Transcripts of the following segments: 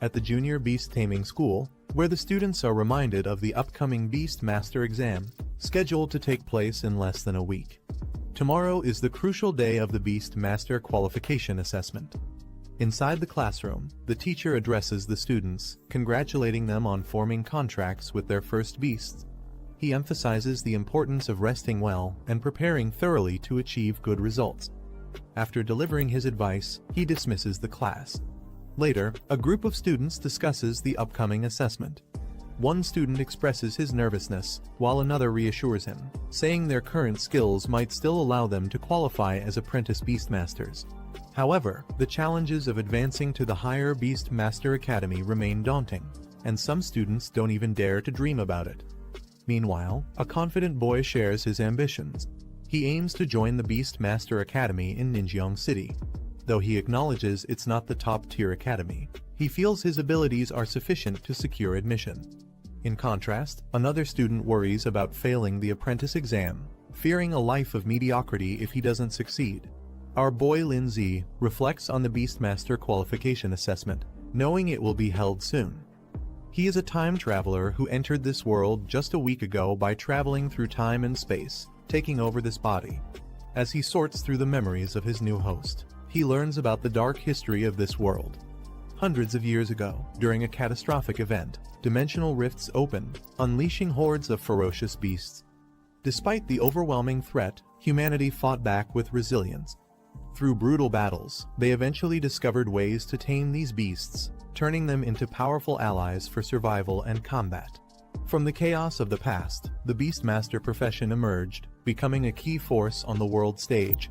at the Junior Beast Taming School, where the students are reminded of the upcoming Beast Master exam, scheduled to take place in less than a week. Tomorrow is the crucial day of the Beast Master Qualification Assessment. Inside the classroom, the teacher addresses the students, congratulating them on forming contracts with their first beasts. He emphasizes the importance of resting well and preparing thoroughly to achieve good results. After delivering his advice, he dismisses the class. Later, a group of students discusses the upcoming assessment. One student expresses his nervousness, while another reassures him, saying their current skills might still allow them to qualify as apprentice Beastmasters. However, the challenges of advancing to the higher Beastmaster Academy remain daunting, and some students don't even dare to dream about it. Meanwhile, a confident boy shares his ambitions. He aims to join the Beastmaster Academy in Ninjeong City. Though he acknowledges it's not the top-tier academy, he feels his abilities are sufficient to secure admission. In contrast, another student worries about failing the apprentice exam, fearing a life of mediocrity if he doesn't succeed. Our boy Lin Zi reflects on the Beastmaster Qualification Assessment, knowing it will be held soon. He is a time traveler who entered this world just a week ago by traveling through time and space, taking over this body. As he sorts through the memories of his new host, he learns about the dark history of this world. Hundreds of years ago, during a catastrophic event, dimensional rifts opened, unleashing hordes of ferocious beasts. Despite the overwhelming threat, humanity fought back with resilience. Through brutal battles, they eventually discovered ways to tame these beasts, turning them into powerful allies for survival and combat. From the chaos of the past, the Beastmaster profession emerged, becoming a key force on the world stage.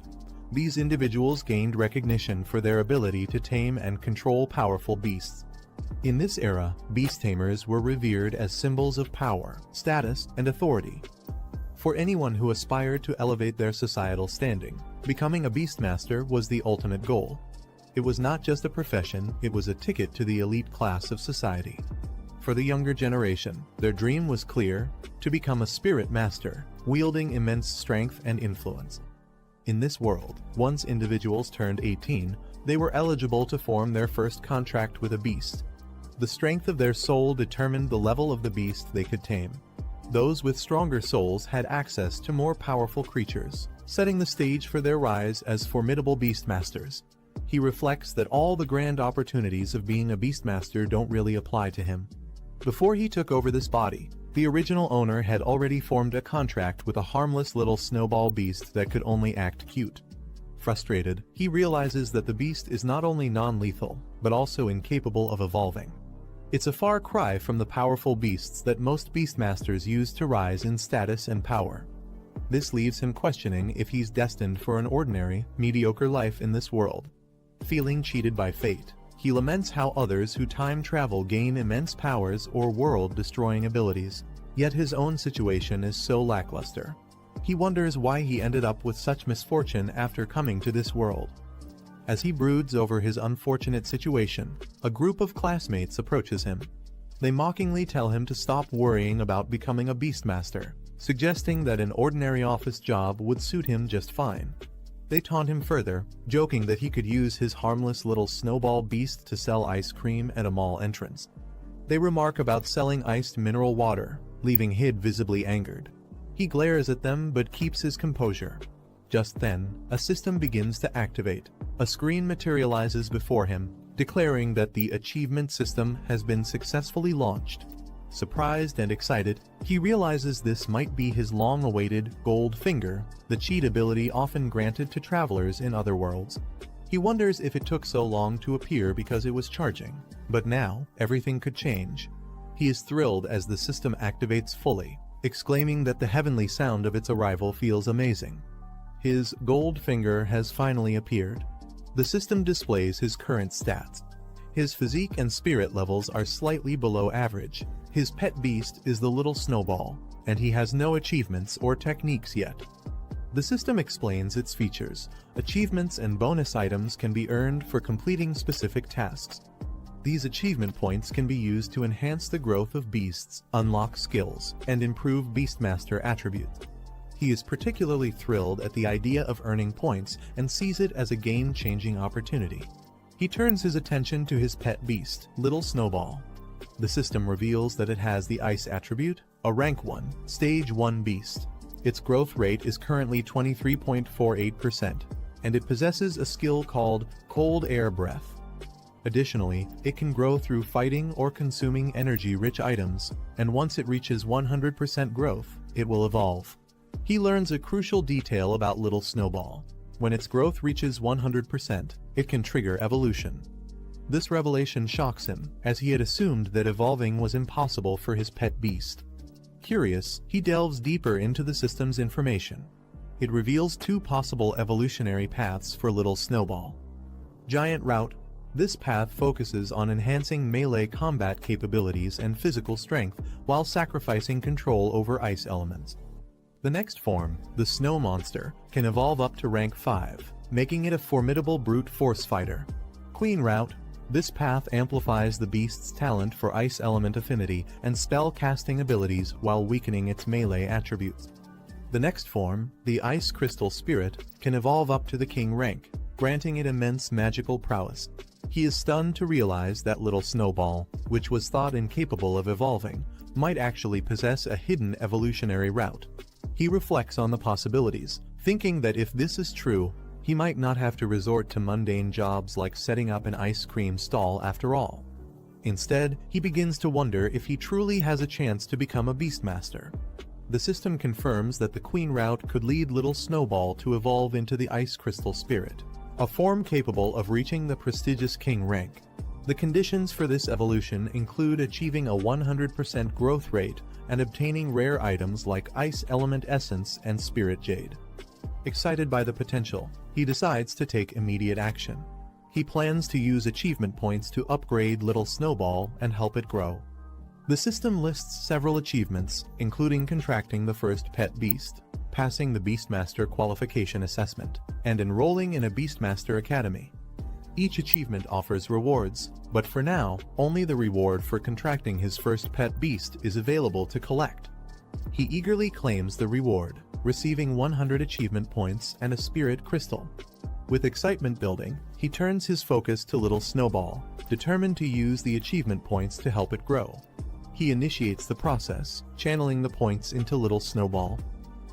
These individuals gained recognition for their ability to tame and control powerful beasts. In this era, beast tamers were revered as symbols of power, status, and authority. For anyone who aspired to elevate their societal standing, becoming a Beastmaster was the ultimate goal. It was not just a profession, it was a ticket to the elite class of society. For the younger generation, their dream was clear: to become a spirit master, wielding immense strength and influence. In this world, once individuals turned 18, they were eligible to form their first contract with a beast. The strength of their soul determined the level of the beast they could tame. Those with stronger souls had access to more powerful creatures, setting the stage for their rise as formidable beastmasters. He reflects that all the grand opportunities of being a beastmaster don't really apply to him. Before he took over this body, the original owner had already formed a contract with a harmless little snowball beast that could only act cute. Frustrated, he realizes that the beast is not only non-lethal, but also incapable of evolving. It's a far cry from the powerful beasts that most beastmasters use to rise in status and power. This leaves him questioning if he's destined for an ordinary, mediocre life in this world. Feeling cheated by fate, he laments how others who time travel gain immense powers or world-destroying abilities, yet his own situation is so lackluster. He wonders why he ended up with such misfortune after coming to this world. As he broods over his unfortunate situation, a group of classmates approaches him. They mockingly tell him to stop worrying about becoming a beastmaster, suggesting that an ordinary office job would suit him just fine. They taunt him further, joking that he could use his harmless little snowball beast to sell ice cream at a mall entrance. They remark about selling iced mineral water, leaving Hid visibly angered. He glares at them but keeps his composure. Just then, a system begins to activate. A screen materializes before him, declaring that the achievement system has been successfully launched. Surprised and excited, he realizes this might be his long-awaited gold finger, the cheat ability often granted to travelers in other worlds. He wonders if it took so long to appear because it was charging, but now, everything could change. He is thrilled as the system activates fully, exclaiming that the heavenly sound of its arrival feels amazing. His gold finger has finally appeared. The system displays his current stats. His physique and spirit levels are slightly below average. His pet beast is the little Snowball, and he has no achievements or techniques yet. The system explains its features. Achievements and bonus items can be earned for completing specific tasks. These achievement points can be used to enhance the growth of beasts, unlock skills, and improve Beastmaster attributes. He is particularly thrilled at the idea of earning points and sees it as a game-changing opportunity. He turns his attention to his pet beast, Little Snowball. The system reveals that it has the Ice attribute, a Rank 1, Stage 1 beast. Its growth rate is currently 23.48%, and it possesses a skill called Cold Air Breath. Additionally, it can grow through fighting or consuming energy-rich items, and once it reaches 100% growth, it will evolve. He learns a crucial detail about Little Snowball. When its growth reaches 100%, it can trigger evolution. This revelation shocks him, as he had assumed that evolving was impossible for his pet beast. Curious, he delves deeper into the system's information. It reveals two possible evolutionary paths for Little Snowball. Giant Route. This path focuses on enhancing melee combat capabilities and physical strength while sacrificing control over ice elements. The next form, the Snow Monster, can evolve up to rank 5, making it a formidable brute force fighter. Queen Route. This path amplifies the beast's talent for ice element affinity and spell casting abilities while weakening its melee attributes. The next form, the Ice Crystal Spirit, can evolve up to the King rank, granting it immense magical prowess. He is stunned to realize that Little Snowball, which was thought incapable of evolving, might actually possess a hidden evolutionary route. He reflects on the possibilities, thinking that if this is true, he might not have to resort to mundane jobs like setting up an ice cream stall after all. Instead, he begins to wonder if he truly has a chance to become a Beastmaster. The system confirms that the Queen route could lead Little Snowball to evolve into the Ice Crystal Spirit, a form capable of reaching the prestigious King rank. The conditions for this evolution include achieving a 100% growth rate and obtaining rare items like Ice Element Essence and Spirit Jade. Excited by the potential, he decides to take immediate action. He plans to use achievement points to upgrade Little Snowball and help it grow. The system lists several achievements, including contracting the first pet beast, passing the Beastmaster qualification assessment, and enrolling in a Beastmaster Academy. Each achievement offers rewards, but for now, only the reward for contracting his first pet beast is available to collect. He eagerly claims the reward, receiving 100 achievement points and a spirit crystal. With excitement building, he turns his focus to Little Snowball, determined to use the achievement points to help it grow. He initiates the process, channeling the points into Little Snowball.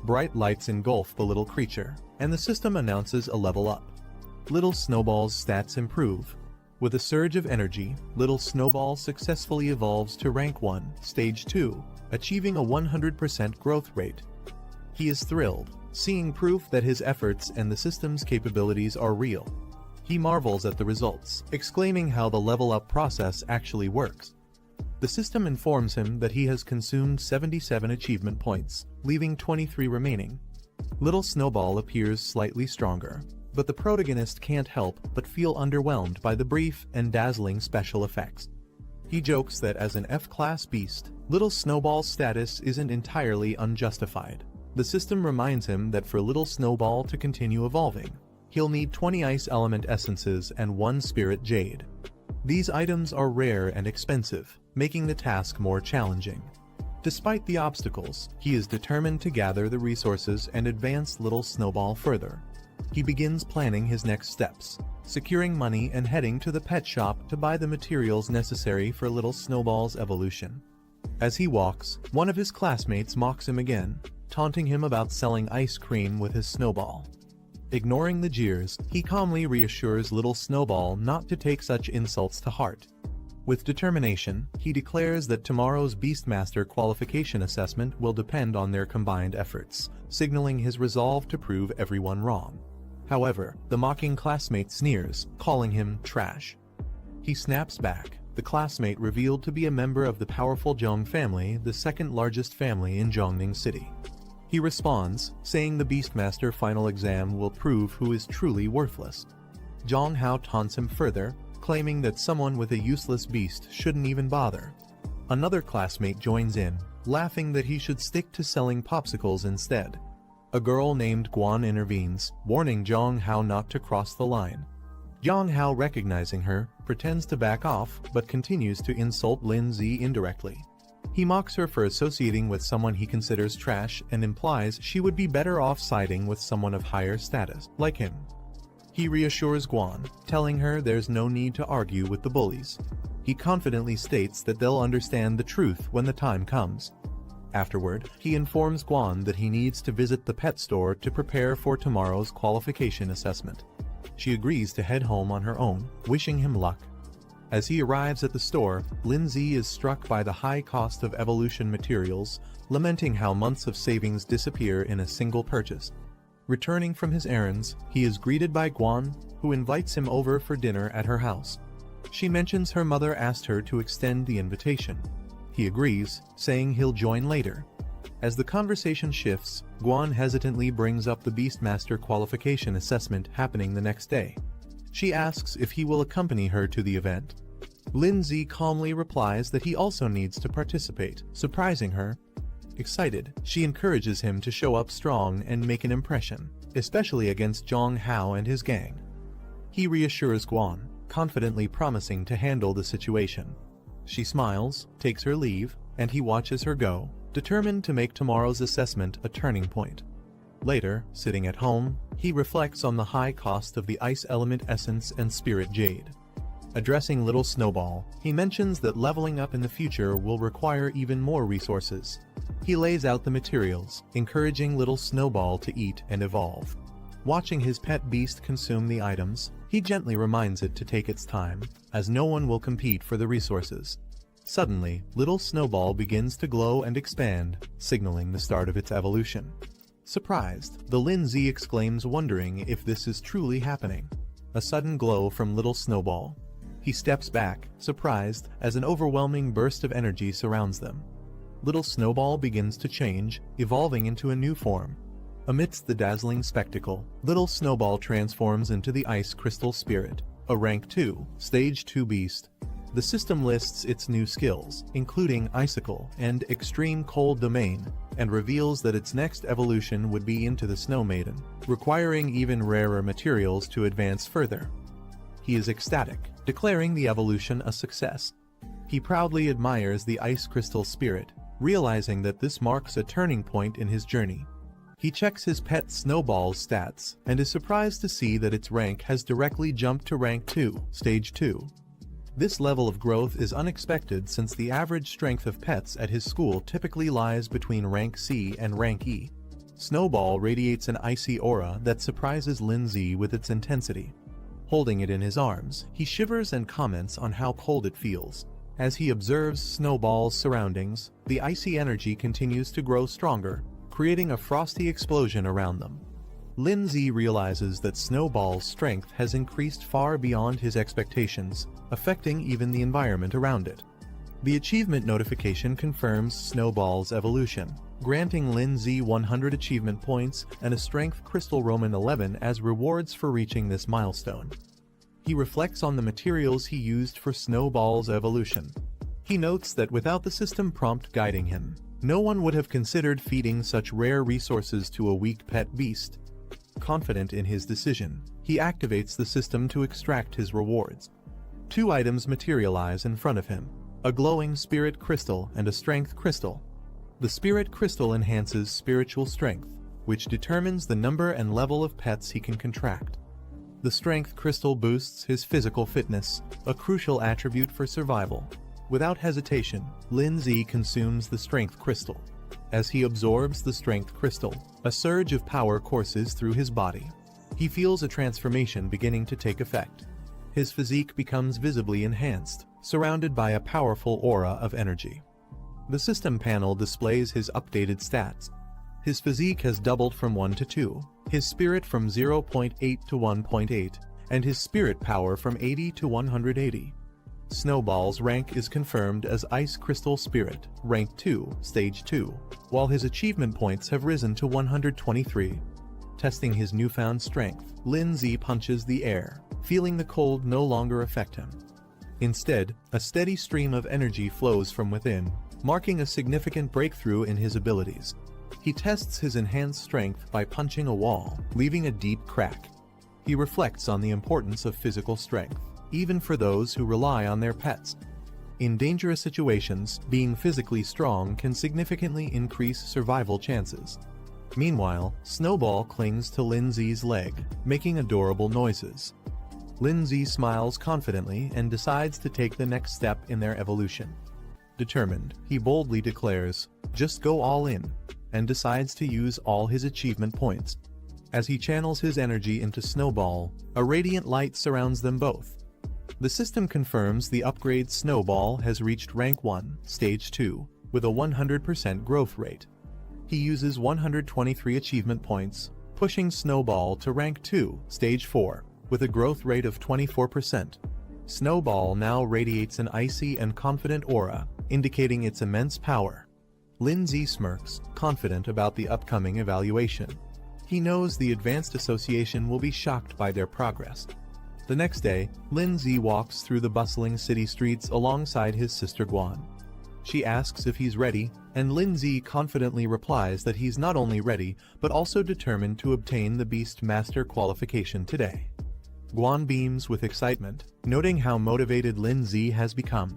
Bright lights engulf the little creature, and the system announces a level up. Little Snowball's stats improve. With a surge of energy, Little Snowball successfully evolves to rank 1, stage 2, achieving a 100% growth rate. He is thrilled, seeing proof that his efforts and the system's capabilities are real. He marvels at the results, exclaiming how the level-up process actually works. The system informs him that he has consumed 77 achievement points, leaving 23 remaining. Little Snowball appears slightly stronger, but the protagonist can't help but feel underwhelmed by the brief and dazzling special effects. He jokes that as an F-class beast, Little Snowball's status isn't entirely unjustified. The system reminds him that for Little Snowball to continue evolving, he'll need 20 Ice Element Essences and 1 Spirit Jade. These items are rare and expensive, making the task more challenging. Despite the obstacles, he is determined to gather the resources and advance Little Snowball further. He begins planning his next steps, securing money and heading to the pet shop to buy the materials necessary for Little Snowball's evolution. As he walks, one of his classmates mocks him again, taunting him about selling ice cream with his snowball. Ignoring the jeers, he calmly reassures Little Snowball not to take such insults to heart. With determination, he declares that tomorrow's Beastmaster qualification assessment will depend on their combined efforts, signaling his resolve to prove everyone wrong. However, the mocking classmate sneers, calling him trash. He snaps back, the classmate revealed to be a member of the powerful Zhong family, the second largest family in Zhongning City. He responds, saying the Beastmaster final exam will prove who is truly worthless. Zhong Hao taunts him further, claiming that someone with a useless beast shouldn't even bother. Another classmate joins in, laughing that he should stick to selling popsicles instead. A girl named Guan intervenes, warning Zhong Hao not to cross the line. Zhong Hao, recognizing her, pretends to back off but continues to insult Lin Zi indirectly. He mocks her for associating with someone he considers trash and implies she would be better off siding with someone of higher status, like him. He reassures Guan, telling her there's no need to argue with the bullies. He confidently states that they'll understand the truth when the time comes. Afterward, he informs Guan that he needs to visit the pet store to prepare for tomorrow's qualification assessment. She agrees to head home on her own, wishing him luck. As he arrives at the store, Lindsay is struck by the high cost of evolution materials, lamenting how months of savings disappear in a single purchase. Returning from his errands, he is greeted by Guan, who invites him over for dinner at her house. She mentions her mother asked her to extend the invitation. He agrees, saying he'll join later. As the conversation shifts, Guan hesitantly brings up the Beastmaster qualification assessment happening the next day. She asks if he will accompany her to the event. Lindsay calmly replies that he also needs to participate, surprising her. Excited, she encourages him to show up strong and make an impression, especially against Zhong Hao and his gang. He reassures Guan, confidently promising to handle the situation. She smiles, takes her leave, and he watches her go, determined to make tomorrow's assessment a turning point. Later, sitting at home, he reflects on the high cost of the ice element essence and spirit jade. Addressing little Snowball, he mentions that leveling up in the future will require even more resources. He lays out the materials, encouraging little Snowball to eat and evolve. Watching his pet beast consume the items, he gently reminds it to take its time, as no one will compete for the resources. Suddenly, little Snowball begins to glow and expand, signaling the start of its evolution. Surprised, the Lindsay exclaims, wondering if this is truly happening. A sudden glow from little Snowball. He steps back, surprised, as an overwhelming burst of energy surrounds them. Little Snowball begins to change, evolving into a new form. Amidst the dazzling spectacle, little Snowball transforms into the Ice Crystal Spirit, a Rank 2, Stage 2 beast. The system lists its new skills, including Icicle and Extreme Cold Domain, and reveals that its next evolution would be into the Snow Maiden, requiring even rarer materials to advance further. He is ecstatic, declaring the evolution a success. He proudly admires the Ice Crystal Spirit, realizing that this marks a turning point in his journey. He checks his pet Snowball's stats, and is surprised to see that its rank has directly jumped to Rank 2, Stage 2. This level of growth is unexpected since the average strength of pets at his school typically lies between Rank C and Rank E. Snowball radiates an icy aura that surprises Lindsay with its intensity. Holding it in his arms, he shivers and comments on how cold it feels. As he observes Snowball's surroundings, the icy energy continues to grow stronger, creating a frosty explosion around them. Lindsay realizes that Snowball's strength has increased far beyond his expectations, affecting even the environment around it. The achievement notification confirms Snowball's evolution, granting Lindsay 100 achievement points and a Strength Crystal Roman 11 as rewards for reaching this milestone. He reflects on the materials he used for Snowball's evolution. He notes that without the system prompt guiding him, no one would have considered feeding such rare resources to a weak pet beast. Confident in his decision, he activates the system to extract his rewards. 2 items materialize in front of him, a glowing spirit crystal and a strength crystal. The spirit crystal enhances spiritual strength, which determines the number and level of pets he can contract. The strength crystal boosts his physical fitness, a crucial attribute for survival. Without hesitation, Lindsay consumes the strength crystal. As he absorbs the strength crystal, a surge of power courses through his body. He feels a transformation beginning to take effect. His physique becomes visibly enhanced, surrounded by a powerful aura of energy. The system panel displays his updated stats. His physique has doubled from 1 to 2, his spirit from 0.8 to 1.8, and his spirit power from 80 to 180. Snowball's rank is confirmed as Ice Crystal Spirit, Rank 2, Stage 2, while his achievement points have risen to 123. Testing his newfound strength, Lindsay punches the air, feeling the cold no longer affect him. Instead, a steady stream of energy flows from within, marking a significant breakthrough in his abilities. He tests his enhanced strength by punching a wall, leaving a deep crack. He reflects on the importance of physical strength, even for those who rely on their pets. In dangerous situations, being physically strong can significantly increase survival chances. Meanwhile, Snowball clings to Lindsay's leg, making adorable noises. Lindsay smiles confidently and decides to take the next step in their evolution. Determined, he boldly declares, "Just go all in," and decides to use all his achievement points. As he channels his energy into Snowball, a radiant light surrounds them both. The system confirms the upgrade Snowball has reached Rank 1, Stage 2, with a 100% growth rate. He uses 123 achievement points, pushing Snowball to Rank 2, Stage 4, with a growth rate of 24%. Snowball now radiates an icy and confident aura, indicating its immense power. Lindsay smirks, confident about the upcoming evaluation. He knows the Advanced Association will be shocked by their progress. The next day, Lindsay walks through the bustling city streets alongside his sister Guan. She asks if he's ready, and Lindsay confidently replies that he's not only ready, but also determined to obtain the Beast Master qualification today. Guan beams with excitement, noting how motivated Lindsay has become.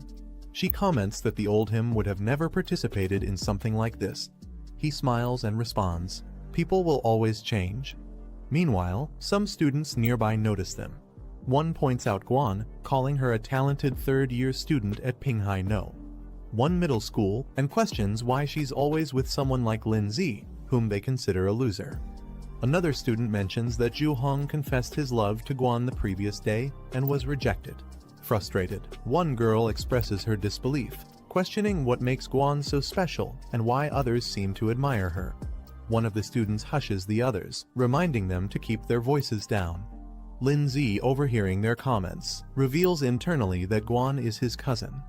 She comments that the old him would have never participated in something like this. He smiles and responds, "People will always change." Meanwhile, some students nearby notice them. One points out Guan, calling her a talented third-year student at Pinghai No. One middle school, and questions why she's always with someone like Lindsay, whom they consider a loser. Another student mentions that Zhu Hong confessed his love to Guan the previous day and was rejected. Frustrated, one girl expresses her disbelief, questioning what makes Guan so special and why others seem to admire her. One of the students hushes the others, reminding them to keep their voices down. Lindsay, overhearing their comments, reveals internally that Guan is his cousin.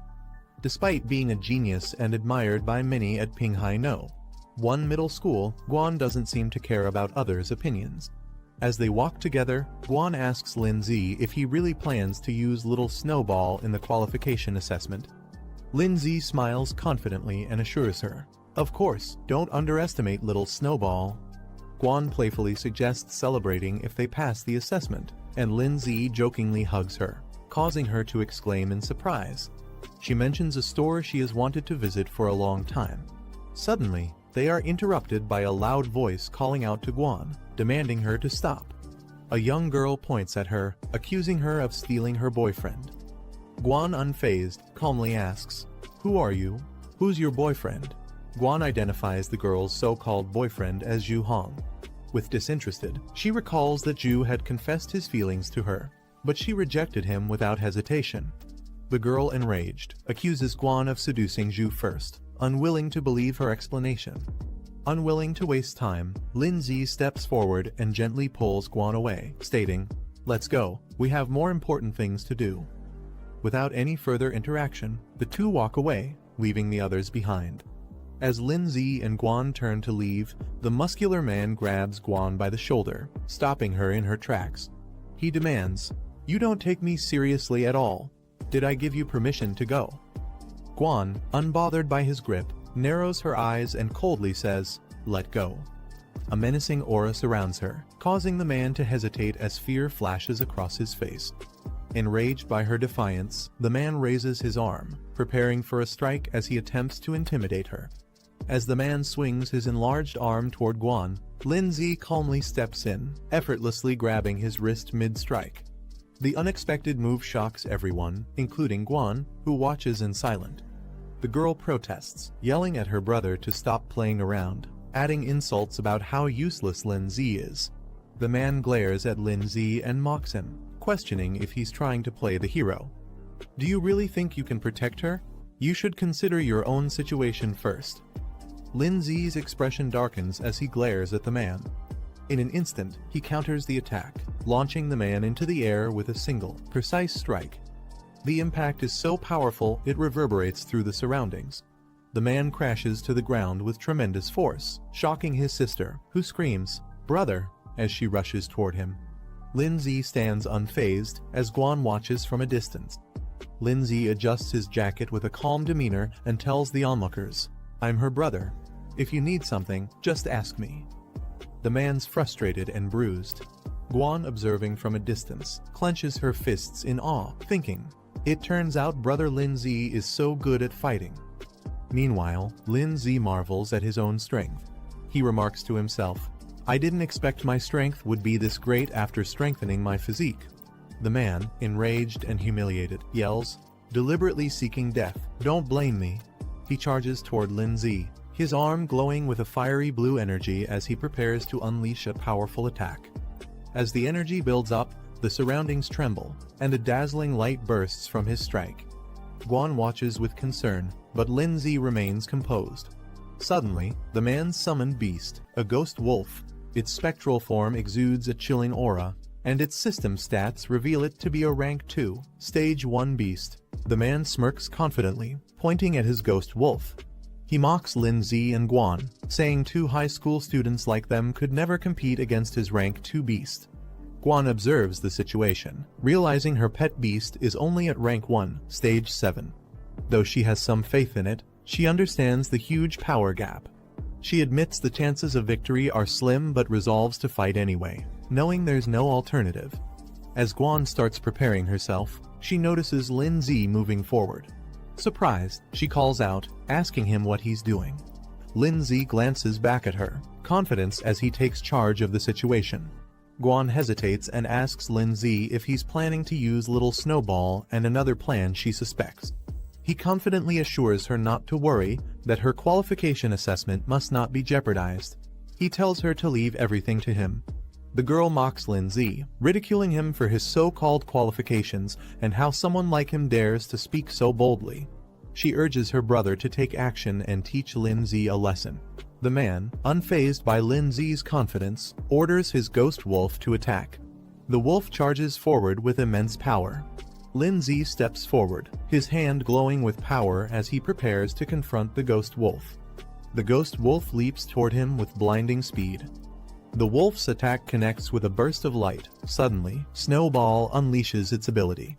Despite being a genius and admired by many at Pinghai No, one middle school, Guan doesn't seem to care about others' opinions. As they walk together, Guan asks Lindsay if he really plans to use Little Snowball in the qualification assessment. Lindsay smiles confidently and assures her, "Of course, don't underestimate Little Snowball." Guan playfully suggests celebrating if they pass the assessment, and Lindsay jokingly hugs her, causing her to exclaim in surprise. She mentions a store she has wanted to visit for a long time. Suddenly, they are interrupted by a loud voice calling out to Guan, demanding her to stop. A young girl points at her, accusing her of stealing her boyfriend. Guan, unfazed, calmly asks, "Who are you? Who's your boyfriend?" Guan identifies the girl's so-called boyfriend as Zhu Hong. With disinterested, she recalls that Zhu had confessed his feelings to her, but she rejected him without hesitation. The girl, enraged, accuses Guan of seducing Zhu first, unwilling to believe her explanation. Unwilling to waste time, Lindsay steps forward and gently pulls Guan away, stating, "Let's go, we have more important things to do." Without any further interaction, the two walk away, leaving the others behind. As Lindsay and Guan turn to leave, the muscular man grabs Guan by the shoulder, stopping her in her tracks. He demands, "You don't take me seriously at all. Did I give you permission to go?" Guan, unbothered by his grip, narrows her eyes and coldly says, "Let go." A menacing aura surrounds her, causing the man to hesitate as fear flashes across his face. Enraged by her defiance, the man raises his arm, preparing for a strike as he attempts to intimidate her. As the man swings his enlarged arm toward Guan, Lindsay calmly steps in, effortlessly grabbing his wrist mid-strike. The unexpected move shocks everyone, including Guan, who watches in silence. The girl protests, yelling at her brother to stop playing around, adding insults about how useless Lindsay is. The man glares at Lindsay and mocks him, questioning if he's trying to play the hero. "Do you really think you can protect her? You should consider your own situation first." Lindsay's expression darkens as he glares at the man. In an instant, he counters the attack, launching the man into the air with a single, precise strike. The impact is so powerful it reverberates through the surroundings. The man crashes to the ground with tremendous force, shocking his sister, who screams, "Brother," as she rushes toward him. Lindsay stands unfazed as Guan watches from a distance. Lindsay adjusts his jacket with a calm demeanor and tells the onlookers, "I'm her brother. If you need something, just ask me." The man's frustrated and bruised. Guan, observing from a distance, clenches her fists in awe, thinking, "It turns out brother Lindsay is so good at fighting." Meanwhile, Lindsay marvels at his own strength. he remarks to himself. I didn't expect my strength would be this great after strengthening my physique. The man, enraged and humiliated, yells, deliberately seeking death. Don't blame me. He charges toward Lindsay, his arm glowing with a fiery blue energy as he prepares to unleash a powerful attack. As the energy builds up, the surroundings tremble, and a dazzling light bursts from his strike. Guan watches with concern, but Lindsay remains composed. Suddenly, the man's summoned beast, a ghost wolf, its spectral form exudes a chilling aura, and its system stats reveal it to be a rank 2, stage 1 beast. The man smirks confidently, pointing at his ghost wolf. He mocks Lindsay and Guan, saying 2 high school students like them could never compete against his rank 2 beast. Guan observes the situation, realizing her pet beast is only at rank 1, stage 7. Though she has some faith in it, she understands the huge power gap. She admits the chances of victory are slim but resolves to fight anyway, knowing there's no alternative. As Guan starts preparing herself, she notices Lindsay moving forward. Surprised, she calls out, asking him what he's doing. Lindsay glances back at her, confidence as he takes charge of the situation. Guan hesitates and asks Lindsay if he's planning to use little Snowball and another plan she suspects. He confidently assures her not to worry, that her qualification assessment must not be jeopardized. He tells her to leave everything to him. The girl mocks Lindsay, ridiculing him for his so-called qualifications and how someone like him dares to speak so boldly. She urges her brother to take action and teach Lindsay a lesson. The man, unfazed by Lindsay's confidence, orders his ghost wolf to attack. The wolf charges forward with immense power. Lindsay steps forward, his hand glowing with power as he prepares to confront the ghost wolf. The ghost wolf leaps toward him with blinding speed. The wolf's attack connects with a burst of light. Suddenly, Snowball unleashes its ability.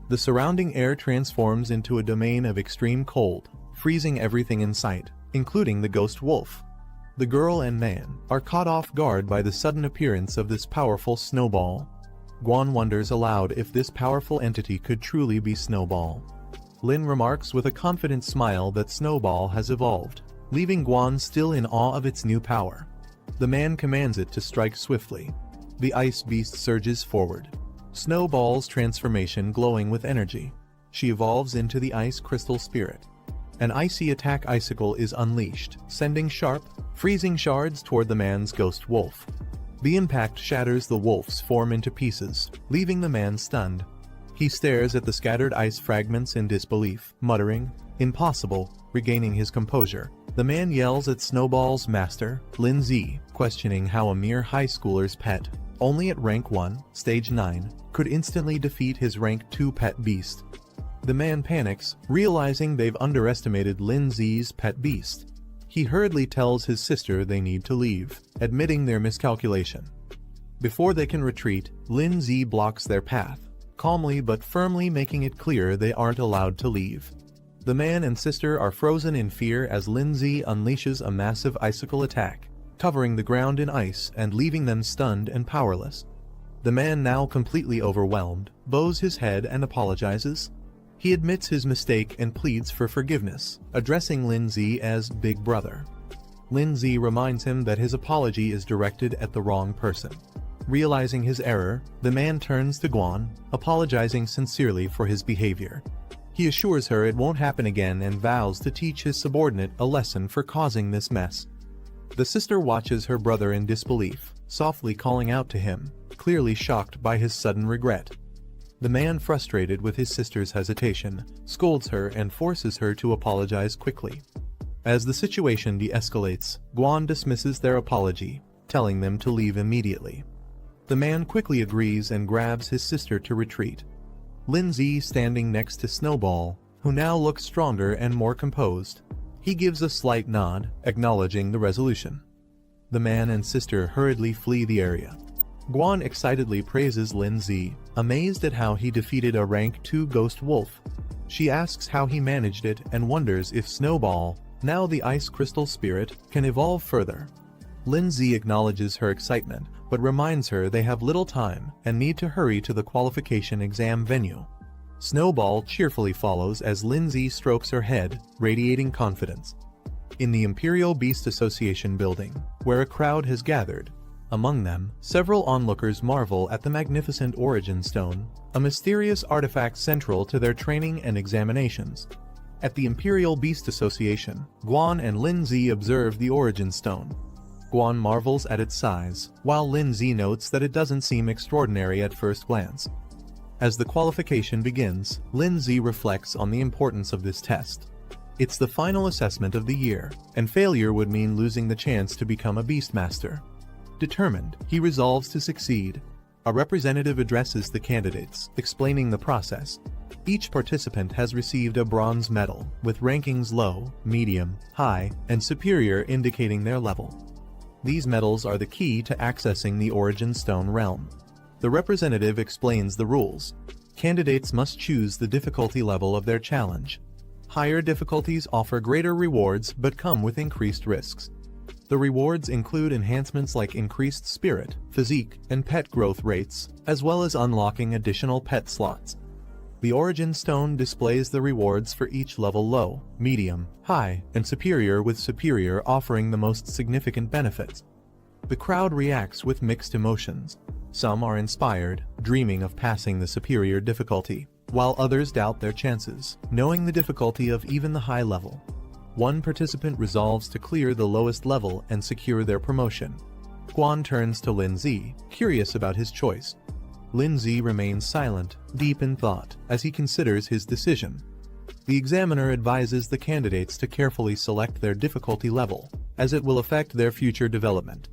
The surrounding air transforms into a domain of extreme cold, freezing everything in sight, including the ghost wolf. The girl and man are caught off guard by the sudden appearance of this powerful Snowball. Guan wonders aloud if this powerful entity could truly be Snowball. Lin remarks with a confident smile that Snowball has evolved, leaving Guan still in awe of its new power. The man commands it to strike swiftly. The ice beast surges forward, Snowball's transformation glowing with energy. She evolves into the ice crystal spirit. An icy attack icicle is unleashed, sending sharp, freezing shards toward the man's ghost wolf. The impact shatters the wolf's form into pieces, leaving the man stunned. He stares at the scattered ice fragments in disbelief, muttering, "Impossible," regaining his composure. The man yells at Snowball's master, Lindsay, questioning how a mere high schooler's pet, only at rank 1, stage 9, could instantly defeat his rank 2 pet beast. The man panics, realizing they've underestimated Lindsay's pet beast. He hurriedly tells his sister they need to leave, admitting their miscalculation. Before they can retreat, Lindsay blocks their path, calmly but firmly making it clear they aren't allowed to leave. The man and sister are frozen in fear as Lindsay unleashes a massive icicle attack, covering the ground in ice and leaving them stunned and powerless. The man, now completely overwhelmed, bows his head and apologizes. He admits his mistake and pleads for forgiveness, addressing Lindsay as Big Brother. Lindsay reminds him that his apology is directed at the wrong person. Realizing his error, the man turns to Guan, apologizing sincerely for his behavior. He assures her it won't happen again and vows to teach his subordinate a lesson for causing this mess. The sister watches her brother in disbelief, softly calling out to him, clearly shocked by his sudden regret. The man, frustrated with his sister's hesitation, scolds her and forces her to apologize quickly. As the situation de-escalates, Guan dismisses their apology, telling them to leave immediately. The man quickly agrees and grabs his sister to retreat. Lindsay standing next to Snowball, who now looks stronger and more composed. He gives a slight nod, acknowledging the resolution. The man and sister hurriedly flee the area. Guan excitedly praises Lindsay, amazed at how he defeated a rank 2 ghost wolf. She asks how he managed it and wonders if Snowball, now the ice crystal spirit, can evolve further. Lindsay acknowledges her excitement, but reminds her they have little time and need to hurry to the qualification exam venue. Snowball cheerfully follows as Lindsay strokes her head, radiating confidence. in the Imperial Beast Association building, where a crowd has gathered. Among them, several onlookers marvel at the magnificent Origin Stone, a mysterious artifact central to their training and examinations. At the Imperial Beast Association, Guan and Lin Zi observe the Origin Stone. Guan marvels at its size, while Lin Zi notes that it doesn't seem extraordinary at first glance. As the qualification begins, Lin Zi reflects on the importance of this test. It's the final assessment of the year, and failure would mean losing the chance to become a Beastmaster. Determined, he resolves to succeed. A representative addresses the candidates, explaining the process. Each participant has received a bronze medal, with rankings low, medium, high, and superior indicating their level. These medals are the key to accessing the Origin Stone realm. The representative explains the rules. Candidates must choose the difficulty level of their challenge. Higher difficulties offer greater rewards but come with increased risks. The rewards include enhancements like increased spirit, physique, and pet growth rates, as well as unlocking additional pet slots. The Origin Stone displays the rewards for each level: low, medium, high, and superior, with superior offering the most significant benefits. The crowd reacts with mixed emotions. Some are inspired, dreaming of passing the superior difficulty, while others doubt their chances, knowing the difficulty of even the high level. One participant resolves to clear the lowest level and secure their promotion. Guan turns to Lin Zi, curious about his choice. Lin Zi remains silent, deep in thought, as he considers his decision. The examiner advises the candidates to carefully select their difficulty level, as it will affect their future development.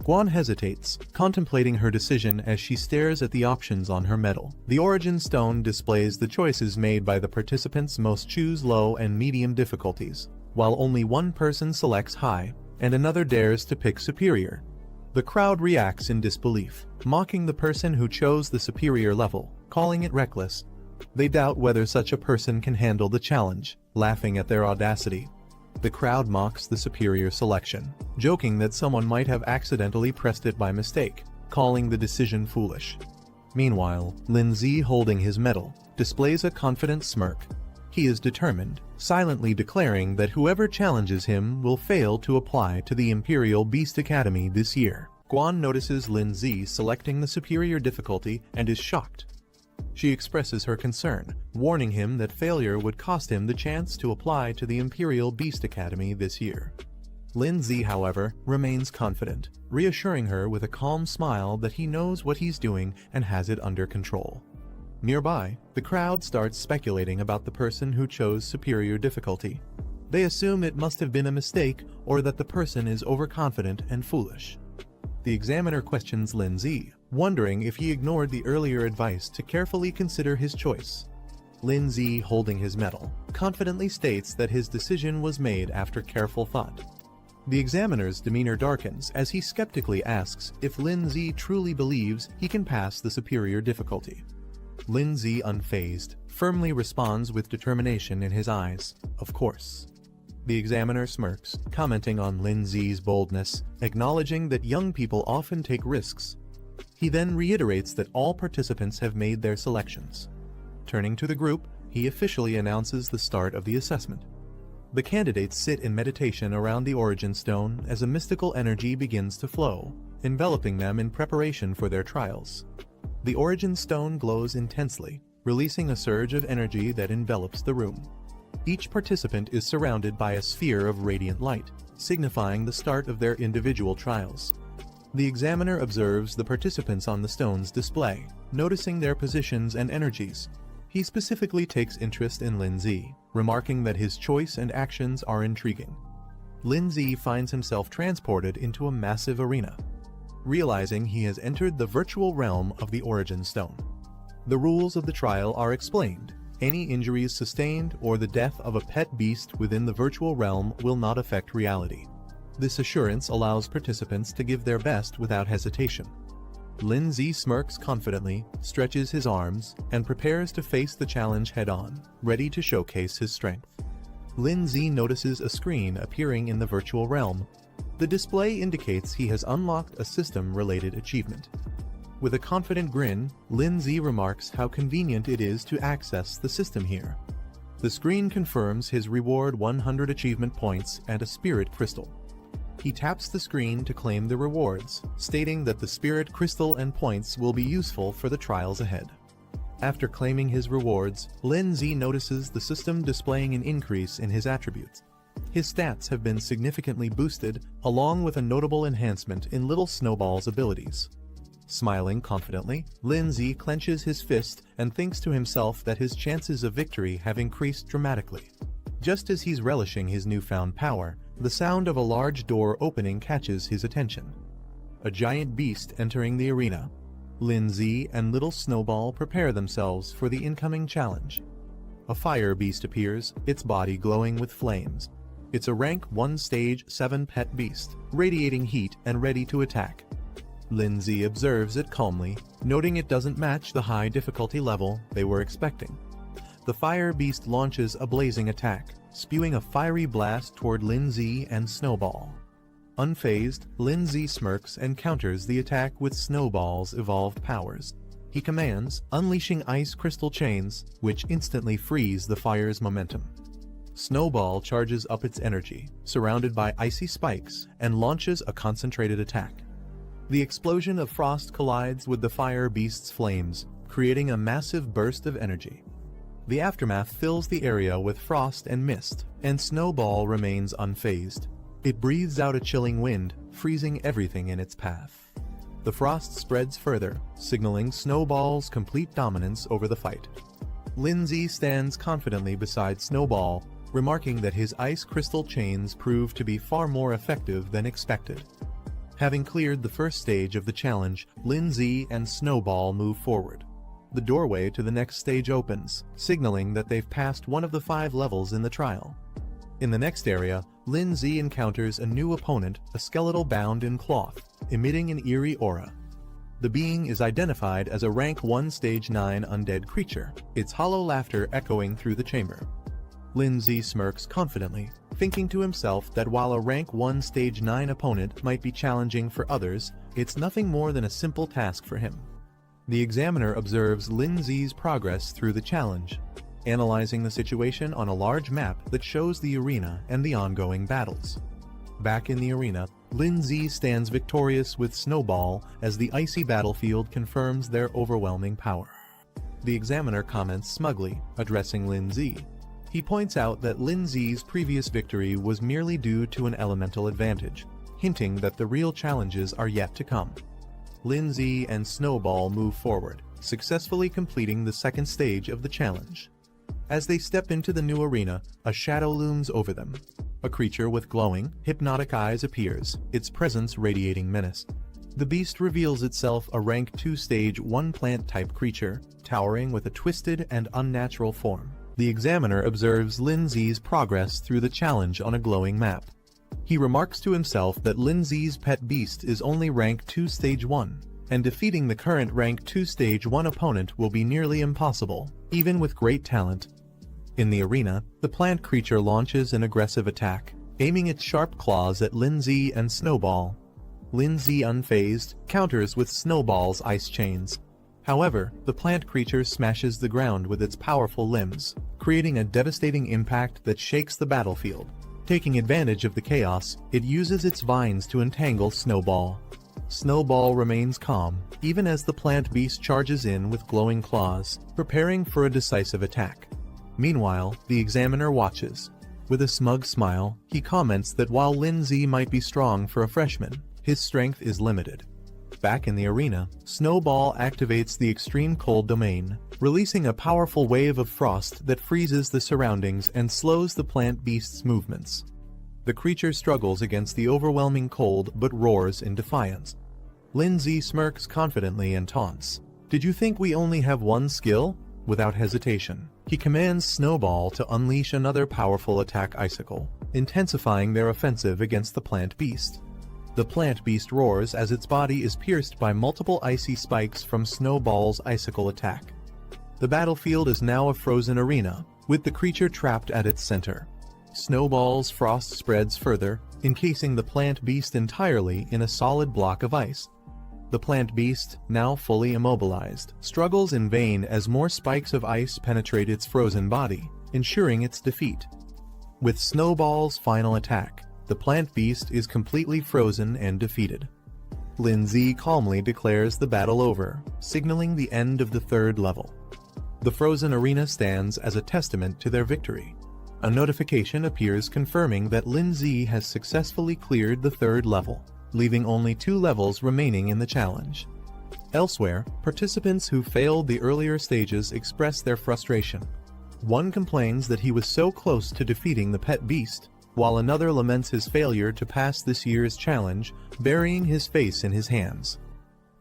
Guan hesitates, contemplating her decision as she stares at the options on her medal. The Origin Stone displays the choices made by the participants. Most choose low and medium difficulties, while only one person selects high, and another dares to pick superior. The crowd reacts in disbelief, mocking the person who chose the superior level, calling it reckless. They doubt whether such a person can handle the challenge, laughing at their audacity. The crowd mocks the superior selection, joking that someone might have accidentally pressed it by mistake, calling the decision foolish. Meanwhile, Lin Zi, holding his medal, displays a confident smirk. He is determined, silently declaring that whoever challenges him will fail to apply to the Imperial Beast Academy this year. Guan notices Lin Zi selecting the superior difficulty and is shocked. She expresses her concern, warning him that failure would cost him the chance to apply to the Imperial Beast Academy this year. Lin Zi, however, remains confident, reassuring her with a calm smile that he knows what he's doing and has it under control. Nearby, the crowd starts speculating about the person who chose superior difficulty. They assume it must have been a mistake or that the person is overconfident and foolish. The examiner questions Lin Zi, wondering if he ignored the earlier advice to carefully consider his choice. Lin Zi, holding his medal, confidently states that his decision was made after careful thought. The examiner's demeanor darkens as he skeptically asks if Lin Zi truly believes he can pass the superior difficulty. Lin Zi, unfazed, firmly responds with determination in his eyes, "Of course." The examiner smirks, commenting on Lin Zi's boldness, acknowledging that young people often take risks. He then reiterates that all participants have made their selections. Turning to the group, he officially announces the start of the assessment. The candidates sit in meditation around the Origin Stone as a mystical energy begins to flow, enveloping them in preparation for their trials. The Origin Stone glows intensely, releasing a surge of energy that envelops the room. Each participant is surrounded by a sphere of radiant light, signifying the start of their individual trials. The examiner observes the participants on the stone's display, noticing their positions and energies. He specifically takes interest in Lin Zi, remarking that his choice and actions are intriguing. Lin Zi finds himself transported into a massive arena, realizing he has entered the virtual realm of the Origin Stone. The rules of the trial are explained. Any injuries sustained or the death of a pet beast within the virtual realm will not affect reality. This assurance allows participants to give their best without hesitation. Lin Zi smirks confidently, stretches his arms, and prepares to face the challenge head-on, ready to showcase his strength. Lin Zi notices a screen appearing in the virtual realm. The display indicates he has unlocked a system-related achievement. With a confident grin, Lin Zi remarks how convenient it is to access the system here. The screen confirms his reward: 100 achievement points and a spirit crystal. He taps the screen to claim the rewards, stating that the spirit crystal and points will be useful for the trials ahead. After claiming his rewards, Lin Z notices the system displaying an increase in his attributes. His stats have been significantly boosted, along with a notable enhancement in Little Snowball's abilities. Smiling confidently, Lin Z clenches his fist and thinks to himself that his chances of victory have increased dramatically. Just as he's relishing his newfound power, the sound of a large door opening catches his attention. A giant beast entering the arena. Lin Z and Little Snowball prepare themselves for the incoming challenge. A fire beast appears, its body glowing with flames. It's a rank 1 stage 7 pet beast, radiating heat and ready to attack. Lin Z observes it calmly, noting it doesn't match the high difficulty level they were expecting. The fire beast launches a blazing attack, spewing a fiery blast toward Lin Z and Snowball. Unfazed, Lin Z smirks and counters the attack with Snowball's evolved powers. He commands, unleashing ice crystal chains, which instantly freeze the fire's momentum. Snowball charges up its energy, surrounded by icy spikes, and launches a concentrated attack. The explosion of frost collides with the fire beast's flames, creating a massive burst of energy. The aftermath fills the area with frost and mist, and Snowball remains unfazed. It breathes out a chilling wind, freezing everything in its path. The frost spreads further, signaling Snowball's complete dominance over the fight. Lin Z stands confidently beside Snowball, remarking that his ice crystal chains prove to be far more effective than expected. Having cleared the first stage of the challenge, Lin Z and Snowball move forward. The doorway to the next stage opens, signaling that they've passed one of the 5 levels in the trial. In the next area, Lin Z encounters a new opponent, a skeletal bound in cloth, emitting an eerie aura. The being is identified as a rank 1 stage 9 undead creature, its hollow laughter echoing through the chamber. Lin Z smirks confidently, thinking to himself that while a rank 1 stage 9 opponent might be challenging for others, it's nothing more than a simple task for him. The examiner observes Lin Z's progress through the challenge, analyzing the situation on a large map that shows the arena and the ongoing battles. Back in the arena, Lin Z stands victorious with Snowball as the icy battlefield confirms their overwhelming power. The examiner comments smugly, addressing Lin Z. He points out that Lin Z's previous victory was merely due to an elemental advantage, hinting that the real challenges are yet to come. Lin Z and Snowball move forward, successfully completing the second stage of the challenge. As they step into the new arena, a shadow looms over them. A creature with glowing, hypnotic eyes appears, its presence radiating menace. The beast reveals itself a rank 2 stage 1 plant-type creature, towering with a twisted and unnatural form. The examiner observes Lin Z's progress through the challenge on a glowing map. He remarks to himself that Lin Z's pet beast is only rank 2 stage 1, and defeating the current rank 2 stage 1 opponent will be nearly impossible, even with great talent. In the arena, the plant creature launches an aggressive attack, aiming its sharp claws at Lin Z and Snowball. Lin Z, unfazed, counters with Snowball's ice chains. However, the plant creature smashes the ground with its powerful limbs, creating a devastating impact that shakes the battlefield. Taking advantage of the chaos, it uses its vines to entangle Snowball. Snowball remains calm, even as the plant beast charges in with glowing claws, preparing for a decisive attack. Meanwhile, the examiner watches. With a smug smile, he comments that while Lin Z might be strong for a freshman, his strength is limited. Back in the arena, Snowball activates the extreme cold domain, releasing a powerful wave of frost that freezes the surroundings and slows the plant beast's movements. The creature struggles against the overwhelming cold but roars in defiance. Lin Z smirks confidently and taunts, "Did you think we only have one skill?" Without hesitation, he commands Snowball to unleash another powerful attack icicle, intensifying their offensive against the plant beast. The plant beast roars as its body is pierced by multiple icy spikes from Snowball's icicle attack. The battlefield is now a frozen arena, with the creature trapped at its center. Snowball's frost spreads further, encasing the plant beast entirely in a solid block of ice. The plant beast, now fully immobilized, struggles in vain as more spikes of ice penetrate its frozen body, ensuring its defeat. With Snowball's final attack, the plant beast is completely frozen and defeated. Lindsay calmly declares the battle over, signaling the end of the third level. The frozen arena stands as a testament to their victory. A notification appears confirming that Lindsay has successfully cleared the third level, leaving only 2 levels remaining in the challenge. Elsewhere, participants who failed the earlier stages express their frustration. One complains that he was so close to defeating the pet beast, while another laments his failure to pass this year's challenge, burying his face in his hands.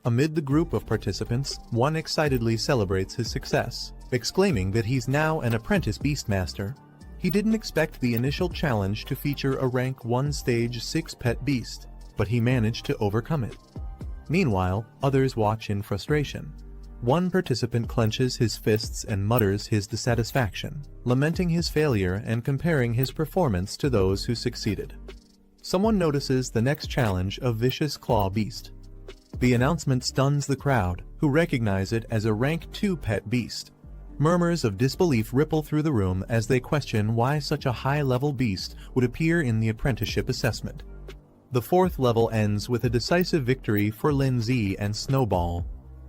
Amid the group of participants, one excitedly celebrates his success, exclaiming that he's now an apprentice beastmaster. He didn't expect the initial challenge to feature a rank 1 stage 6 pet beast, but he managed to overcome it. Meanwhile, others watch in frustration. One participant clenches his fists and mutters his dissatisfaction, lamenting his failure and comparing his performance to those who succeeded. Someone notices the next challenge, a vicious claw beast. The announcement stuns the crowd, who recognize it as a rank 2 pet beast. Murmurs of disbelief ripple through the room as they question why such a high-level beast would appear in the apprenticeship assessment. The 4th level ends with a decisive victory for Lindsay and Snowball.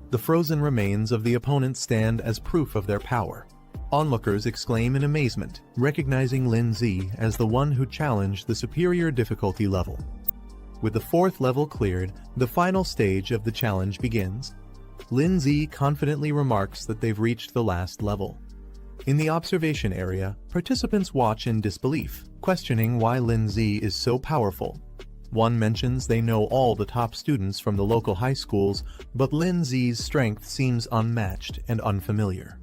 The frozen remains of the opponents stand as proof of their power. Onlookers exclaim in amazement, recognizing Lindsay as the one who challenged the superior difficulty level. With the 4th level cleared, the final stage of the challenge begins. Lindsay confidently remarks that they've reached the last level. In the observation area, participants watch in disbelief, questioning why Lindsay is so powerful. One mentions they know all the top students from the local high schools, but Lindsay's strength seems unmatched and unfamiliar.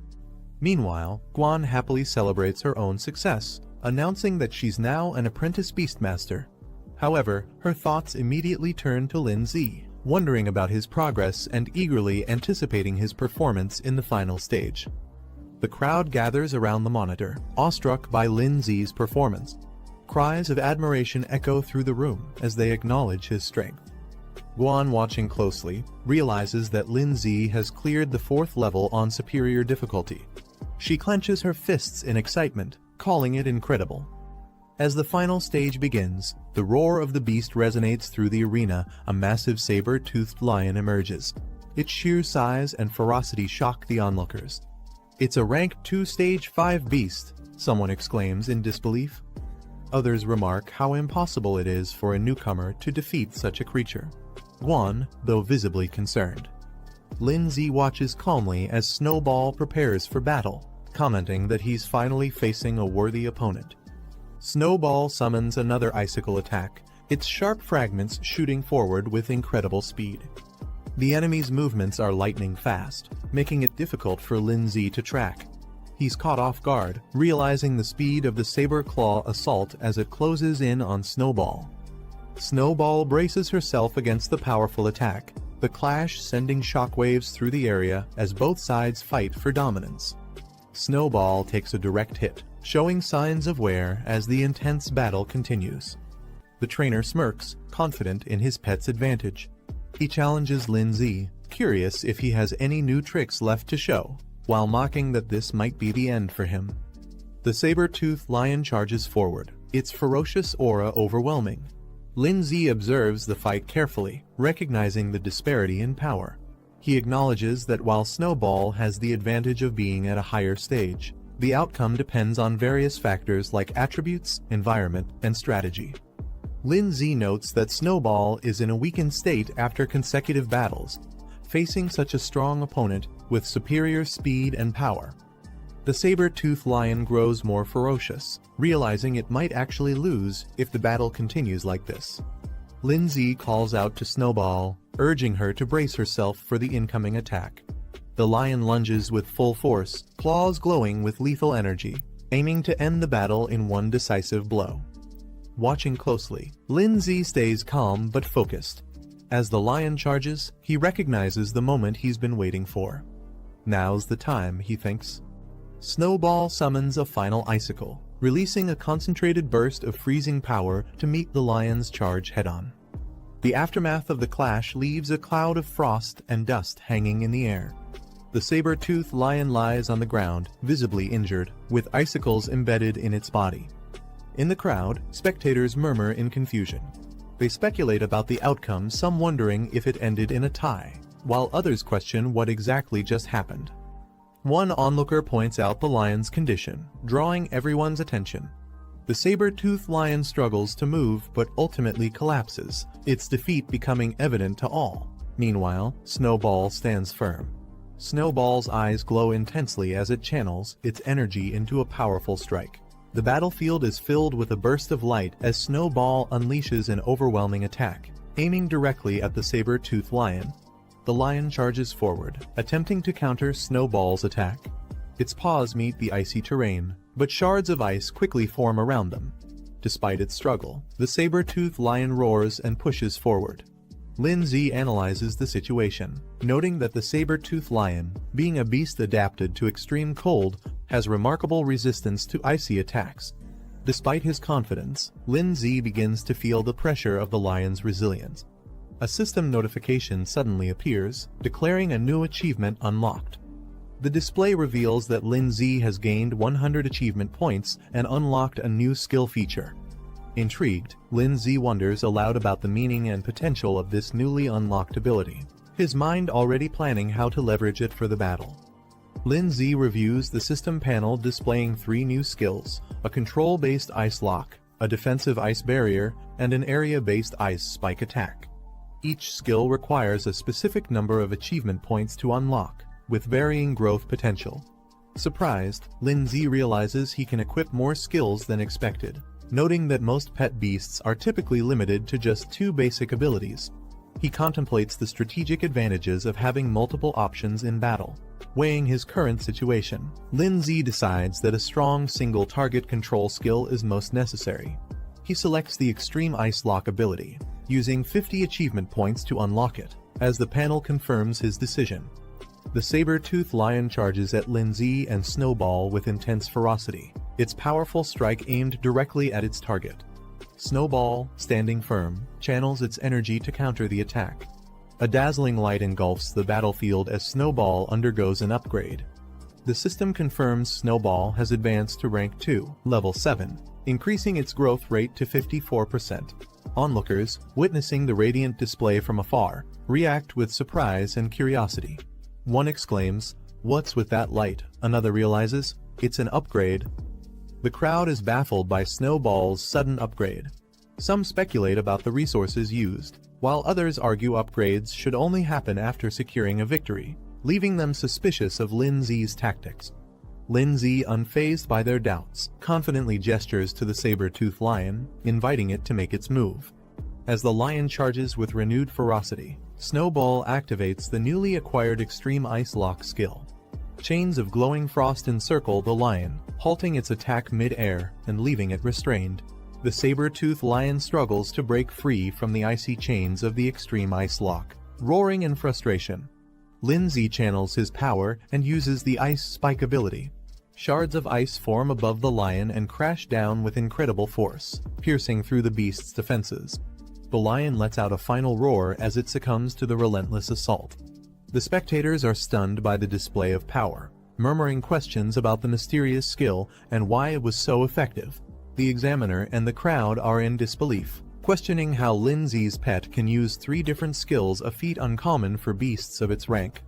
Meanwhile, Guan happily celebrates her own success, announcing that she's now an apprentice beastmaster. However, her thoughts immediately turn to Lindsay, wondering about his progress and eagerly anticipating his performance in the final stage. The crowd gathers around the monitor, awestruck by Lindsay's performance. Cries of admiration echo through the room as they acknowledge his strength. Guan, watching closely, realizes that Lindsay has cleared the 4th level on superior difficulty. She clenches her fists in excitement, calling it incredible. As the final stage begins, the roar of the beast resonates through the arena. A massive saber-toothed lion emerges. Its sheer size and ferocity shock the onlookers. "It's a rank 2 stage 5 beast," someone exclaims in disbelief. Others remark how impossible it is for a newcomer to defeat such a creature. Guan, though visibly concerned. Lindsay watches calmly as Snowball prepares for battle, commenting that he's finally facing a worthy opponent. Snowball summons another icicle attack, its sharp fragments shooting forward with incredible speed. The enemy's movements are lightning fast, making it difficult for Lindsay to track. He's caught off guard, realizing the speed of the saber claw assault as it closes in on Snowball. Snowball braces herself against the powerful attack, the clash sending shockwaves through the area as both sides fight for dominance. Snowball takes a direct hit, showing signs of wear as the intense battle continues. The trainer smirks, confident in his pet's advantage. He challenges Lindsay, curious if he has any new tricks left to show, while mocking that this might be the end for him. The saber-toothed lion charges forward, its ferocious aura overwhelming. Lindsay observes the fight carefully, recognizing the disparity in power. He acknowledges that while Snowball has the advantage of being at a higher stage, the outcome depends on various factors like attributes, environment, and strategy. Lindsay notes that Snowball is in a weakened state after consecutive battles, facing such a strong opponent with superior speed and power. The saber-toothed lion grows more ferocious, realizing it might actually lose if the battle continues like this. Lindsay calls out to Snowball, urging her to brace herself for the incoming attack. The lion lunges with full force, claws glowing with lethal energy, aiming to end the battle in one decisive blow. Watching closely, Lindsay stays calm but focused. As the lion charges, he recognizes the moment he's been waiting for. Now's the time, he thinks. Snowball summons a final icicle, releasing a concentrated burst of freezing power to meet the lion's charge head-on. The aftermath of the clash leaves a cloud of frost and dust hanging in the air. The saber-toothed lion lies on the ground, visibly injured, with icicles embedded in its body. In the crowd, spectators murmur in confusion. They speculate about the outcome, some wondering if it ended in a tie, while others question what exactly just happened. One onlooker points out the lion's condition, drawing everyone's attention. The saber-toothed lion struggles to move but ultimately collapses, its defeat becoming evident to all. Meanwhile, Snowball stands firm. Snowball's eyes glow intensely as it channels its energy into a powerful strike. The battlefield is filled with a burst of light as Snowball unleashes an overwhelming attack, aiming directly at the saber-toothed lion. The lion charges forward, attempting to counter Snowball's attack. Its paws meet the icy terrain, but shards of ice quickly form around them. Despite its struggle, the saber-toothed lion roars and pushes forward. Lindsay analyzes the situation, noting that the saber-toothed lion, being a beast adapted to extreme cold, has remarkable resistance to icy attacks. Despite his confidence, Lindsay begins to feel the pressure of the lion's resilience. A system notification suddenly appears, declaring a new achievement unlocked. The display reveals that Lindsay has gained 100 achievement points and unlocked a new skill feature. Intrigued, Lindsay wonders aloud about the meaning and potential of this newly unlocked ability, his mind already planning how to leverage it for the battle. Lindsay reviews the system panel displaying 3 new skills: a control-based ice lock, a defensive ice barrier, and an area-based ice spike attack. Each skill requires a specific number of achievement points to unlock, with varying growth potential. Surprised, Lindsay realizes he can equip more skills than expected, noting that most pet beasts are typically limited to just 2 basic abilities. He contemplates the strategic advantages of having multiple options in battle. Weighing his current situation, Lindsay decides that a strong single-target control skill is most necessary. He selects the Extreme Ice Lock ability, using 50 achievement points to unlock it, as the panel confirms his decision. The saber-toothed lion charges at Lindsay and Snowball with intense ferocity, its powerful strike aimed directly at its target. Snowball, standing firm, channels its energy to counter the attack. A dazzling light engulfs the battlefield as Snowball undergoes an upgrade. The system confirms Snowball has advanced to rank 2, level 7, increasing its growth rate to 54%. Onlookers, witnessing the radiant display from afar, react with surprise and curiosity. One exclaims, "What's with that light?" Another realizes, "It's an upgrade." The crowd is baffled by Snowball's sudden upgrade. Some speculate about the resources used, while others argue upgrades should only happen after securing a victory, leaving them suspicious of Lindsay's tactics. Lindsay, unfazed by their doubts, confidently gestures to the saber-toothed lion, inviting it to make its move. As the lion charges with renewed ferocity, Snowball activates the newly acquired Extreme Ice Lock skill. Chains of glowing frost encircle the lion, halting its attack mid-air and leaving it restrained. The saber-toothed lion struggles to break free from the icy chains of the Extreme Ice Lock, roaring in frustration. Lindsay channels his power and uses the Ice Spike ability. Shards of ice form above the lion and crash down with incredible force, piercing through the beast's defenses. The lion lets out a final roar as it succumbs to the relentless assault. The spectators are stunned by the display of power, murmuring questions about the mysterious skill and why it was so effective. The examiner and the crowd are in disbelief, questioning how Lindsay's pet can use 3 different skills, a feat uncommon for beasts of its rank.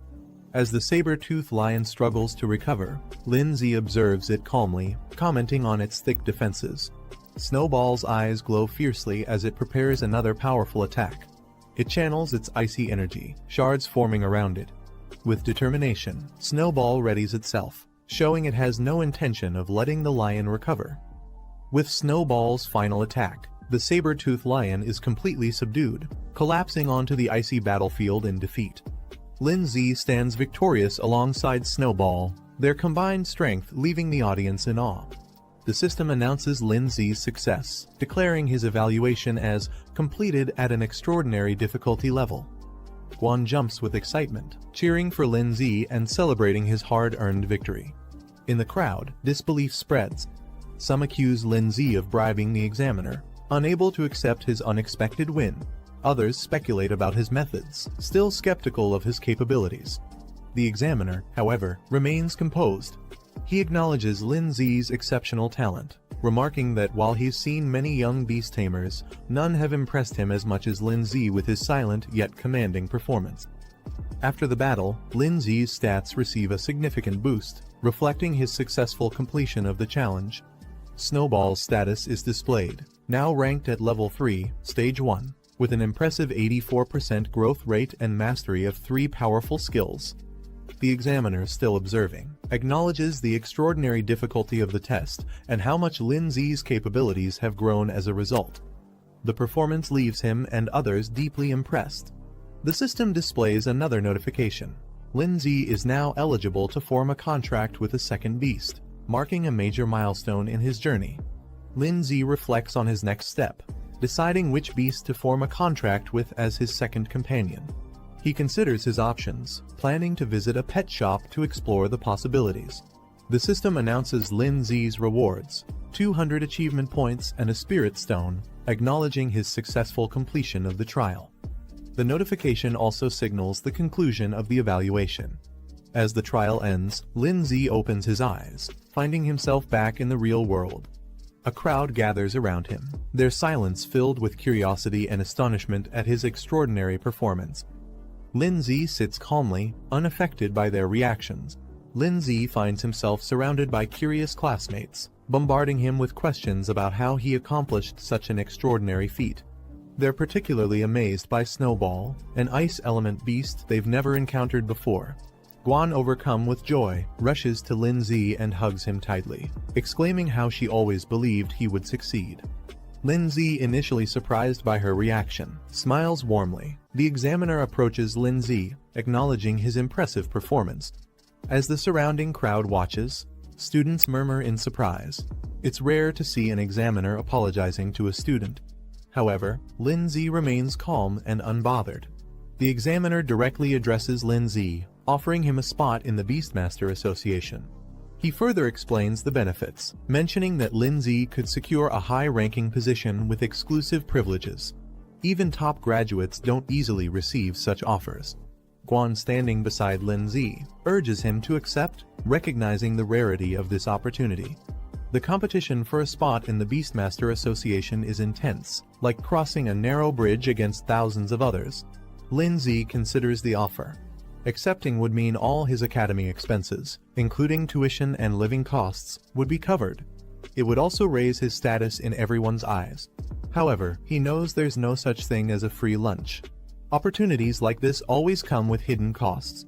As the saber-toothed lion struggles to recover, Lindsay observes it calmly, commenting on its thick defenses. Snowball's eyes glow fiercely as it prepares another powerful attack. It channels its icy energy, shards forming around it. With determination, Snowball readies itself, showing it has no intention of letting the lion recover. With Snowball's final attack, the saber-toothed lion is completely subdued, collapsing onto the icy battlefield in defeat. Lindsay stands victorious alongside Snowball, their combined strength leaving the audience in awe. The system announces Lindsay's success, declaring his evaluation as completed at an extraordinary difficulty level. Guan jumps with excitement, cheering for Lindsay and celebrating his hard-earned victory. In the crowd, disbelief spreads. Some accuse Lindsay of bribing the examiner, unable to accept his unexpected win. Others speculate about his methods, still skeptical of his capabilities. The examiner, however, remains composed. He acknowledges Lin Zi's exceptional talent, remarking that while he's seen many young beast tamers, none have impressed him as much as Lin Zi with his silent yet commanding performance. After the battle, Lin Zi's stats receive a significant boost, reflecting his successful completion of the challenge. Snowball's status is displayed, now ranked at level 3, stage 1, with an impressive 84% growth rate and mastery of 3 powerful skills. The examiner, still observing, acknowledges the extraordinary difficulty of the test and how much Lin Zi's capabilities have grown as a result. The performance leaves him and others deeply impressed. The system displays another notification. Lin Zi is now eligible to form a contract with a second beast, marking a major milestone in his journey. Lin Zi reflects on his next step, deciding which beast to form a contract with as his second companion. He considers his options, planning to visit a pet shop to explore the possibilities. The system announces Lin Zi's rewards, 200 achievement points and a spirit stone, acknowledging his successful completion of the trial. The notification also signals the conclusion of the evaluation. As the trial ends, Lin Zi opens his eyes, finding himself back in the real world. A crowd gathers around him, their silence filled with curiosity and astonishment at his extraordinary performance. Lin Zi sits calmly, unaffected by their reactions. Lin Zi finds himself surrounded by curious classmates, bombarding him with questions about how he accomplished such an extraordinary feat. They're particularly amazed by Snowball, an ice element beast they've never encountered before. Guan, overcome with joy, rushes to Lin Zi and hugs him tightly, exclaiming how she always believed he would succeed. Lin Zi, initially surprised by her reaction, smiles warmly. The examiner approaches Lin Zi, acknowledging his impressive performance. As the surrounding crowd watches, students murmur in surprise. It's rare to see an examiner apologizing to a student. However, Lin Zi remains calm and unbothered. The examiner directly addresses Lin Zi, offering him a spot in the Beastmaster Association. He further explains the benefits, mentioning that Lin Zi could secure a high-ranking position with exclusive privileges. Even top graduates don't easily receive such offers. Guan, standing beside Lin Zi, urges him to accept, recognizing the rarity of this opportunity. The competition for a spot in the Beastmaster Association is intense, like crossing a narrow bridge against thousands of others. Lin Zi considers the offer. Accepting would mean all his academy expenses, including tuition and living costs, would be covered. It would also raise his status in everyone's eyes. However, he knows there's no such thing as a free lunch. Opportunities like this always come with hidden costs.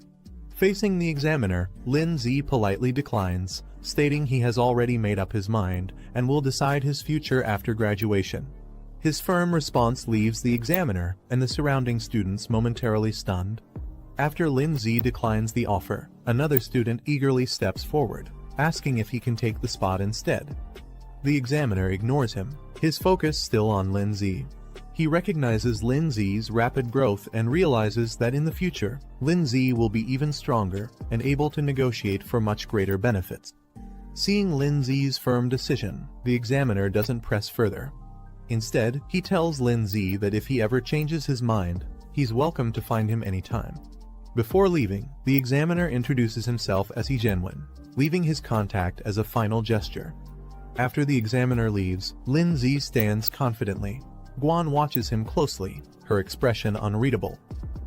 Facing the examiner, Lin Zi politely declines, stating he has already made up his mind and will decide his future after graduation. His firm response leaves the examiner and the surrounding students momentarily stunned. After Lin Zi declines the offer, another student eagerly steps forward, asking if he can take the spot instead. The examiner ignores him, his focus still on Lin Zi. He recognizes Lin Zi's rapid growth and realizes that in the future, Lin Zi will be even stronger and able to negotiate for much greater benefits. Seeing Lin Zi's firm decision, the examiner doesn't press further. Instead, he tells Lin Zi that if he ever changes his mind, he's welcome to find him anytime. Before leaving, the examiner introduces himself as Jianwen, leaving his contact as a final gesture. After the examiner leaves, Lin Zi stands confidently. Guan watches him closely, her expression unreadable.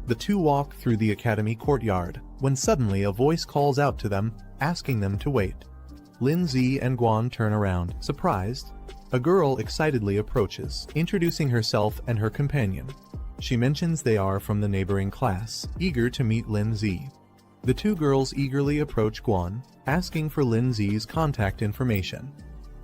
The two walk through the academy courtyard, when suddenly a voice calls out to them, asking them to wait. Lin Zi and Guan turn around, surprised. A girl excitedly approaches, introducing herself and her companion. She mentions they are from the neighboring class, eager to meet Lin Zi. The two girls eagerly approach Guan, asking for Lin Zi's contact information.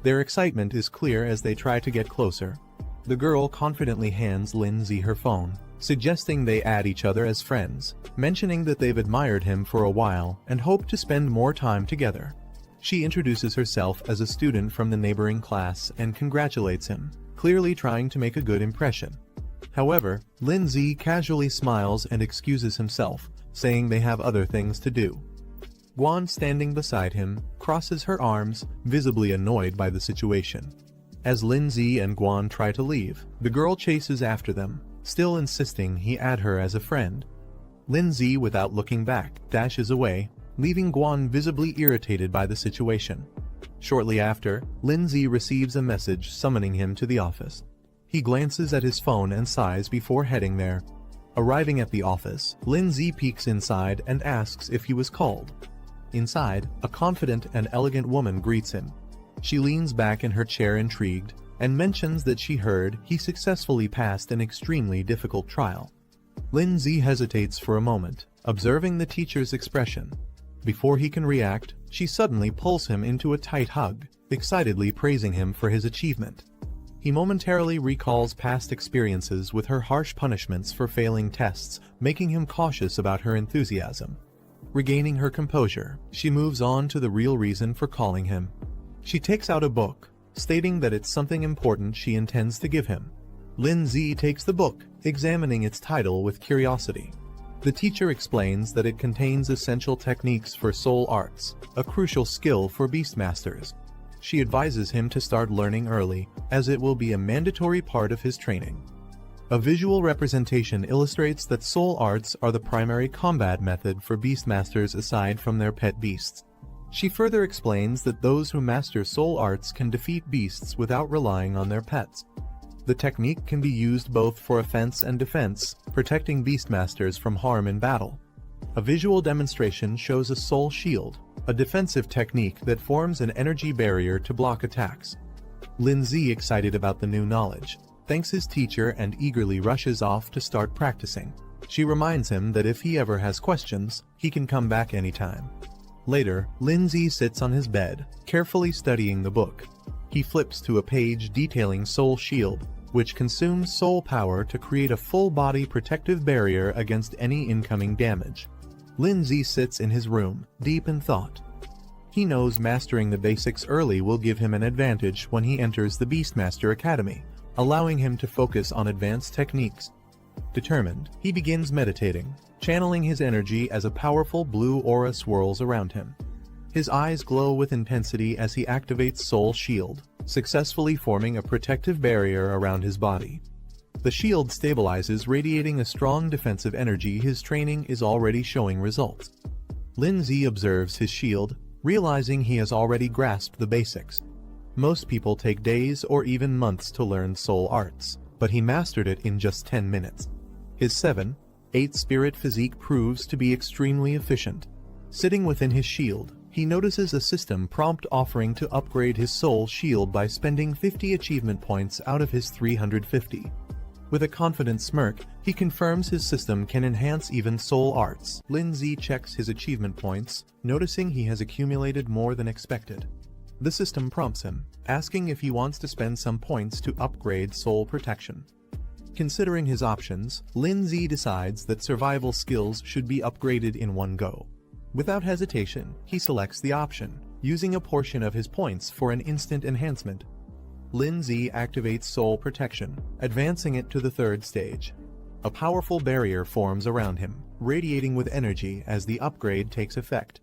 Their excitement is clear as they try to get closer. The girl confidently hands Lin Zi her phone, suggesting they add each other as friends, mentioning that they've admired him for a while and hope to spend more time together. She introduces herself as a student from the neighboring class and congratulates him, clearly trying to make a good impression. However, Lin Zi casually smiles and excuses himself, saying they have other things to do. Guan, standing beside him, crosses her arms, visibly annoyed by the situation. As Lin Zi and Guan try to leave, the girl chases after them, still insisting he add her as a friend. Lindsay, without looking back, dashes away, leaving Guan visibly irritated by the situation. Shortly after, Lindsay receives a message summoning him to the office. He glances at his phone and sighs before heading there. Arriving at the office, Lindsay peeks inside and asks if he was called. Inside, a confident and elegant woman greets him. She leans back in her chair intrigued, and mentions that she heard he successfully passed an extremely difficult trial. Lindsay hesitates for a moment, observing the teacher's expression. Before he can react, she suddenly pulls him into a tight hug, excitedly praising him for his achievement. He momentarily recalls past experiences with her harsh punishments for failing tests, making him cautious about her enthusiasm. Regaining her composure, she moves on to the real reason for calling him. She takes out a book, stating that it's something important she intends to give him. Lindsay takes the book, examining its title with curiosity. The teacher explains that it contains essential techniques for soul arts, a crucial skill for Beastmasters. She advises him to start learning early, as it will be a mandatory part of his training. A visual representation illustrates that soul arts are the primary combat method for Beastmasters aside from their pet beasts. She further explains that those who master soul arts can defeat beasts without relying on their pets. The technique can be used both for offense and defense, protecting Beastmasters from harm in battle. A visual demonstration shows a soul shield, a defensive technique that forms an energy barrier to block attacks. Lindsay, excited about the new knowledge, thanks his teacher and eagerly rushes off to start practicing. She reminds him that if he ever has questions, he can come back anytime. Later, Lindsay sits on his bed, carefully studying the book. He flips to a page detailing Soul Shield, which consumes soul power to create a full-body protective barrier against any incoming damage. Lindsay sits in his room, deep in thought. He knows mastering the basics early will give him an advantage when he enters the Beastmaster Academy, allowing him to focus on advanced techniques. Determined, he begins meditating, channeling his energy as a powerful blue aura swirls around him. His eyes glow with intensity as he activates Soul Shield, successfully forming a protective barrier around his body. The shield stabilizes, radiating a strong defensive energy. His training is already showing results. Lindsay observes his shield, realizing he has already grasped the basics. Most people take days or even months to learn soul arts, but he mastered it in just 10 minutes. His 7/8 spirit physique proves to be extremely efficient. Sitting within his shield, he notices a system prompt offering to upgrade his soul shield by spending 50 achievement points out of his 350. With a confident smirk, he confirms his system can enhance even soul arts. Lindsay checks his achievement points, noticing he has accumulated more than expected. The system prompts him, asking if he wants to spend some points to upgrade soul protection. Considering his options, Lindsay decides that survival skills should be upgraded in one go. Without hesitation, he selects the option, using a portion of his points for an instant enhancement. Lindsay activates soul protection, advancing it to the 3rd stage. A powerful barrier forms around him, radiating with energy as the upgrade takes effect.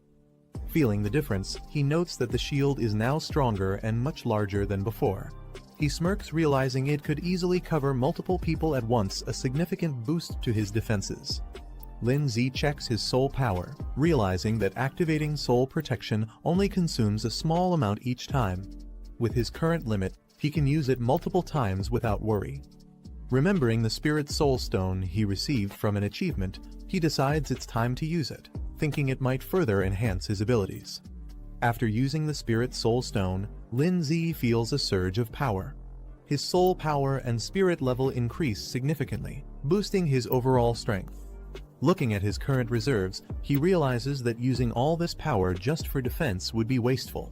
Feeling the difference, he notes that the shield is now stronger and much larger than before. He smirks, realizing it could easily cover multiple people at once, a significant boost to his defenses. Lindsay checks his soul power, realizing that activating soul protection only consumes a small amount each time. With his current limit, he can use it multiple times without worry. Remembering the Spirit Soul Stone he received from an achievement, he decides it's time to use it, thinking it might further enhance his abilities. After using the Spirit Soul Stone, Lindsay feels a surge of power. His soul power and spirit level increase significantly, boosting his overall strength. Looking at his current reserves, he realizes that using all this power just for defense would be wasteful.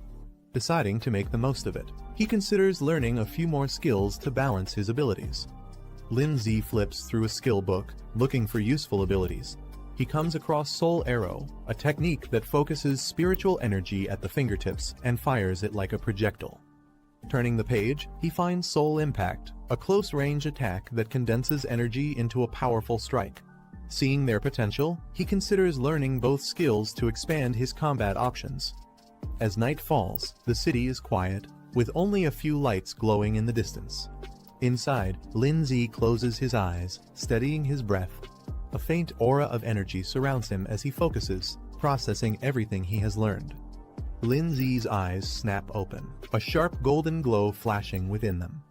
Deciding to make the most of it, he considers learning a few more skills to balance his abilities. Lindsay flips through a skill book, looking for useful abilities. He comes across Soul Arrow, a technique that focuses spiritual energy at the fingertips and fires it like a projectile. Turning the page, he finds Soul Impact, a close-range attack that condenses energy into a powerful strike. Seeing their potential, he considers learning both skills to expand his combat options. As night falls, the city is quiet, with only a few lights glowing in the distance. Inside, Lindsay closes his eyes, steadying his breath. A faint aura of energy surrounds him as he focuses, processing everything he has learned. Lin Zi's eyes snap open, a sharp golden glow flashing within them.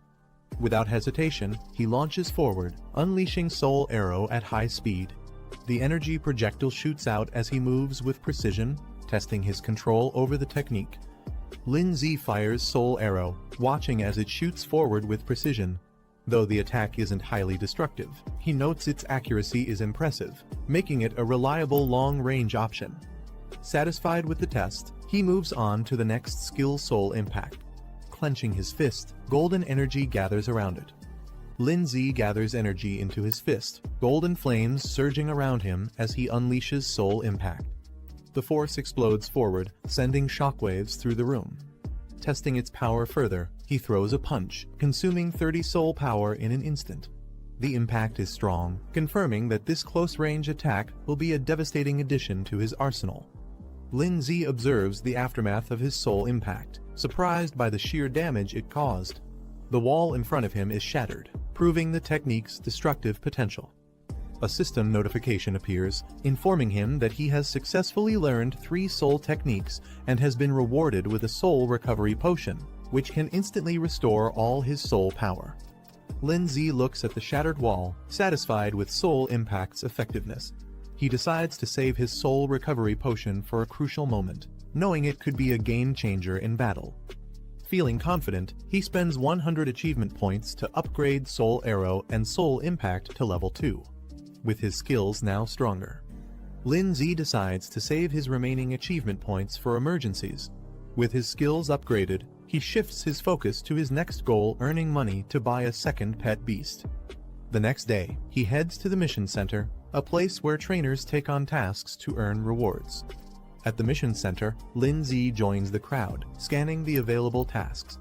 Without hesitation, he launches forward, unleashing Soul Arrow at high speed. The energy projectile shoots out as he moves with precision, testing his control over the technique. Lin Zi fires Soul Arrow, watching as it shoots forward with precision. Though the attack isn't highly destructive, he notes its accuracy is impressive, making it a reliable long-range option. Satisfied with the test, he moves on to the next skill, Soul Impact. Clenching his fist, golden energy gathers around it. Lin Zi gathers energy into his fist, golden flames surging around him as he unleashes Soul Impact. The force explodes forward, sending shockwaves through the room. Testing its power further, he throws a punch, consuming 30 soul power in an instant. The impact is strong, confirming that this close-range attack will be a devastating addition to his arsenal. Lin Zi observes the aftermath of his soul impact, surprised by the sheer damage it caused. The wall in front of him is shattered, proving the technique's destructive potential. A system notification appears, informing him that he has successfully learned 3 soul techniques and has been rewarded with a soul recovery potion, which can instantly restore all his soul power. Lin Zi looks at the shattered wall, satisfied with soul impact's effectiveness. He decides to save his soul recovery potion for a crucial moment, knowing it could be a game-changer in battle. Feeling confident, he spends 100 achievement points to upgrade Soul Arrow and Soul Impact to level 2. With his skills now stronger, Lin Zi decides to save his remaining achievement points for emergencies. With his skills upgraded, he shifts his focus to his next goal, earning money to buy a second pet beast. The next day, he heads to the mission center, a place where trainers take on tasks to earn rewards. At the mission center, Lin Zi joins the crowd, scanning the available tasks.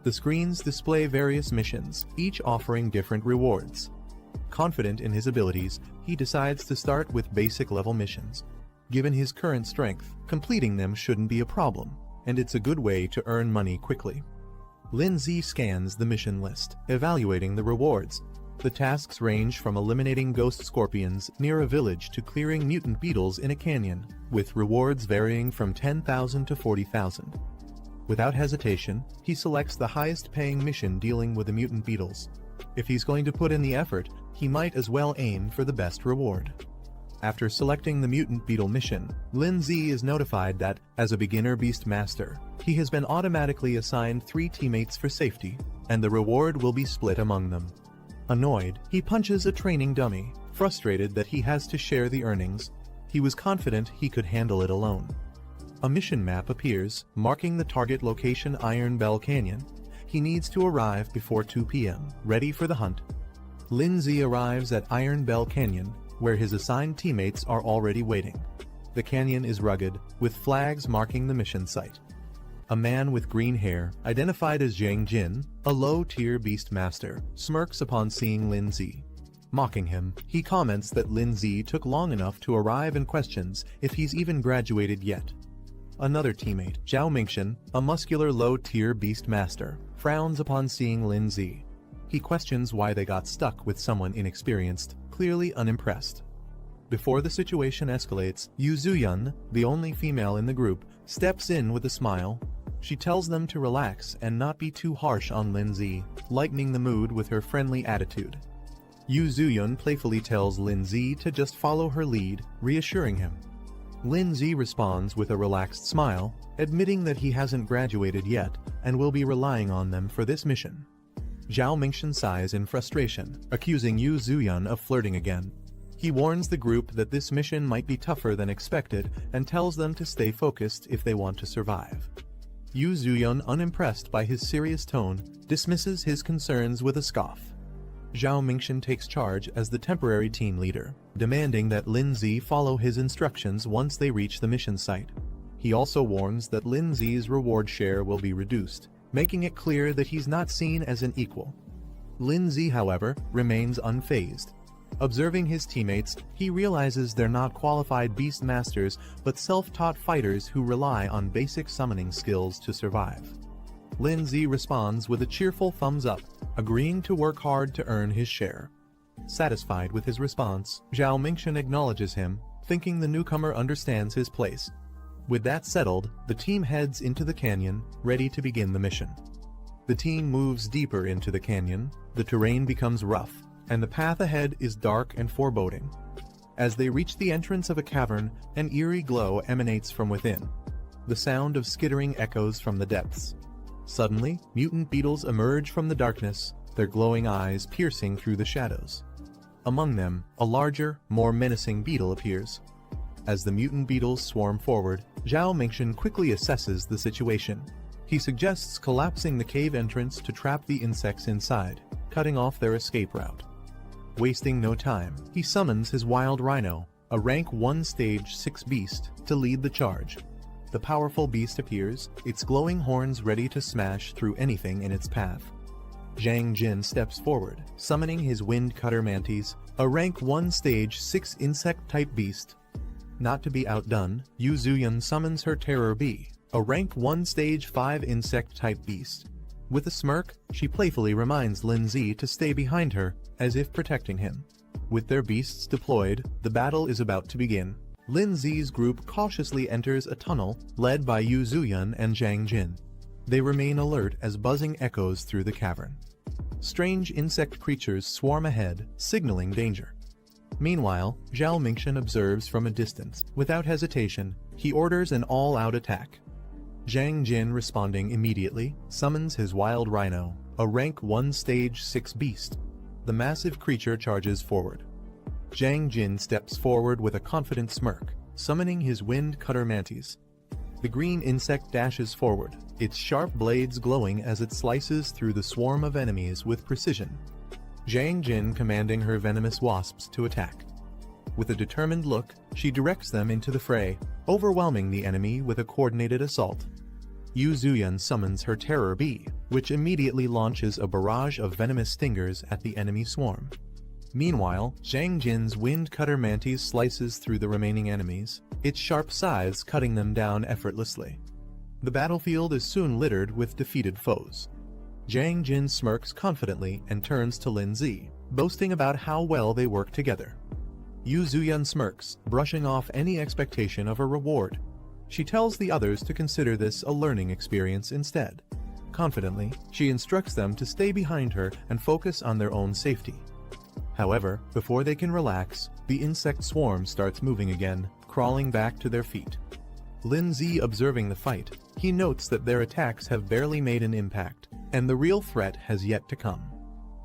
The screens display various missions, each offering different rewards. Confident in his abilities, he decides to start with basic level missions. Given his current strength, completing them shouldn't be a problem, and it's a good way to earn money quickly. Lin Zi scans the mission list, evaluating the rewards. The tasks range from eliminating ghost scorpions near a village to clearing mutant beetles in a canyon, with rewards varying from 10,000 to 40,000. Without hesitation, he selects the highest-paying mission dealing with the mutant beetles. If he's going to put in the effort, he might as well aim for the best reward. After selecting the mutant beetle mission, Lin Zi is notified that, as a beginner beast master, he has been automatically assigned 3 teammates for safety, and the reward will be split among them. Annoyed, he punches a training dummy, frustrated that he has to share the earnings. He was confident he could handle it alone. A mission map appears, marking the target location, Iron Bell Canyon. He needs to arrive before 2 p.m., ready for the hunt. Lin Zi arrives at Iron Bell Canyon, where his assigned teammates are already waiting. The canyon is rugged, with flags marking the mission site. A man with green hair, identified as Zhang Jin, a low-tier beast master, smirks upon seeing Lin Zi. Mocking him, he comments that Lin Zi took long enough to arrive and questions if he's even graduated yet. Another teammate, Zhao Mingxian, a muscular low-tier beast master, frowns upon seeing Lin Zi. He questions why they got stuck with someone inexperienced, clearly unimpressed. Before the situation escalates, Yu Zuyun, the only female in the group, steps in with a smile. She tells them to relax and not be too harsh on Lin Zi, lightening the mood with her friendly attitude. Yu Zuyun playfully tells Lin Zi to just follow her lead, reassuring him. Lin Zi responds with a relaxed smile, admitting that he hasn't graduated yet and will be relying on them for this mission. Zhao Mingxian sighs in frustration, accusing Yu Zuyun of flirting again. He warns the group that this mission might be tougher than expected and tells them to stay focused if they want to survive. Yu Zuyun, unimpressed by his serious tone, dismisses his concerns with a scoff. Zhao Mingxian takes charge as the temporary team leader, demanding that Lin Zi follow his instructions once they reach the mission site. He also warns that Lin Zi's reward share will be reduced, making it clear that he's not seen as an equal. Lin Zi, however, remains unfazed. Observing his teammates, he realizes they're not qualified beast masters but self-taught fighters who rely on basic summoning skills to survive. Lin Zi responds with a cheerful thumbs up, agreeing to work hard to earn his share. Satisfied with his response, Zhao Mingxian acknowledges him, thinking the newcomer understands his place. With that settled, the team heads into the canyon, ready to begin the mission. The team moves deeper into the canyon, the terrain becomes rough, and the path ahead is dark and foreboding. As they reach the entrance of a cavern, an eerie glow emanates from within. The sound of skittering echoes from the depths. Suddenly, mutant beetles emerge from the darkness, their glowing eyes piercing through the shadows. Among them, a larger, more menacing beetle appears. As the mutant beetles swarm forward, Zhao Mingxian quickly assesses the situation. He suggests collapsing the cave entrance to trap the insects inside, cutting off their escape route. Wasting no time, he summons his wild rhino, a rank 1 stage 6 beast, to lead the charge. The powerful beast appears, its glowing horns ready to smash through anything in its path. Zhang Jin steps forward, summoning his wind cutter mantis, a rank 1 stage 6 insect-type beast. Not to be outdone, Yu Zuyun summons her terror bee, a rank 1 stage 5 insect-type beast. With a smirk, she playfully reminds Lin Zi to stay behind her, as if protecting him. With their beasts deployed, the battle is about to begin. Lin Zi's group cautiously enters a tunnel, led by Yu Zuyun and Zhang Jin. They remain alert as buzzing echoes through the cavern. Strange insect creatures swarm ahead, signaling danger. Meanwhile, Zhao Mingxian observes from a distance. Without hesitation, he orders an all-out attack. Zhang Jin, responding immediately, summons his wild rhino, a rank 1 stage 6 beast. The massive creature charges forward. Zhang Jin steps forward with a confident smirk, summoning his wind cutter mantis. The green insect dashes forward, its sharp blades glowing as it slices through the swarm of enemies with precision. Zhang Jin commanding her venomous wasps to attack. With a determined look, she directs them into the fray, overwhelming the enemy with a coordinated assault. Yu Zuyun summons her terror bee, which immediately launches a barrage of venomous stingers at the enemy swarm. Meanwhile, Zhang Jin's wind cutter mantis slices through the remaining enemies, its sharp scythes cutting them down effortlessly. The battlefield is soon littered with defeated foes. Zhang Jin smirks confidently and turns to Lin Zi, boasting about how well they work together. Yu Zuyun smirks, brushing off any expectation of a reward. She tells the others to consider this a learning experience instead. Confidently, she instructs them to stay behind her and focus on their own safety. However, before they can relax, the insect swarm starts moving again, crawling back to their feet. Lin Zi observing the fight, he notes that their attacks have barely made an impact, and the real threat has yet to come.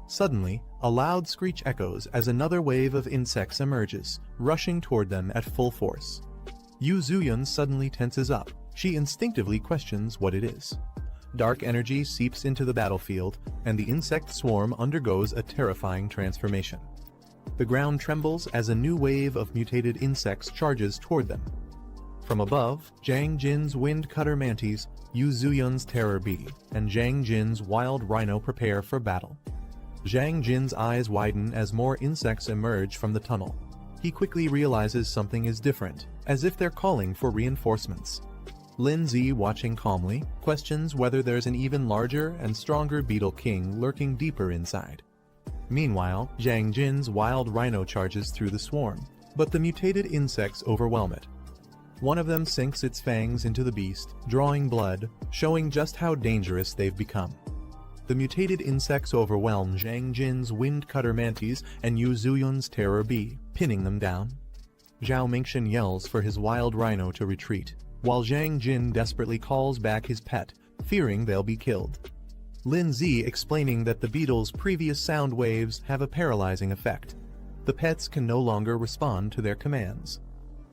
Suddenly, a loud screech echoes as another wave of insects emerges, rushing toward them at full force. Yu Zuyun suddenly tenses up. She instinctively questions what it is. Dark energy seeps into the battlefield, and the insect swarm undergoes a terrifying transformation. The ground trembles as a new wave of mutated insects charges toward them. From above, Zhang Jin's wind cutter mantis, Yu Zuyun's terror bee, and Zhang Jin's wild rhino prepare for battle. Zhang Jin's eyes widen as more insects emerge from the tunnel. He quickly realizes something is different, as if they're calling for reinforcements. Lin Zi, watching calmly, questions whether there's an even larger and stronger beetle king lurking deeper inside. Meanwhile, Zhang Jin's wild rhino charges through the swarm, but the mutated insects overwhelm it. One of them sinks its fangs into the beast, drawing blood, showing just how dangerous they've become. The mutated insects overwhelm Zhang Jin's wind cutter mantis and Yu Zuyun's terror bee, pinning them down. Zhao Mingxian yells for his wild rhino to retreat, while Zhang Jin desperately calls back his pet, fearing they'll be killed. Lin Zi explaining that the beetle's previous sound waves have a paralyzing effect. The pets can no longer respond to their commands.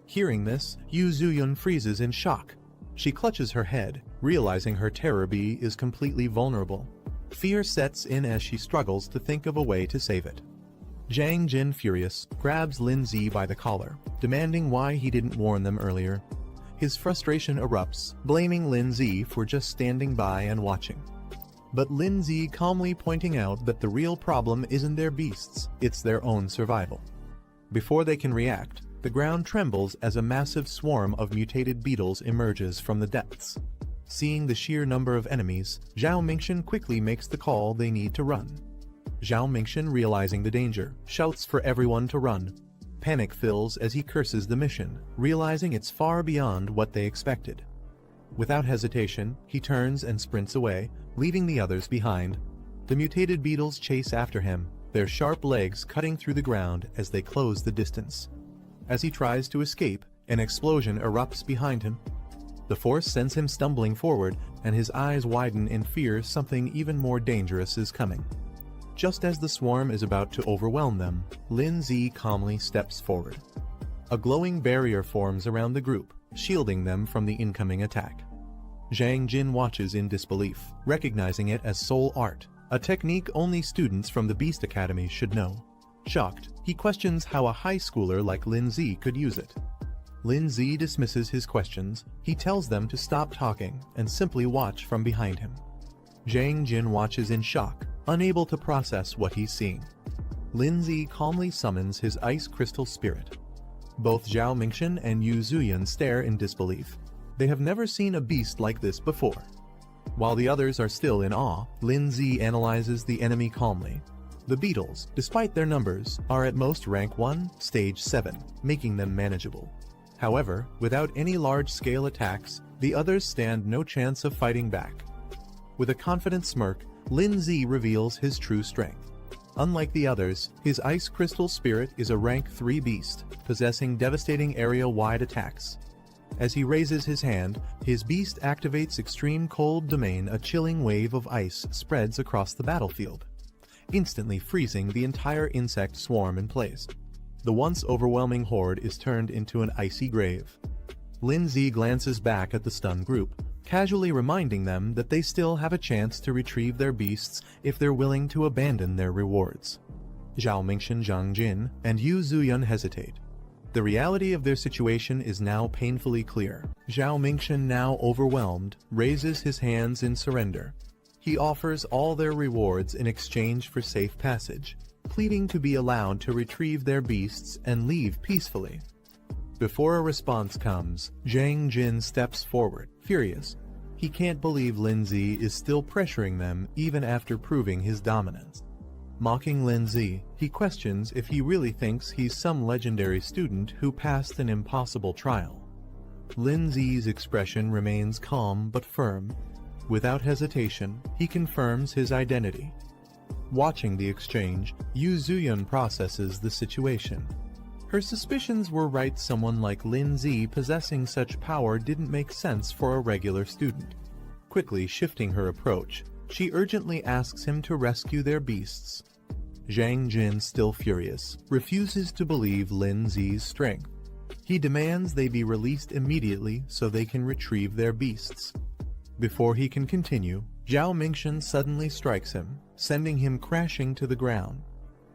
Hearing this, Yu Zuyun freezes in shock. She clutches her head, realizing her terror bee is completely vulnerable. Fear sets in as she struggles to think of a way to save it. Zhang Jin, furious, grabs Lin Zi by the collar, demanding why he didn't warn them earlier. His frustration erupts, blaming Lin Zi for just standing by and watching. But Lin Zi calmly pointing out that the real problem isn't their beasts, it's their own survival. Before they can react, the ground trembles as a massive swarm of mutated beetles emerges from the depths. Seeing the sheer number of enemies, Zhao Mingxian quickly makes the call they need to run. Zhao Mingxian, realizing the danger, shouts for everyone to run. Panic fills as he curses the mission, realizing it's far beyond what they expected. Without hesitation, he turns and sprints away, leaving the others behind. The mutated beetles chase after him, their sharp legs cutting through the ground as they close the distance. As he tries to escape, an explosion erupts behind him. The force sends him stumbling forward, and his eyes widen in fear something even more dangerous is coming. Just as the swarm is about to overwhelm them, Lin Zi calmly steps forward. A glowing barrier forms around the group, shielding them from the incoming attack. Zhang Jin watches in disbelief, recognizing it as soul art, a technique only students from the Beast Academy should know. Shocked, he questions how a high schooler like Lin Zi could use it. Lin Zi dismisses his questions. He tells them to stop talking and simply watch from behind him. Zhang Jin watches in shock, unable to process what he's seeing. Lin Zi calmly summons his ice crystal spirit. Both Zhao Mingxian and Yu Zuyan stare in disbelief. They have never seen a beast like this before. While the others are still in awe, Lin Zi analyzes the enemy calmly. The beetles, despite their numbers, are at most rank 1, stage 7, making them manageable. However, without any large-scale attacks, the others stand no chance of fighting back. With a confident smirk, Lin Zi reveals his true strength. Unlike the others, his ice crystal spirit is a rank 3 beast, possessing devastating area-wide attacks. As he raises his hand, his beast activates extreme cold domain. A chilling wave of ice spreads across the battlefield, instantly freezing the entire insect swarm in place. The once overwhelming horde is turned into an icy grave. Lin Zi glances back at the stunned group, casually reminding them that they still have a chance to retrieve their beasts if they're willing to abandon their rewards. Zhao Mingxian, Zhang Jin, and Yu Zuyan hesitate. The reality of their situation is now painfully clear. Zhao Mingxian, now overwhelmed, raises his hands in surrender. He offers all their rewards in exchange for safe passage, pleading to be allowed to retrieve their beasts and leave peacefully. Before a response comes, Zhang Jin steps forward, furious. He can't believe Lin Zi is still pressuring them even after proving his dominance. Mocking Lin Zi, he questions if he really thinks he's some legendary student who passed an impossible trial. Lin Zi's expression remains calm but firm. Without hesitation, he confirms his identity. Watching the exchange, Yu Zuyan processes the situation. Her suspicions were right. Someone like Lin Zi possessing such power didn't make sense for a regular student. Quickly shifting her approach, she urgently asks him to rescue their beasts. Zhang Jin, still furious, refuses to believe Lin Zi's strength. He demands they be released immediately so they can retrieve their beasts. Before he can continue, Zhao Mingxian suddenly strikes him, sending him crashing to the ground.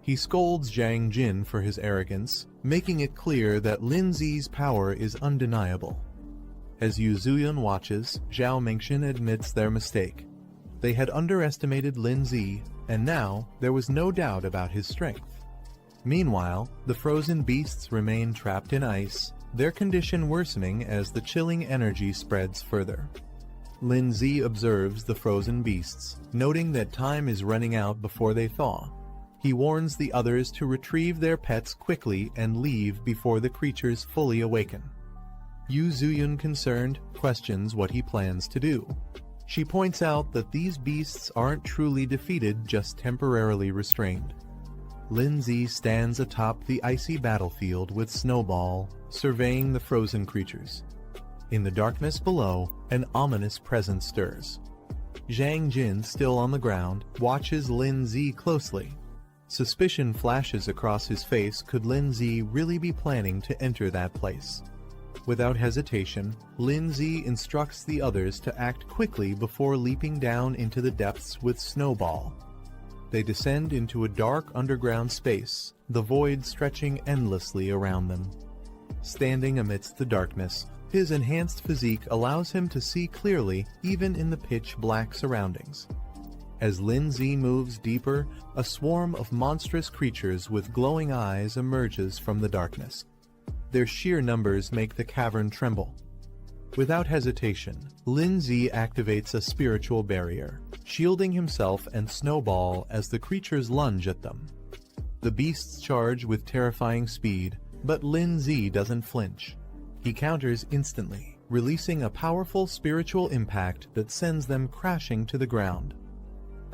He scolds Zhang Jin for his arrogance, making it clear that Lin Zi's power is undeniable. As Yu Zuyan watches, Zhao Mingxian admits their mistake. They had underestimated Lin Zi, and now there was no doubt about his strength. Meanwhile, the frozen beasts remain trapped in ice, their condition worsening as the chilling energy spreads further. Lin Zi observes the frozen beasts, noting that time is running out before they thaw. He warns the others to retrieve their pets quickly and leave before the creatures fully awaken. Yu Zuyan, concerned, questions what he plans to do. She points out that these beasts aren't truly defeated, just temporarily restrained. Lin Zi stands atop the icy battlefield with Snowball, surveying the frozen creatures. In the darkness below, an ominous presence stirs. Zhang Jin, still on the ground, watches Lin Zi closely. Suspicion flashes across his face. Could Lin Zi really be planning to enter that place? Without hesitation, Lin Zi instructs the others to act quickly before leaping down into the depths with Snowball. They descend into a dark underground space, the void stretching endlessly around them. Standing amidst the darkness, his enhanced physique allows him to see clearly even in the pitch-black surroundings. As Lin Zi moves deeper, a swarm of monstrous creatures with glowing eyes emerges from the darkness. Their sheer numbers make the cavern tremble. Without hesitation, Lin Zi activates a spiritual barrier, shielding himself and Snowball as the creatures lunge at them. The beasts charge with terrifying speed, but Lin Z doesn't flinch. He counters instantly, releasing a powerful spiritual impact that sends them crashing to the ground.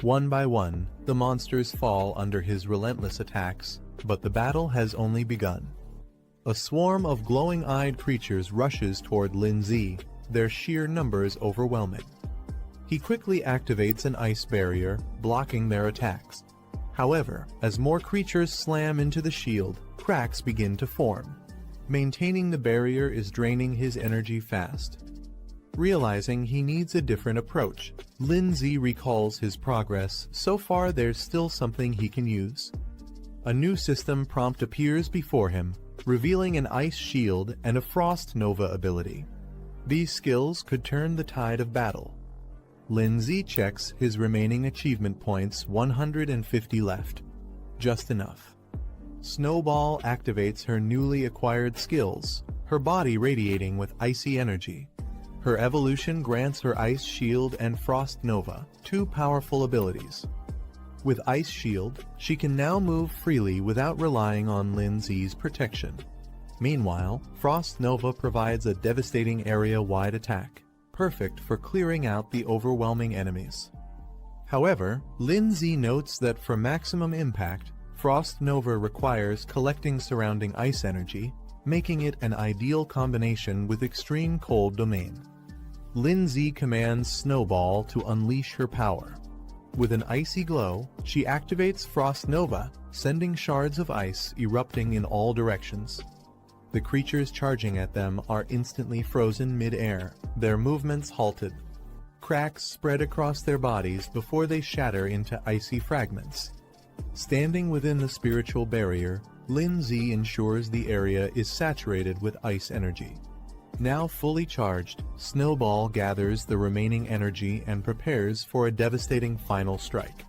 One by one, the monsters fall under his relentless attacks, but the battle has only begun. A swarm of glowing-eyed creatures rushes toward Lin Z, their sheer numbers overwhelming. He quickly activates an ice barrier, blocking their attacks. However, as more creatures slam into the shield, cracks begin to form. Maintaining the barrier is draining his energy fast. Realizing he needs a different approach, Lin Z recalls his progress. So far there's still something he can use. A new system prompt appears before him, revealing an ice shield and a frost nova ability. These skills could turn the tide of battle. Lin Z checks his remaining achievement points, 150 left. Just enough. Snowball activates her newly acquired skills, her body radiating with icy energy. Her evolution grants her Ice Shield and Frost Nova, two powerful abilities. With Ice Shield, she can now move freely without relying on Lin Z's protection. Meanwhile, Frost Nova provides a devastating area-wide attack, perfect for clearing out the overwhelming enemies. However, Lin Z notes that for maximum impact, Frost Nova requires collecting surrounding ice energy, making it an ideal combination with Extreme Cold Domain. Lin Z commands Snowball to unleash her power. With an icy glow, she activates Frost Nova, sending shards of ice erupting in all directions. The creatures charging at them are instantly frozen mid-air, their movements halted. Cracks spread across their bodies before they shatter into icy fragments. Standing within the spiritual barrier, Lin Z ensures the area is saturated with ice energy. Now fully charged, Snowball gathers the remaining energy and prepares for a devastating final strike.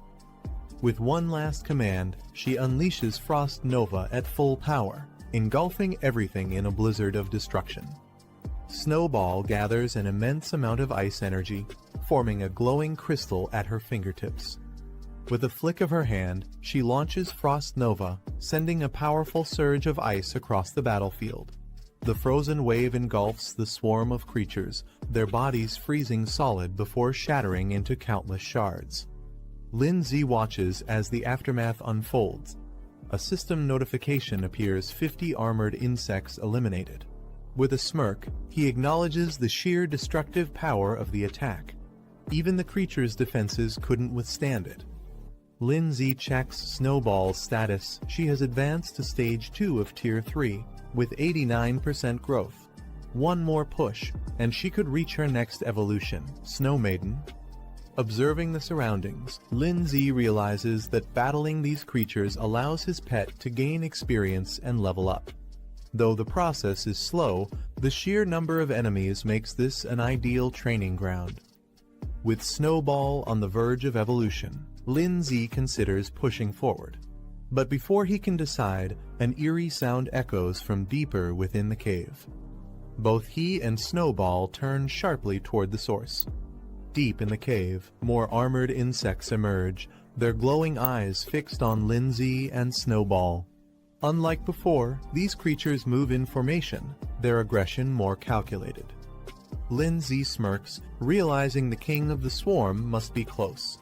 With one last command, she unleashes Frost Nova at full power, engulfing everything in a blizzard of destruction. Snowball gathers an immense amount of ice energy, forming a glowing crystal at her fingertips. With a flick of her hand, she launches Frost Nova, sending a powerful surge of ice across the battlefield. The frozen wave engulfs the swarm of creatures, their bodies freezing solid before shattering into countless shards. Lin Z watches as the aftermath unfolds. A system notification appears: 50 armored insects eliminated. With a smirk, he acknowledges the sheer destructive power of the attack. Even the creature's defenses couldn't withstand it. Lin Z checks Snowball's status. She has advanced to Stage 2 of Tier 3, with 89% growth. One more push, and she could reach her next evolution, Snow Maiden. Observing the surroundings, Lin Z realizes that battling these creatures allows his pet to gain experience and level up. Though the process is slow, the sheer number of enemies makes this an ideal training ground. With Snowball on the verge of evolution, Lin Z considers pushing forward. But before he can decide, an eerie sound echoes from deeper within the cave. Both he and Snowball turn sharply toward the source. Deep in the cave, more armored insects emerge, their glowing eyes fixed on Lin Z and Snowball. Unlike before, these creatures move in formation, their aggression more calculated. Lin Z smirks, realizing the king of the swarm must be close.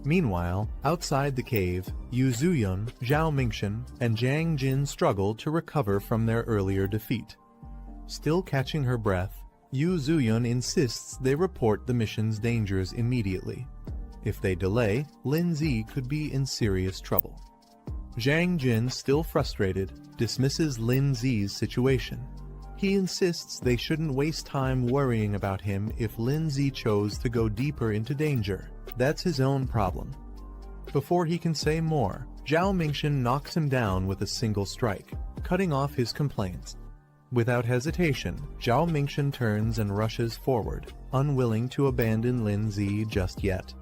Meanwhile, outside the cave, Yu Zuyun, Zhao Mingshan, and Jiang Jin struggle to recover from their earlier defeat. Still catching her breath, Yu Zuyun insists they report the mission's dangers immediately. If they delay, Lin Z could be in serious trouble. Jiang Jin, still frustrated, dismisses Lin Z's situation. He insists they shouldn't waste time worrying about him if Lin Z chose to go deeper into danger. That's his own problem. Before he can say more, Zhao Mingshan knocks him down with a single strike, cutting off his complaints. Without hesitation, Zhao Mingshan turns and rushes forward, unwilling to abandon Lin Z just yet.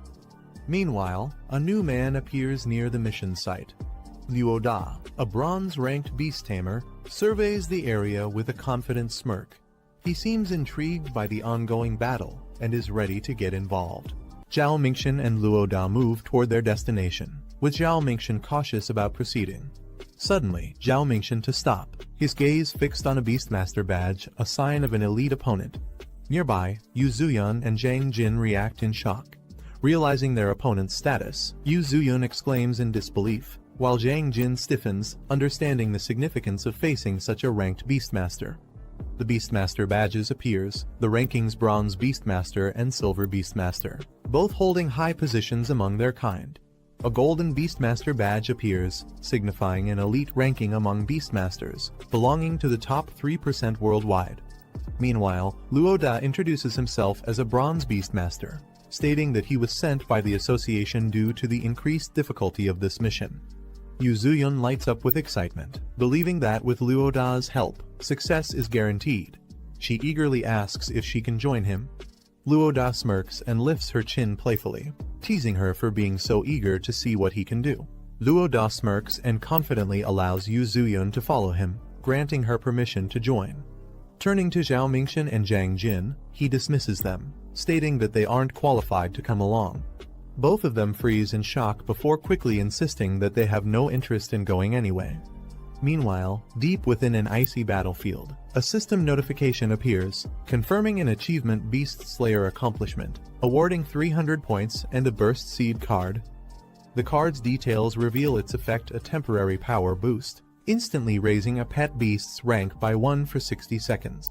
Meanwhile, a new man appears near the mission site. Liu Da, a bronze-ranked beast tamer, surveys the area with a confident smirk. He seems intrigued by the ongoing battle and is ready to get involved. Zhao Mingxian and Luo Da move toward their destination, with Zhao Mingxian cautious about proceeding. Suddenly, Zhao Mingxian to stop, his gaze fixed on a Beastmaster badge, a sign of an elite opponent. Nearby, Yu Zuyun and Zhang Jin react in shock. Realizing their opponent's status, Yu Zuyun exclaims in disbelief, while Zhang Jin stiffens, understanding the significance of facing such a ranked Beastmaster. The Beastmaster badges appears, the rankings Bronze Beastmaster and Silver Beastmaster, both holding high positions among their kind. A Golden Beastmaster badge appears, signifying an elite ranking among Beastmasters, belonging to the top 3% worldwide. Meanwhile, Luo Da introduces himself as a Bronze Beastmaster, stating that he was sent by the association due to the increased difficulty of this mission. Yu Zuyun lights up with excitement, believing that with Luo Da's help, success is guaranteed. She eagerly asks if she can join him. Luo Da smirks and lifts her chin playfully, teasing her for being so eager to see what he can do. Luo Da smirks and confidently allows Yu Zuyun to follow him, granting her permission to join. Turning to Zhao Mingxian and Zhang Jin, he dismisses them, stating that they aren't qualified to come along. Both of them freeze in shock before quickly insisting that they have no interest in going anyway. Meanwhile, deep within an icy battlefield, a system notification appears, confirming an achievement Beast Slayer accomplishment, awarding 300 points and a Burst Seed card. The card's details reveal its effect, a temporary power boost, instantly raising a pet beast's rank by 1 for 60 seconds.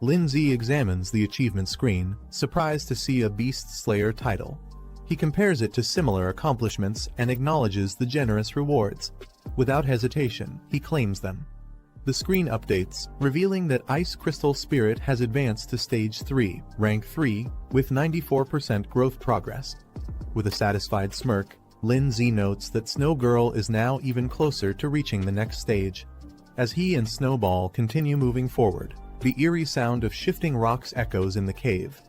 Lin Zi examines the achievement screen, surprised to see a Beast Slayer title. He compares it to similar accomplishments and acknowledges the generous rewards. Without hesitation, he claims them. The screen updates, revealing that Ice Crystal Spirit has advanced to Stage 3, Rank 3, with 94% growth progress. With a satisfied smirk, Lin Zi notes that Snow Girl is now even closer to reaching the next stage. As he and Snowball continue moving forward, the eerie sound of shifting rocks echoes in the cave.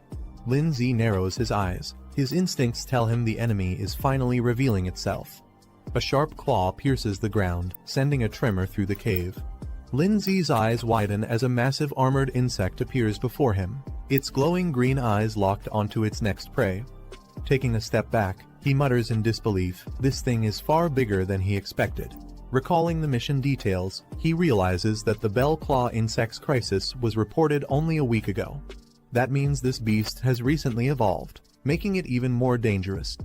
Lin Zi narrows his eyes. His instincts tell him the enemy is finally revealing itself. A sharp claw pierces the ground, sending a tremor through the cave. Lin Zi's eyes widen as a massive armored insect appears before him, its glowing green eyes locked onto its next prey. Taking a step back, he mutters in disbelief, this thing is far bigger than he expected. Recalling the mission details, he realizes that the Bell Claw insect's crisis was reported only a week ago. That means this beast has recently evolved, making it even more dangerous.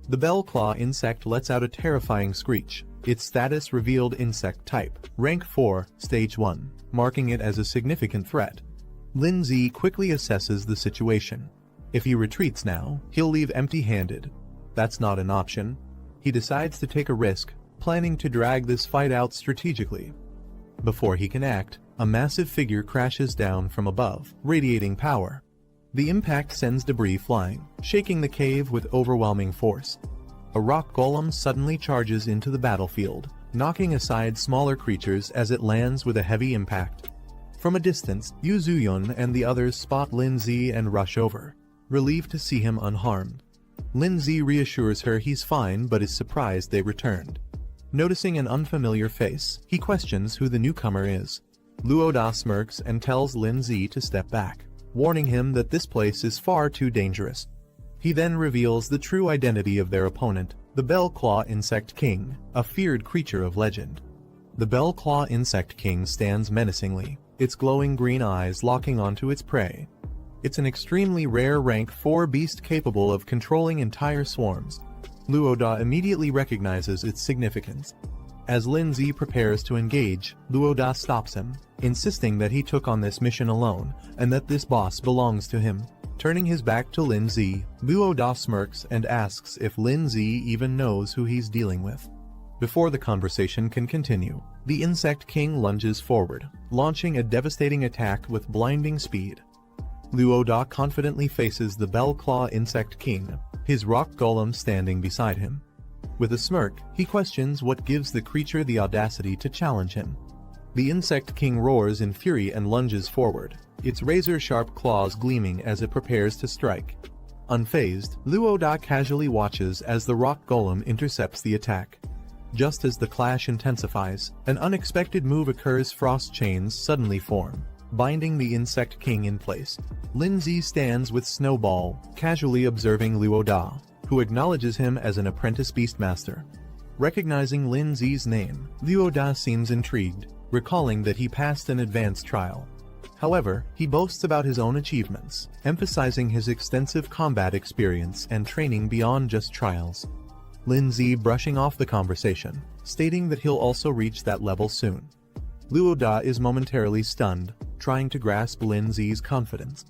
The Bell Claw insect lets out a terrifying screech, its status revealed insect type, rank 4, stage 1, marking it as a significant threat. Lin Zi quickly assesses the situation. If he retreats now, he'll leave empty-handed. That's not an option. He decides to take a risk, planning to drag this fight out strategically. Before he can act, a massive figure crashes down from above, radiating power. The impact sends debris flying, shaking the cave with overwhelming force. A rock golem suddenly charges into the battlefield, knocking aside smaller creatures as it lands with a heavy impact. From a distance, Yu Zuyun and the others spot Lin Zi and rush over, relieved to see him unharmed. Lin Zi reassures her he's fine but is surprised they returned. Noticing an unfamiliar face, he questions who the newcomer is. Luo Da smirks and tells Lin Zi to step back, warning him that this place is far too dangerous. He then reveals the true identity of their opponent, the Bell Claw Insect King, a feared creature of legend. The Bell Claw Insect King stands menacingly, its glowing green eyes locking onto its prey. It's an extremely rare rank 4 beast capable of controlling entire swarms. Luo Da immediately recognizes its significance. As Lin Zi prepares to engage, Luo Da stops him, insisting that he took on this mission alone, and that this boss belongs to him. Turning his back to Lin Zi, Luo Da smirks and asks if Lin Zi even knows who he's dealing with. Before the conversation can continue, the Insect King lunges forward, launching a devastating attack with blinding speed. Luo Da confidently faces the Bell Claw Insect King, his rock golem standing beside him. With a smirk, he questions what gives the creature the audacity to challenge him. The Insect King roars in fury and lunges forward, its razor-sharp claws gleaming as it prepares to strike. Unfazed, Luo Da casually watches as the rock golem intercepts the attack. Just as the clash intensifies, an unexpected move occurs. Frost chains suddenly form. binding the insect king in place. Lindsay stands with Snowball, casually observing Luoda, who acknowledges him as an apprentice beastmaster. Recognizing Lindsay's name, Luoda seems intrigued, recalling that he passed an advanced trial. However, he boasts about his own achievements, emphasizing his extensive combat experience and training beyond just trials. Lindsay brushing off the conversation, stating that he'll also reach that level soon. Luoda is momentarily stunned, trying to grasp Lindsay's confidence.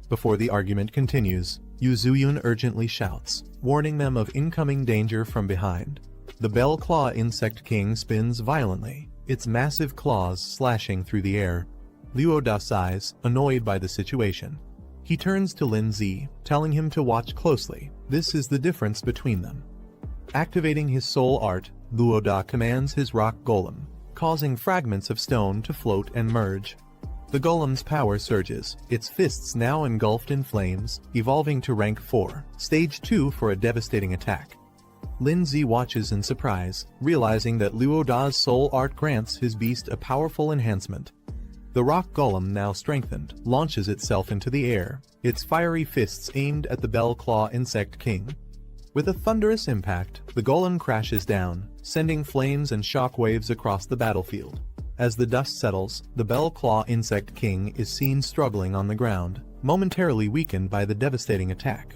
Before the argument continues, Yuzuyun urgently shouts, warning them of incoming danger from behind. The Bell Claw Insect King spins violently, its massive claws slashing through the air. Luoda sighs, annoyed by the situation. He turns to Lindsay, telling him to watch closely. This is the difference between them. Activating his soul art, Luoda commands his rock golem, causing fragments of stone to float and merge. The golem's power surges, its fists now engulfed in flames, evolving to rank 4, stage 2 for a devastating attack. Lindsay watches in surprise, realizing that Luoda's soul art grants his beast a powerful enhancement. The rock golem, now strengthened, launches itself into the air, its fiery fists aimed at the Bell Claw Insect King. With a thunderous impact, the golem crashes down, sending flames and shockwaves across the battlefield. As the dust settles, the Bell Claw Insect King is seen struggling on the ground, momentarily weakened by the devastating attack.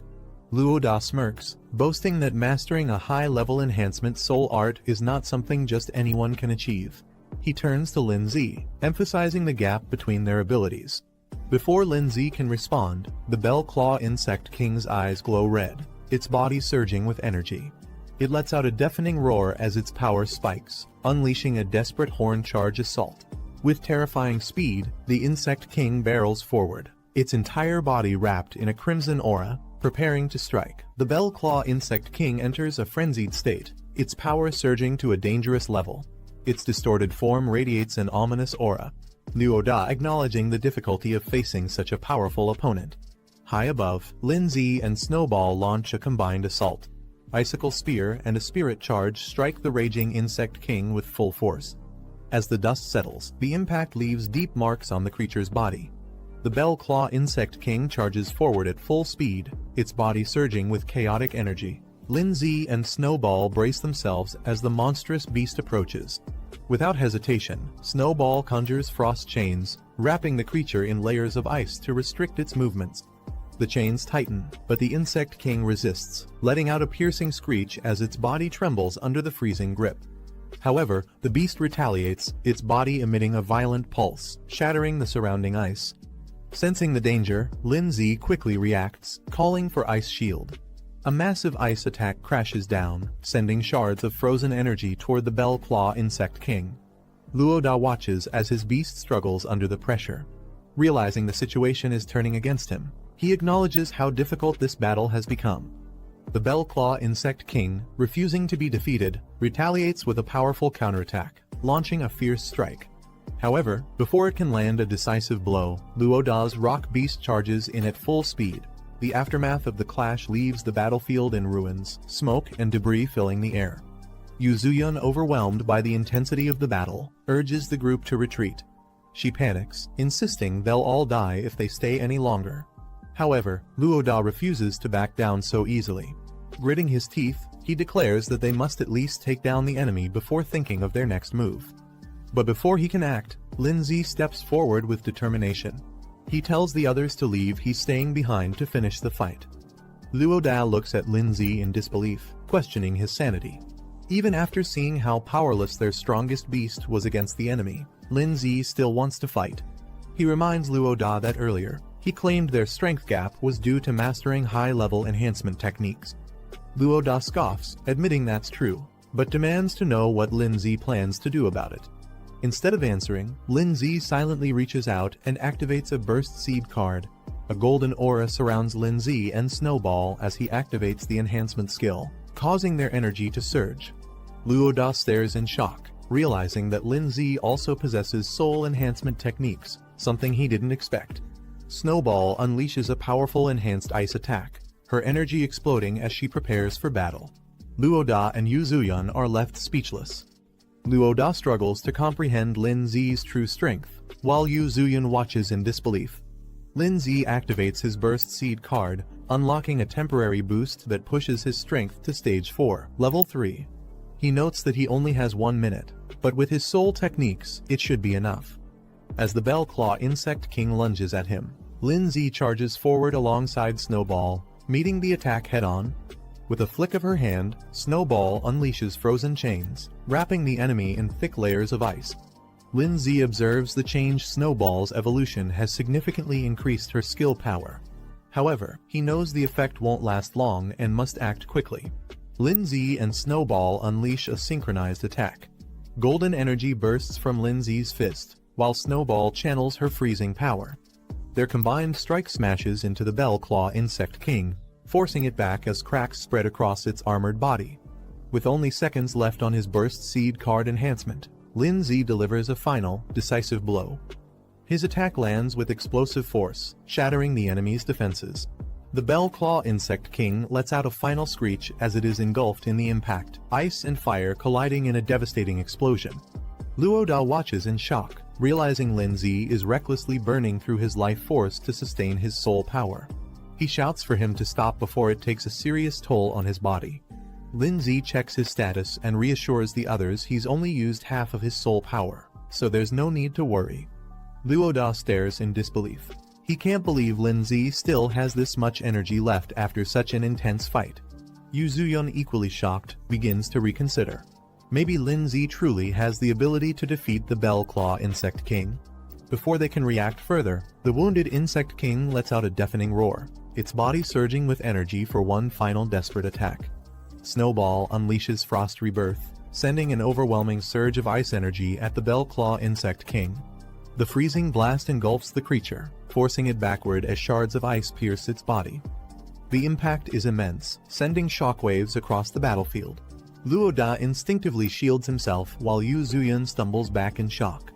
Luoda smirks, boasting that mastering a high-level enhancement soul art is not something just anyone can achieve. He turns to Lindsay, emphasizing the gap between their abilities. Before Lindsay can respond, the Bell Claw Insect King's eyes glow red, its body surging with energy. It lets out a deafening roar as its power spikes, unleashing a desperate horn charge assault. With terrifying speed, the Insect King barrels forward, its entire body wrapped in a crimson aura, preparing to strike. The Bell Claw Insect King enters a frenzied state, its power surging to a dangerous level. Its distorted form radiates an ominous aura. Luoda acknowledging the difficulty of facing such a powerful opponent. High above, Lindsay and Snowball launch a combined assault. Icicle Spear and a Spirit Charge strike the raging Insect King with full force. As the dust settles, the impact leaves deep marks on the creature's body. The Bell Claw Insect King charges forward at full speed, its body surging with chaotic energy. Lindsay and Snowball brace themselves as the monstrous beast approaches. Without hesitation, Snowball conjures frost chains, wrapping the creature in layers of ice to restrict its movements. The chains tighten, but the Insect King resists, letting out a piercing screech as its body trembles under the freezing grip. However, the beast retaliates, its body emitting a violent pulse, shattering the surrounding ice. Sensing the danger, Lindsay quickly reacts, calling for Ice Shield. A massive ice attack crashes down, sending shards of frozen energy toward the Bell Claw Insect King. Luoda watches as his beast struggles under the pressure. Realizing the situation is turning against him, he acknowledges how difficult this battle has become. The Bell Claw Insect King, refusing to be defeated, retaliates with a powerful counterattack, launching a fierce strike. However, before it can land a decisive blow, Luoda's rock beast charges in at full speed. The aftermath of the clash leaves the battlefield in ruins, smoke and debris filling the air. Yuzuyun, overwhelmed by the intensity of the battle, urges the group to retreat. She panics, insisting they'll all die if they stay any longer. However, Luoda refuses to back down so easily. Gritting his teeth, he declares that they must at least take down the enemy before thinking of their next move. But before he can act, Lindsay steps forward with determination. He tells the others to leave, he's staying behind to finish the fight. Luoda looks at Lindsay in disbelief, questioning his sanity. Even after seeing how powerless their strongest beast was against the enemy, Lindsay still wants to fight. He reminds Luoda that earlier, he claimed their strength gap was due to mastering high-level enhancement techniques. Luoda scoffs, admitting that's true, but demands to know what Lindsay plans to do about it. Instead of answering, Lindsay silently reaches out and activates a Burst Seed card. A golden aura surrounds Lindsay and Snowball as he activates the enhancement skill, causing their energy to surge. Luoda stares in shock, realizing that Lindsay also possesses soul enhancement techniques, something he didn't expect. Snowball unleashes a powerful enhanced ice attack, her energy exploding as she prepares for battle. Luoda and Yuzuyun are left speechless. Luo Da struggles to comprehend Lin Zi's true strength, while Yu Zuyun watches in disbelief. Lin Zi activates his Burst Seed card, unlocking a temporary boost that pushes his strength to stage 4, level 3. He notes that he only has 1 minute, but with his soul techniques, it should be enough. As the Bell Claw Insect King lunges at him, Lin Zi charges forward alongside Snowball, meeting the attack head-on. With a flick of her hand, Snowball unleashes frozen chains, wrapping the enemy in thick layers of ice. Lin Zi observes the change Snowball's evolution has significantly increased her skill power. However, he knows the effect won't last long and must act quickly. Lin Zi and Snowball unleash a synchronized attack. Golden energy bursts from Lin Zi's fist, while Snowball channels her freezing power. Their combined strike smashes into the Bell Claw Insect King, forcing it back as cracks spread across its armored body. With only seconds left on his Burst Seed card enhancement, Lin Zi delivers a final, decisive blow. His attack lands with explosive force, shattering the enemy's defenses. The Bell Claw Insect King lets out a final screech as it is engulfed in the impact, ice and fire colliding in a devastating explosion. Luo Da watches in shock, realizing Lin Zi is recklessly burning through his life force to sustain his soul power. He shouts for him to stop before it takes a serious toll on his body. Lin Zi checks his status and reassures the others he's only used half of his soul power, so there's no need to worry. Luo Da stares in disbelief. He can't believe Lin Zi still has this much energy left after such an intense fight. Yu Zuyun, equally shocked, begins to reconsider. Maybe Lin Zi truly has the ability to defeat the Bell Claw Insect King. Before they can react further, the wounded Insect King lets out a deafening roar, its body surging with energy for one final desperate attack. Snowball unleashes Frost Rebirth, sending an overwhelming surge of ice energy at the Bell Claw Insect King. The freezing blast engulfs the creature, forcing it backward as shards of ice pierce its body. The impact is immense, sending shockwaves across the battlefield. Luo Da instinctively shields himself while Yu Zuyun stumbles back in shock.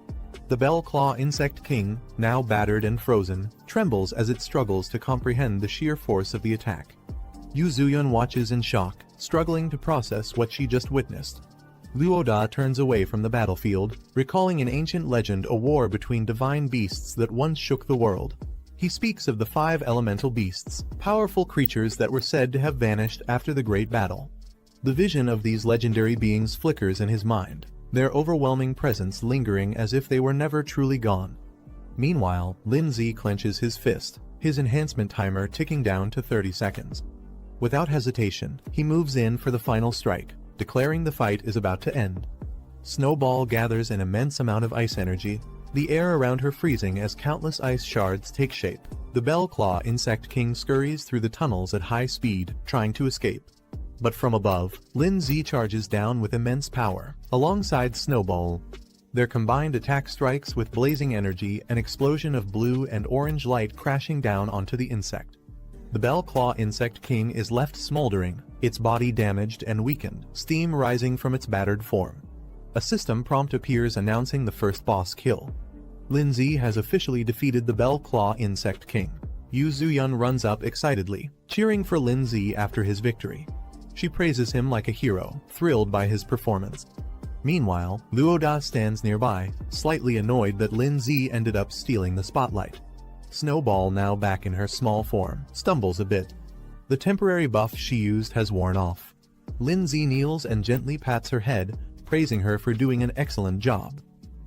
The Bell Claw Insect King, now battered and frozen, trembles as it struggles to comprehend the sheer force of the attack. Yu Zuyun watches in shock, struggling to process what she just witnessed. Luo Da turns away from the battlefield, recalling an ancient legend, a war between divine beasts that once shook the world. He speaks of the 5 elemental beasts, powerful creatures that were said to have vanished after the great battle. The vision of these legendary beings flickers in his mind, their overwhelming presence lingering as if they were never truly gone. Meanwhile, Lin Zi clenches his fist, his enhancement timer ticking down to 30 seconds. Without hesitation, he moves in for the final strike, declaring the fight is about to end. Snowball gathers an immense amount of ice energy, the air around her freezing as countless ice shards take shape. The Bell Claw Insect King scurries through the tunnels at high speed, trying to escape. But from above, Lin Zi charges down with immense power, alongside Snowball. Their combined attack strikes with blazing energy, an explosion of blue and orange light crashing down onto the insect. The Bell Claw Insect King is left smoldering, its body damaged and weakened, steam rising from its battered form. A system prompt appears announcing the first boss kill. Lin Zi has officially defeated the Bell Claw Insect King. Yu Zuyun runs up excitedly, cheering for Lin Zi after his victory. She praises him like a hero, thrilled by his performance. Meanwhile, Luo Da stands nearby, slightly annoyed that Lin Zi ended up stealing the spotlight. Snowball, now back in her small form, stumbles a bit. The temporary buff she used has worn off. Lin Zi kneels and gently pats her head, praising her for doing an excellent job.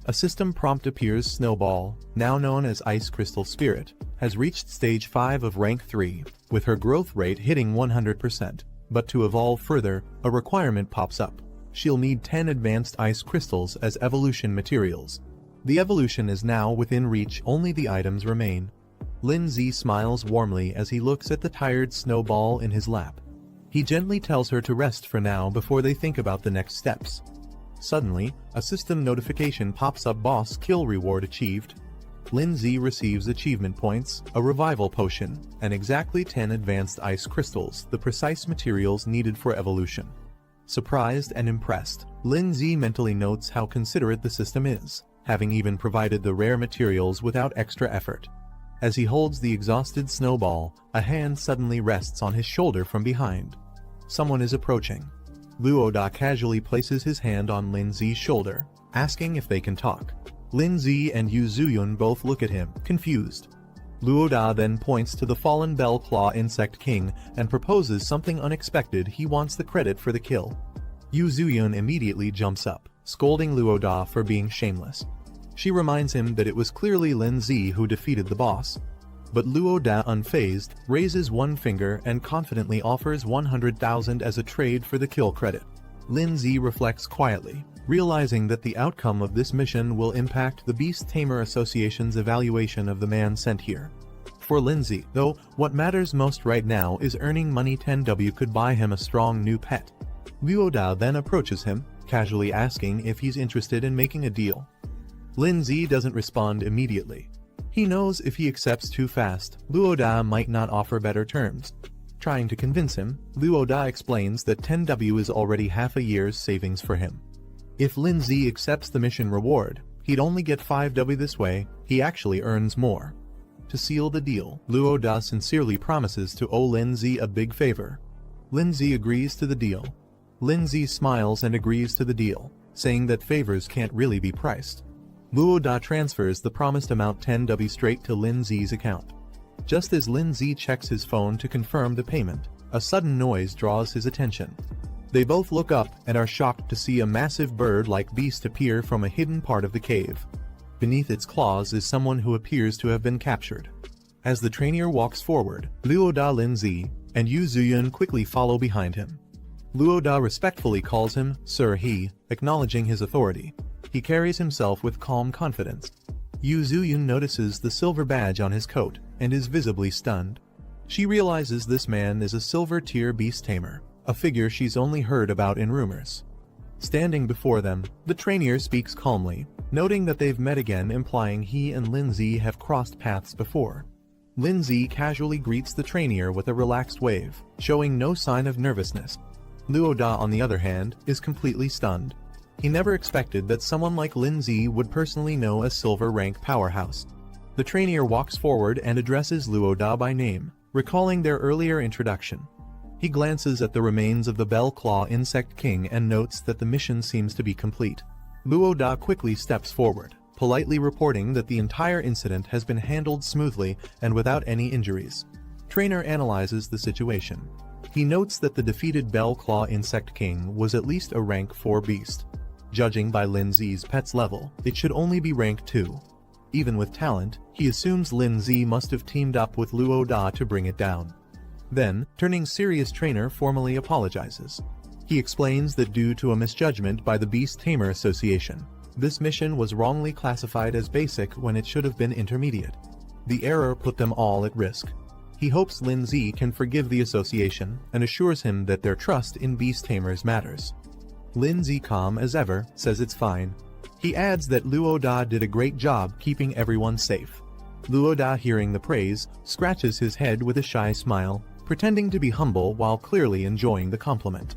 A system prompt appears. Snowball, now known as Ice Crystal Spirit, has reached stage 5 of rank 3, with her growth rate hitting 100%. But to evolve further, a requirement pops up. She'll need 10 advanced ice crystals as evolution materials. The evolution is now within reach, only the items remain. Lin Zi smiles warmly as he looks at the tired Snowball in his lap. He gently tells her to rest for now before they think about the next steps. Suddenly, a system notification pops up. Boss kill reward achieved. Lin Zi receives achievement points, a revival potion, and exactly 10 advanced ice crystals, the precise materials needed for evolution. Surprised and impressed, Lin Zi mentally notes how considerate the system is, having even provided the rare materials without extra effort. As he holds the exhausted Snowball, a hand suddenly rests on his shoulder from behind. Someone is approaching. Luoda casually places his hand on Lin Zi's shoulder, asking if they can talk. Lin Zi and Yu Zuyun both look at him, confused. Luoda then points to the fallen Bell Claw Insect King and proposes something unexpected. He wants the credit for the kill. Yu Zuyun immediately jumps up, scolding Luoda for being shameless. She reminds him that it was clearly Lin Zi who defeated the boss. But Luoda, unfazed, raises one finger and confidently offers 100,000 as a trade for the kill credit. Lin Zi reflects quietly, realizing that the outcome of this mission will impact the Beast Tamer Association's evaluation of the man sent here. For Lin Zi, though, what matters most right now is earning money. 10W could buy him a strong new pet. Luoda then approaches him, casually asking if he's interested in making a deal. Lin Zi doesn't respond immediately. He knows if he accepts too fast, Luoda might not offer better terms. Trying to convince him, Luoda explains that 10W is already half a year's savings for him. If Lin Zi accepts the mission reward, he'd only get 5W this way. He actually earns more. To seal the deal, Luoda sincerely promises to owe Lin Zi a big favor. Lin Zi agrees to the deal. Lin Zi smiles and agrees to the deal, saying that favors can't really be priced. Luoda transfers the promised amount 10W straight to Lin Zi's account. Just as Lin Zi checks his phone to confirm the payment, a sudden noise draws his attention. They both look up and are shocked to see a massive bird-like beast appear from a hidden part of the cave. Beneath its claws is someone who appears to have been captured. As the trainer walks forward, Luoda, Lin Zi, and Yu Zuyun quickly follow behind him. Luoda respectfully calls him Sir He, acknowledging his authority. He carries himself with calm confidence. Yu Zuyun notices the silver badge on his coat and is visibly stunned. She realizes this man is a silver-tier beast tamer, a figure she's only heard about in rumors. Standing before them, the trainer speaks calmly, noting that they've met again, implying he and Lin Zi have crossed paths before. Lin Zi casually greets the trainer with a relaxed wave, showing no sign of nervousness. Luoda, on the other hand, is completely stunned. He never expected that someone like Lin Zi would personally know a silver-rank powerhouse. The trainer walks forward and addresses Luoda by name, recalling their earlier introduction. He glances at the remains of the Bell Claw Insect King and notes that the mission seems to be complete. Luoda quickly steps forward, politely reporting that the entire incident has been handled smoothly and without any injuries. Trainer analyzes the situation. He notes that the defeated Bell Claw Insect King was at least a rank 4 beast. Judging by Lin Zi's pet's level, it should only be rank 2. Even with talent, he assumes Lin Zi must have teamed up with Luoda to bring it down. Then, turning serious, trainer formally apologizes. He explains that due to a misjudgment by the Beast Tamer Association, this mission was wrongly classified as basic when it should have been intermediate. The error put them all at risk. He hopes Lin Zi can forgive the association and assures him that their trust in Beast Tamers matters. Lin Zi, calm as ever, says it's fine. He adds that Luoda did a great job keeping everyone safe. Luoda, hearing the praise, scratches his head with a shy smile, pretending to be humble while clearly enjoying the compliment.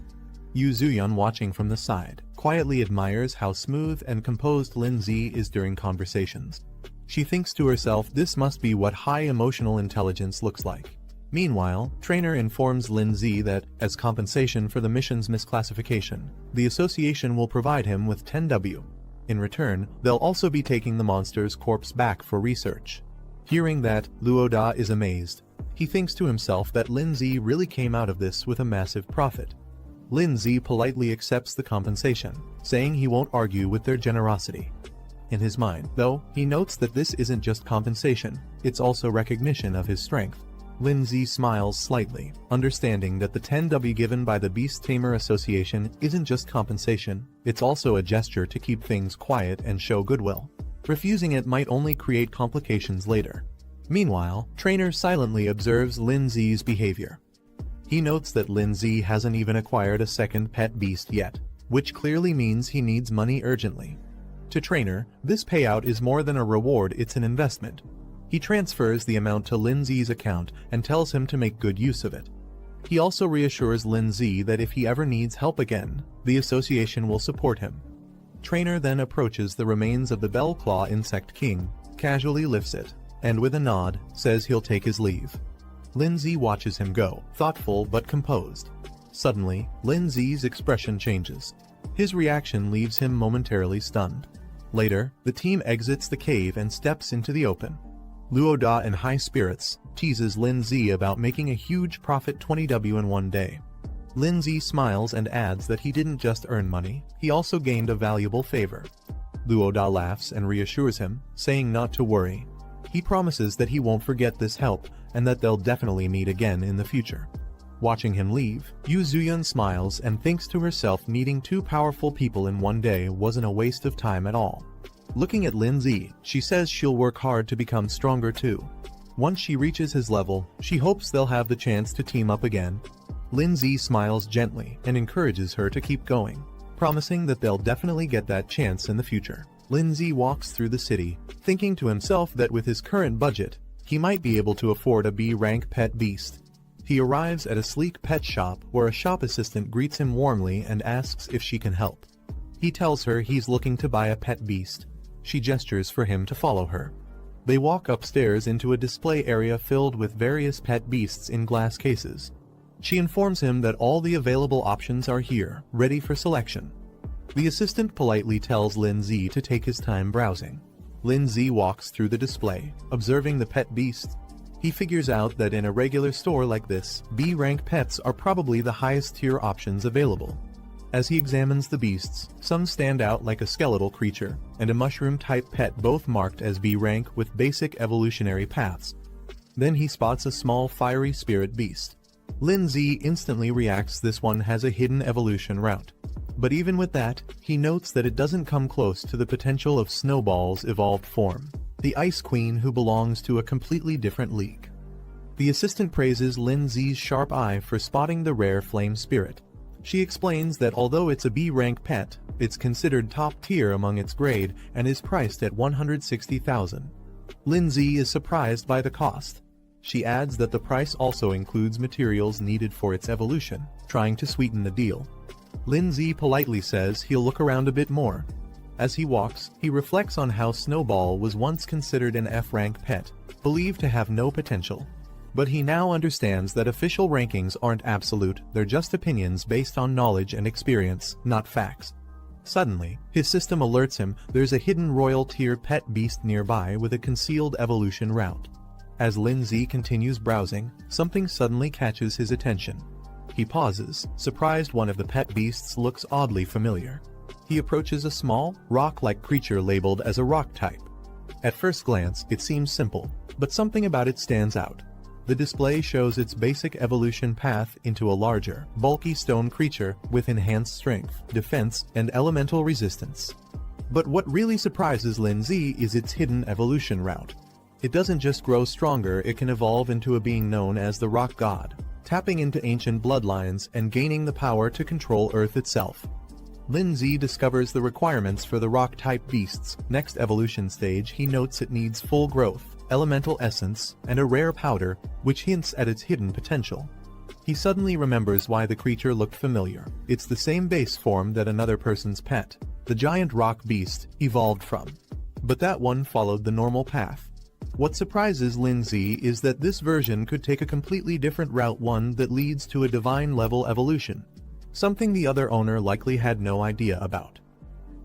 Yu Zuyun, watching from the side, quietly admires how smooth and composed Lin Zi is during conversations. She thinks to herself, this must be what high emotional intelligence looks like. Meanwhile, trainer informs Lin Zi that, as compensation for the mission's misclassification, the association will provide him with 10W. In return, they'll also be taking the monster's corpse back for research. Hearing that, Luoda is amazed. He thinks to himself that Lin Zi really came out of this with a massive profit. Lin Zi politely accepts the compensation, saying he won't argue with their generosity. In his mind, though, he notes that this isn't just compensation, it's also recognition of his strength. Lin Zi smiles slightly, understanding that the 10W given by the Beast Tamer Association isn't just compensation, it's also a gesture to keep things quiet and show goodwill. Refusing it might only create complications later. Meanwhile, trainer silently observes Lin Zi's behavior. He notes that Lin Zi hasn't even acquired a second pet beast yet, which clearly means he needs money urgently. To trainer, this payout is more than a reward, it's an investment. He transfers the amount to Lin Zi's account and tells him to make good use of it. He also reassures Lin Zi that if he ever needs help again, the association will support him. Trainer then approaches the remains of the Bell Claw Insect King, casually lifts it, and with a nod, says he'll take his leave. Lin Zi watches him go, thoughtful but composed. Suddenly, Lin Zi's expression changes. His reaction leaves him momentarily stunned. Later, the team exits the cave and steps into the open. Luo Da, in high spirits, teases Lin Zi about making a huge profit 20W in one day. Lin Zi smiles and adds that he didn't just earn money, he also gained a valuable favor. Luo Da laughs and reassures him, saying not to worry. He promises that he won't forget this help, and that they'll definitely meet again in the future. Watching him leave, Yu Zuyun smiles and thinks to herself meeting two powerful people in one day wasn't a waste of time at all. Looking at Lin Zi, she says she'll work hard to become stronger too. Once she reaches his level, she hopes they'll have the chance to team up again. Lin Zi smiles gently and encourages her to keep going, promising that they'll definitely get that chance in the future. Lin Zi walks through the city, thinking to himself that with his current budget, he might be able to afford a B-rank pet beast. He arrives at a sleek pet shop where a shop assistant greets him warmly and asks if she can help. He tells her he's looking to buy a pet beast. She gestures for him to follow her. They walk upstairs into a display area filled with various pet beasts in glass cases. She informs him that all the available options are here, ready for selection. The assistant politely tells Lin Zi to take his time browsing. Lin Zi walks through the display, observing the pet beasts. He figures out that in a regular store like this, B-rank pets are probably the highest tier options available. As he examines the beasts, some stand out like a skeletal creature, and a mushroom-type pet, both marked as B-rank with basic evolutionary paths. Then he spots a small fiery spirit beast. Lin Zi instantly reacts this one has a hidden evolution route. But even with that, he notes that it doesn't come close to the potential of Snowball's evolved form, the Ice Queen who belongs to a completely different league. The assistant praises Lin Zi's sharp eye for spotting the rare flame spirit. She explains that although it's a B-rank pet, it's considered top tier among its grade and is priced at 160,000. Lin Zi is surprised by the cost. She adds that the price also includes materials needed for its evolution, trying to sweeten the deal. Lin Zi politely says he'll look around a bit more. As he walks, he reflects on how Snowball was once considered an F-rank pet, believed to have no potential. But he now understands that official rankings aren't absolute, they're just opinions based on knowledge and experience, not facts. Suddenly, his system alerts him there's a hidden royal tier pet beast nearby with a concealed evolution route. As Lin Zi continues browsing, something suddenly catches his attention. He pauses, surprised one of the pet beasts looks oddly familiar. He approaches a small, rock-like creature labeled as a rock type. At first glance, it seems simple, but something about it stands out. The display shows its basic evolution path into a larger, bulky stone creature with enhanced strength, defense, and elemental resistance. But what really surprises Lin Zi is its hidden evolution route. It doesn't just grow stronger, it can evolve into a being known as the Rock God, tapping into ancient bloodlines and gaining the power to control Earth itself. Lin Zi discovers the requirements for the rock-type beast's next evolution stage. He notes it needs full growth, elemental essence, and a rare powder, which hints at its hidden potential. He suddenly remembers why the creature looked familiar. It's the same base form that another person's pet, the giant rock beast, evolved from. But that one followed the normal path. What surprises Lin Zi is that this version could take a completely different route, one that leads to a divine-level evolution, something the other owner likely had no idea about.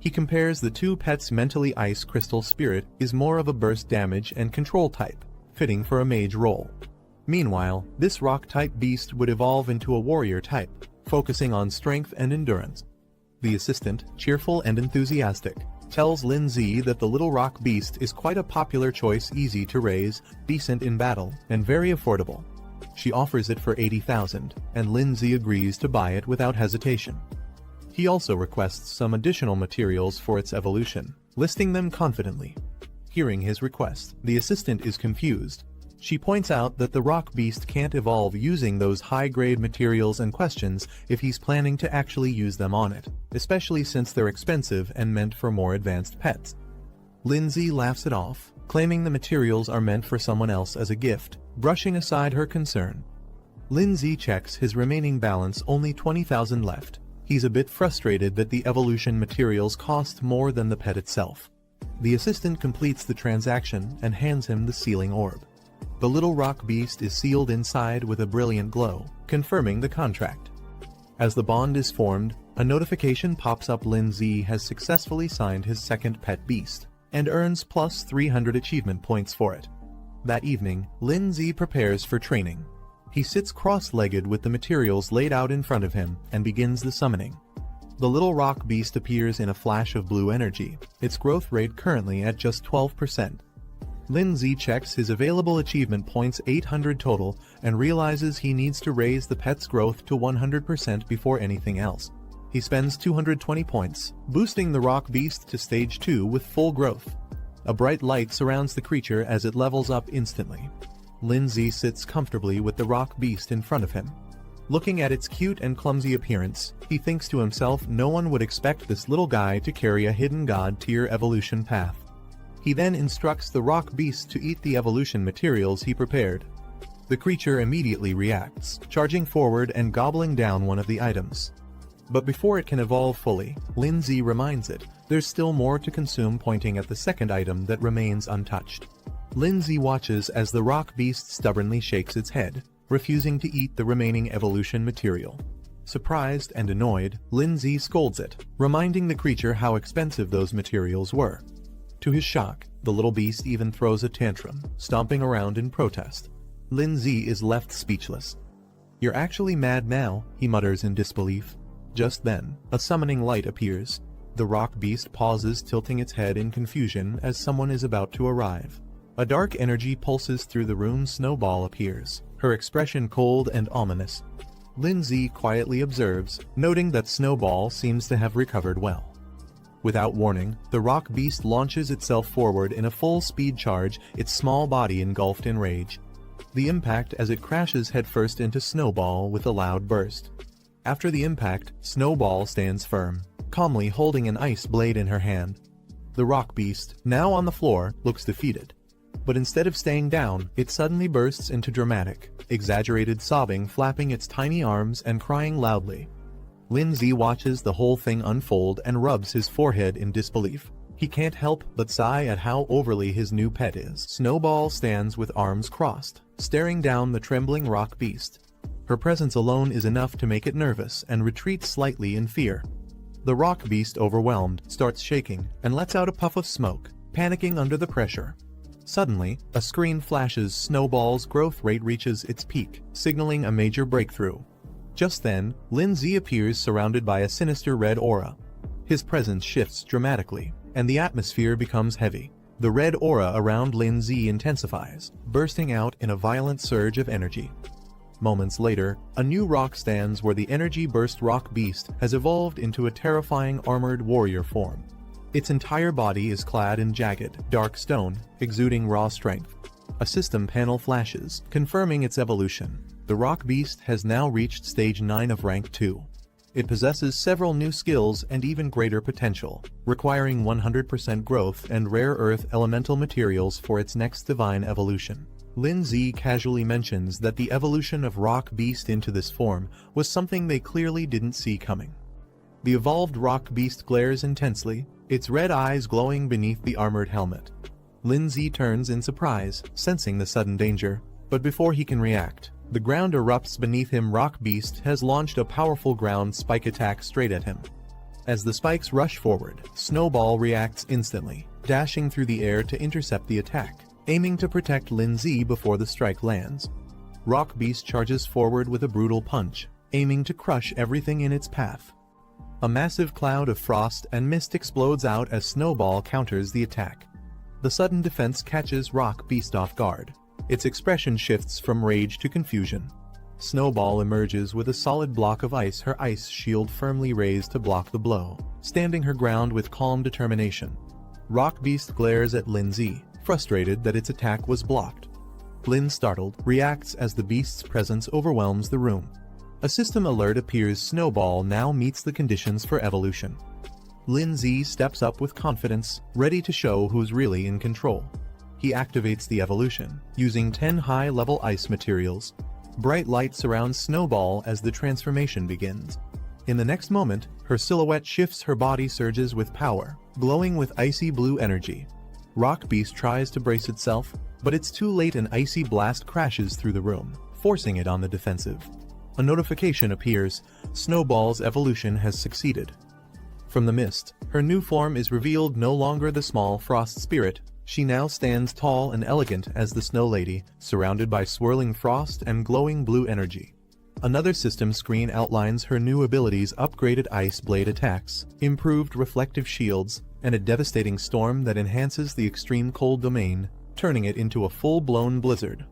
He compares the two pets. Mentally, Ice Crystal Spirit is more of a burst damage and control type, fitting for a mage role. Meanwhile, this rock-type beast would evolve into a warrior type, focusing on strength and endurance. The assistant, cheerful and enthusiastic, tells Lin Zi that the little rock beast is quite a popular choice, easy to raise, decent in battle, and very affordable. She offers it for 80,000, and Lin Zi agrees to buy it without hesitation. He also requests some additional materials for its evolution, listing them confidently. Hearing his request, the assistant is confused. She points out that the rock beast can't evolve using those high-grade materials and questions if he's planning to actually use them on it, especially since they're expensive and meant for more advanced pets. Lin Zi laughs it off, claiming the materials are meant for someone else as a gift, brushing aside her concern. Lin Zi checks his remaining balance, only 20,000 left. He's a bit frustrated that the evolution materials cost more than the pet itself. The assistant completes the transaction and hands him the sealing orb. The little rock beast is sealed inside with a brilliant glow, confirming the contract. As the bond is formed, a notification pops up. Lin Z has successfully signed his second pet beast, and earns plus 300 achievement points for it. That evening, Lin Z prepares for training. He sits cross-legged with the materials laid out in front of him and begins the summoning. The little rock beast appears in a flash of blue energy, its growth rate currently at just 12%. Lin Z checks his available achievement points, 800 total, and realizes he needs to raise the pet's growth to 100% before anything else. He spends 220 points, boosting the rock beast to stage 2 with full growth. A bright light surrounds the creature as it levels up instantly. Lin Z sits comfortably with the rock beast in front of him. Looking at its cute and clumsy appearance, he thinks to himself, no one would expect this little guy to carry a hidden god tier evolution path. He then instructs the rock beast to eat the evolution materials he prepared. The creature immediately reacts, charging forward and gobbling down one of the items. But before it can evolve fully, Lin Z reminds it there's still more to consume, pointing at the second item that remains untouched. Lin Z watches as the rock beast stubbornly shakes its head, refusing to eat the remaining evolution material. Surprised and annoyed, Lin Z scolds it, reminding the creature how expensive those materials were. To his shock, the little beast even throws a tantrum, stomping around in protest. Lin Z is left speechless. "You're actually mad now," he mutters in disbelief. Just then, a summoning light appears. The rock beast pauses, tilting its head in confusion as someone is about to arrive. A dark energy pulses through the room. Snowball appears, her expression cold and ominous. Lin Z quietly observes, noting that Snowball seems to have recovered well. Without warning, the rock beast launches itself forward in a full-speed charge, its small body engulfed in rage. The impact as it crashes headfirst into Snowball with a loud burst. After the impact, Snowball stands firm, calmly holding an ice blade in her hand. The rock beast, now on the floor, looks defeated. But instead of staying down, it suddenly bursts into dramatic, exaggerated sobbing, flapping its tiny arms and crying loudly. Lin Z watches the whole thing unfold and rubs his forehead in disbelief. He can't help but sigh at how overly his new pet is. Snowball stands with arms crossed, staring down the trembling rock beast. Her presence alone is enough to make it nervous and retreats slightly in fear. The rock beast, overwhelmed, starts shaking and lets out a puff of smoke, panicking under the pressure. Suddenly, a screen flashes. Snowball's growth rate reaches its peak, signaling a major breakthrough. Just then, Lin Z appears surrounded by a sinister red aura. His presence shifts dramatically, and the atmosphere becomes heavy. The red aura around Lin Z intensifies, bursting out in a violent surge of energy. Moments later, a new rock stands where the energy burst rock beast has evolved into a terrifying armored warrior form. Its entire body is clad in jagged, dark stone, exuding raw strength. A system panel flashes, confirming its evolution. The rock beast has now reached stage 9 of rank 2. It possesses several new skills and even greater potential, requiring 100% growth and rare earth elemental materials for its next divine evolution. Lin Z casually mentions that the evolution of rock beast into this form was something they clearly didn't see coming. The evolved rock beast glares intensely, its red eyes glowing beneath the armored helmet. Lin Z turns in surprise, sensing the sudden danger, but before he can react, the ground erupts beneath him. Rock beast has launched a powerful ground spike attack straight at him. As the spikes rush forward, Snowball reacts instantly, dashing through the air to intercept the attack, aiming to protect Lin Z before the strike lands. Rock beast charges forward with a brutal punch, aiming to crush everything in its path. A massive cloud of frost and mist explodes out as Snowball counters the attack. The sudden defense catches rock beast off guard. Its expression shifts from rage to confusion. Snowball emerges with a solid block of ice, her ice shield firmly raised to block the blow, standing her ground with calm determination. Rock beast glares at Lin Z, frustrated that its attack was blocked. Lin, startled, reacts as the beast's presence overwhelms the room. A system alert appears. Snowball now meets the conditions for evolution. Lin Z steps up with confidence, ready to show who's really in control. He activates the evolution, using 10 high-level ice materials. Bright light surrounds Snowball as the transformation begins. In the next moment, her silhouette shifts, her body surges with power, glowing with icy blue energy. Rock beast tries to brace itself, but it's too late. An icy blast crashes through the room, forcing it on the defensive. A notification appears. Snowball's evolution has succeeded. From the mist, her new form is revealed, no longer the small frost spirit. She now stands tall and elegant as the Snow Lady, surrounded by swirling frost and glowing blue energy. Another system screen outlines her new abilities: upgraded ice blade attacks, improved reflective shields, and a devastating storm that enhances the extreme cold domain, turning it into a full-blown blizzard.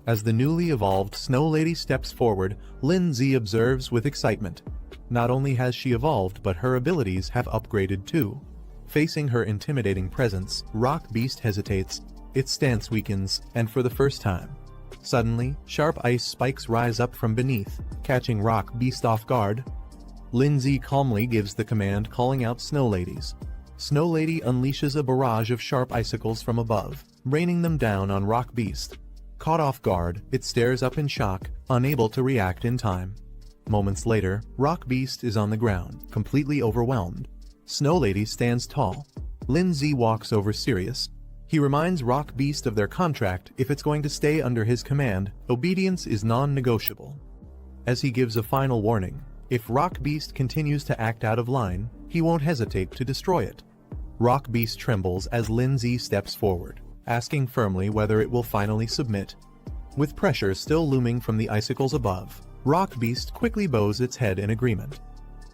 As the newly evolved Snow Lady steps forward, Lindsay observes with excitement. Not only has she evolved, but her abilities have upgraded too. Facing her intimidating presence, Rock Beast hesitates, its stance weakens, and for the first time. Suddenly, sharp ice spikes rise up from beneath, catching Rock Beast off guard. Lindsay calmly gives the command, calling out Snow Ladies. Snow Lady unleashes a barrage of sharp icicles from above, raining them down on Rock Beast. Caught off guard, it stares up in shock, unable to react in time. Moments later, Rock Beast is on the ground, completely overwhelmed. Snow Lady stands tall. Lindsay walks over serious. He reminds Rock Beast of their contract. If it's going to stay under his command, obedience is non-negotiable. As he gives a final warning, if Rock Beast continues to act out of line, he won't hesitate to destroy it. Rock Beast trembles as Lindsay steps forward, asking firmly whether it will finally submit. With pressure still looming from the icicles above, Rock Beast quickly bows its head in agreement.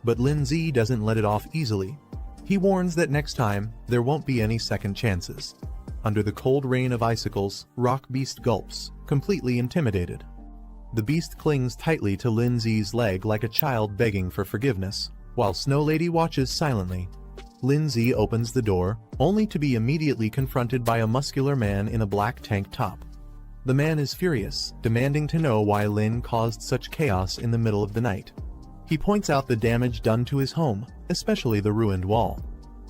But Lindsay doesn't let it off easily. He warns that next time, there won't be any second chances. Under the cold rain of icicles, Rock Beast gulps, completely intimidated. The beast clings tightly to Lindsay's leg like a child begging for forgiveness, while Snow Lady watches silently. Lindsay opens the door, only to be immediately confronted by a muscular man in a black tank top. The man is furious, demanding to know why Lin caused such chaos in the middle of the night. He points out the damage done to his home, especially the ruined wall.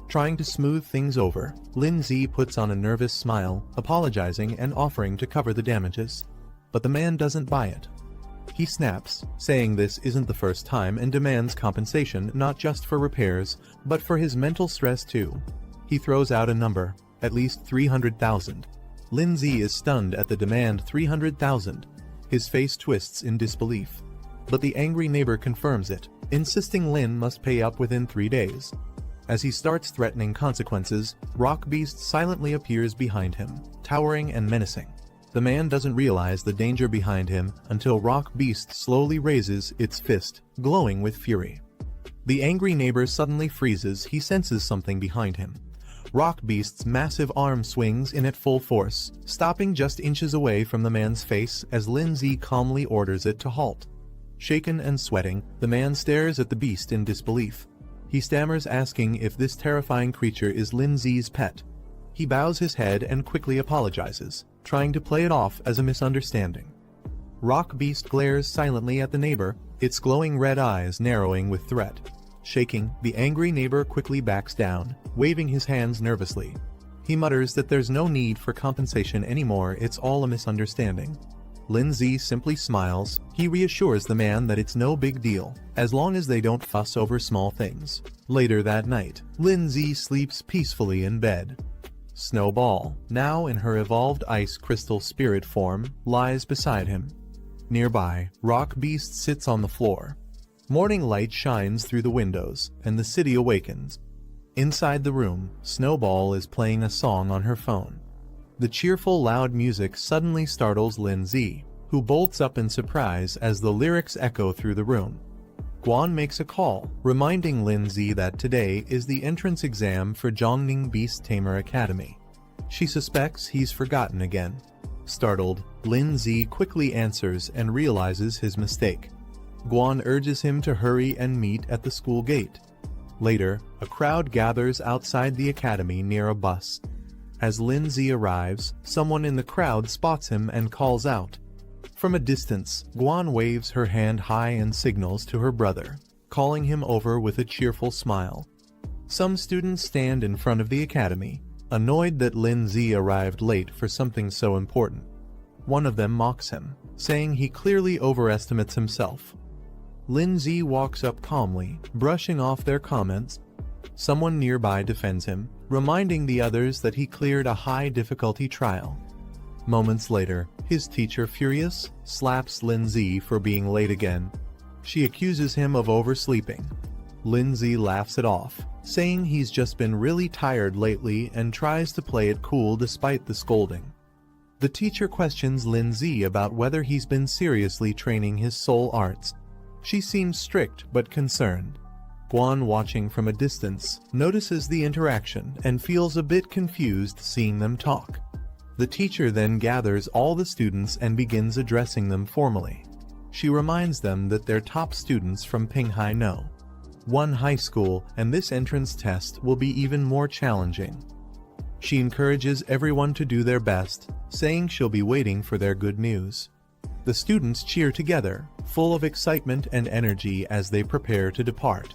Trying to smooth things over, Lindsay puts on a nervous smile, apologizing and offering to cover the damages. But the man doesn't buy it. He snaps, saying this isn't the first time, and demands compensation not just for repairs, but for his mental stress too. He throws out a number, at least 300,000. Lindsay is stunned at the demand. 300,000. His face twists in disbelief. But the angry neighbor confirms it, insisting Lin must pay up within 3 days. As he starts threatening consequences, Rock Beast silently appears behind him, towering and menacing. The man doesn't realize the danger behind him until Rock Beast slowly raises its fist, glowing with fury. The angry neighbor suddenly freezes. He senses something behind him. Rock Beast's massive arm swings in at full force, stopping just inches away from the man's face as Lindsay calmly orders it to halt. Shaken and sweating, the man stares at the beast in disbelief. He stammers, asking if this terrifying creature is Lindsay's pet. He bows his head and quickly apologizes, trying to play it off as a misunderstanding. Rock Beast glares silently at the neighbor, its glowing red eyes narrowing with threat. Shaking, the angry neighbor quickly backs down, waving his hands nervously. He mutters that there's no need for compensation anymore, it's all a misunderstanding. Lindsay simply smiles. He reassures the man that it's no big deal, as long as they don't fuss over small things. Later that night, Lindsay sleeps peacefully in bed. Snowball, now in her evolved ice crystal spirit form, lies beside him. Nearby, Rock Beast sits on the floor. Morning light shines through the windows, and the city awakens. Inside the room, Snowball is playing a song on her phone. The cheerful, loud music suddenly startles Lindsay, who bolts up in surprise as the lyrics echo through the room. Guan makes a call, reminding Lindsay that today is the entrance exam for Zhongning Beast Tamer Academy. She suspects he's forgotten again. Startled, Lindsay quickly answers and realizes his mistake. Guan urges him to hurry and meet at the school gate. Later, a crowd gathers outside the academy near a bus. As Lindsay arrives, someone in the crowd spots him and calls out. From a distance, Guan waves her hand high and signals to her brother, calling him over with a cheerful smile. Some students stand in front of the academy, annoyed that Lindsay arrived late for something so important. One of them mocks him, saying he clearly overestimates himself. Lindsay walks up calmly, brushing off their comments. Someone nearby defends him, reminding the others that he cleared a high-difficulty trial. Moments later, his teacher, furious, slaps Lindsay for being late again. She accuses him of oversleeping. Lindsay laughs it off, saying he's just been really tired lately and tries to play it cool despite the scolding. The teacher questions Lindsay about whether he's been seriously training his soul arts. She seems strict but concerned. Guan, watching from a distance, notices the interaction and feels a bit confused seeing them talk. The teacher then gathers all the students and begins addressing them formally. She reminds them that they're top students from Pinghai No. 1 high school, and this entrance test will be even more challenging. She encourages everyone to do their best, saying she'll be waiting for their good news. The students cheer together, full of excitement and energy as they prepare to depart.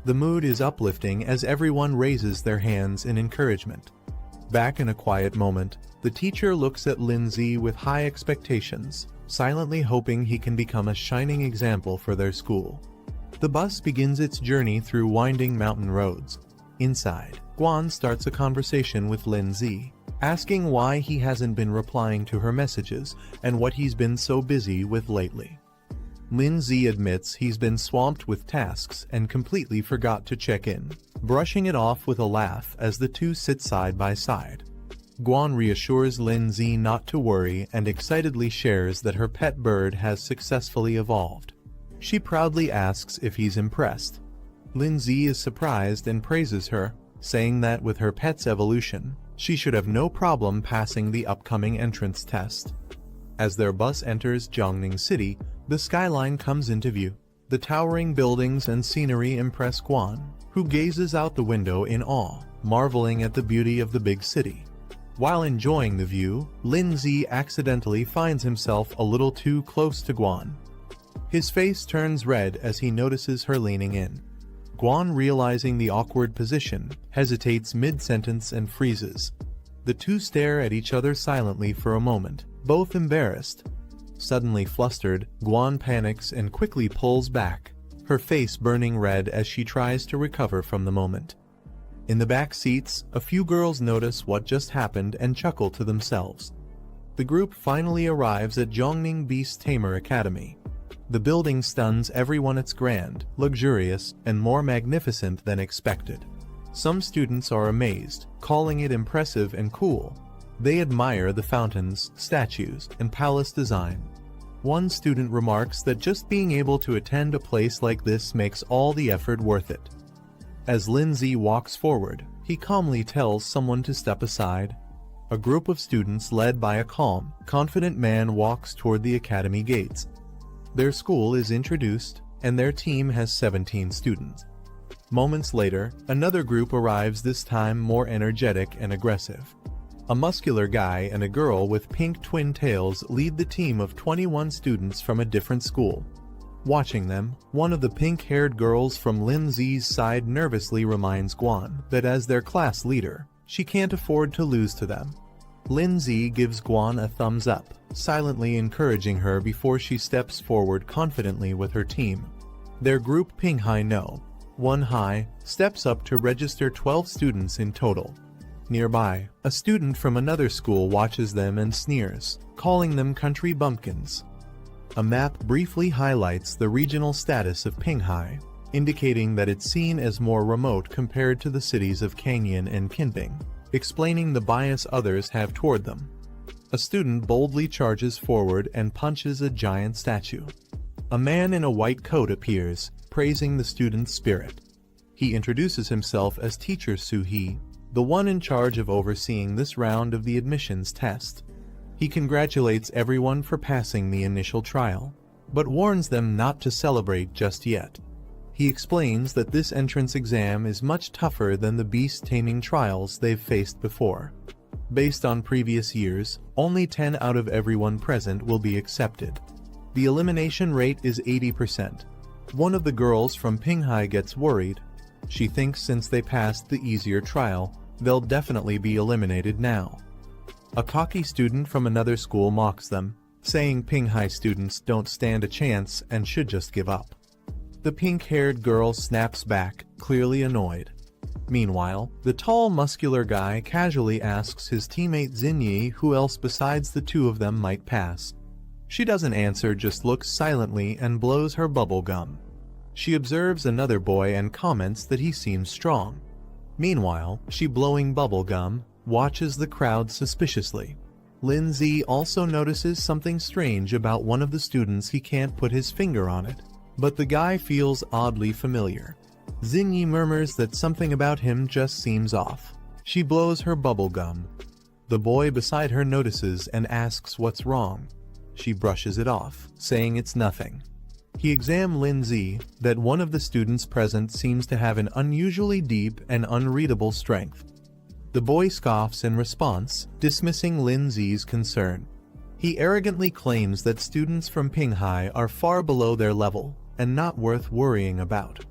The mood is uplifting as everyone raises their hands in encouragement. Back in a quiet moment, the teacher looks at Lindsay with high expectations, silently hoping he can become a shining example for their school. The bus begins its journey through winding mountain roads. Inside, Guan starts a conversation with Lindsay, asking why he hasn't been replying to her messages and what he's been so busy with lately. Lindsay admits he's been swamped with tasks and completely forgot to check in, brushing it off with a laugh as the two sit side by side. Guan reassures Lindsay not to worry and excitedly shares that her pet bird has successfully evolved. She proudly asks if he's impressed. Lindsay is surprised and praises her, saying that with her pet's evolution, she should have no problem passing the upcoming entrance test. As their bus enters Jiangning City, the skyline comes into view. The towering buildings and scenery impress Guan, who gazes out the window in awe, marveling at the beauty of the big city. While enjoying the view, Lindsay accidentally finds himself a little too close to Guan. His face turns red as he notices her leaning in. Guan, realizing the awkward position, hesitates mid-sentence and freezes. The two stare at each other silently for a moment, both embarrassed. Suddenly flustered, Guan panics and quickly pulls back, her face burning red as she tries to recover from the moment. In the back seats, a few girls notice what just happened and chuckle to themselves. The group finally arrives at Jiangning Beast Tamer Academy. The building stuns everyone. It's grand, luxurious, and more magnificent than expected. Some students are amazed, calling it impressive and cool. They admire the fountains, statues, and palace design. One student remarks that just being able to attend a place like this makes all the effort worth it. As Lindsay walks forward, he calmly tells someone to step aside. A group of students led by a calm, confident man walks toward the academy gates. Their school is introduced, and their team has 17 students. Moments later, another group arrives, this time more energetic and aggressive. A muscular guy and a girl with pink twin tails lead the team of 21 students from a different school. Watching them, one of the pink-haired girls from Lindsay's side nervously reminds Guan that as their class leader, she can't afford to lose to them. Lindsay gives Guan a thumbs up, silently encouraging her before she steps forward confidently with her team. Their group, Pinghai No. 1 High, steps up to register 12 students in total. Nearby, a student from another school watches them and sneers, calling them country bumpkins. A map briefly highlights the regional status of Pinghai, indicating that it's seen as more remote compared to the cities of Canyon and Kinping, explaining the bias others have toward them. A student boldly charges forward and punches a giant statue. A man in a white coat appears, praising the student's spirit. He introduces himself as Teacher Su-hee, the one in charge of overseeing this round of the admissions test. He congratulates everyone for passing the initial trial, but warns them not to celebrate just yet. He explains that this entrance exam is much tougher than the beast taming trials they've faced before. Based on previous years, only 10 out of everyone present will be accepted. The elimination rate is 80%. One of the girls from Pinghai gets worried. She thinks since they passed the easier trial, they'll definitely be eliminated now. A cocky student from another school mocks them, saying Pinghai students don't stand a chance and should just give up. The pink-haired girl snaps back, clearly annoyed. Meanwhile, the tall, muscular guy casually asks his teammate Xinyi who else besides the two of them might pass. She doesn't answer, just looks silently and blows her bubble gum. She observes another boy and comments that he seems strong. Meanwhile, she blowing bubble gum, watches the crowd suspiciously. Lindsay also notices something strange about one of the students. He can't put his finger on it, but the guy feels oddly familiar. Xinyi murmurs that something about him just seems off. She blows her bubble gum. The boy beside her notices and asks what's wrong. She brushes it off, saying it's nothing. He examines Lindsay, that one of the students present seems to have an unusually deep and unreadable strength. The boy scoffs in response, dismissing Lindsay's concern. He arrogantly claims that students from Pinghai are far below their level and not worth worrying about.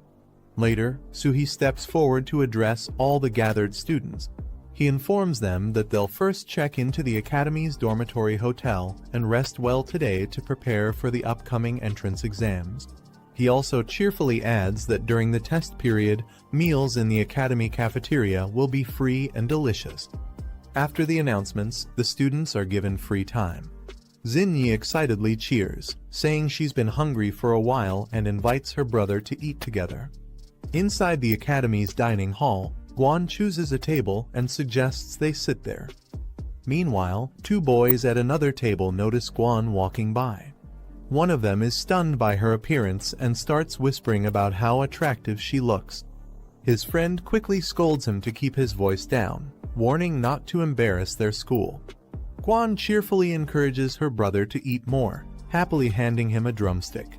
Later, Suhi steps forward to address all the gathered students. He informs them that they'll first check into the Academy's dormitory hotel and rest well today to prepare for the upcoming entrance exams. He also cheerfully adds that during the test period, meals in the Academy cafeteria will be free and delicious. After the announcements, the students are given free time. Xinyi excitedly cheers, saying she's been hungry for a while and invites her brother to eat together. Inside the Academy's dining hall, Guan chooses a table and suggests they sit there. Meanwhile, two boys at another table notice Guan walking by. One of them is stunned by her appearance and starts whispering about how attractive she looks. His friend quickly scolds him to keep his voice down, warning not to embarrass their school. Guan cheerfully encourages her brother to eat more, happily handing him a drumstick.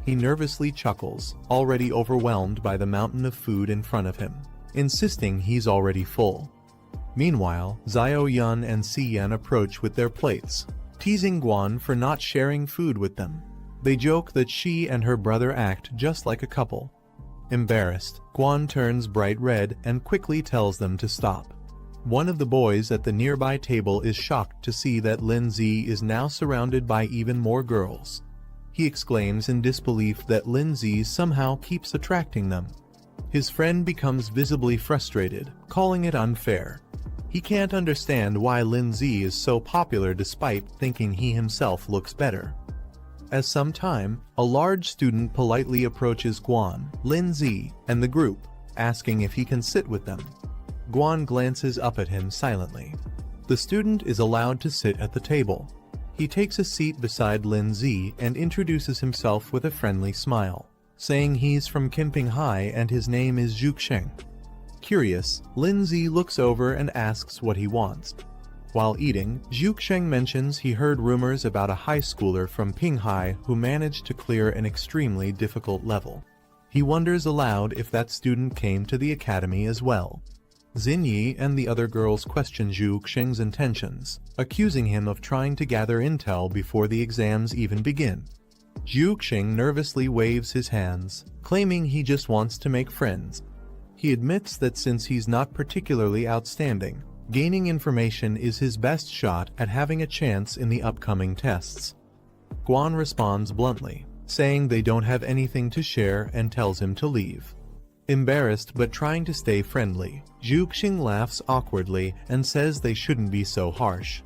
He nervously chuckles, already overwhelmed by the mountain of food in front of him, insisting he's already full. Meanwhile, Xiao Yun and Si Yan approach with their plates, teasing Guan for not sharing food with them. They joke that she and her brother act just like a couple. Embarrassed, Guan turns bright red and quickly tells them to stop. One of the boys at the nearby table is shocked to see that Lindsay is now surrounded by even more girls. He exclaims in disbelief that Lindsay somehow keeps attracting them. His friend becomes visibly frustrated, calling it unfair. He can't understand why Lindsay is so popular despite thinking he himself looks better. As some time, a large student politely approaches Guan, Lindsay, and the group, asking if he can sit with them. Guan glances up at him silently. The student is allowed to sit at the table. He takes a seat beside Lindsay and introduces himself with a friendly smile, saying he's from Kinping High and his name is Zhuxing. Curious, Lindsay looks over and asks what he wants. While eating, Zhuxing mentions he heard rumors about a high schooler from Pinghai who managed to clear an extremely difficult level. He wonders aloud if that student came to the academy as well. Xinyi and the other girls question Zhuxing's intentions, accusing him of trying to gather intel before the exams even begin. Zhuxing nervously waves his hands, claiming he just wants to make friends. He admits that since he's not particularly outstanding, gaining information is his best shot at having a chance in the upcoming tests. Guan responds bluntly, saying they don't have anything to share and tells him to leave. Embarrassed but trying to stay friendly, Zhuxing laughs awkwardly and says they shouldn't be so harsh.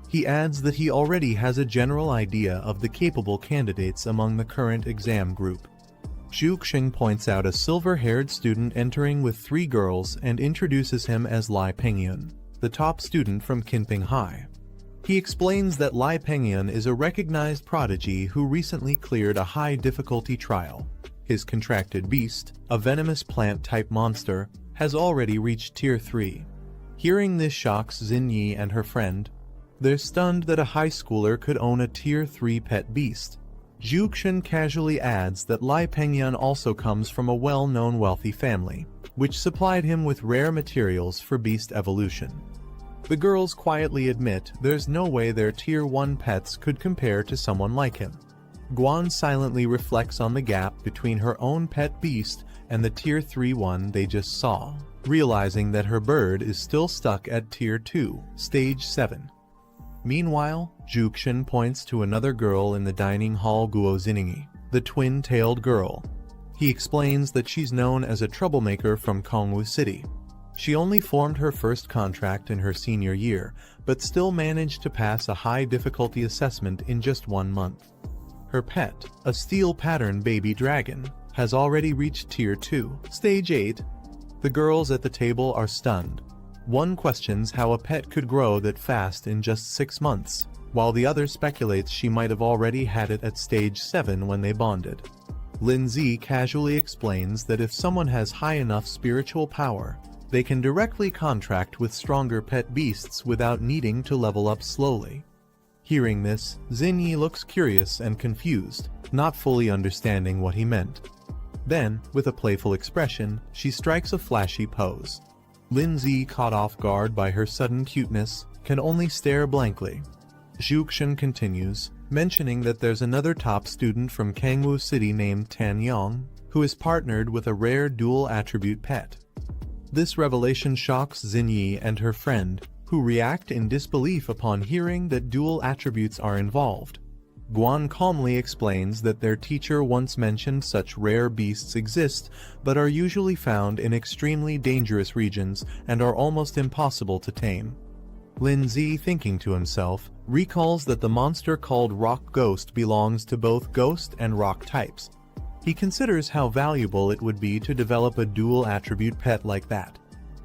He adds that he already has a general idea of the capable candidates among the current exam group. Zhuxing points out a silver-haired student entering with 3 girls and introduces him as Lai Pengyun, the top student from Kinping High. He explains that Lai Pengyun is a recognized prodigy who recently cleared a high-difficulty trial. His contracted beast, a venomous plant-type monster, has already reached Tier 3. Hearing this shocks Xinyi and her friend. They're stunned that a high schooler could own a Tier 3 pet beast. Zhuxing casually adds that Lai Pengyun also comes from a well-known wealthy family, which supplied him with rare materials for beast evolution. The girls quietly admit there's no way their Tier 1 pets could compare to someone like him. Guan silently reflects on the gap between her own pet beast and the Tier 3 one they just saw, realizing that her bird is still stuck at Tier 2, Stage 7. Meanwhile, Zhuxing points to another girl in the dining hall, Guo Xiningi, the twin-tailed girl. He explains that she's known as a troublemaker from Kongwu City. She only formed her first contract in her senior year, but still managed to pass a high difficulty assessment in just 1 month. Her pet, a steel pattern baby dragon, has already reached Tier 2, Stage 8. The girls at the table are stunned. One questions how a pet could grow that fast in just 6 months, while the other speculates she might have already had it at Stage 7 when they bonded. Lindsay casually explains that if someone has high enough spiritual power, they can directly contract with stronger pet beasts without needing to level up slowly. Hearing this, Xinyi looks curious and confused, not fully understanding what he meant. Then, with a playful expression, she strikes a flashy pose. Lindsay, caught off guard by her sudden cuteness, can only stare blankly. Zhuxian continues, mentioning that there's another top student from Kangwu City named Tan Yong, who is partnered with a rare dual-attribute pet. This revelation shocks Xinyi and her friend, who react in disbelief upon hearing that dual attributes are involved. Guan calmly explains that their teacher once mentioned such rare beasts exist, but are usually found in extremely dangerous regions and are almost impossible to tame. Lindsay, thinking to himself, recalls that the monster called Rock Ghost belongs to both ghost and rock types. He considers how valuable it would be to develop a dual-attribute pet like that.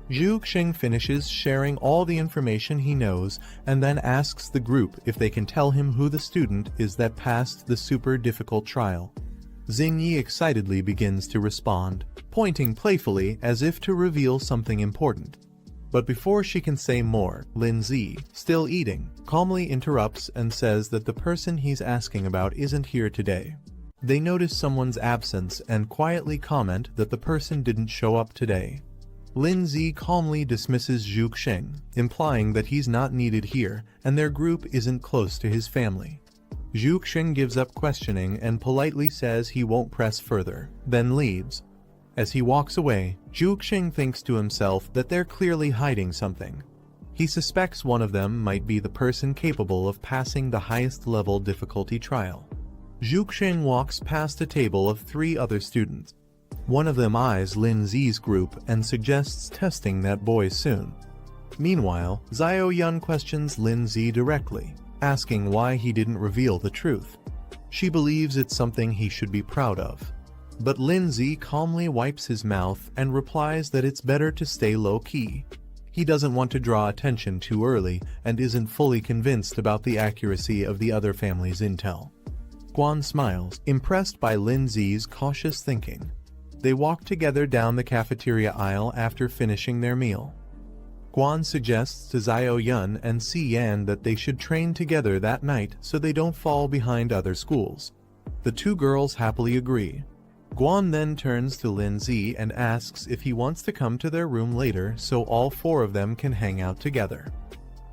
Zhu Xing finishes sharing all the information he knows and then asks the group if they can tell him who the student is that passed the super difficult trial. Xingyi excitedly begins to respond, pointing playfully as if to reveal something important. But before she can say more, Lindsay, still eating, calmly interrupts and says that the person he's asking about isn't here today. They notice someone's absence and quietly comment that the person didn't show up today. Lindsay calmly dismisses Zhu Xing, implying that he's not needed here and their group isn't close to his family. Zhu Xing gives up questioning and politely says he won't press further, then leaves. As he walks away, Zhu Xing thinks to himself that they're clearly hiding something. He suspects one of them might be the person capable of passing the highest level difficulty trial. Zhu Xing walks past a table of 3 other students. One of them eyes Lindsay's group and suggests testing that boy soon. Meanwhile, Xiao Yun questions Lindsay directly, asking why he didn't reveal the truth. She believes it's something he should be proud of. But Lindsay calmly wipes his mouth and replies that it's better to stay low-key. He doesn't want to draw attention too early and isn't fully convinced about the accuracy of the other family's intel. Guan smiles, impressed by Lindsay's cautious thinking. They walk together down the cafeteria aisle after finishing their meal. Guan suggests to Xiao Yun and Si Yan that they should train together that night so they don't fall behind other schools. The 2 girls happily agree. Guan then turns to Lindsay and asks if he wants to come to their room later so all 4 of them can hang out together.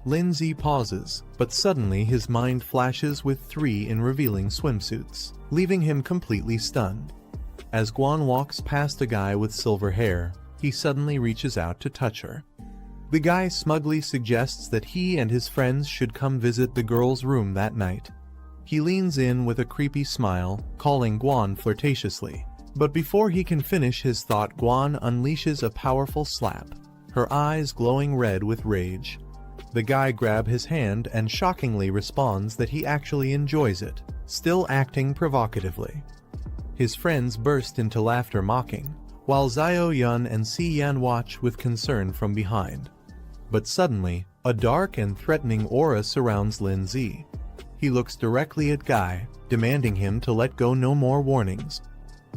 Lindsay pauses, but suddenly his mind flashes with 3 in revealing swimsuits, leaving him completely stunned. As Guan walks past a guy with silver hair, he suddenly reaches out to touch her. The guy smugly suggests that he and his friends should come visit the girl's room that night. He leans in with a creepy smile, calling Guan flirtatiously. But before he can finish his thought, Guan unleashes a powerful slap, her eyes glowing red with rage. The guy grabs his hand and shockingly responds that he actually enjoys it, still acting provocatively. His friends burst into laughter mocking, while Xiao Yun and Si Yan watch with concern from behind. But suddenly, a dark and threatening aura surrounds Lindsay. He looks directly at Guy, demanding him to let go. No more warnings.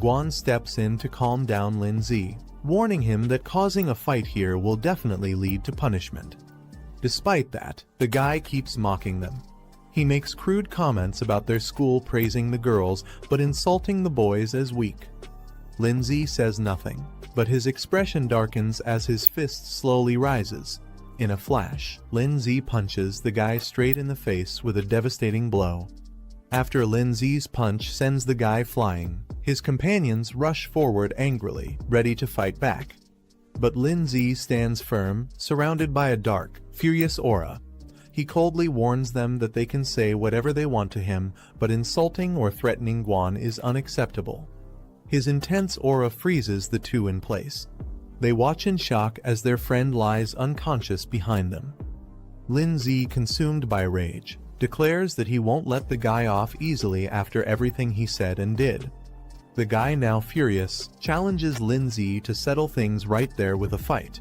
Guan steps in to calm down Lindsay, warning him that causing a fight here will definitely lead to punishment. Despite that, the guy keeps mocking them. He makes crude comments about their school, praising the girls but insulting the boys as weak. Lindsay says nothing, but his expression darkens as his fist slowly rises. In a flash, Lindsay punches the guy straight in the face with a devastating blow. After Lindsay's punch sends the guy flying, his companions rush forward angrily, ready to fight back. But Lindsay stands firm, surrounded by a dark, furious aura. He coldly warns them that they can say whatever they want to him, but insulting or threatening Guan is unacceptable. His intense aura freezes the 2 in place. They watch in shock as their friend lies unconscious behind them. Lindsay, consumed by rage, declares that he won't let the guy off easily after everything he said and did. The guy, now furious, challenges Lindsay to settle things right there with a fight.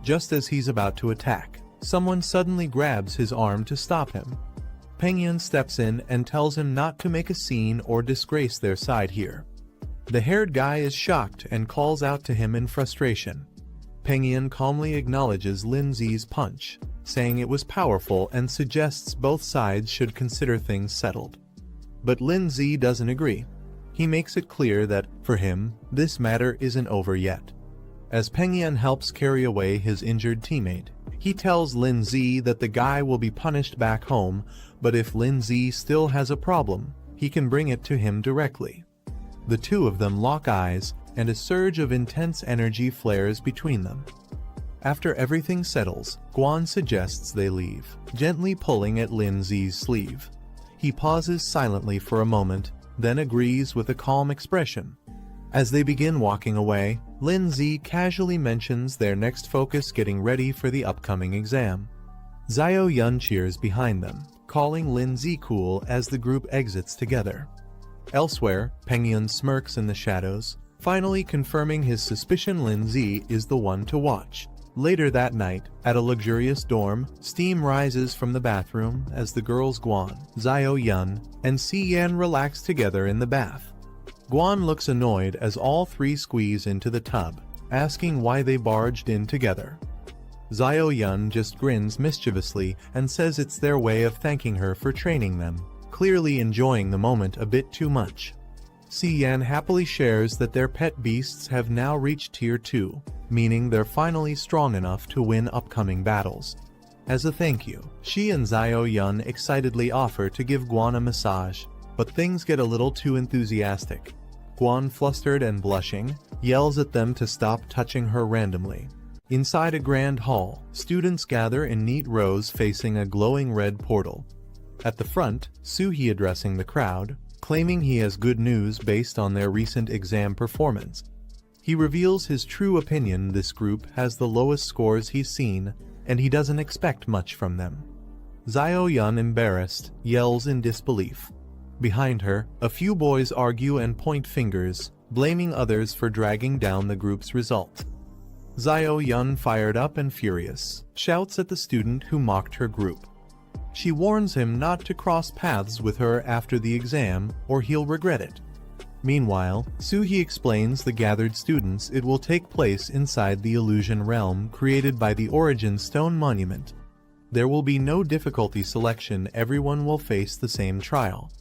Just as he's about to attack, someone suddenly grabs his arm to stop him. Penghyun steps in and tells him not to make a scene or disgrace their side here. The haired guy is shocked and calls out to him in frustration. Penghyun calmly acknowledges Lindsay's punch, saying it was powerful and suggests both sides should consider things settled. But Lindsay doesn't agree. He makes it clear that, for him, this matter isn't over yet. As Penghyun helps carry away his injured teammate, he tells Lindsay that the guy will be punished back home, but if Lindsay still has a problem, he can bring it to him directly. The two of them lock eyes, and a surge of intense energy flares between them. After everything settles, Gwon suggests they leave, gently pulling at Lindsay's sleeve. He pauses silently for a moment, then agrees with a calm expression. As they begin walking away, Lindsay casually mentions their next focus getting ready for the upcoming exam. Zio-yun cheers behind them, calling Lindsay cool as the group exits together. Elsewhere, Penghyun smirks in the shadows, finally confirming his suspicion Lindsay is the one to watch. Later that night, at a luxurious dorm, steam rises from the bathroom as the girls Gwon, Zio-yun, and Si-yan relax together in the bath. Gwon looks annoyed as all three squeeze into the tub, asking why they barged in together. Zio-yun just grins mischievously and says it's their way of thanking her for training them, clearly enjoying the moment a bit too much. Si-yan happily shares that their pet beasts have now reached Tier 2, meaning they're finally strong enough to win upcoming battles. As a thank you, she and Zio-yun excitedly offer to give Gwon a massage, but things get a little too enthusiastic. Gwon, flustered and blushing, yells at them to stop touching her randomly. Inside a grand hall, students gather in neat rows facing a glowing red portal. At the front, Soo-hee addressing the crowd, claiming he has good news based on their recent exam performance. He reveals his true opinion: this group has the lowest scores he's seen, and he doesn't expect much from them. Zio-yun, embarrassed, yells in disbelief. Behind her, a few boys argue and point fingers, blaming others for dragging down the group's result. Zio-yun, fired up and furious, shouts at the student who mocked her group. She warns him not to cross paths with her after the exam, or he'll regret it. Meanwhile, Soo-hee explains the gathered students it will take place inside the illusion realm created by the Origin Stone Monument. There will be no difficulty selection, everyone will face the same trial.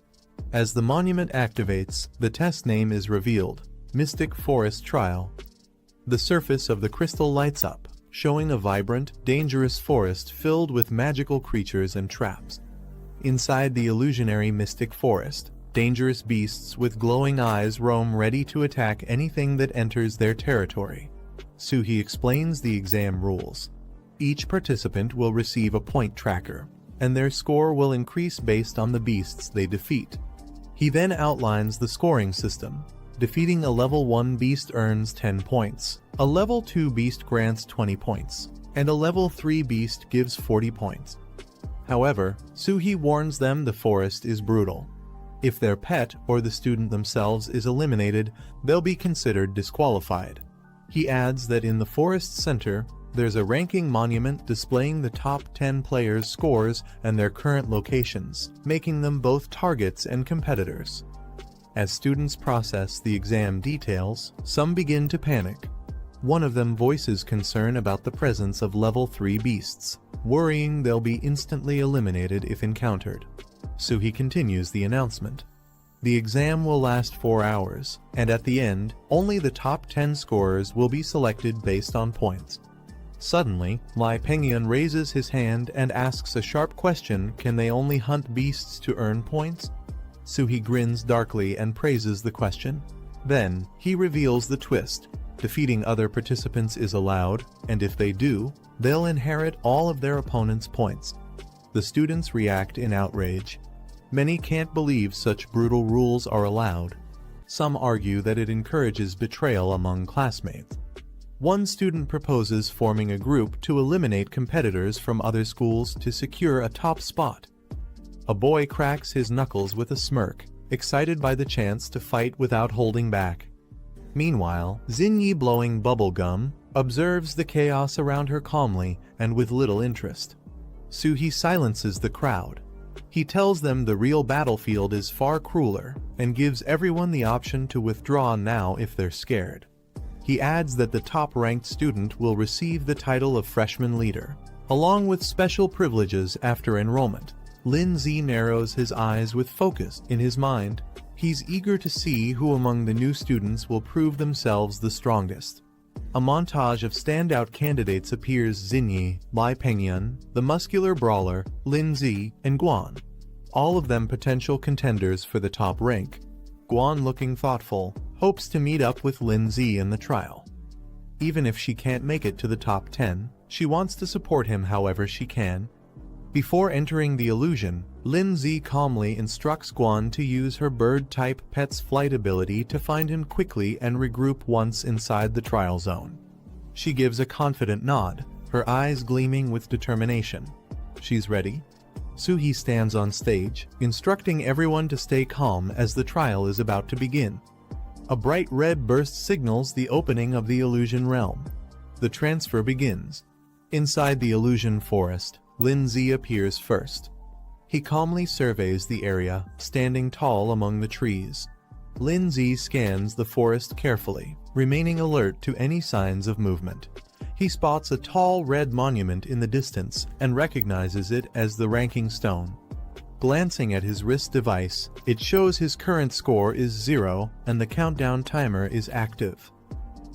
As the monument activates, the test name is revealed: Mystic Forest Trial. The surface of the crystal lights up, showing a vibrant, dangerous forest filled with magical creatures and traps. Inside the illusionary mystic forest, dangerous beasts with glowing eyes roam, ready to attack anything that enters their territory. Soo-hee explains the exam rules. Each participant will receive a point tracker, and their score will increase based on the beasts they defeat. He then outlines the scoring system. Defeating a level 1 beast earns 10 points, a level 2 beast grants 20 points, and a level 3 beast gives 40 points. However, Soo-hee warns them the forest is brutal. If their pet or the student themselves is eliminated, they'll be considered disqualified. He adds that in the forest's center, there's a ranking monument displaying the top 10 players' scores and their current locations, making them both targets and competitors. As students process the exam details, some begin to panic. One of them voices concern about the presence of level 3 beasts, worrying they'll be instantly eliminated if encountered. Soo-hee continues the announcement. The exam will last 4 hours, and at the end, only the top 10 scorers will be selected based on points. Suddenly, Lee Penghyun raises his hand and asks a sharp question: can they only hunt beasts to earn points? Soo-hee grins darkly and praises the question. Then, he reveals the twist. Defeating other participants is allowed, and if they do, they'll inherit all of their opponent's points. The students react in outrage. Many can't believe such brutal rules are allowed. Some argue that it encourages betrayal among classmates. One student proposes forming a group to eliminate competitors from other schools to secure a top spot. A boy cracks his knuckles with a smirk, excited by the chance to fight without holding back. Meanwhile, Xinyi, blowing bubble gum, observes the chaos around her calmly and with little interest. Suhee silences the crowd. He tells them the real battlefield is far crueler and gives everyone the option to withdraw now if they're scared. He adds that the top-ranked student will receive the title of freshman leader, along with special privileges after enrollment. Lin Zi narrows his eyes with focus in his mind. He's eager to see who among the new students will prove themselves the strongest. A montage of standout candidates appears: Xinyi, Lai Pengyun, the muscular brawler, Lin Zi, and Guan. All of them potential contenders for the top rank. Guan, looking thoughtful, hopes to meet up with Lin Zi in the trial. Even if she can't make it to the top 10, she wants to support him however she can. Before entering the illusion, Lin Zi calmly instructs Guan to use her bird-type pet's flight ability to find him quickly and regroup once inside the trial zone. She gives a confident nod, her eyes gleaming with determination. She's ready. Suhee stands on stage, instructing everyone to stay calm as the trial is about to begin. A bright red burst signals the opening of the illusion realm. The transfer begins. Inside the illusion forest, Lin Zi appears first. He calmly surveys the area, standing tall among the trees. Lin Zi scans the forest carefully, remaining alert to any signs of movement. He spots a tall red monument in the distance and recognizes it as the ranking stone. Glancing at his wrist device, it shows his current score is 0 and the countdown timer is active.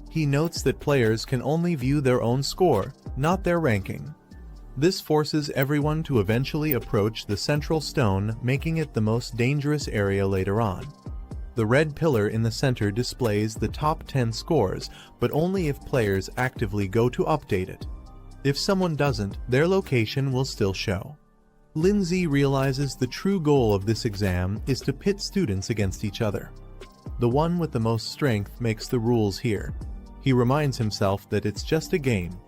He notes that players can only view their own score, not their ranking. This forces everyone to eventually approach the central stone, making it the most dangerous area later on. The red pillar in the center displays the top 10 scores, but only if players actively go to update it. If someone doesn't, their location will still show. Lin Zi realizes the true goal of this exam is to pit students against each other. The one with the most strength makes the rules here. He reminds himself that it's just a game.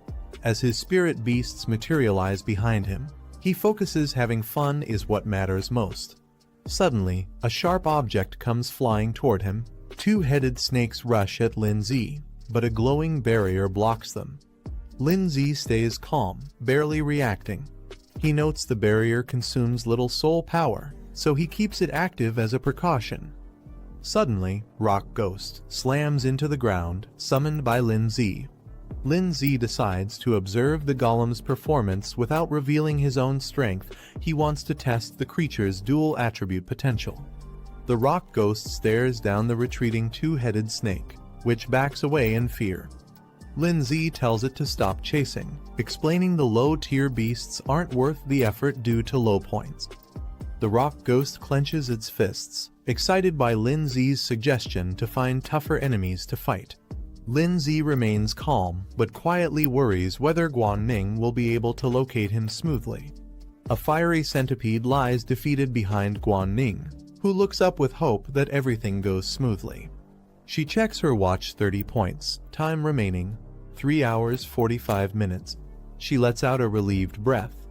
As his spirit beasts materialize behind him, he focuses having fun is what matters most. Suddenly, a sharp object comes flying toward him. Two-headed snakes rush at Lin Zi, but a glowing barrier blocks them. Lin Zi stays calm, barely reacting. He notes the barrier consumes little soul power, so he keeps it active as a precaution. Suddenly, Rock Ghost slams into the ground, summoned by Lin Zi. Lin Zi decides to observe the golem's performance without revealing his own strength. He wants to test the creature's dual attribute potential. The rock ghost stares down the retreating two-headed snake, which backs away in fear. Lin Zi tells it to stop chasing, explaining the low-tier beasts aren't worth the effort due to low points. The rock ghost clenches its fists, excited by Lin Zi's suggestion to find tougher enemies to fight. Lin Zi remains calm, but quietly worries whether Guan Ning will be able to locate him smoothly. A fiery centipede lies defeated behind Guan Ning, who looks up with hope that everything goes smoothly. She checks her watch. 30 points, time remaining, 3 hours 45 minutes. She lets out a relieved breath.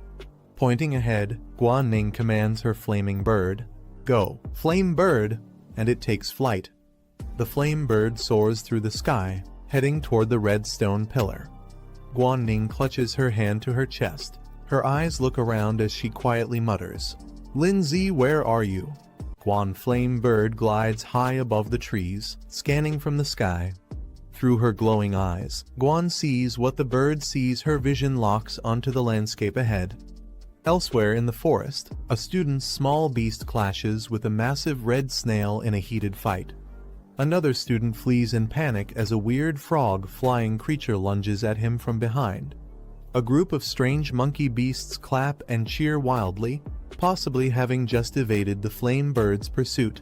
Pointing ahead, Guan Ning commands her flaming bird, "Go, flame bird," and it takes flight. The flame bird soars through the sky, heading toward the red stone pillar. Guan Ning clutches her hand to her chest. Her eyes look around as she quietly mutters, "Lin Zi, where are you?" Guan Flame Bird glides high above the trees, scanning from the sky. Through her glowing eyes, Guan sees what the bird sees. Her vision locks onto the landscape ahead. Elsewhere in the forest, a student's small beast clashes with a massive red snail in a heated fight. Another student flees in panic as a weird frog-flying creature lunges at him from behind. A group of strange monkey beasts clap and cheer wildly, possibly having just evaded the flame bird's pursuit.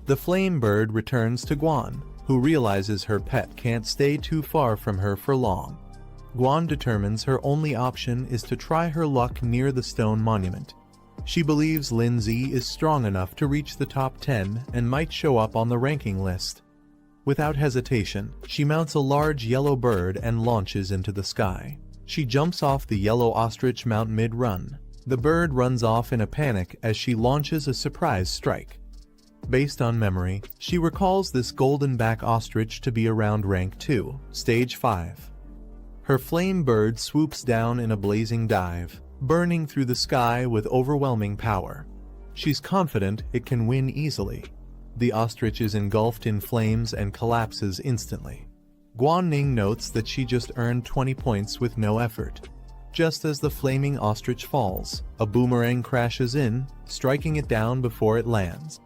The flame bird returns to Guan, who realizes her pet can't stay too far from her for long. Guan determines her only option is to try her luck near the stone monument. She believes Lin Zi is strong enough to reach the top 10 and might show up on the ranking list. Without hesitation, she mounts a large yellow bird and launches into the sky. She jumps off the yellow ostrich mount mid-run. The bird runs off in a panic as she launches a surprise strike. Based on memory, she recalls this golden-back ostrich to be around rank 2, stage 5. Her flame bird swoops down in a blazing dive, burning through the sky with overwhelming power. She's confident it can win easily. The ostrich is engulfed in flames and collapses instantly. Guanning notes that she just earned 20 points with no effort. Just as the flaming ostrich falls, a boomerang crashes in, striking it down before it lands.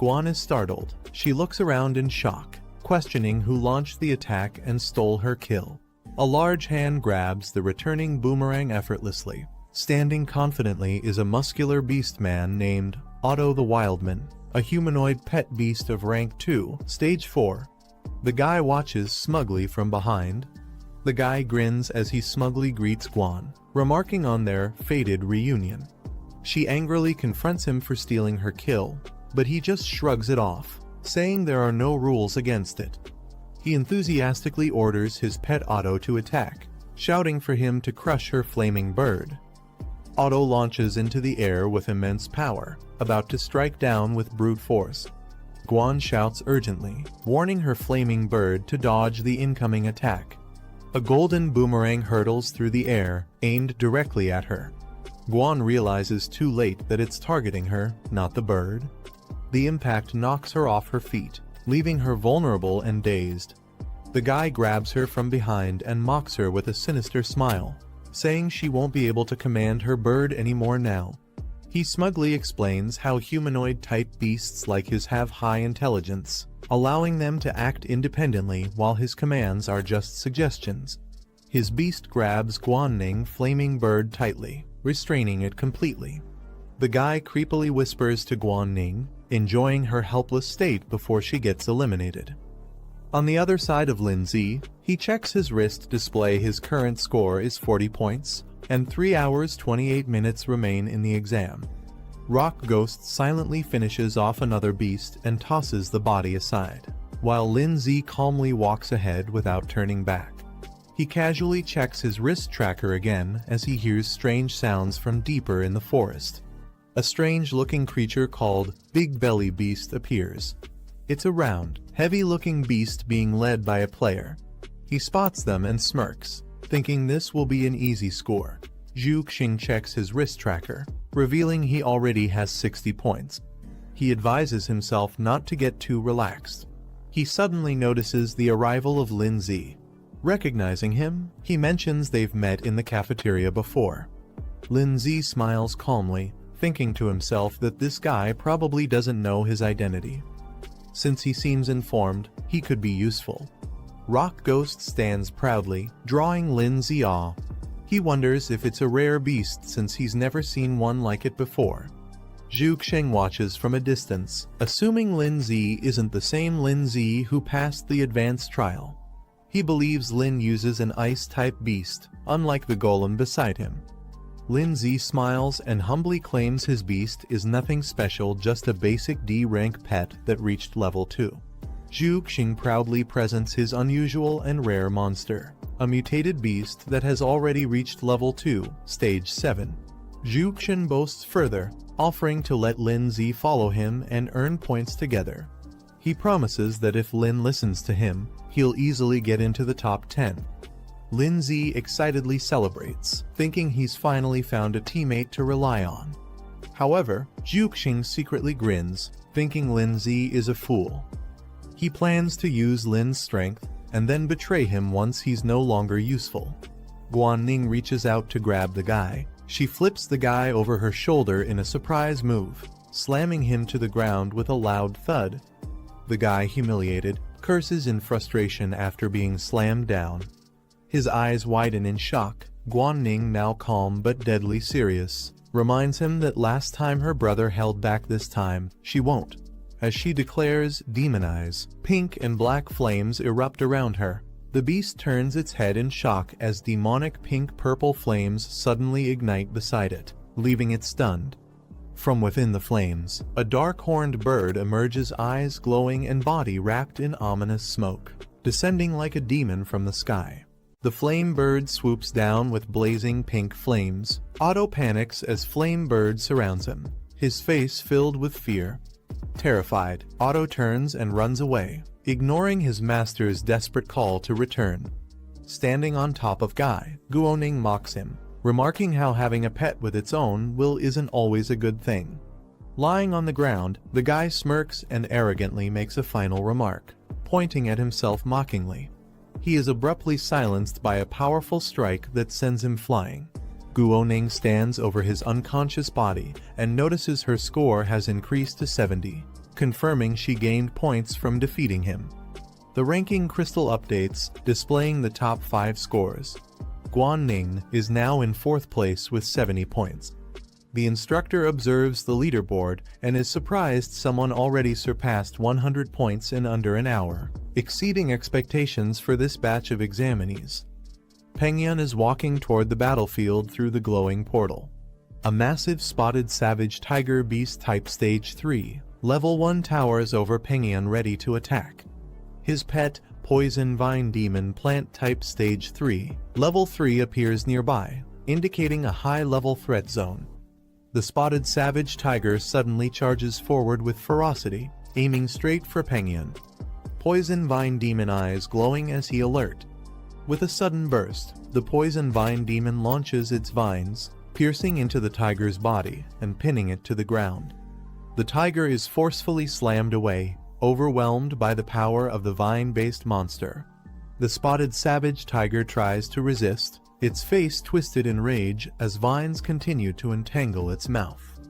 Guan is startled. She looks around in shock, questioning who launched the attack and stole her kill. A large hand grabs the returning boomerang effortlessly. Standing confidently is a muscular beast man named Otto the Wildman, a humanoid pet beast of rank 2, stage 4. The guy watches smugly from behind. The guy grins as he smugly greets Guan, remarking on their fated reunion. She angrily confronts him for stealing her kill, but he just shrugs it off, saying there are no rules against it. He enthusiastically orders his pet Otto to attack, shouting for him to crush her flaming bird. Otto launches into the air with immense power, about to strike down with brute force. Guan shouts urgently, warning her flaming bird to dodge the incoming attack. A golden boomerang hurtles through the air, aimed directly at her. Guan realizes too late that it's targeting her, not the bird. The impact knocks her off her feet, leaving her vulnerable and dazed. The guy grabs her from behind and mocks her with a sinister smile, saying she won't be able to command her bird anymore now. He smugly explains how humanoid-type beasts like his have high intelligence, allowing them to act independently while his commands are just suggestions. His beast grabs Guanning flaming bird tightly, restraining it completely. The guy creepily whispers to Guanning, enjoying her helpless state before she gets eliminated. On the other side of Lindsay, he checks his wrist display. His current score is 40 points, and 3 hours 28 minutes remain in the exam. Rock Ghost silently finishes off another beast and tosses the body aside, while Lindsay calmly walks ahead without turning back. He casually checks his wrist tracker again as he hears strange sounds from deeper in the forest. A strange-looking creature called Big Belly Beast appears. It's a round, heavy-looking beast being led by a player. He spots them and smirks, thinking this will be an easy score. Zhu Xing checks his wrist tracker, revealing he already has 60 points. He advises himself not to get too relaxed. He suddenly notices the arrival of Lindsay. Recognizing him, he mentions they've met in the cafeteria before. Lindsay smiles calmly, thinking to himself that this guy probably doesn't know his identity. Since he seems informed, he could be useful. Rock Ghost stands proudly, drawing Lindsay awe. He wonders if it's a rare beast since he's never seen one like it before. Zhu Xing watches from a distance, assuming Lindsay isn't the same Lindsay who passed the advanced trial. He believes Lin uses an ice-type beast, unlike the golem beside him. Lindsay smiles and humbly claims his beast is nothing special, just a basic D-rank pet that reached level 2. Zhu Xing proudly presents his unusual and rare monster, a mutated beast that has already reached level 2, stage 7. Zhu Xing boasts further, offering to let Lindsay follow him and earn points together. He promises that if Lin listens to him, he'll easily get into the top 10. Lindsay excitedly celebrates, thinking he's finally found a teammate to rely on. However, Zhu Xing secretly grins, thinking Lindsay is a fool. He plans to use Lin's strength and then betray him once he's no longer useful. Guanning reaches out to grab the guy. She flips the guy over her shoulder in a surprise move, slamming him to the ground with a loud thud. The guy, humiliated, curses in frustration after being slammed down. His eyes widen in shock. Guanning, now calm but deadly serious, reminds him that last time her brother held back, this time she won't. As she declares, "Demon eyes," pink and black flames erupt around her. The beast turns its head in shock as demonic pink-purple flames suddenly ignite beside it, leaving it stunned. From within the flames, a dark-horned bird emerges, eyes glowing and body wrapped in ominous smoke, descending like a demon from the sky. The flame bird swoops down with blazing pink flames. Otto panics as flame bird surrounds him, his face filled with fear. Terrified, Otto turns and runs away, ignoring his master's desperate call to return. Standing on top of Guy, Guoning mocks him, remarking how having a pet with its own will isn't always a good thing. Lying on the ground, the guy smirks and arrogantly makes a final remark, pointing at himself mockingly. He is abruptly silenced by a powerful strike that sends him flying. Guoning stands over his unconscious body and notices her score has increased to 70, confirming she gained points from defeating him. The ranking crystal updates, displaying the top 5 scores. Guoning is now in 4th place with 70 points. The instructor observes the leaderboard and is surprised someone already surpassed 100 points in under an hour, exceeding expectations for this batch of examinees. Pengyun is walking toward the battlefield through the glowing portal. A massive spotted savage tiger beast type stage 3, level 1 towers over Pengyun ready to attack. His pet, poison vine demon plant type stage 3, level 3 appears nearby, indicating a high-level threat zone. The spotted savage tiger suddenly charges forward with ferocity, aiming straight for Pengyun. Poison vine demon eyes glowing as he alert. With a sudden burst, the poison vine demon launches its vines, piercing into the tiger's body and pinning it to the ground. The tiger is forcefully slammed away, overwhelmed by the power of the vine-based monster. The spotted savage tiger tries to resist, its face twisted in rage as vines continue to entangle its mouth.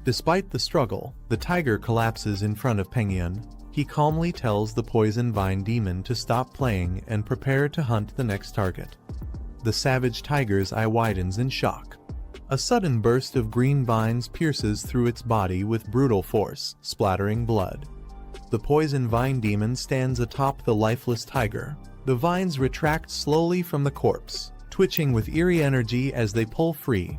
Despite the struggle, the tiger collapses in front of Pengyun. He calmly tells the poison vine demon to stop playing and prepare to hunt the next target. The savage tiger's eye widens in shock. A sudden burst of green vines pierces through its body with brutal force, splattering blood. The poison vine demon stands atop the lifeless tiger. The vines retract slowly from the corpse, twitching with eerie energy as they pull free.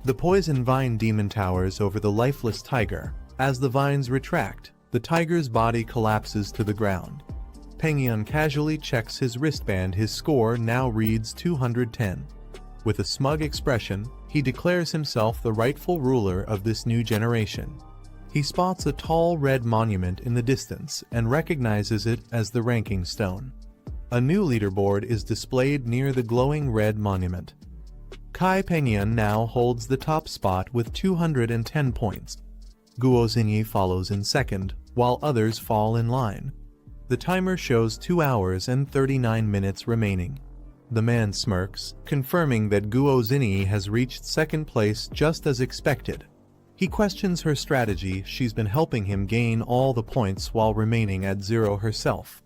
The poison vine demon towers over the lifeless tiger. As the vines retract, the tiger's body collapses to the ground. Pengyun casually checks his wristband. His score now reads 210. With a smug expression, he declares himself the rightful ruler of this new generation. He spots a tall red monument in the distance and recognizes it as the ranking stone. A new leaderboard is displayed near the glowing red monument. Kai Pengyun now holds the top spot with 210 points. Guo Xingyi follows in second, while others fall in line. The timer shows 2 hours and 39 minutes remaining. The man smirks, confirming that Guo Xingyi has reached second place just as expected. He questions her strategy. She's been helping him gain all the points while remaining at 0 herself.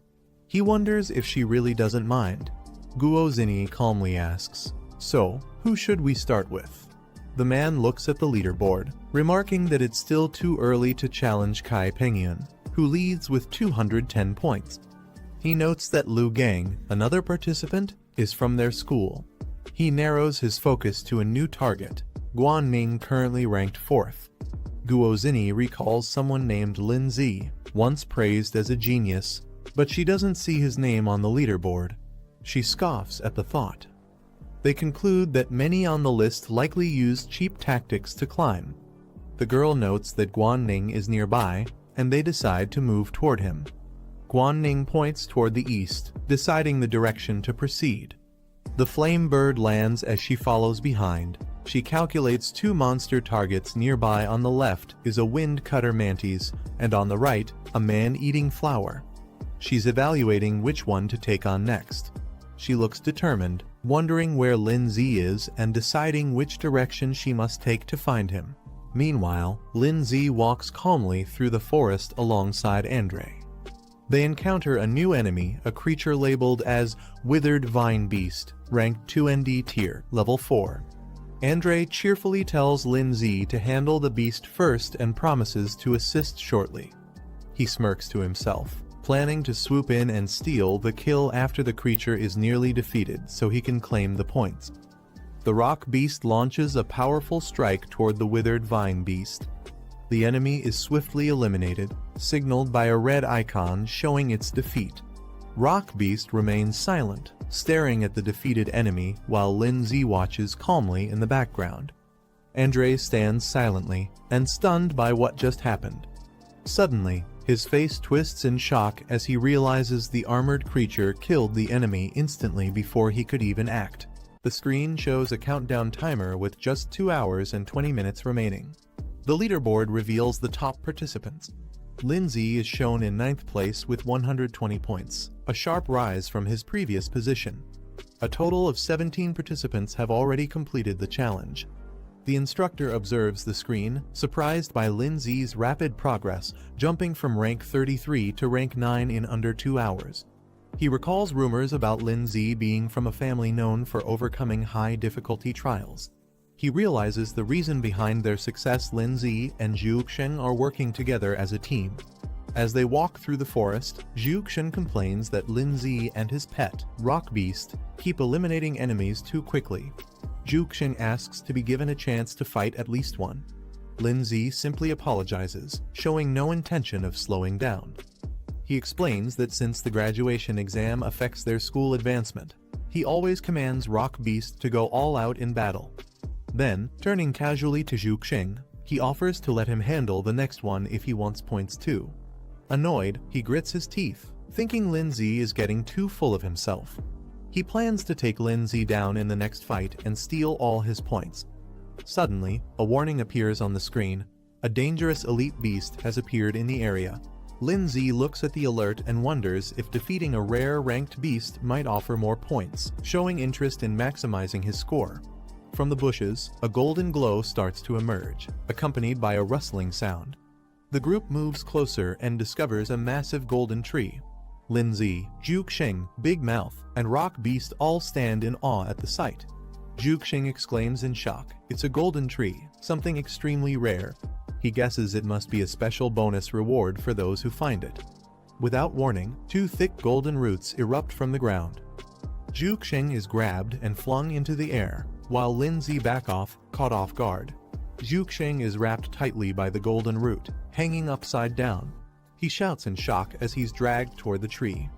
He wonders if she really doesn't mind. Guo Xingyi calmly asks, "So, who should we start with?" The man looks at the leaderboard, remarking that it's still too early to challenge Kai Pengyun, who leads with 210 points. He notes that Lu Gang, another participant, is from their school. He narrows his focus to a new target, Guanning, currently ranked 4th. Guo Xingyi recalls someone named Lin Zi, once praised as a genius, but she doesn't see his name on the leaderboard. She scoffs at the thought. They conclude that many on the list likely used cheap tactics to climb. The girl notes that Guanning is nearby, and they decide to move toward him. Guanning points toward the east, deciding the direction to proceed. The flame bird lands as she follows behind. She calculates 2 monster targets. Nearby on the left is a wind cutter mantis, and on the right, a man-eating flower. She's evaluating which one to take on next. She looks determined, wondering where Lin Zi is and deciding which direction she must take to find him. Meanwhile, Lin Zi walks calmly through the forest alongside Andre. They encounter a new enemy, a creature labeled as Withered Vine Beast, ranked 2ND tier, level 4. Andre cheerfully tells Lin Zi to handle the beast first and promises to assist shortly. He smirks to himself, planning to swoop in and steal the kill after the creature is nearly defeated so he can claim the points. The rock beast launches a powerful strike toward the withered vine beast. The enemy is swiftly eliminated, signaled by a red icon showing its defeat. Rock beast remains silent, staring at the defeated enemy while Lindsay watches calmly in the background. Andre stands silently and stunned by what just happened. Suddenly, his face twists in shock as he realizes the armored creature killed the enemy instantly before he could even act. The screen shows a countdown timer with just 2 hours and 20 minutes remaining. The leaderboard reveals the top participants. Lindsay is shown in 9th place with 120 points, a sharp rise from his previous position. A total of 17 participants have already completed the challenge. The instructor observes the screen, surprised by Lindsay's rapid progress, jumping from rank 33 to rank 9 in under 2 hours. He recalls rumors about Lindsay being from a family known for overcoming high-difficulty trials. He realizes the reason behind their success. Lindsay and Zhuxiang are working together as a team. As they walk through the forest, Zhuxiang complains that Lindsay and his pet, Rock Beast, keep eliminating enemies too quickly. Zhuxiang asks to be given a chance to fight at least one. Lindsay simply apologizes, showing no intention of slowing down. He explains that since the graduation exam affects their school advancement, he always commands Rock Beast to go all out in battle. Then, turning casually to Zhuxiang, he offers to let him handle the next one if he wants points too. Annoyed, he grits his teeth, thinking Lindsay is getting too full of himself. He plans to take Lindsay down in the next fight and steal all his points. Suddenly, a warning appears on the screen. A dangerous elite beast has appeared in the area. Lindsay looks at the alert and wonders if defeating a rare ranked beast might offer more points, showing interest in maximizing his score. From the bushes, a golden glow starts to emerge, accompanied by a rustling sound. The group moves closer and discovers a massive golden tree. Lindsay, Zhuxiang, Big Mouth, and Rock Beast all stand in awe at the sight. Zhuxiang exclaims in shock, "It's a golden tree, something extremely rare." He guesses it must be a special bonus reward for those who find it. Without warning, 2 thick golden roots erupt from the ground. Zhuxiang is grabbed and flung into the air, while Lindsay back off, caught off guard. Zhuxiang is wrapped tightly by the golden root, hanging upside down. He shouts in shock as he's dragged toward the tree.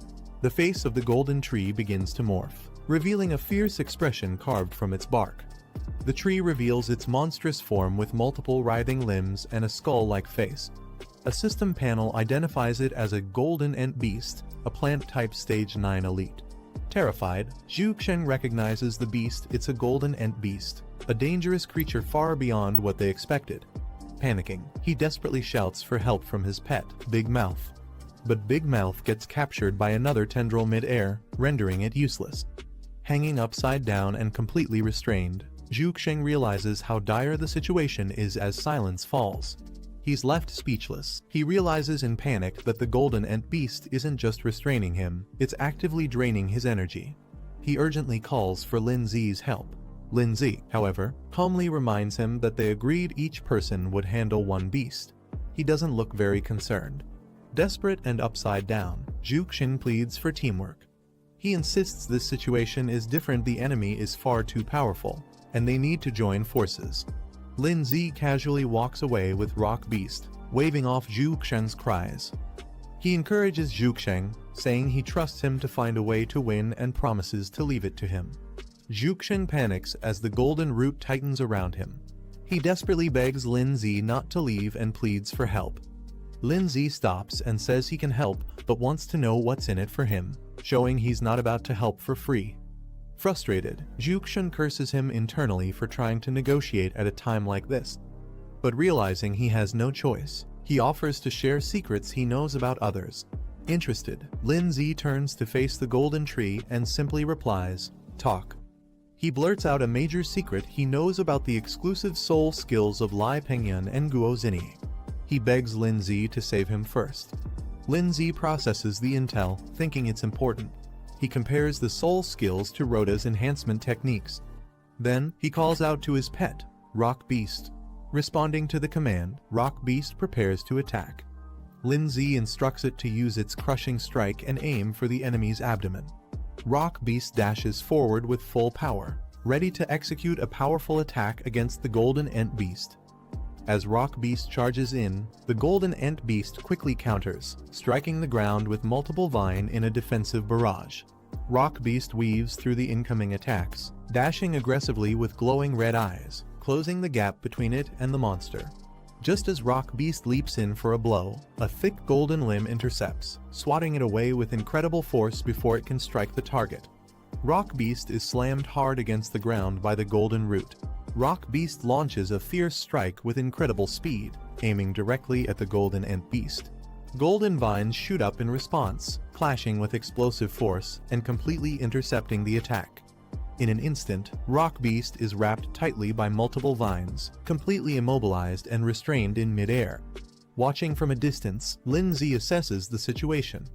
The face of the golden tree begins to morph, revealing a fierce expression carved from its bark. The tree reveals its monstrous form with multiple writhing limbs and a skull-like face. A system panel identifies it as a golden ant beast, a plant-type stage 9 elite. Terrified, Zhuxiang recognizes the beast. It's a golden ant beast, a dangerous creature far beyond what they expected. Panicking, he desperately shouts for help from his pet, Big Mouth. But Big Mouth gets captured by another tendril mid-air, rendering it useless. Hanging upside down and completely restrained, Zhuxiang realizes how dire the situation is as silence falls. He's left speechless. He realizes in panic that the golden ant beast isn't just restraining him, it's actively draining his energy. He urgently calls for Lindsay's help. Lindsay, however, calmly reminds him that they agreed each person would handle one beast. He doesn't look very concerned. Desperate and upside down, Zhuxiang pleads for teamwork. He insists this situation is different. The enemy is far too powerful, and they need to join forces. Lindsay casually walks away with Rock Beast, waving off Zhuxiang's cries. He encourages Zhuxiang, saying he trusts him to find a way to win and promises to leave it to him. Zhuxiang panics as the golden root tightens around him. He desperately begs Lindsay not to leave and pleads for help. Lindsay stops and says he can help but wants to know what's in it for him, showing he's not about to help for free. Frustrated, Zhuxiang curses him internally for trying to negotiate at a time like this. But realizing he has no choice, he offers to share secrets he knows about others. Interested, Lindsay turns to face the golden tree and simply replies, "Talk." He blurts out a major secret he knows about the exclusive soul skills of Lai Pengyan and Guo Zinyi. He begs Lindsay to save him first. Lindsay processes the intel, thinking it's important. He compares the soul skills to Rhoda's enhancement techniques. Then, he calls out to his pet, Rock Beast. Responding to the command, Rock Beast prepares to attack. Lindsay instructs it to use its crushing strike and aim for the enemy's abdomen. Rock Beast dashes forward with full power, ready to execute a powerful attack against the Golden Ant Beast. As Rock Beast charges in, the Golden Ant Beast quickly counters, striking the ground with multiple vine in a defensive barrage. Rock Beast weaves through the incoming attacks, dashing aggressively with glowing red eyes, closing the gap between it and the monster. Just as Rock Beast leaps in for a blow, a thick golden limb intercepts, swatting it away with incredible force before it can strike the target. Rock Beast is slammed hard against the ground by the golden root. Rock Beast launches a fierce strike with incredible speed, aiming directly at the Golden Ant Beast. Golden vines shoot up in response, clashing with explosive force and completely intercepting the attack. In an instant, Rock Beast is wrapped tightly by multiple vines, completely immobilized and restrained in mid-air. Watching from a distance, Lindsay assesses the situation.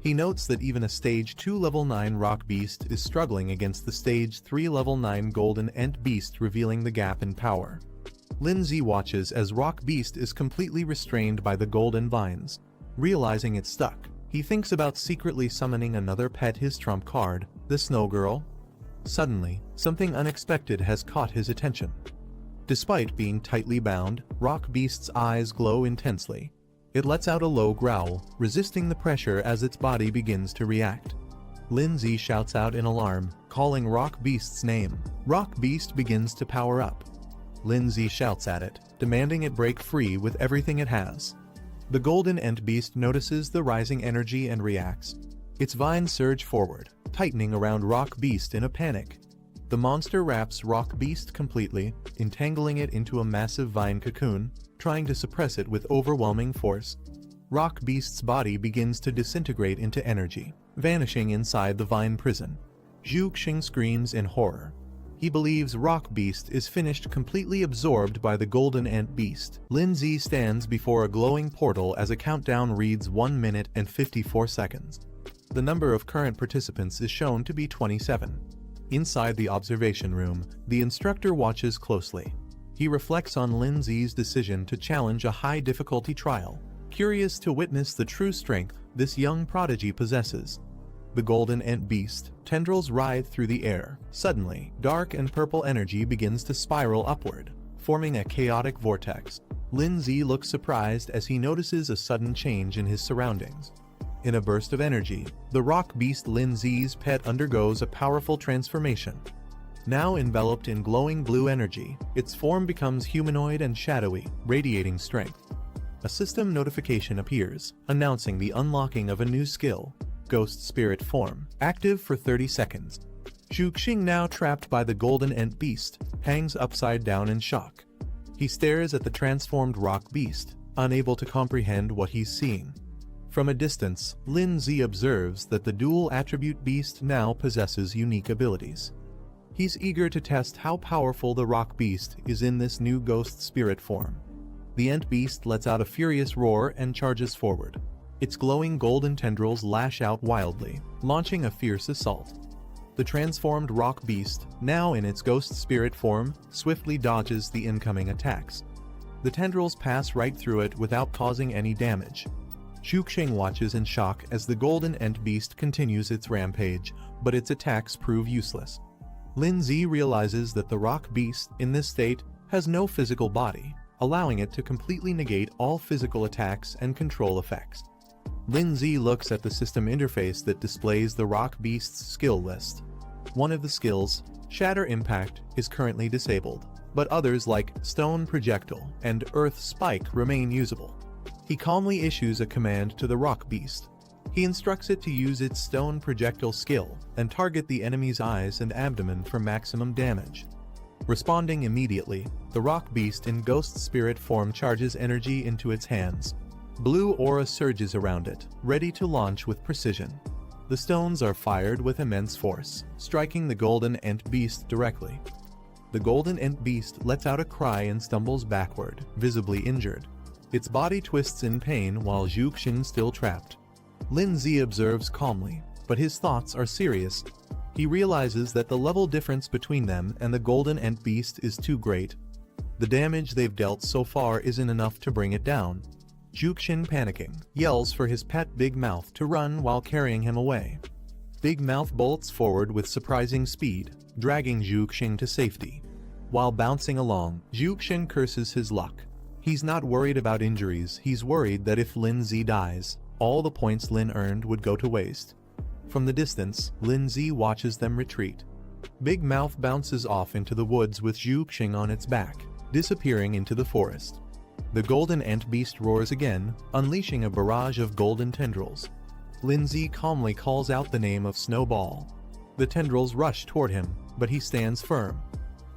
He notes that even a Stage 2 Level 9 Rock Beast is struggling against the Stage 3 Level 9 Golden Ant Beast, revealing the gap in power. Lindsay watches as Rock Beast is completely restrained by the golden vines. Realizing it's stuck, he thinks about secretly summoning another pet, his trump card, the Snow Girl. Suddenly, something unexpected has caught his attention. Despite being tightly bound, Rock Beast's eyes glow intensely. It lets out a low growl, resisting the pressure as its body begins to react. Lindsay shouts out in alarm, calling Rock Beast's name. Rock Beast begins to power up. Lindsay shouts at it, demanding it break free with everything it has. The Golden Ant Beast notices the rising energy and reacts. Its vines surge forward, tightening around Rock Beast in a panic. The monster wraps Rock Beast completely, entangling it into a massive vine cocoon, trying to suppress it with overwhelming force. Rock Beast's body begins to disintegrate into energy, vanishing inside the vine prison. Zhu Xing screams in horror. He believes Rock Beast is finished, completely absorbed by the Golden Ant Beast. Lindsay stands before a glowing portal as a countdown reads 1 minute and 54 seconds. The number of current participants is shown to be 27. Inside the observation room, the instructor watches closely. He reflects on Lindsay's decision to challenge a high-difficulty trial, curious to witness the true strength this young prodigy possesses. The Golden Ant Beast tendrils writhe through the air. Suddenly, dark and purple energy begins to spiral upward, forming a chaotic vortex. Lindsay looks surprised as he notices a sudden change in his surroundings. In a burst of energy, the Rock Beast, Lindsay's pet, undergoes a powerful transformation. Now enveloped in glowing blue energy, its form becomes humanoid and shadowy, radiating strength. A system notification appears, announcing the unlocking of a new skill, Ghost Spirit Form, active for 30 seconds. Zhu Xing, now trapped by the Golden Ant Beast, hangs upside down in shock. He stares at the transformed Rock Beast, unable to comprehend what he's seeing. From a distance, Lindsay observes that the dual attribute beast now possesses unique abilities. He's eager to test how powerful the Rock Beast is in this new ghost spirit form. The Ant Beast lets out a furious roar and charges forward. Its glowing golden tendrils lash out wildly, launching a fierce assault. The transformed Rock Beast, now in its ghost spirit form, swiftly dodges the incoming attacks. The tendrils pass right through it without causing any damage. Zhu Xing watches in shock as the Golden Ant Beast continues its rampage, but its attacks prove useless. Lindsay realizes that the Rock Beast, in this state, has no physical body, allowing it to completely negate all physical attacks and control effects. Lindsay looks at the system interface that displays the Rock Beast's skill list. One of the skills, Shatter Impact, is currently disabled, but others like Stone Projectile and Earth Spike remain usable. He calmly issues a command to the Rock Beast. He instructs it to use its Stone Projectile skill and target the enemy's eyes and abdomen for maximum damage. Responding immediately, the Rock Beast in Ghost Spirit form charges energy into its hands. Blue aura surges around it, ready to launch with precision. The stones are fired with immense force, striking the Golden Ant Beast directly. The Golden Ant Beast lets out a cry and stumbles backward, visibly injured. Its body twists in pain while Zhu Xing still trapped. Lindsay observes calmly, but his thoughts are serious. He realizes that the level difference between them and the Golden Ant Beast is too great. The damage they've dealt so far isn't enough to bring it down. Zhu Xing, panicking, yells for his pet Big Mouth to run while carrying him away. Big Mouth bolts forward with surprising speed, dragging Zhu Xing to safety. While bouncing along, Zhu Xing curses his luck. He's not worried about injuries, he's worried that if Lin Zi dies, all the points Lin earned would go to waste. From the distance, Lin Zi watches them retreat. Big Mouth bounces off into the woods with Zhu Xing on its back, disappearing into the forest. The golden ant beast roars again, unleashing a barrage of golden tendrils. Lin Zi calmly calls out the name of Snowball. The tendrils rush toward him, but he stands firm.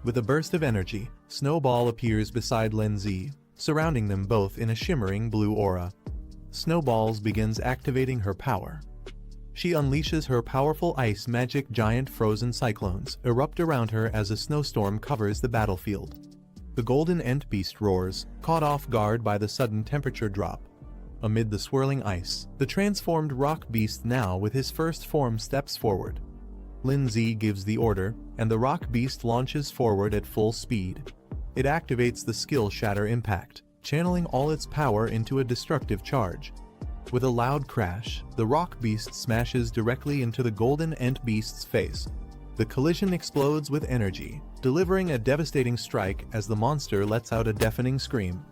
With a burst of energy, Snowball appears beside Lin Zi, surrounding them both in a shimmering blue aura. Snowballs begins activating her power. She unleashes her powerful ice magic. Giant frozen cyclones erupt around her as a snowstorm covers the battlefield. The golden ant beast roars, caught off guard by the sudden temperature drop. Amid the swirling ice, the transformed rock beast now with his first form steps forward. Lin Zi gives the order, and the rock beast launches forward at full speed. It activates the skill Shatter Impact, channeling all its power into a destructive charge. With a loud crash, the rock beast smashes directly into the golden ant beast's face. The collision explodes with energy, delivering a devastating strike as the monster lets out a deafening scream.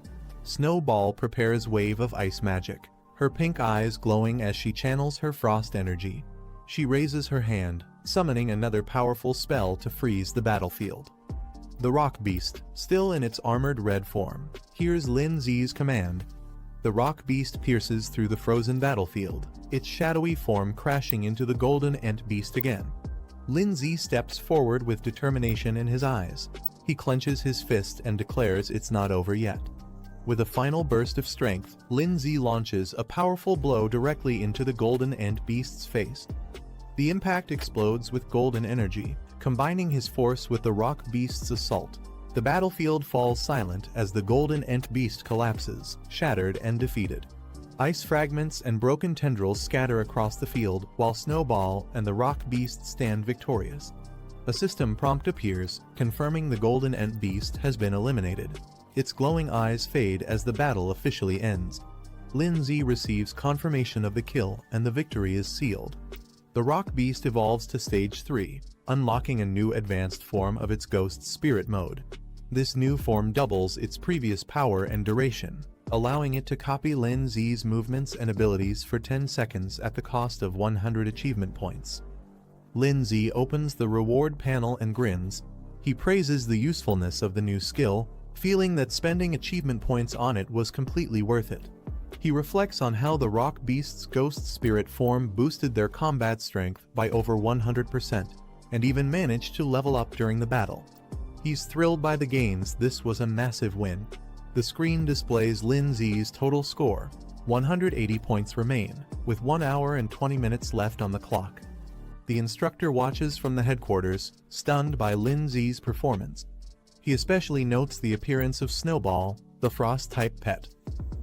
Snowball prepares wave of ice magic, her pink eyes glowing as she channels her frost energy. She raises her hand, summoning another powerful spell to freeze the battlefield. The rock beast, still in its armored red form, hears Lin Zi's command. The rock beast pierces through the frozen battlefield, its shadowy form crashing into the golden ant beast again. Lin Zi steps forward with determination in his eyes. He clenches his fist and declares it's not over yet. With a final burst of strength, Lin Zi launches a powerful blow directly into the golden ant beast's face. The impact explodes with golden energy, combining his force with the rock beast's assault. The battlefield falls silent as the golden ant beast collapses, shattered and defeated. Ice fragments and broken tendrils scatter across the field, while Snowball and the rock beast stand victorious. A system prompt appears, confirming the golden ant beast has been eliminated. Its glowing eyes fade as the battle officially ends. Lin Zi receives confirmation of the kill, and the victory is sealed. The rock beast evolves to stage 3, unlocking a new advanced form of its ghost spirit mode. This new form doubles its previous power and duration, allowing it to copy Lin Zi's movements and abilities for 10 seconds at the cost of 100 achievement points. Lin Zi opens the reward panel and grins. He praises the usefulness of the new skill, feeling that spending achievement points on it was completely worth it. He reflects on how the rock beast's ghost spirit form boosted their combat strength by over 100%, and even managed to level up during the battle. He's thrilled by the gains. This was a massive win. The screen displays Lin Zi's total score. 180 points remain, with 1 hour and 20 minutes left on the clock. The instructor watches from the headquarters, stunned by Lin Zi's performance. He especially notes the appearance of Snowball, the frost-type pet.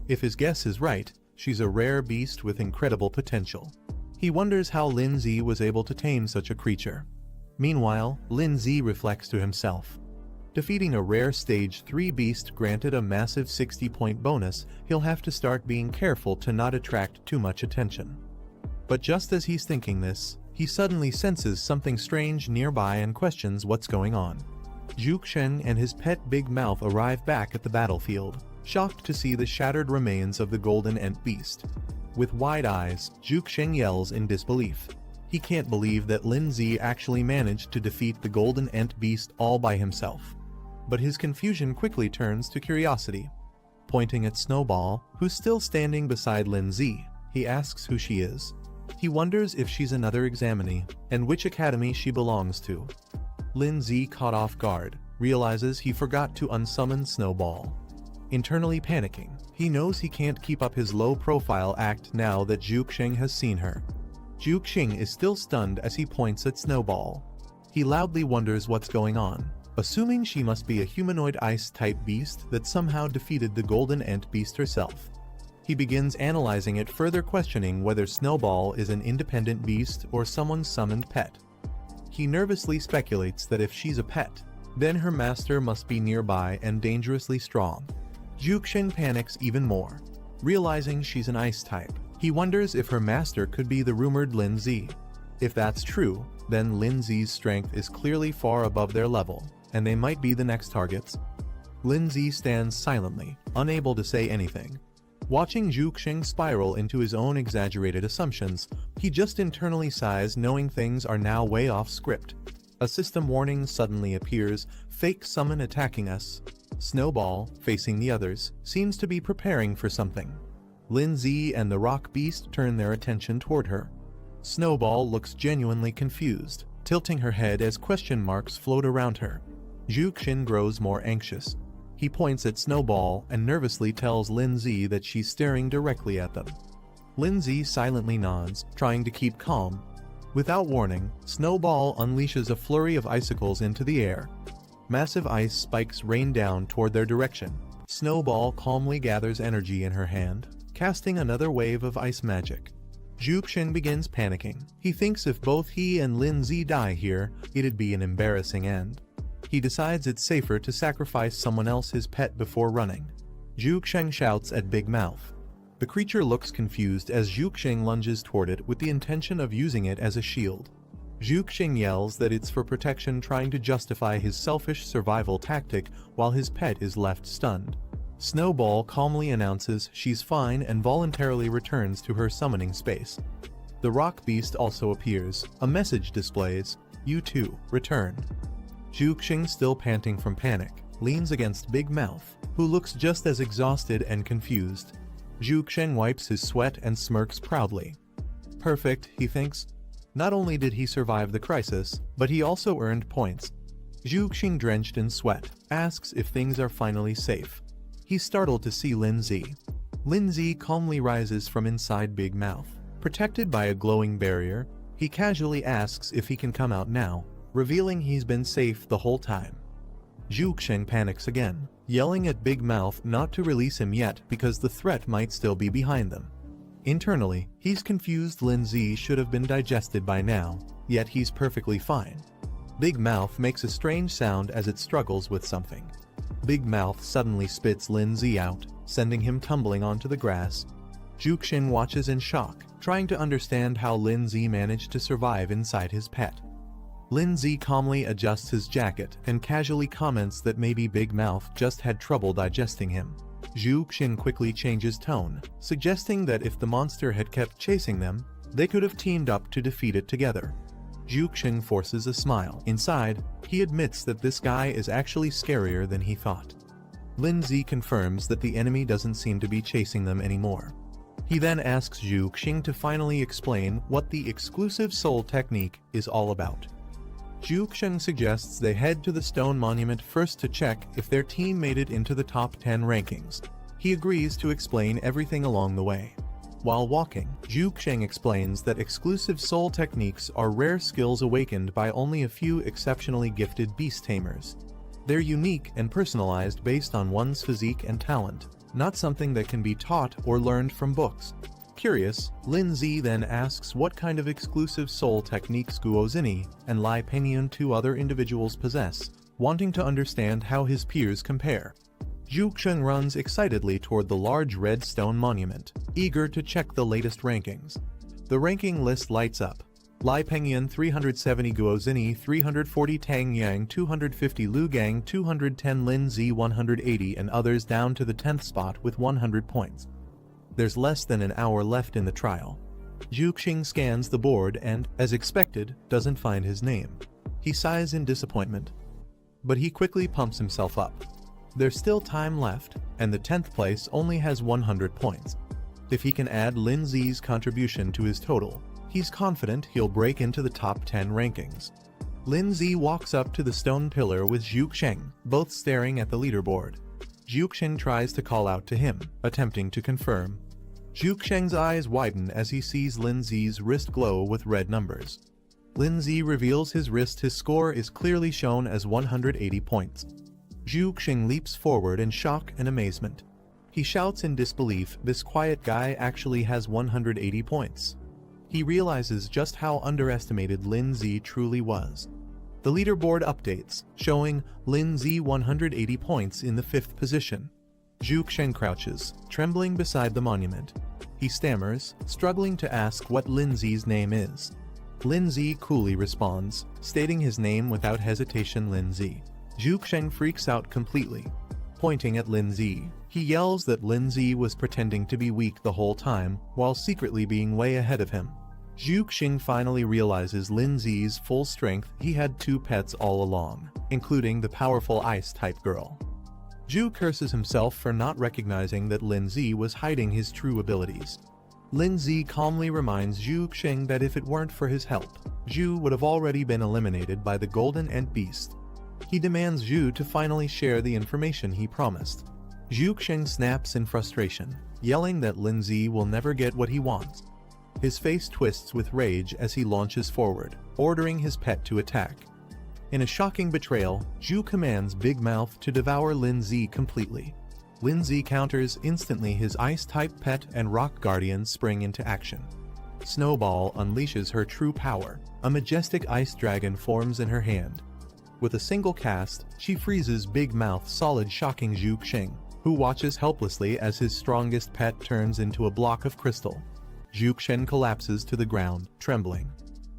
If his guess is right, she's a rare beast with incredible potential. He wonders how Lin Zi was able to tame such a creature. Meanwhile, Lin Zi reflects to himself. Defeating a rare stage 3 beast granted a massive 60-point bonus. He'll have to start being careful to not attract too much attention. But just as he's thinking this, he suddenly senses something strange nearby and questions what's going on. Zhu Xing and his pet Big Mouth arrive back at the battlefield, shocked to see the shattered remains of the golden ant beast. With wide eyes, Zhu Xing yells in disbelief. He can't believe that Lin Zi actually managed to defeat the golden ant beast all by himself. But his confusion quickly turns to curiosity. Pointing at Snowball, who's still standing beside Lin Zi, he asks who she is. He wonders if she's another examinee, and which academy she belongs to. Lin Zi, caught off guard, realizes he forgot to unsummon Snowball. Internally panicking, he knows he can't keep up his low-profile act now that Zhu Xing has seen her. Zhu Xing is still stunned as he points at Snowball. He loudly wonders what's going on, assuming she must be a humanoid ice-type beast that somehow defeated the golden ant beast herself. He begins analyzing it, further questioning whether Snowball is an independent beast or someone's summoned pet. He nervously speculates that if she's a pet, then her master must be nearby and dangerously strong. Zhu Xing panics even more. Realizing she's an ice type, he wonders if her master could be the rumored Lin Zi. If that's true, then Lindsay's strength is clearly far above their level, and they might be the next targets. Lindsay stands silently, unable to say anything. Watching Zhuxing spiral into his own exaggerated assumptions, he just internally sighs, knowing things are now way off script. A system warning suddenly appears, fake summon attacking us. Snowball, facing the others, seems to be preparing for something. Lindsay and the rock beast turn their attention toward her. Snowball looks genuinely confused, tilting her head as question marks float around her. Zhuxing grows more anxious. He points at Snowball and nervously tells Lindsay that she's staring directly at them. Lindsay silently nods, trying to keep calm. Without warning, Snowball unleashes a flurry of icicles into the air. Massive ice spikes rain down toward their direction. Snowball calmly gathers energy in her hand, casting another wave of ice magic. Zhuxing begins panicking. He thinks if both he and Lindsay die here, it'd be an embarrassing end. He decides it's safer to sacrifice someone else's pet before running. Zhuxing shouts at Big Mouth. The creature looks confused as Zhuxing lunges toward it with the intention of using it as a shield. Zhuxing yells that it's for protection, trying to justify his selfish survival tactic while his pet is left stunned. Snowball calmly announces she's fine and voluntarily returns to her summoning space. The rock beast also appears. A message displays, "You too, return." Zhuxing, still panting from panic, leans against Big Mouth, who looks just as exhausted and confused. Zhuxing wipes his sweat and smirks proudly. Perfect, he thinks. Not only did he survive the crisis, but he also earned points. Zhuxing, drenched in sweat, asks if things are finally safe. He's startled to see Lindsay. Lindsay calmly rises from inside Big Mouth. Protected by a glowing barrier, he casually asks if he can come out now, revealing he's been safe the whole time. Zhuxing panics again, yelling at Big Mouth not to release him yet because the threat might still be behind them. Internally, he's confused. Lindsay should have been digested by now, yet he's perfectly fine. Big Mouth makes a strange sound as it struggles with something. Big Mouth suddenly spits Lindsay out, sending him tumbling onto the grass. Zhuxing watches in shock, trying to understand how Lindsay managed to survive inside his pet. Lindsay calmly adjusts his jacket and casually comments that maybe Big Mouth just had trouble digesting him. Zhuxing quickly changes tone, suggesting that if the monster had kept chasing them, they could have teamed up to defeat it together. Zhuxing forces a smile. Inside, he admits that this guy is actually scarier than he thought. Lindsay confirms that the enemy doesn't seem to be chasing them anymore. He then asks Zhuxing to finally explain what the exclusive soul technique is all about. Zhuxing suggests they head to the stone monument first to check if their team made it into the top 10 rankings. He agrees to explain everything along the way. While walking, Zhuxing explains that exclusive soul techniques are rare skills awakened by only a few exceptionally gifted beast tamers. They're unique and personalized based on one's physique and talent, not something that can be taught or learned from books. Curious, Lindsay then asks what kind of exclusive soul techniques Guozini and Lai Pengyun, two other individuals, possess, wanting to understand how his peers compare. Zhuxing runs excitedly toward the large red stone monument, eager to check the latest rankings. The ranking list lights up. Lai Pengyun 370, Guozini 340, Tang Yang 250, Lu Gang 210, Lindsay 180, and others down to the 10th spot with 100 points. There's less than an hour left in the trial. Zhuxing scans the board and, as expected, doesn't find his name. He sighs in disappointment. But he quickly pumps himself up. There's still time left, and the 10th place only has 100 points. If he can add Lindsay's contribution to his total, he's confident he'll break into the top 10 rankings. Lindsay walks up to the stone pillar with Zhuxing, both staring at the leaderboard. Zhuxing tries to call out to him, attempting to confirm. Zhuxing's eyes widen as he sees Lindsay's wrist glow with red numbers. Lindsay reveals his wrist. His score is clearly shown as 180 points. Zhuxing leaps forward in shock and amazement. He shouts in disbelief, this quiet guy actually has 180 points. He realizes just how underestimated Lindsay truly was. The leaderboard updates, showing Lindsay 180 points in the 5th position. Zhuxing crouches, trembling beside the monument. He stammers, struggling to ask what Lindsay's name is. Lindsay coolly responds, stating his name without hesitation, Lindsay. Zhuxing freaks out completely. Pointing at Lindsay, he yells that Lindsay was pretending to be weak the whole time, while secretly being way ahead of him. Zhuxing finally realizes Lindsay's full strength. He had two pets all along, including the powerful ice-type girl. Zhu curses himself for not recognizing that Lindsay was hiding his true abilities. Lindsay calmly reminds Zhuxing that if it weren't for his help, Zhu would have already been eliminated by the Golden Ant Beast. He demands Zhu to finally share the information he promised. Zhuxing snaps in frustration, yelling that Lindsay will never get what he wants. His face twists with rage as he launches forward, ordering his pet to attack. In a shocking betrayal, Zhu commands Big Mouth to devour Lindsay completely. Lindsay counters instantly. His ice-type pet and rock guardian spring into action. Snowball unleashes her true power. A majestic ice dragon forms in her hand. With a single cast, she freezes Big Mouth solid, shocking Zhuxing, who watches helplessly as his strongest pet turns into a block of crystal. Zhuxing collapses to the ground, trembling.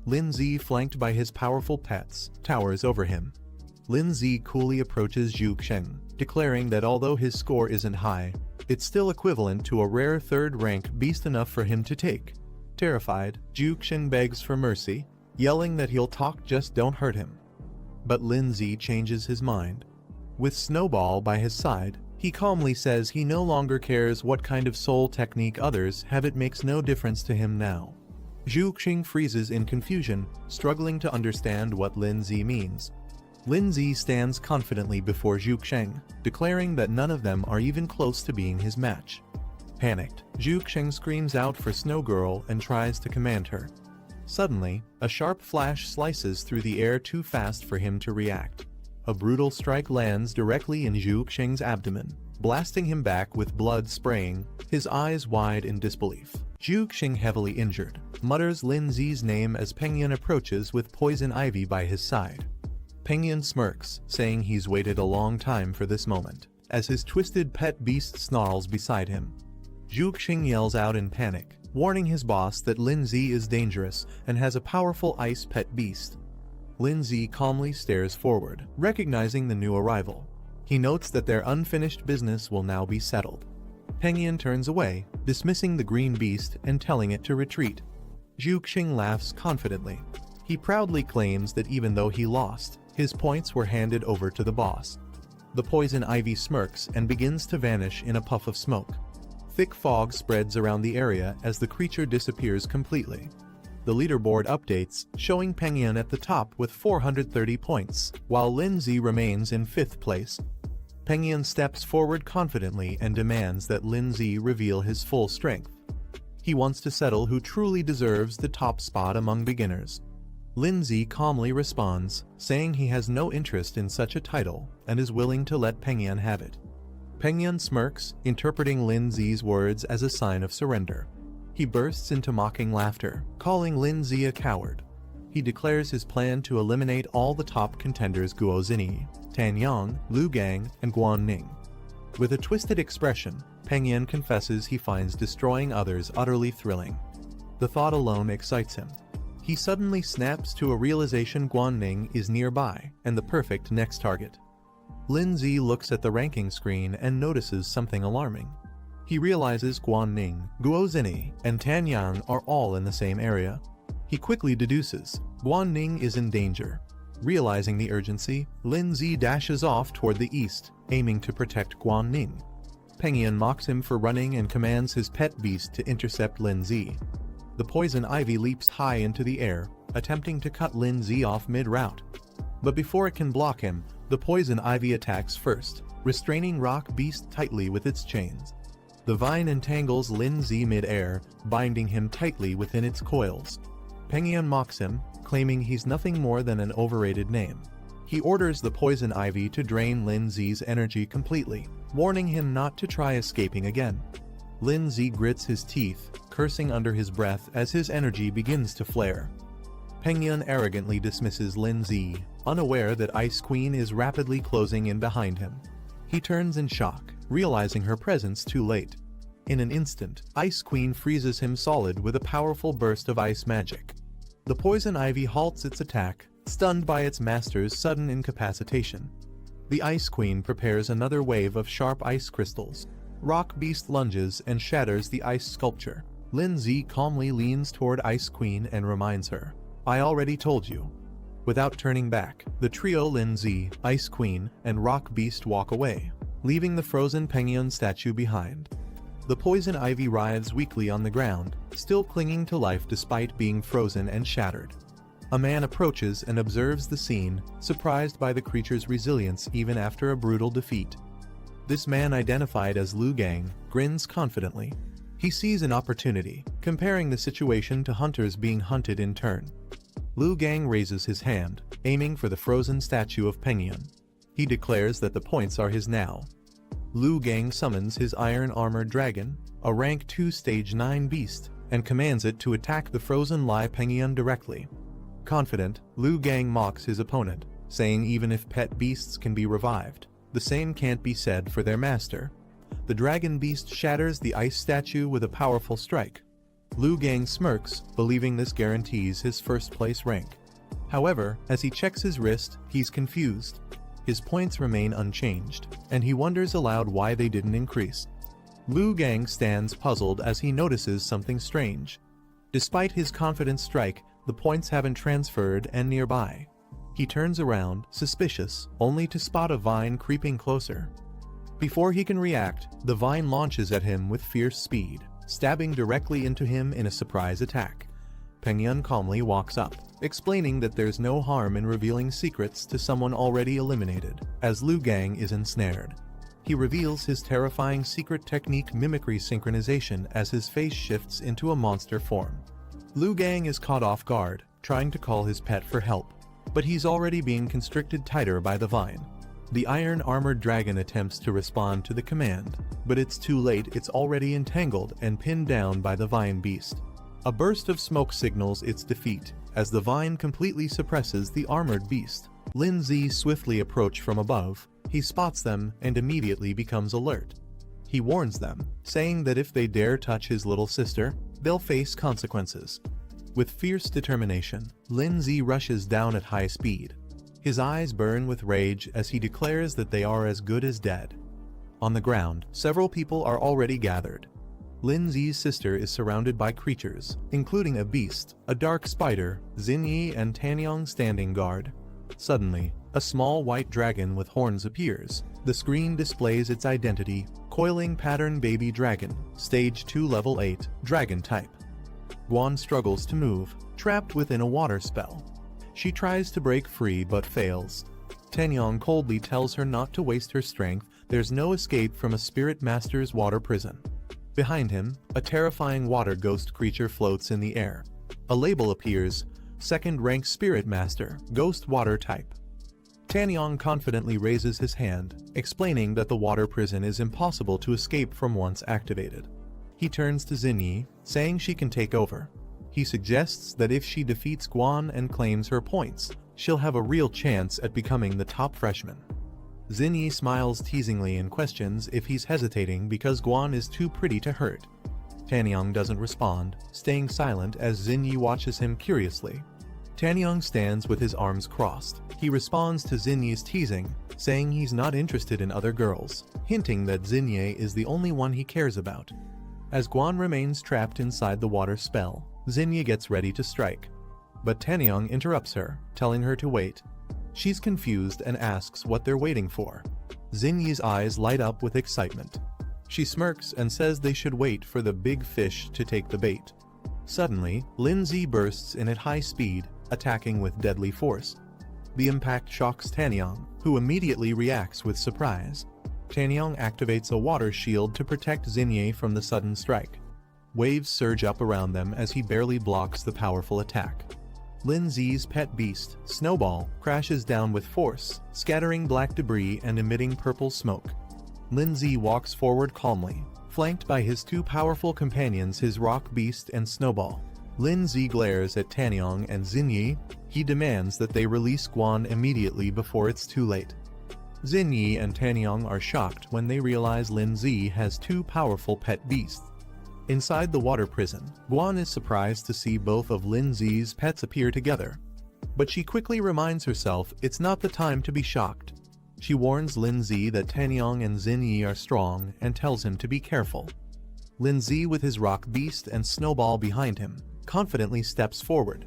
Lindsay, flanked by his powerful pets, towers over him. Lindsay coolly approaches Zhuxing, declaring that although his score isn't high, it's still equivalent to a rare third-rank beast, enough for him to take. Terrified, Zhuxing begs for mercy, yelling that he'll talk, just don't hurt him. But Lindsay changes his mind. With Snowball by his side, he calmly says he no longer cares what kind of soul technique others have, it makes no difference to him now. Zhuxing freezes in confusion, struggling to understand what Lindsay means. Lindsay stands confidently before Zhuxing, declaring that none of them are even close to being his match. Panicked, Zhuxing screams out for Snow Girl and tries to command her. Suddenly, a sharp flash slices through the air too fast for him to react. A brutal strike lands directly in Zhuxing's abdomen, blasting him back with blood spraying, his eyes wide in disbelief. Zhuxing, heavily injured, mutters Lindsay's name as Pengyun approaches with poison ivy by his side. Pengyun smirks, saying he's waited a long time for this moment, as his twisted pet beast snarls beside him. Zhuxing yells out in panic, warning his boss that Lindsay is dangerous and has a powerful ice pet beast. Lindsay calmly stares forward, recognizing the new arrival. He notes that their unfinished business will now be settled. Pengyun turns away, dismissing the green beast and telling it to retreat. Zhuxing laughs confidently. He proudly claims that even though he lost, his points were handed over to the boss. The poison ivy smirks and begins to vanish in a puff of smoke. Thick fog spreads around the area as the creature disappears completely. The leaderboard updates, showing Pengyun at the top with 430 points, while Lindsay remains in 5th place. Pengyun steps forward confidently and demands that Lindsay reveal his full strength. He wants to settle who truly deserves the top spot among beginners. Lindsay calmly responds, saying he has no interest in such a title and is willing to let Pengyun have it. Pengyun smirks, interpreting Lindsay's words as a sign of surrender. He bursts into mocking laughter, calling Lindsay a coward. He declares his plan to eliminate all the top contenders: Guo Zini, Tan Yang, Lu Gang, and Guan Ning. With a twisted expression, Pengyun confesses he finds destroying others utterly thrilling. The thought alone excites him. He suddenly snaps to a realization: Guan Ning is nearby and the perfect next target. Lindsay looks at the ranking screen and notices something alarming. He realizes Guan Ning, Guo Zini, and Tan Yang are all in the same area. He quickly deduces Guan Ning is in danger. Realizing the urgency, Lindsay dashes off toward the east, aiming to protect Guan Ning. Pengyun mocks him for running and commands his pet beast to intercept Lindsay. The poison ivy leaps high into the air, attempting to cut Lindsay off mid-route. But before it can block him, the poison ivy attacks first, restraining Rock Beast tightly with its chains. The vine entangles Lindsay mid-air, binding him tightly within its coils. Pengyun mocks him, claiming he's nothing more than an overrated name. He orders the poison ivy to drain Lindsay's energy completely, warning him not to try escaping again. Lindsay grits his teeth, cursing under his breath as his energy begins to flare. Pengyun arrogantly dismisses Lindsay, unaware that Ice Queen is rapidly closing in behind him. He turns in shock, realizing her presence too late. In an instant, Ice Queen freezes him solid with a powerful burst of ice magic. The poison ivy halts its attack, stunned by its master's sudden incapacitation. The Ice Queen prepares another wave of sharp ice crystals. Rock Beast lunges and shatters the ice sculpture. Lin-Z calmly leans toward Ice Queen and reminds her, "I already told you." Without turning back, the trio Lin-Z, Ice Queen, and Rock Beast walk away, leaving the frozen Penguin statue behind. The poison ivy writhes weakly on the ground, still clinging to life despite being frozen and shattered. A man approaches and observes the scene, surprised by the creature's resilience even after a brutal defeat. This man, identified as Liu Gang, grins confidently. He sees an opportunity, comparing the situation to hunters being hunted in turn. Liu Gang raises his hand, aiming for the frozen statue of Penguin. He declares that the points are his now. Liu Gang summons his iron-armored dragon, a rank 2 stage 9 beast, and commands it to attack the frozen Lai Penguin directly. Confident, Liu Gang mocks his opponent, saying even if pet beasts can be revived, the same can't be said for their master. The dragon beast shatters the ice statue with a powerful strike. Liu Gang smirks, believing this guarantees his first-place rank. However, as he checks his wrist, he's confused. His points remain unchanged, and he wonders aloud why they didn't increase. Liu Gang stands puzzled as he notices something strange. Despite his confident strike, the points haven't transferred and nearby. He turns around, suspicious, only to spot a vine creeping closer. Before he can react, the vine launches at him with fierce speed, stabbing directly into him in a surprise attack. Penguin calmly walks up, explaining that there's no harm in revealing secrets to someone already eliminated, as Liu Gang is ensnared. He reveals his terrifying secret technique, mimicry synchronization, as his face shifts into a monster form. Liu Gang is caught off guard, trying to call his pet for help, but he's already being constricted tighter by the vine. The iron-armored dragon attempts to respond to the command, but it's too late. It's already entangled and pinned down by the vine beast. A burst of smoke signals its defeat, as the vine completely suppresses the armored beast. Lin-Z swiftly approach from above. He spots them and immediately becomes alert. He warns them, saying that if they dare touch his little sister, they'll face consequences. With fierce determination, Lin-Z rushes down at high speed. His eyes burn with rage as he declares that they are as good as dead. On the ground, several people are already gathered. Lin-Z's sister is surrounded by creatures, including a beast, a dark spider, Xinyi and Tanyong standing guard. Suddenly, a small white dragon with horns appears. The screen displays its identity, Coiling Pattern Baby Dragon, Stage 2 Level 8, Dragon Type. Guan struggles to move, trapped within a water spell. She tries to break free but fails. Tanyong coldly tells her not to waste her strength. There's no escape from a spirit master's water prison. Behind him, a terrifying water ghost creature floats in the air. A label appears, Second Rank Spirit Master, Ghost Water Type. Tanyong confidently raises his hand, explaining that the water prison is impossible to escape from once activated. He turns to Xinyi, saying she can take over. He suggests that if she defeats Guan and claims her points, she'll have a real chance at becoming the top freshman. Xinyi smiles teasingly and questions if he's hesitating because Guan is too pretty to hurt. Tanyong doesn't respond, staying silent as Xinyi watches him curiously. Tanyong stands with his arms crossed. He responds to Xinyi's teasing, saying he's not interested in other girls, hinting that Xinyi is the only one he cares about. As Guan remains trapped inside the water spell, Xinyi gets ready to strike. But Tanyong interrupts her, telling her to wait. She's confused and asks what they're waiting for. Xinyi's eyes light up with excitement. She smirks and says they should wait for the big fish to take the bait. Suddenly, Lin-Z bursts in at high speed, attacking with deadly force. The impact shocks Tanyong, who immediately reacts with surprise. Tanyong activates a water shield to protect Xinyi from the sudden strike. Waves surge up around them as he barely blocks the powerful attack. Lin-Z's pet beast, Snowball, crashes down with force, scattering black debris and emitting purple smoke. Lin-Z walks forward calmly, flanked by his two powerful companions, his rock beast and Snowball. Lin-Z glares at Tanyong and Xinyi. He demands that they release Guan immediately before it's too late. Xinyi and Tanyong are shocked when they realize Lin-Z has two powerful pet beasts. Inside the water prison, Guan is surprised to see both of Lin Zi's pets appear together. But she quickly reminds herself it's not the time to be shocked. She warns Lin Zi that Tanyang and Xinyi are strong and tells him to be careful. Lin Zi, with his rock beast and Snowball behind him, confidently steps forward.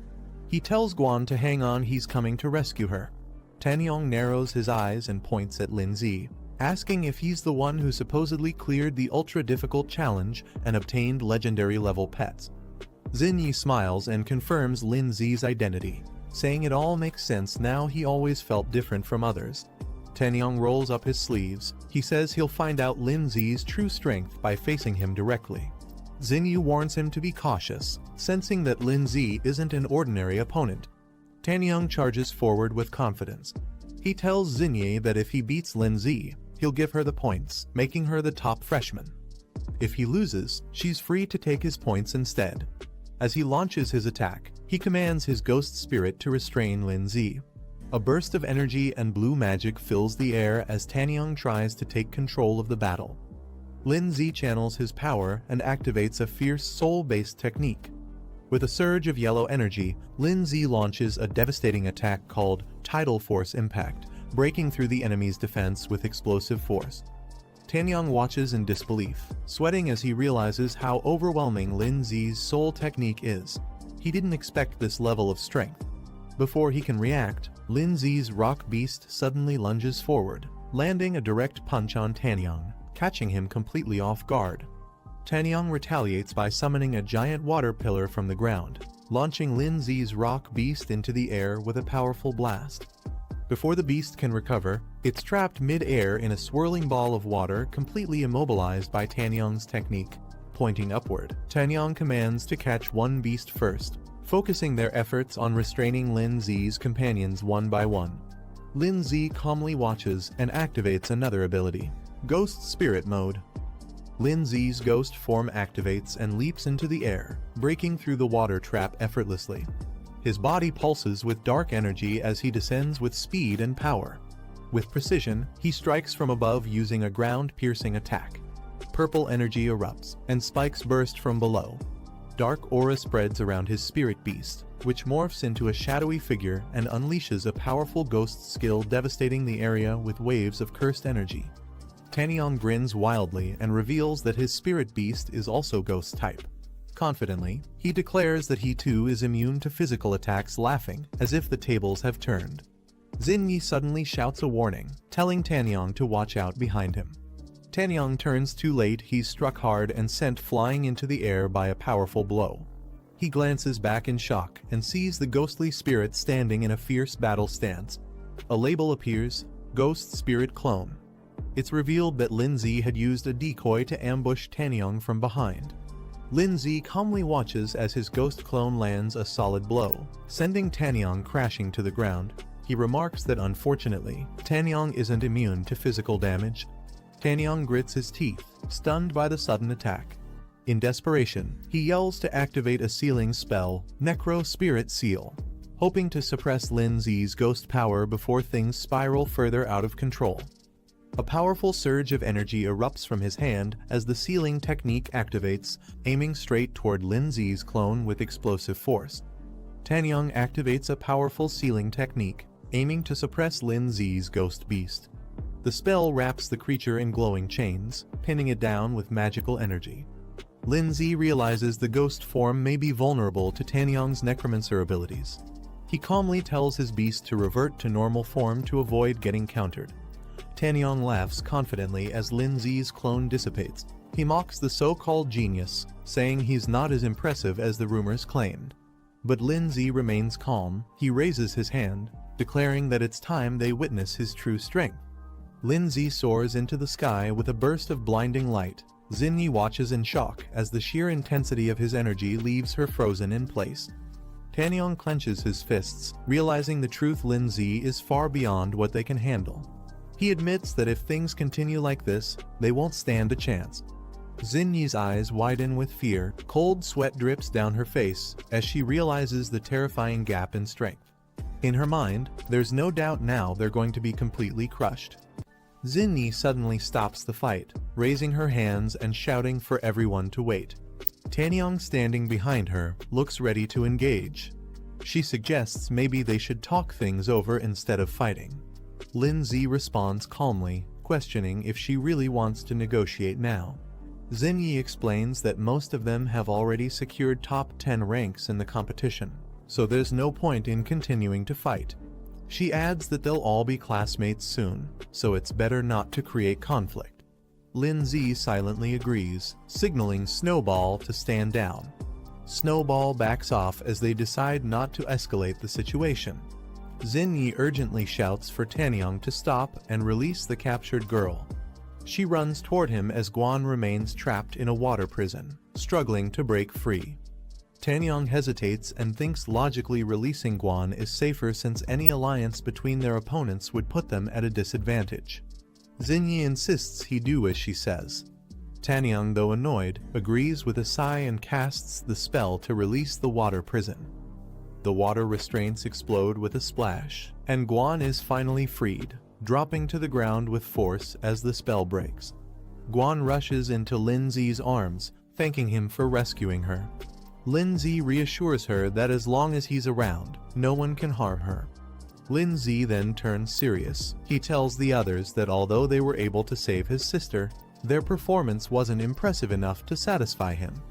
He tells Guan to hang on, he's coming to rescue her. Tanyang narrows his eyes and points at Lin Zi, asking if he's the one who supposedly cleared the ultra-difficult challenge and obtained legendary-level pets. Xinyi smiles and confirms Lin Zi's identity, saying it all makes sense now, he always felt different from others. Tanyang rolls up his sleeves. He says he'll find out Lin Zi's true strength by facing him directly. Xinyi warns him to be cautious, sensing that Lin Zi isn't an ordinary opponent. Tanyang charges forward with confidence. He tells Xinyi that if he beats Lin Zi, he'll give her the points, making her the top freshman. If he loses, she's free to take his points instead. As he launches his attack, he commands his ghost spirit to restrain Lin Zi. A burst of energy and blue magic fills the air as Tanyang tries to take control of the battle. Lin Zi channels his power and activates a fierce soul-based technique. With a surge of yellow energy, Lin Zi launches a devastating attack called Tidal Force Impact, breaking through the enemy's defense with explosive force. Tanyang watches in disbelief, sweating as he realizes how overwhelming Lin Zi's soul technique is. He didn't expect this level of strength. Before he can react, Lin Zi's rock beast suddenly lunges forward, landing a direct punch on Tanyang, catching him completely off guard. Tanyang retaliates by summoning a giant water pillar from the ground, launching Lin Zi's rock beast into the air with a powerful blast. Before the beast can recover, it's trapped mid-air in a swirling ball of water, completely immobilized by Tanyang's technique. Pointing upward, Tanyang commands to catch one beast first, focusing their efforts on restraining Lin Zi's companions one by one. Lin Zi calmly watches and activates another ability, Ghost Spirit Mode. Lin Zi's ghost form activates and leaps into the air, breaking through the water trap effortlessly. His body pulses with dark energy as he descends with speed and power. With precision, he strikes from above using a ground-piercing attack. Purple energy erupts, and spikes burst from below. Dark aura spreads around his spirit beast, which morphs into a shadowy figure and unleashes a powerful ghost skill, devastating the area with waves of cursed energy. Tanyang grins wildly and reveals that his spirit beast is also ghost type. Confidently, he declares that he too is immune to physical attacks, laughing as if the tables have turned. Xinyi suddenly shouts a warning, telling Tanyang to watch out behind him. Tanyang turns too late, he's struck hard and sent flying into the air by a powerful blow. He glances back in shock and sees the ghostly spirit standing in a fierce battle stance. A label appears, Ghost Spirit Clone. It's revealed that Lin Zi had used a decoy to ambush Tanyang from behind. Lin Zi calmly watches as his ghost clone lands a solid blow, sending Tanyang crashing to the ground. He remarks that unfortunately, Tanyang isn't immune to physical damage. Tanyang grits his teeth, stunned by the sudden attack. In desperation, he yells to activate a sealing spell, Necro Spirit Seal, hoping to suppress Lin Zi's ghost power before things spiral further out of control. A powerful surge of energy erupts from his hand as the sealing technique activates, aiming straight toward Lin Zi's clone with explosive force. Tanyang activates a powerful sealing technique, aiming to suppress Lin Zi's ghost beast. The spell wraps the creature in glowing chains, pinning it down with magical energy. Lin Zi realizes the ghost form may be vulnerable to Tanyang's necromancer abilities. He calmly tells his beast to revert to normal form to avoid getting countered. Tanyang laughs confidently as Lin Zi's clone dissipates. He mocks the so-called genius, saying he's not as impressive as the rumors claimed. But Lin Zi remains calm. He raises his hand, declaring that it's time they witness his true strength. Lin Zi soars into the sky with a burst of blinding light. Xinyi watches in shock as the sheer intensity of his energy leaves her frozen in place. Tanyang clenches his fists, realizing the truth: Lin Zi is far beyond what they can handle. He admits that if things continue like this, they won't stand a chance. Xinyi's eyes widen with fear, cold sweat drips down her face as she realizes the terrifying gap in strength. In her mind, there's no doubt now they're going to be completely crushed. Xinyi suddenly stops the fight, raising her hands and shouting for everyone to wait. Tanyong, standing behind her, looks ready to engage. She suggests maybe they should talk things over instead of fighting. Lindsay responds calmly, questioning if she really wants to negotiate now. Xinyi explains that most of them have already secured top 10 ranks in the competition, so there's no point in continuing to fight. She adds that they'll all be classmates soon, so it's better not to create conflict. Lindsay silently agrees, signaling Snowball to stand down. Snowball backs off as they decide not to escalate the situation. Xinyi urgently shouts for Tanyong to stop and release the captured girl. She runs toward him as Guan remains trapped in a water prison, struggling to break free. Tanyong hesitates and thinks logically releasing Guan is safer since any alliance between their opponents would put them at a disadvantage. Xinyi insists he do as she says. Tanyong, though annoyed, agrees with a sigh and casts the spell to release the water prison. The water restraints explode with a splash, and Guan is finally freed, dropping to the ground with force as the spell breaks. Guan rushes into Lindsay's arms, thanking him for rescuing her. Lindsay reassures her that as long as he's around, no one can harm her. Lindsay then turns serious. He tells the others that although they were able to save his sister, their performance wasn't impressive enough to satisfy him.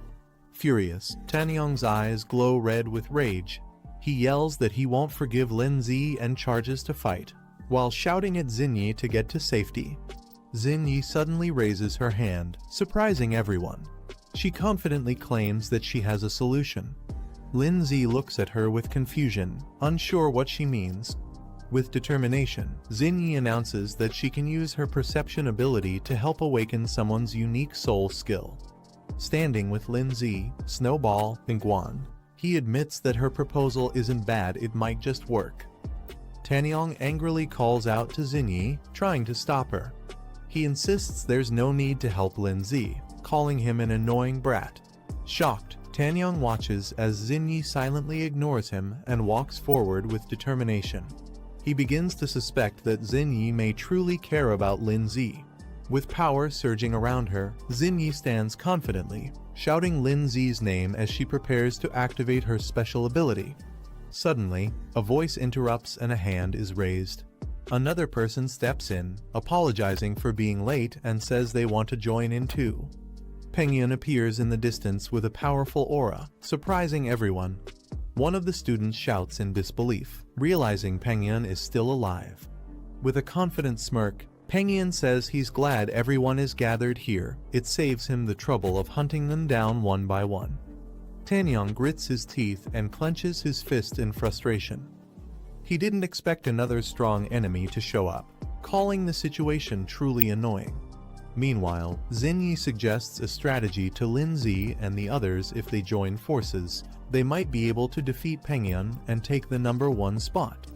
Furious, Tanyong's eyes glow red with rage. He yells that he won't forgive Lindsay and charges to fight, while shouting at Xinyi to get to safety. Xinyi suddenly raises her hand, surprising everyone. She confidently claims that she has a solution. Lindsay looks at her with confusion, unsure what she means. With determination, Xinyi announces that she can use her perception ability to help awaken someone's unique soul skill. Standing with Lindsay, Snowball, and Guan, he admits that her proposal isn't bad, it might just work. Tanyong angrily calls out to Xinyi, trying to stop her. He insists there's no need to help Lindsay, calling him an annoying brat. Shocked, Tanyong watches as Xinyi silently ignores him and walks forward with determination. He begins to suspect that Xinyi may truly care about Lindsay. With power surging around her, Xinyi stands confidently, shouting Lindsay's name as she prepares to activate her special ability. Suddenly, a voice interrupts and a hand is raised. Another person steps in, apologizing for being late and says they want to join in too. Pengyun appears in the distance with a powerful aura, surprising everyone. One of the students shouts in disbelief, realizing Pengyun is still alive. With a confident smirk, Pengyun says he's glad everyone is gathered here, it saves him the trouble of hunting them down one by one. Tanyong grits his teeth and clenches his fist in frustration. He didn't expect another strong enemy to show up, calling the situation truly annoying. Meanwhile, Xinyi suggests a strategy to Lindsay and the others. If they join forces, they might be able to defeat Pengyun and take the number 1 spot.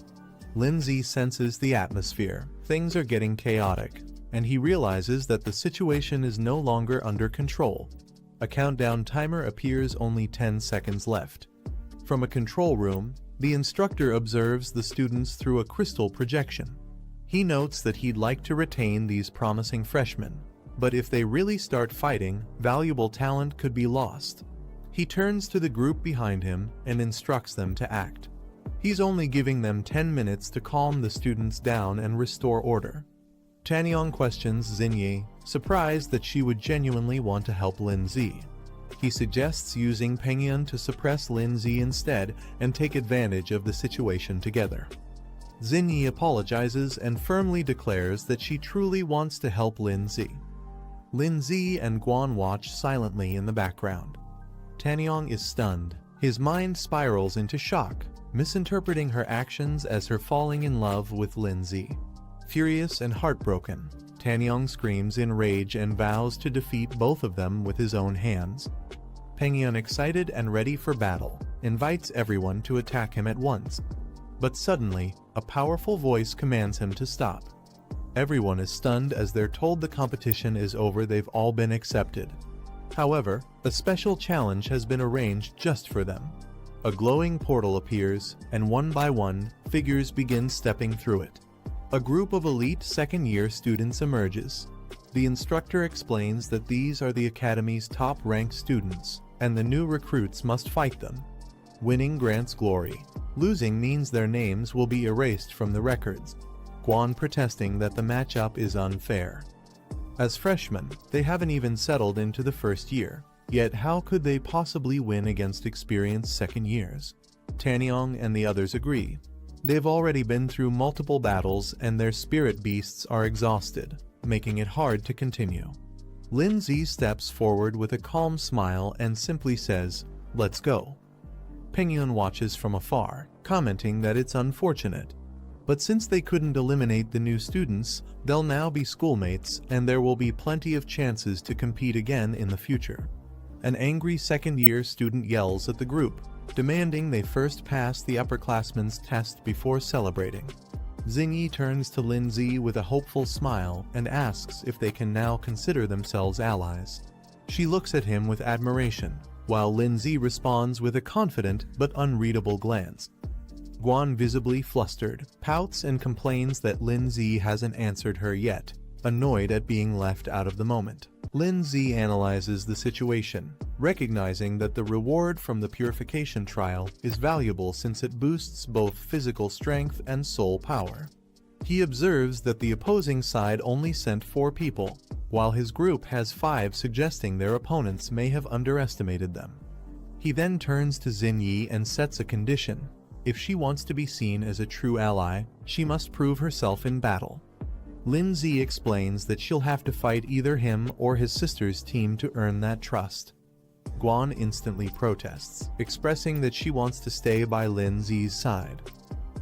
Lindsay senses the atmosphere. Things are getting chaotic, and he realizes that the situation is no longer under control. A countdown timer appears, only 10 seconds left. From a control room, the instructor observes the students through a crystal projection. He notes that he'd like to retain these promising freshmen, but if they really start fighting, valuable talent could be lost. He turns to the group behind him and instructs them to act. He's only giving them 10 minutes to calm the students down and restore order. Tanyong questions Xinyi, surprised that she would genuinely want to help Lindsay. He suggests using Pengyun to suppress Lindsay instead and take advantage of the situation together. Xinyi apologizes and firmly declares that she truly wants to help Lindsay. Lindsay and Guan watch silently in the background. Tanyong is stunned. His mind spirals into shock, misinterpreting her actions as her falling in love with Lindsay. Furious and heartbroken, Tanyong screams in rage and vows to defeat both of them with his own hands. Pengyun, excited and ready for battle, invites everyone to attack him at once. But suddenly, a powerful voice commands him to stop. Everyone is stunned as they're told the competition is over. They've all been accepted. However, a special challenge has been arranged just for them. A glowing portal appears, and one by one, figures begin stepping through it. A group of elite second-year students emerges. The instructor explains that these are the academy's top-ranked students, and the new recruits must fight them. Winning grants glory. Losing means their names will be erased from the records. Guan protesting that the matchup is unfair. As freshmen, they haven't even settled into the first year, yet how could they possibly win against experienced second years? Tanyong and the others agree. They've already been through multiple battles and their spirit beasts are exhausted, making it hard to continue. Lindsay steps forward with a calm smile and simply says, "Let's go." Pengyun watches from afar, commenting that it's unfortunate. But since they couldn't eliminate the new students, they'll now be schoolmates and there will be plenty of chances to compete again in the future. An angry second-year student yells at the group, demanding they first pass the upperclassmen's test before celebrating. Xingyi turns to Lindsay with a hopeful smile and asks if they can now consider themselves allies. She looks at him with admiration, while Lindsay responds with a confident but unreadable glance. Guan, visibly flustered, pouts and complains that Lindsay hasn't answered her yet, annoyed at being left out of the moment. Lindsay analyzes the situation, recognizing that the reward from the purification trial is valuable since it boosts both physical strength and soul power. He observes that the opposing side only sent 4 people, while his group has 5, suggesting their opponents may have underestimated them. He then turns to Xingyi and sets a condition. If she wants to be seen as a true ally, she must prove herself in battle. Lindsay explains that she'll have to fight either him or his sister's team to earn that trust. Guan instantly protests, expressing that she wants to stay by Lindsay's side.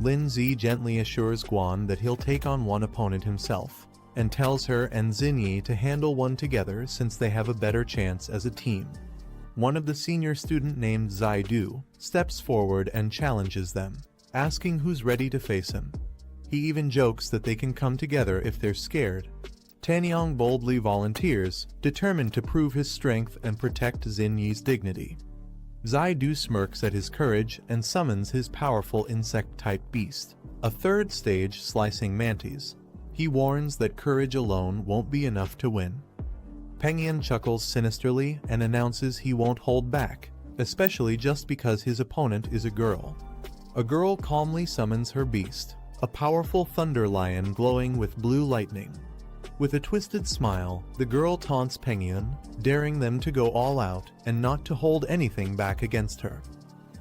Lindsay gently assures Guan that he'll take on one opponent himself, and tells her and Xingyi to handle one together since they have a better chance as a team. One of the senior student named Zaidu steps forward and challenges them, asking who's ready to face him. He even jokes that they can come together if they're scared. Tanyong boldly volunteers, determined to prove his strength and protect Xingyi's dignity. Zaidu smirks at his courage and summons his powerful insect-type beast, a third stage slicing mantis. He warns that courage alone won't be enough to win. Pengyun chuckles sinisterly and announces he won't hold back, especially just because his opponent is a girl. A girl calmly summons her beast, a powerful thunder lion glowing with blue lightning. With a twisted smile, the girl taunts Pengyun, daring them to go all out and not to hold anything back against her.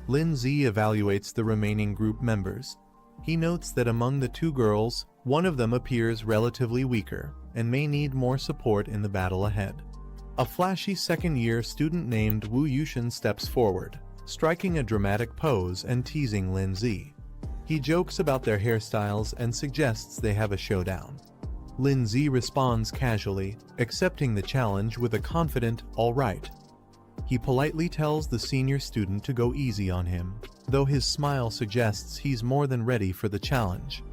Lindsay evaluates the remaining group members. He notes that among the 2 girls, one of them appears relatively weaker and may need more support in the battle ahead. A flashy second-year student named Wu Yushin steps forward, striking a dramatic pose and teasing Lindsay. He jokes about their hairstyles and suggests they have a showdown. Lindsay responds casually, accepting the challenge with a confident, "All right." He politely tells the senior student to go easy on him, though his smile suggests he's more than ready for the challenge.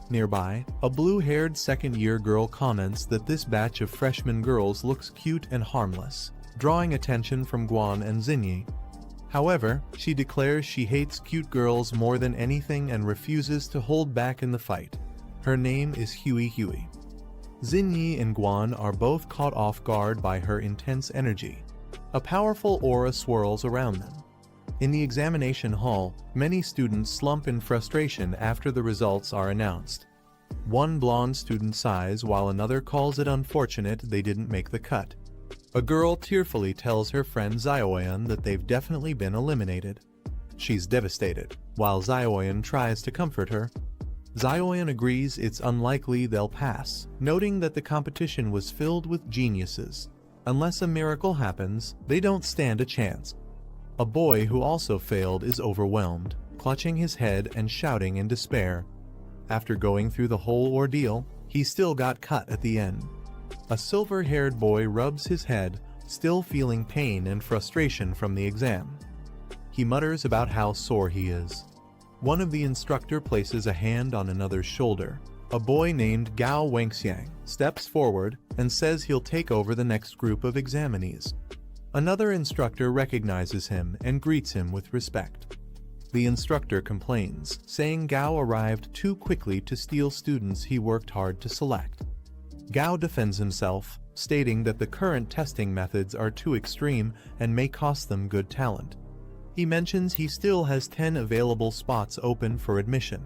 Nearby, a blue-haired second-year girl comments that this batch of freshman girls looks cute and harmless, drawing attention from Guan and Xingyi. However, she declares she hates cute girls more than anything and refuses to hold back in the fight. Her name is Huey. Xingyi and Guan are both caught off guard by her intense energy. A powerful aura swirls around them. In the examination hall, many students slump in frustration after the results are announced. One blonde student sighs while another calls it unfortunate they didn't make the cut. A girl tearfully tells her friend Zioyan that they've definitely been eliminated. She's devastated, while Zioyan tries to comfort her. Zioyan agrees it's unlikely they'll pass, noting that the competition was filled with geniuses. Unless a miracle happens, they don't stand a chance. A boy who also failed is overwhelmed, clutching his head and shouting in despair. After going through the whole ordeal, he still got cut at the end. A silver-haired boy rubs his head, still feeling pain and frustration from the exam. He mutters about how sore he is. One of the instructor places a hand on another's shoulder. A boy named Gao Wangxiang steps forward and says he'll take over the next group of examinees. Another instructor recognizes him and greets him with respect. The instructor complains, saying Gao arrived too quickly to steal students he worked hard to select. Gao defends himself, stating that the current testing methods are too extreme and may cost them good talent. He mentions he still has 10 available spots open for admission.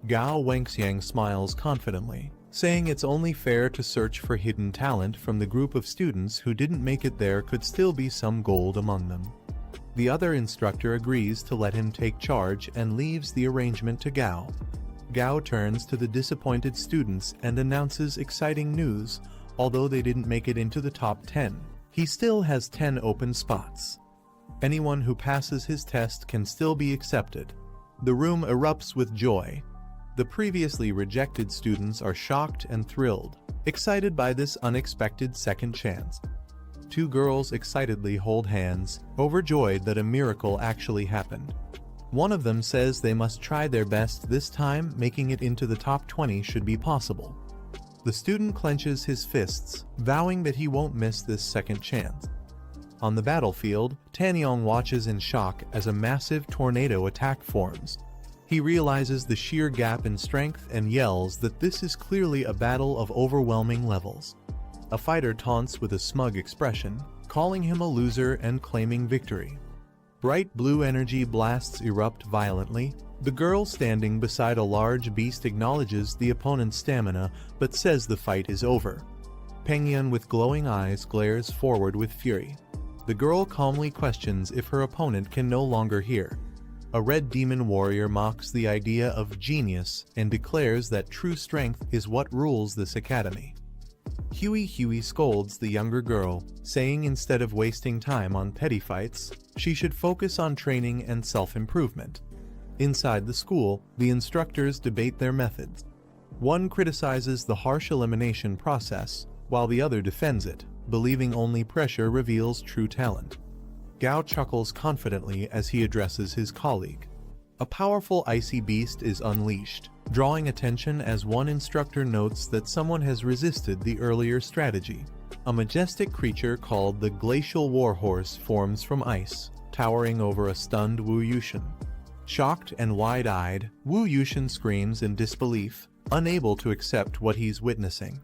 Gao Wangxiang smiles confidently, saying it's only fair to search for hidden talent from the group of students who didn't make it. There could still be some gold among them. The other instructor agrees to let him take charge and leaves the arrangement to Gao. Gao turns to the disappointed students and announces exciting news. Although they didn't make it into the top 10, he still has 10 open spots. Anyone who passes his test can still be accepted. The room erupts with joy. The previously rejected students are shocked and thrilled, excited by this unexpected second chance. Two girls excitedly hold hands, overjoyed that a miracle actually happened. One of them says they must try their best this time. Making it into the top 20 should be possible. The student clenches his fists, vowing that he won't miss this second chance. On the battlefield, Tanyong watches in shock as a massive tornado attack forms. He realizes the sheer gap in strength and yells that this is clearly a battle of overwhelming levels. A fighter taunts with a smug expression, calling him a loser and claiming victory. Bright blue energy blasts erupt violently. The girl standing beside a large beast acknowledges the opponent's stamina, but says the fight is over. Pengyun with glowing eyes glares forward with fury. The girl calmly questions if her opponent can no longer hear. A red demon warrior mocks the idea of genius and declares that true strength is what rules this academy. Huey scolds the younger girl, saying instead of wasting time on petty fights, she should focus on training and self-improvement. Inside the school, the instructors debate their methods. One criticizes the harsh elimination process, while the other defends it, believing only pressure reveals true talent. Gao chuckles confidently as he addresses his colleague. A powerful icy beast is unleashed, drawing attention as one instructor notes that someone has resisted the earlier strategy. A majestic creature called the Glacial Warhorse forms from ice, towering over a stunned Wu Yushin. Shocked and wide-eyed, Wu Yushin screams in disbelief, unable to accept what he's witnessing.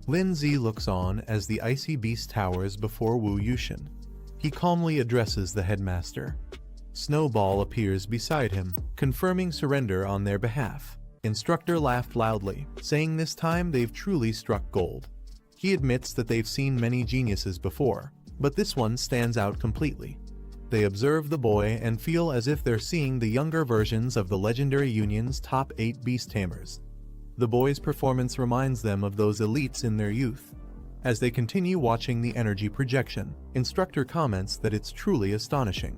Lin Zi looks on as the icy beast towers before Wu Yushin. He calmly addresses the headmaster. Snowball appears beside him, confirming surrender on their behalf. Instructor laughed loudly, saying this time they've truly struck gold. He admits that they've seen many geniuses before, but this one stands out completely. They observe the boy and feel as if they're seeing the younger versions of the legendary union's top 8 beast tamers. The boy's performance reminds them of those elites in their youth. As they continue watching the energy projection, instructor comments that it's truly astonishing.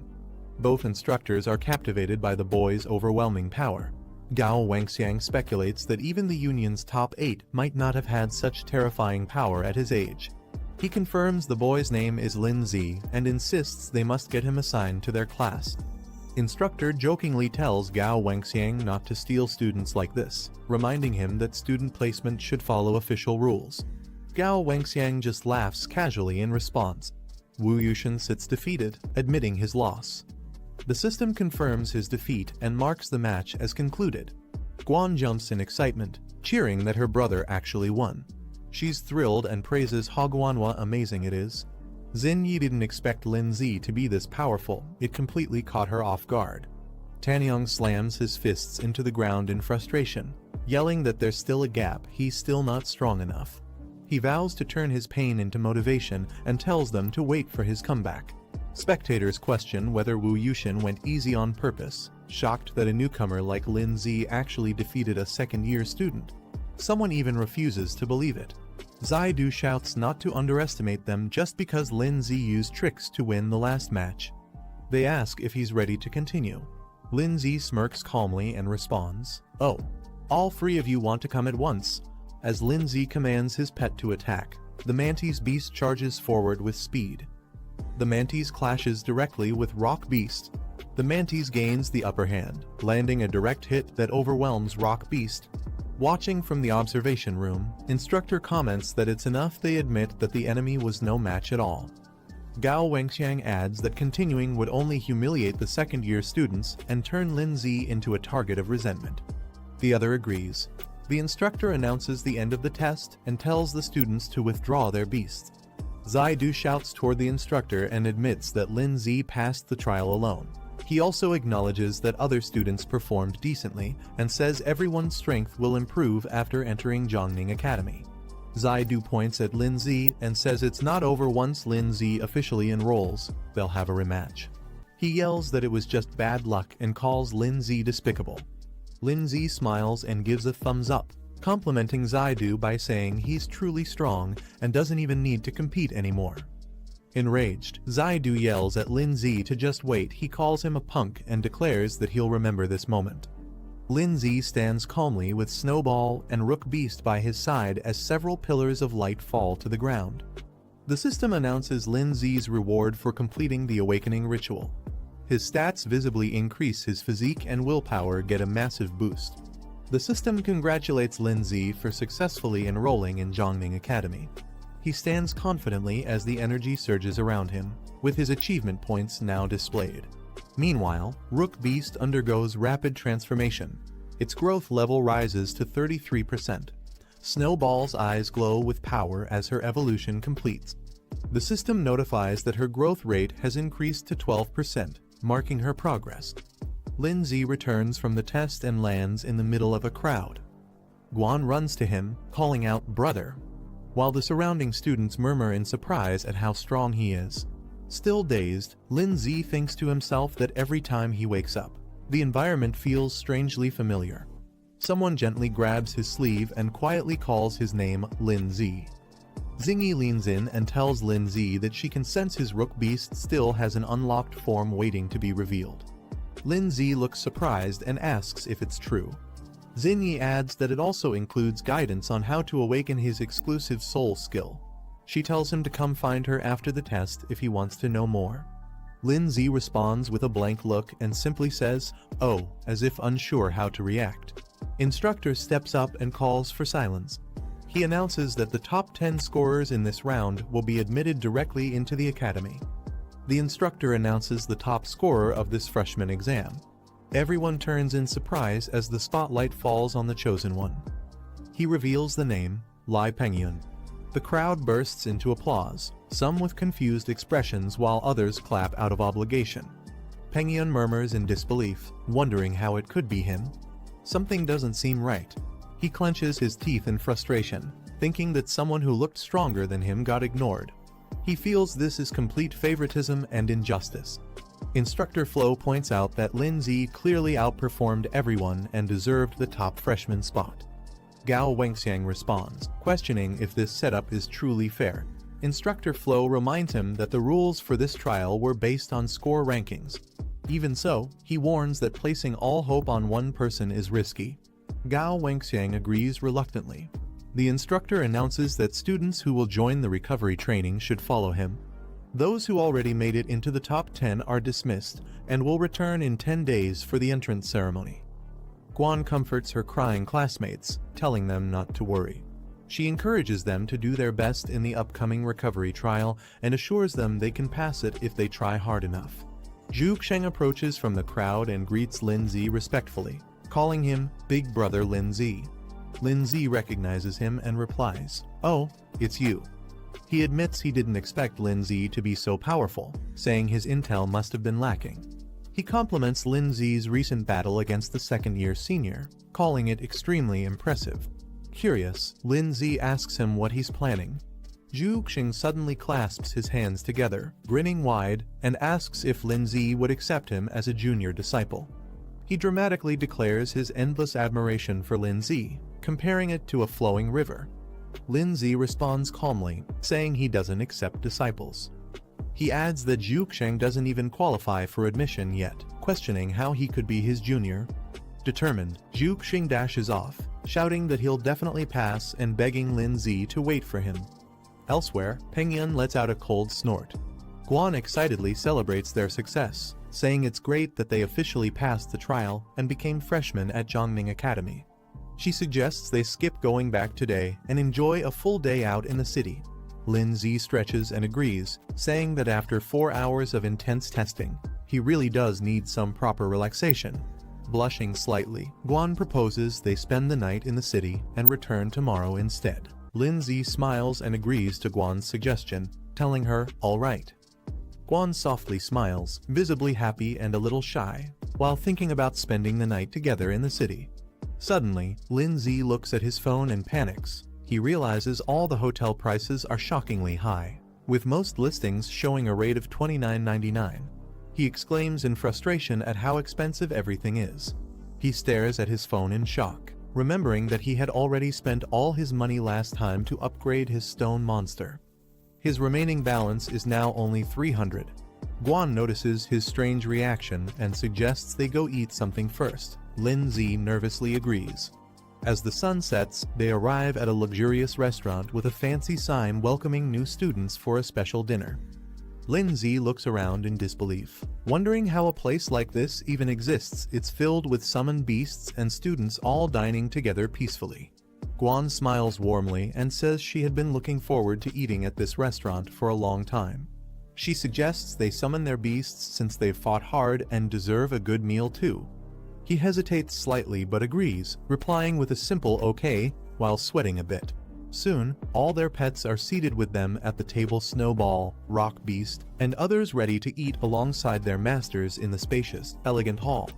Both instructors are captivated by the boy's overwhelming power. Gao Wangxiang speculates that even the union's top 8 might not have had such terrifying power at his age. He confirms the boy's name is Lin Zi and insists they must get him assigned to their class. Instructor jokingly tells Gao Wangxiang not to steal students like this, reminding him that student placement should follow official rules. Gao Wangxiang just laughs casually in response. Wu Yushin sits defeated, admitting his loss. The system confirms his defeat and marks the match as concluded. Guan jumps in excitement, cheering that her brother actually won. She's thrilled and praises Hogwanhwa amazing it is. Xin Yi didn't expect Lin Zi to be this powerful, it completely caught her off guard. Tanyong slams his fists into the ground in frustration, yelling that there's still a gap, he's still not strong enough. He vows to turn his pain into motivation and tells them to wait for his comeback. Spectators question whether Wu Yushin went easy on purpose, shocked that a newcomer like Lin Zi actually defeated a second-year student. Someone even refuses to believe it. Zaidu shouts not to underestimate them just because Lin Zi used tricks to win the last match. They ask if he's ready to continue. Lin Zi smirks calmly and responds, "Oh, all 3 of you want to come at once." As Lin Zi commands his pet to attack, the Mantis Beast charges forward with speed. The Mantis clashes directly with Rock Beast. The Mantis gains the upper hand, landing a direct hit that overwhelms Rock Beast. Watching from the observation room, instructor comments that it's enough they admit that the enemy was no match at all. Gao Wangxiang adds that continuing would only humiliate the second-year students and turn Lin Zi into a target of resentment. The other agrees. The instructor announces the end of the test and tells the students to withdraw their beasts. Zaidu shouts toward the instructor and admits that Lin Zi passed the trial alone. He also acknowledges that other students performed decently and says everyone's strength will improve after entering Zhongning Academy. Zaidu points at Lin Zi and says it's not over once Lin Zi officially enrolls, they'll have a rematch. He yells that it was just bad luck and calls Lin Zi despicable. Lin Zi smiles and gives a thumbs up, complimenting Zaidu by saying he's truly strong and doesn't even need to compete anymore. Enraged, Zaidu yells at Lin Zi to just wait. He calls him a punk and declares that he'll remember this moment. Lin Zi stands calmly with Snowball and Rook Beast by his side as several pillars of light fall to the ground. The system announces Lin Zi's reward for completing the awakening ritual. His stats visibly increase, his physique and willpower get a massive boost. The system congratulates Lin Zi for successfully enrolling in Zhongning Academy. He stands confidently as the energy surges around him, with his achievement points now displayed. Meanwhile, Rook Beast undergoes rapid transformation. Its growth level rises to 33%. Snowball's eyes glow with power as her evolution completes. The system notifies that her growth rate has increased to 12%, marking her progress. Lin Zi returns from the test and lands in the middle of a crowd. Guan runs to him, calling out, "Brother," while the surrounding students murmur in surprise at how strong he is. Still dazed, Lin Zi thinks to himself that every time he wakes up, the environment feels strangely familiar. Someone gently grabs his sleeve and quietly calls his name Lin Zi. Zingy leans in and tells Lin Zi that she can sense his Rook Beast still has an unlocked form waiting to be revealed. Lin Zi looks surprised and asks if it's true. Zingy adds that it also includes guidance on how to awaken his exclusive soul skill. She tells him to come find her after the test if he wants to know more. Lin Zi responds with a blank look and simply says, "Oh," as if unsure how to react. Instructor steps up and calls for silence. He announces that the top 10 scorers in this round will be admitted directly into the academy. The instructor announces the top scorer of this freshman exam. Everyone turns in surprise as the spotlight falls on the chosen one. He reveals the name, Lai Pengyun. The crowd bursts into applause, some with confused expressions while others clap out of obligation. Pengyun murmurs in disbelief, wondering how it could be him. Something doesn't seem right. He clenches his teeth in frustration, thinking that someone who looked stronger than him got ignored. He feels this is complete favoritism and injustice. Instructor Flo points out that Lin Zi clearly outperformed everyone and deserved the top freshman spot. Gao Wengxiang responds, questioning if this setup is truly fair. Instructor Flo reminds him that the rules for this trial were based on score rankings. Even so, he warns that placing all hope on one person is risky. Gao Wengxiang agrees reluctantly. The instructor announces that students who will join the recovery training should follow him. Those who already made it into the top 10 are dismissed and will return in 10 days for the entrance ceremony. Guan comforts her crying classmates, telling them not to worry. She encourages them to do their best in the upcoming recovery trial and assures them they can pass it if they try hard enough. Zhu Sheng approaches from the crowd and greets Lin Zi respectfully, calling him Big Brother Lin Zi. Lin Zi recognizes him and replies, "Oh, it's you." He admits he didn't expect Lin Zi to be so powerful, saying his intel must have been lacking. He compliments Lin Zi's recent battle against the second-year senior, calling it extremely impressive. Curious, Lin Zi asks him what he's planning. Zhu Xing suddenly clasps his hands together, grinning wide, and asks if Lin Zi would accept him as a junior disciple. He dramatically declares his endless admiration for Lin Zi, comparing it to a flowing river. Lin Zi responds calmly, saying he doesn't accept disciples. He adds that Zhu Xing doesn't even qualify for admission yet, questioning how he could be his junior. Determined, Zhu Xing dashes off, shouting that he'll definitely pass and begging Lin Zi to wait for him. Elsewhere, Pengyun lets out a cold snort. Guan excitedly celebrates their success, saying it's great that they officially passed the trial and became freshmen at Zhongning Academy. She suggests they skip going back today and enjoy a full day out in the city. Lin Zi stretches and agrees, saying that after 4 hours of intense testing, he really does need some proper relaxation. Blushing slightly, Guan proposes they spend the night in the city and return tomorrow instead. Lindsay smiles and agrees to Guan's suggestion, telling her, "All right." Guan softly smiles, visibly happy and a little shy, while thinking about spending the night together in the city. Suddenly, Lindsay looks at his phone and panics. He realizes all the hotel prices are shockingly high, with most listings showing a rate of $29.99. He exclaims in frustration at how expensive everything is. He stares at his phone in shock, remembering that he had already spent all his money last time to upgrade his stone monster. His remaining balance is now only 300. Guan notices his strange reaction and suggests they go eat something first. Lindsay nervously agrees. As the sun sets, they arrive at a luxurious restaurant with a fancy sign welcoming new students for a special dinner. Lindsay looks around in disbelief, wondering how a place like this even exists. It's filled with summoned beasts and students all dining together peacefully. Guan smiles warmly and says she had been looking forward to eating at this restaurant for a long time. She suggests they summon their beasts since they've fought hard and deserve a good meal too. He hesitates slightly but agrees, replying with a simple okay, while sweating a bit. Soon, all their pets are seated with them at the table: Snowball, Rock Beast, and others ready to eat alongside their masters in the spacious, elegant hall.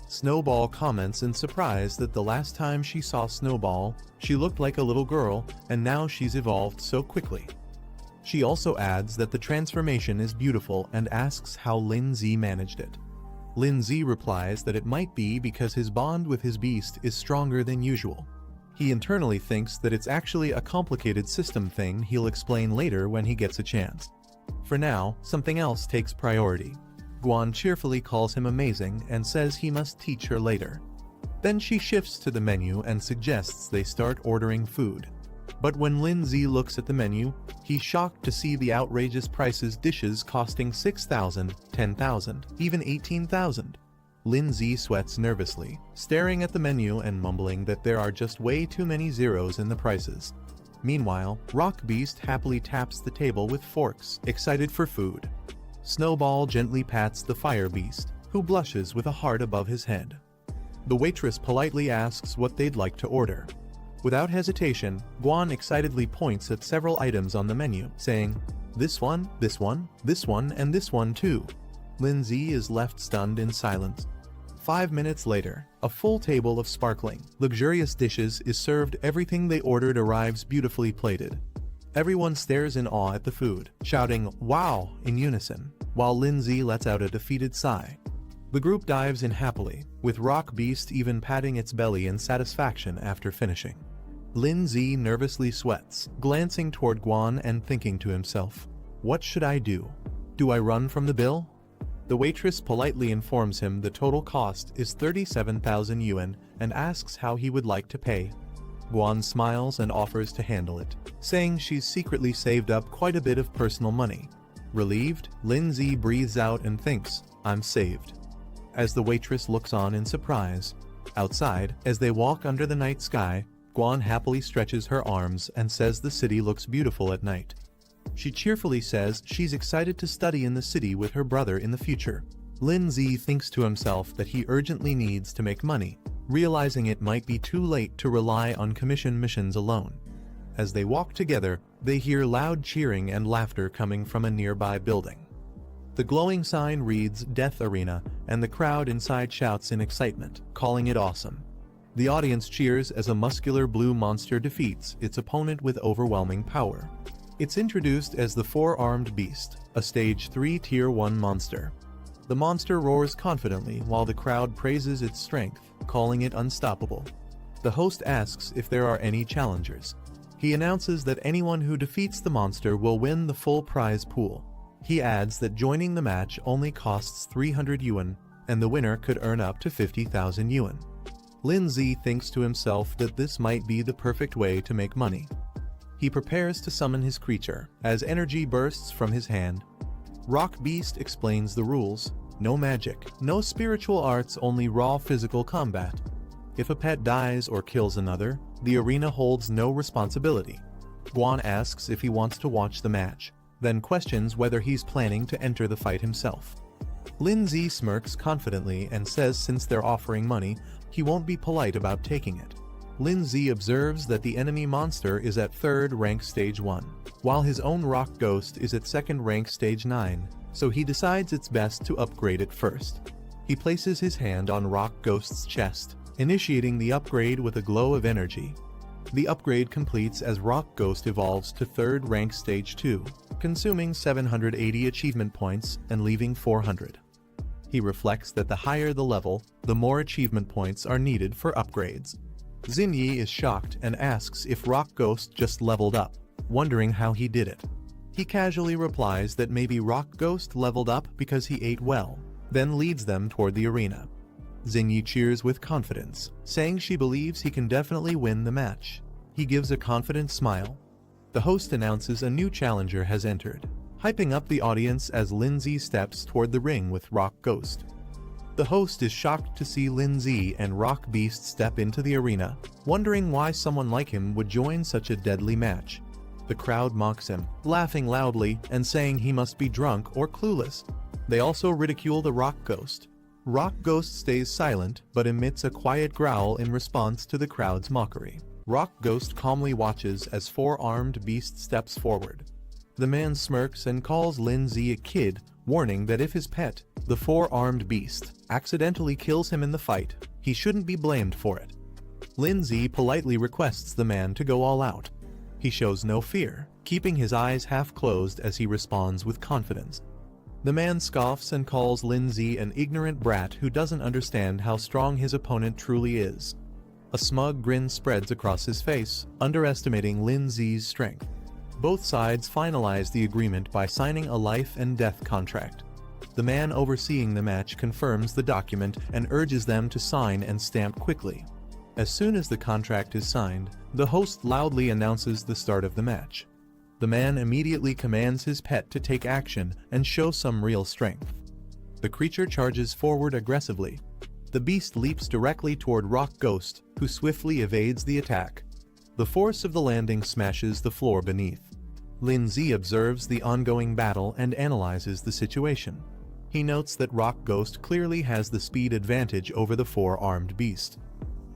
Snowball comments in surprise that the last time she saw Snowball, she looked like a little girl, and now she's evolved so quickly. She also adds that the transformation is beautiful and asks how Lindsay managed it. Lindsay replies that it might be because his bond with his beast is stronger than usual. He internally thinks that it's actually a complicated system thing he'll explain later when he gets a chance. For now, something else takes priority. Guan cheerfully calls him amazing and says he must teach her later. Then she shifts to the menu and suggests they start ordering food. But when Lindsay looks at the menu, he's shocked to see the outrageous prices: dishes costing 6,000, 10,000, even 18,000. Lindsay sweats nervously, staring at the menu and mumbling that there are just way too many zeros in the prices. Meanwhile, Rock Beast happily taps the table with forks, excited for food. Snowball gently pats the Fire Beast, who blushes with a heart above his head. The waitress politely asks what they'd like to order. Without hesitation, Guan excitedly points at several items on the menu, saying, "This one, this one, this one, and this one too." Lindsay is left stunned in silence. 5 minutes later, a full table of sparkling, luxurious dishes is served. Everything they ordered arrives beautifully plated. Everyone stares in awe at the food, shouting "Wow!" in unison, while Lindsay lets out a defeated sigh. The group dives in happily, with Rock Beast even patting its belly in satisfaction after finishing. Lindsay nervously sweats, glancing toward Guan and thinking to himself, "What should I do? Do I run from the bill?" The waitress politely informs him the total cost is 37,000 yuan and asks how he would like to pay. Guan smiles and offers to handle it, saying she's secretly saved up quite a bit of personal money. Relieved, Lindsay breathes out and thinks, "I'm saved." As the waitress looks on in surprise. Outside, as they walk under the night sky, Guan happily stretches her arms and says the city looks beautiful at night. She cheerfully says she's excited to study in the city with her brother in the future. Lindsay thinks to himself that he urgently needs to make money, realizing it might be too late to rely on commission missions alone. As they walk together, they hear loud cheering and laughter coming from a nearby building. The glowing sign reads "Death Arena," and the crowd inside shouts in excitement, calling it awesome. The audience cheers as a muscular blue monster defeats its opponent with overwhelming power. It's introduced as the Four-Armed Beast, a Stage 3 Tier 1 monster. The monster roars confidently while the crowd praises its strength, calling it unstoppable. The host asks if there are any challengers. He announces that anyone who defeats the monster will win the full prize pool. He adds that joining the match only costs 300 yuan, and the winner could earn up to 50,000 yuan. Lindsay thinks to himself that this might be the perfect way to make money. He prepares to summon his creature, as energy bursts from his hand. Rock Beast explains the rules: no magic, no spiritual arts, only raw physical combat. If a pet dies or kills another, the arena holds no responsibility. Guan asks if he wants to watch the match, then questions whether he's planning to enter the fight himself. Lin Zi smirks confidently and says since they're offering money, he won't be polite about taking it. Lin Zi observes that the enemy monster is at 3rd rank stage 1, while his own rock ghost is at 2nd rank stage 9, so he decides it's best to upgrade it first. He places his hand on Rock Ghost's chest, initiating the upgrade with a glow of energy. The upgrade completes as Rock Ghost evolves to 3rd rank stage 2, consuming 780 achievement points and leaving 400. He reflects that the higher the level, the more achievement points are needed for upgrades. Xinyi is shocked and asks if Rock Ghost just leveled up, wondering how he did it. He casually replies that maybe Rock Ghost leveled up because he ate well, then leads them toward the arena. Xinyi cheers with confidence, saying she believes he can definitely win the match. He gives a confident smile. The host announces a new challenger has entered, hyping up the audience as Lin Zi steps toward the ring with Rock Ghost. The host is shocked to see Lin Zi and Rock Beast step into the arena, wondering why someone like him would join such a deadly match. The crowd mocks him, laughing loudly and saying he must be drunk or clueless. They also ridicule the Rock Ghost. Rock Ghost stays silent but emits a quiet growl in response to the crowd's mockery. Rock Ghost calmly watches as 4-armed beast steps forward. The man smirks and calls Lin Zi a kid, warning that if his pet, the 4-armed beast, accidentally kills him in the fight, he shouldn't be blamed for it. Lin Zi politely requests the man to go all out. He shows no fear, keeping his eyes half closed as he responds with confidence. The man scoffs and calls Lin Zi an ignorant brat who doesn't understand how strong his opponent truly is. A smug grin spreads across his face, underestimating Lin Zi's strength. Both sides finalize the agreement by signing a life and death contract. The man overseeing the match confirms the document and urges them to sign and stamp quickly. As soon as the contract is signed, the host loudly announces the start of the match. The man immediately commands his pet to take action and show some real strength. The creature charges forward aggressively. The beast leaps directly toward Rock Ghost, who swiftly evades the attack. The force of the landing smashes the floor beneath. Lin Zi observes the ongoing battle and analyzes the situation. He notes that Rock Ghost clearly has the speed advantage over the 4-armed beast.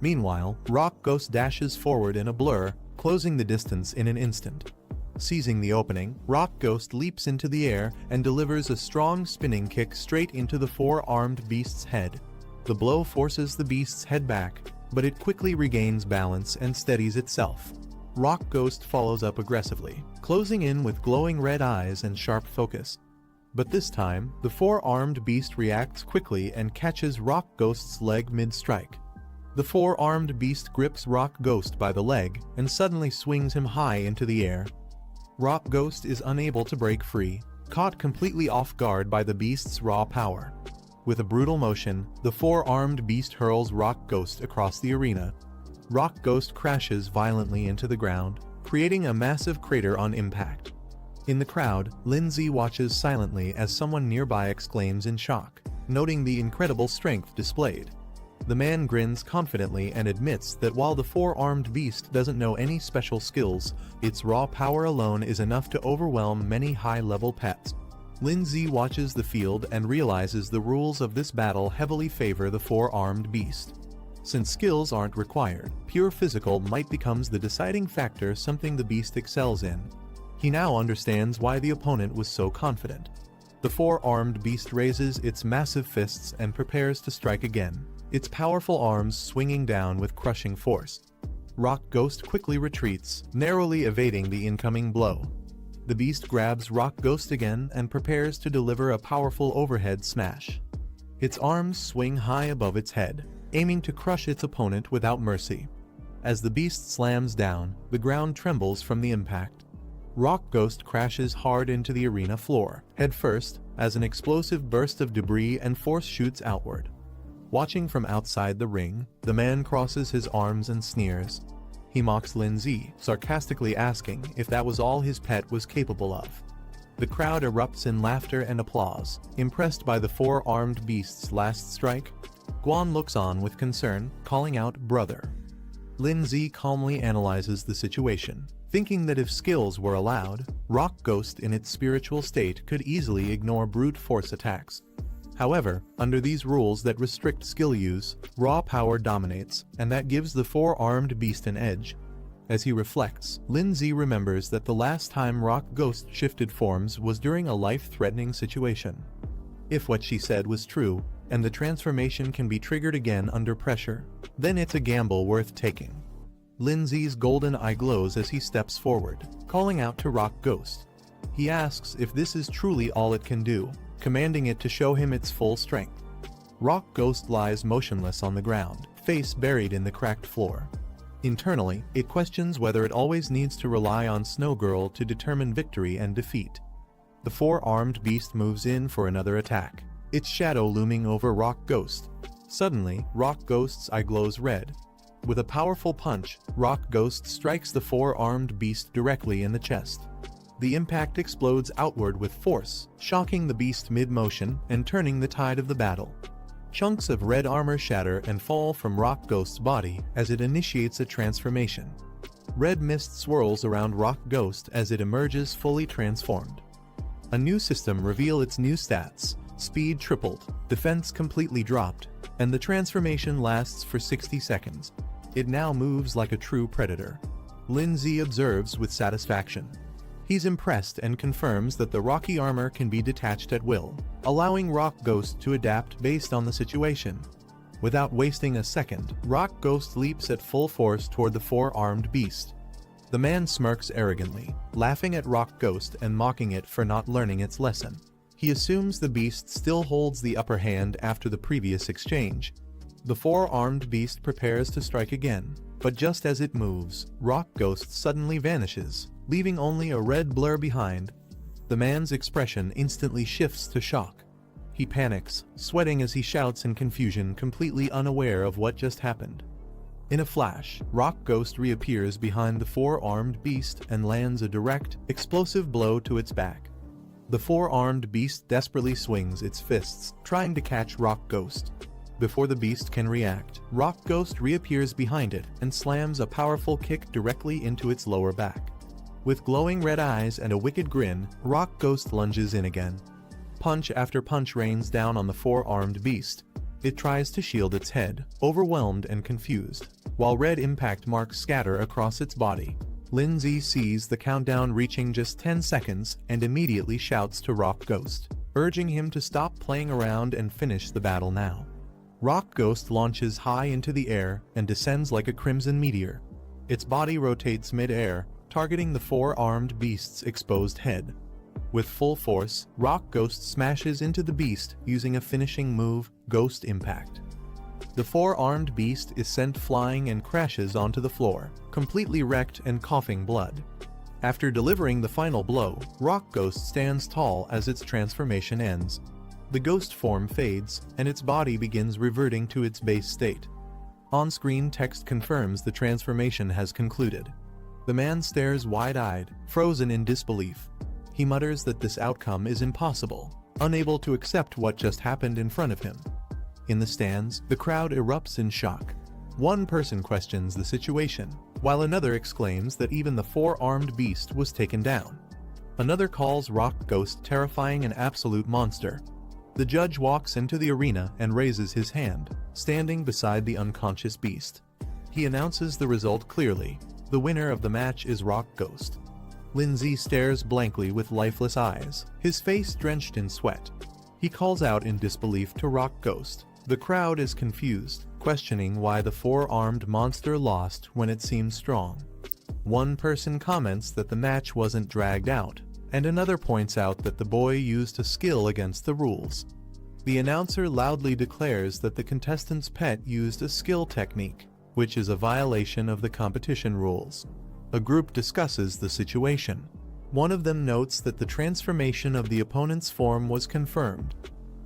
Meanwhile, Rock Ghost dashes forward in a blur, closing the distance in an instant. Seizing the opening, Rock Ghost leaps into the air and delivers a strong spinning kick straight into the 4-armed beast's head. The blow forces the beast's head back, but it quickly regains balance and steadies itself. Rock Ghost follows up aggressively, closing in with glowing red eyes and sharp focus. But this time, the 4-armed beast reacts quickly and catches Rock Ghost's leg mid-strike. The 4-armed beast grips Rock Ghost by the leg and suddenly swings him high into the air. Rock Ghost is unable to break free, caught completely off guard by the beast's raw power. With a brutal motion, the 4-armed beast hurls Rock Ghost across the arena. Rock Ghost crashes violently into the ground, creating a massive crater on impact. In the crowd, Lin Zi watches silently as someone nearby exclaims in shock, noting the incredible strength displayed. The man grins confidently and admits that while the 4-armed beast doesn't know any special skills, its raw power alone is enough to overwhelm many high-level pets. Lin Zi watches the field and realizes the rules of this battle heavily favor the 4-armed beast. Since skills aren't required, pure physical might becomes the deciding factor, something the beast excels in. He now understands why the opponent was so confident. The 4-armed beast raises its massive fists and prepares to strike again, its powerful arms swinging down with crushing force. Rock Ghost quickly retreats, narrowly evading the incoming blow. The beast grabs Rock Ghost again and prepares to deliver a powerful overhead smash. Its arms swing high above its head, aiming to crush its opponent without mercy. As the beast slams down, the ground trembles from the impact. Rock Ghost crashes hard into the arena floor, headfirst, as an explosive burst of debris and force shoots outward. Watching from outside the ring, the man crosses his arms and sneers. He mocks Lin Zi, sarcastically asking if that was all his pet was capable of. The crowd erupts in laughter and applause, impressed by the 4-armed beast's last strike. Guan looks on with concern, calling out "brother." Lin Zi calmly analyzes the situation, thinking that if skills were allowed, Rock Ghost in its spiritual state could easily ignore brute force attacks. However, under these rules that restrict skill use, raw power dominates, and that gives the four-armed beast an edge. As he reflects, Lindsay remembers that the last time Rock Ghost shifted forms was during a life-threatening situation. If what she said was true, and the transformation can be triggered again under pressure, then it's a gamble worth taking. Lindsay's golden eye glows as he steps forward, calling out to Rock Ghost. He asks if this is truly all it can do, commanding it to show him its full strength. Rock Ghost lies motionless on the ground, face buried in the cracked floor. Internally, it questions whether it always needs to rely on Snowgirl to determine victory and defeat. The four-armed beast moves in for another attack, its shadow looming over Rock Ghost. Suddenly, Rock Ghost's eye glows red. With a powerful punch, Rock Ghost strikes the four-armed beast directly in the chest. The impact explodes outward with force, shocking the beast mid-motion and turning the tide of the battle. Chunks of red armor shatter and fall from Rock Ghost's body as it initiates a transformation. Red mist swirls around Rock Ghost as it emerges fully transformed. A new system reveals its new stats. Speed tripled, defense completely dropped, and the transformation lasts for 60 seconds. It now moves like a true predator. Lindsay observes with satisfaction. He's impressed and confirms that the rocky armor can be detached at will, allowing Rock Ghost to adapt based on the situation. Without wasting a second, Rock Ghost leaps at full force toward the four-armed beast. The man smirks arrogantly, laughing at Rock Ghost and mocking it for not learning its lesson. He assumes the beast still holds the upper hand after the previous exchange. The four-armed beast prepares to strike again, but just as it moves, Rock Ghost suddenly vanishes, leaving only a red blur behind. The man's expression instantly shifts to shock. He panics, sweating as he shouts in confusion, completely unaware of what just happened. In a flash, Rock Ghost reappears behind the four-armed beast and lands a direct, explosive blow to its back. The four-armed beast desperately swings its fists, trying to catch Rock Ghost. Before the beast can react, Rock Ghost reappears behind it and slams a powerful kick directly into its lower back. With glowing red eyes and a wicked grin, Rock Ghost lunges in again. Punch after punch rains down on the four-armed beast. It tries to shield its head, overwhelmed and confused, while red impact marks scatter across its body. Lindsay sees the countdown reaching just 10 seconds and immediately shouts to Rock Ghost, urging him to stop playing around and finish the battle now. Rock Ghost launches high into the air and descends like a crimson meteor. Its body rotates mid-air, targeting the four-armed beast's exposed head. With full force, Rock Ghost smashes into the beast using a finishing move, Ghost Impact. The four-armed beast is sent flying and crashes onto the floor, completely wrecked and coughing blood. After delivering the final blow, Rock Ghost stands tall as its transformation ends. The ghost form fades, and its body begins reverting to its base state. On-screen text confirms the transformation has concluded. The man stares wide-eyed, frozen in disbelief. He mutters that this outcome is impossible, unable to accept what just happened in front of him. In the stands, the crowd erupts in shock. One person questions the situation, while another exclaims that even the four-armed beast was taken down. Another calls Rock Ghost terrifying and absolute monster. The judge walks into the arena and raises his hand, standing beside the unconscious beast. He announces the result clearly. The winner of the match is Rock Ghost. Lindsay stares blankly with lifeless eyes, his face drenched in sweat. He calls out in disbelief to Rock Ghost. The crowd is confused, questioning why the four-armed monster lost when it seemed strong. One person comments that the match wasn't dragged out, and another points out that the boy used a skill against the rules. The announcer loudly declares that the contestant's pet used a skill technique, which is a violation of the competition rules. A group discusses the situation. One of them notes that the transformation of the opponent's form was confirmed.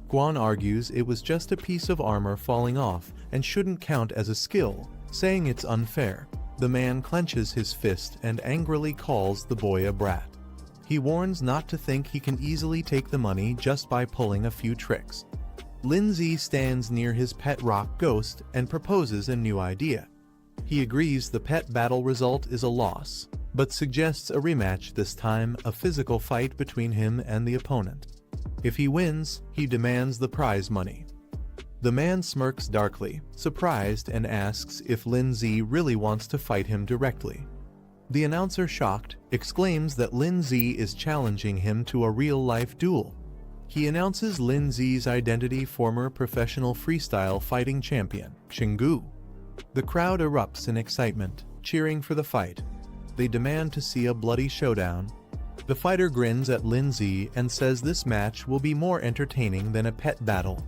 Guan argues it was just a piece of armor falling off and shouldn't count as a skill, saying it's unfair. The man clenches his fist and angrily calls the boy a brat. He warns not to think he can easily take the money just by pulling a few tricks. Lindsay stands near his pet Rock Ghost and proposes a new idea. He agrees the pet battle result is a loss, but suggests a rematch, this time a physical fight between him and the opponent. If he wins, he demands the prize money. The man smirks darkly, surprised, and asks if Lin Zi really wants to fight him directly. The announcer, shocked, exclaims that Lin Zi is challenging him to a real-life duel. He announces Lin Zi's identity: former professional freestyle fighting champion, Xinggu. The crowd erupts in excitement, cheering for the fight. They demand to see a bloody showdown. The fighter grins at Lin Zi and says this match will be more entertaining than a pet battle.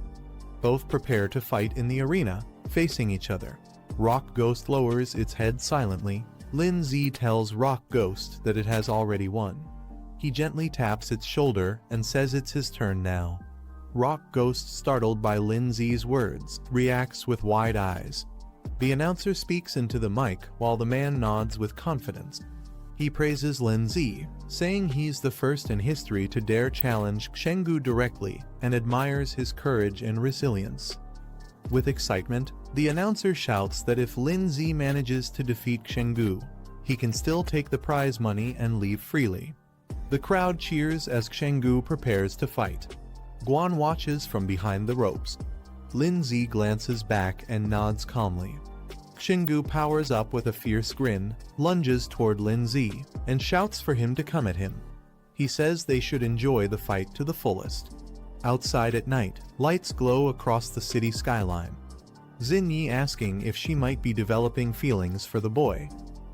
Both prepare to fight in the arena, facing each other. Rock Ghost lowers its head silently. Lin Zi tells Rock Ghost that it has already won. He gently taps its shoulder and says it's his turn now. Rock Ghost, startled by Lin Zi's words, reacts with wide eyes. The announcer speaks into the mic while the man nods with confidence. He praises Lin Zi, saying he's the first in history to dare challenge Xinggu directly, and admires his courage and resilience. With excitement, the announcer shouts that if Lin Zi manages to defeat Xinggu, he can still take the prize money and leave freely. The crowd cheers as Xinggu prepares to fight. Guan watches from behind the ropes. Lin Zi glances back and nods calmly. Xinggu powers up with a fierce grin, lunges toward Lin Zi, and shouts for him to come at him. He says they should enjoy the fight to the fullest. Outside at night, lights glow across the city skyline. Xinyi asking if she might be developing feelings for the boy.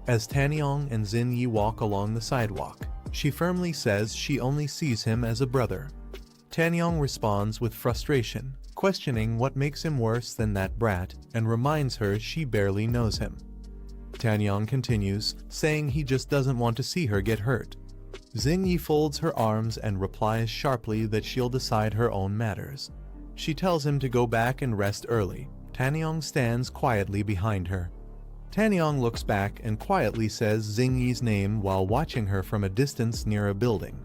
As Tanyong and Xinyi walk along the sidewalk, she firmly says she only sees him as a brother. Tanyong responds with frustration, questioning what makes him worse than that brat, and reminds her she barely knows him. Tanyong continues, saying he just doesn't want to see her get hurt. Xinyi folds her arms and replies sharply that she'll decide her own matters. She tells him to go back and rest early. Tanyong stands quietly behind her. Tanyong looks back and quietly says Xinyi's name while watching her from a distance near a building.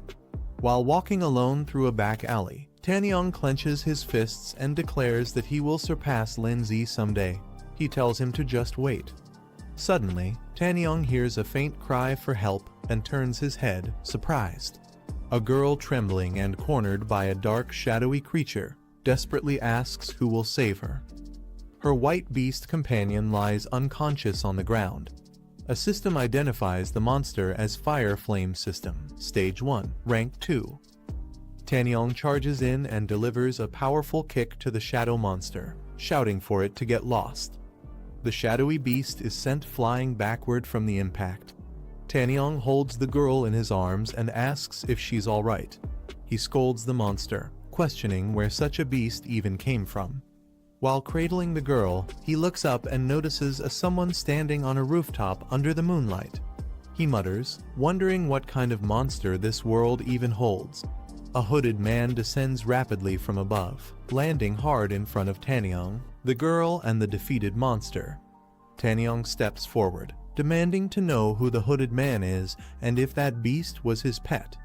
While walking alone through a back alley, Tanyong clenches his fists and declares that he will surpass Lin Zi someday. He tells him to just wait. Suddenly, Tanyong hears a faint cry for help and turns his head, surprised. A girl, trembling and cornered by a dark, shadowy creature, desperately asks who will save her. Her white beast companion lies unconscious on the ground. A system identifies the monster as Fire Flame System, Stage 1, Rank 2. Tanyong charges in and delivers a powerful kick to the shadow monster, shouting for it to get lost. The shadowy beast is sent flying backward from the impact. Tanyong holds the girl in his arms and asks if she's alright. He scolds the monster, questioning where such a beast even came from. While cradling the girl, he looks up and notices someone standing on a rooftop under the moonlight. He mutters, wondering what kind of monster this world even holds. A hooded man descends rapidly from above, landing hard in front of Tanyong, the girl, and the defeated monster. Tanyong steps forward, demanding to know who the hooded man is and if that beast was his pet.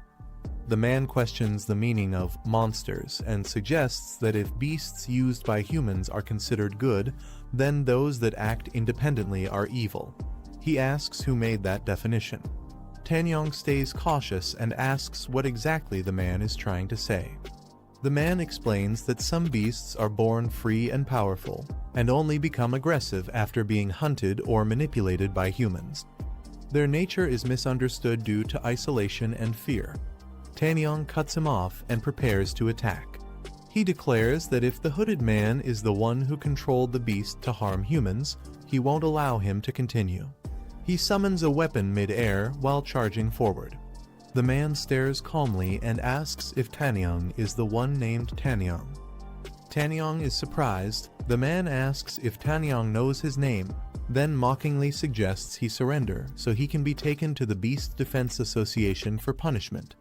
The man questions the meaning of monsters and suggests that if beasts used by humans are considered good, then those that act independently are evil. He asks who made that definition. Tanyong stays cautious and asks what exactly the man is trying to say. The man explains that some beasts are born free and powerful, and only become aggressive after being hunted or manipulated by humans. Their nature is misunderstood due to isolation and fear. Tanyong cuts him off and prepares to attack. He declares that if the hooded man is the one who controlled the beast to harm humans, he won't allow him to continue. He summons a weapon mid-air while charging forward. The man stares calmly and asks if Tanyong is the one named Tanyong. Tanyong is surprised. The man asks if Tanyong knows his name, then mockingly suggests he surrender so he can be taken to the Beast Defense Association for punishment.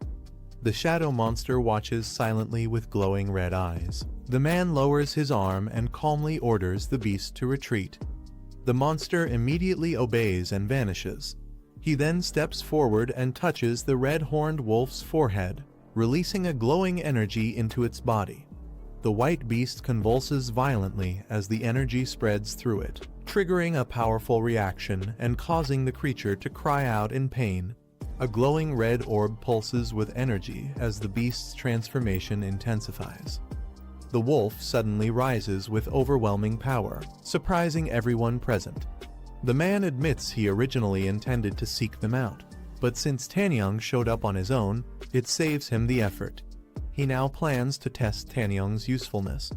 The shadow monster watches silently with glowing red eyes. The man lowers his arm and calmly orders the beast to retreat. The monster immediately obeys and vanishes. He then steps forward and touches the red-horned wolf's forehead, releasing a glowing energy into its body. The white beast convulses violently as the energy spreads through it, triggering a powerful reaction and causing the creature to cry out in pain. A glowing red orb pulses with energy as the beast's transformation intensifies. The wolf suddenly rises with overwhelming power, surprising everyone present. The man admits he originally intended to seek them out, but since Tanyang showed up on his own, it saves him the effort. He now plans to test Tanyang's usefulness.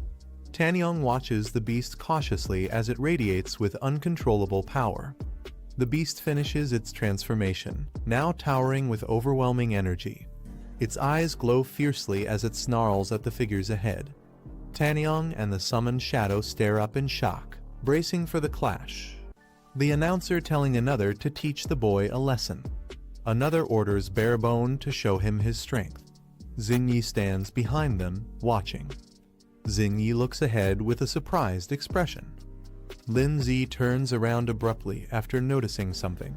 Tanyang watches the beast cautiously as it radiates with uncontrollable power. The beast finishes its transformation, now towering with overwhelming energy. Its eyes glow fiercely as it snarls at the figures ahead. Tanyang and the summoned shadow stare up in shock, bracing for the clash. The announcer telling another to teach the boy a lesson. Another orders Barebone to show him his strength. Xinyi stands behind them, watching. Xinyi looks ahead with a surprised expression. Linzi turns around abruptly after noticing something.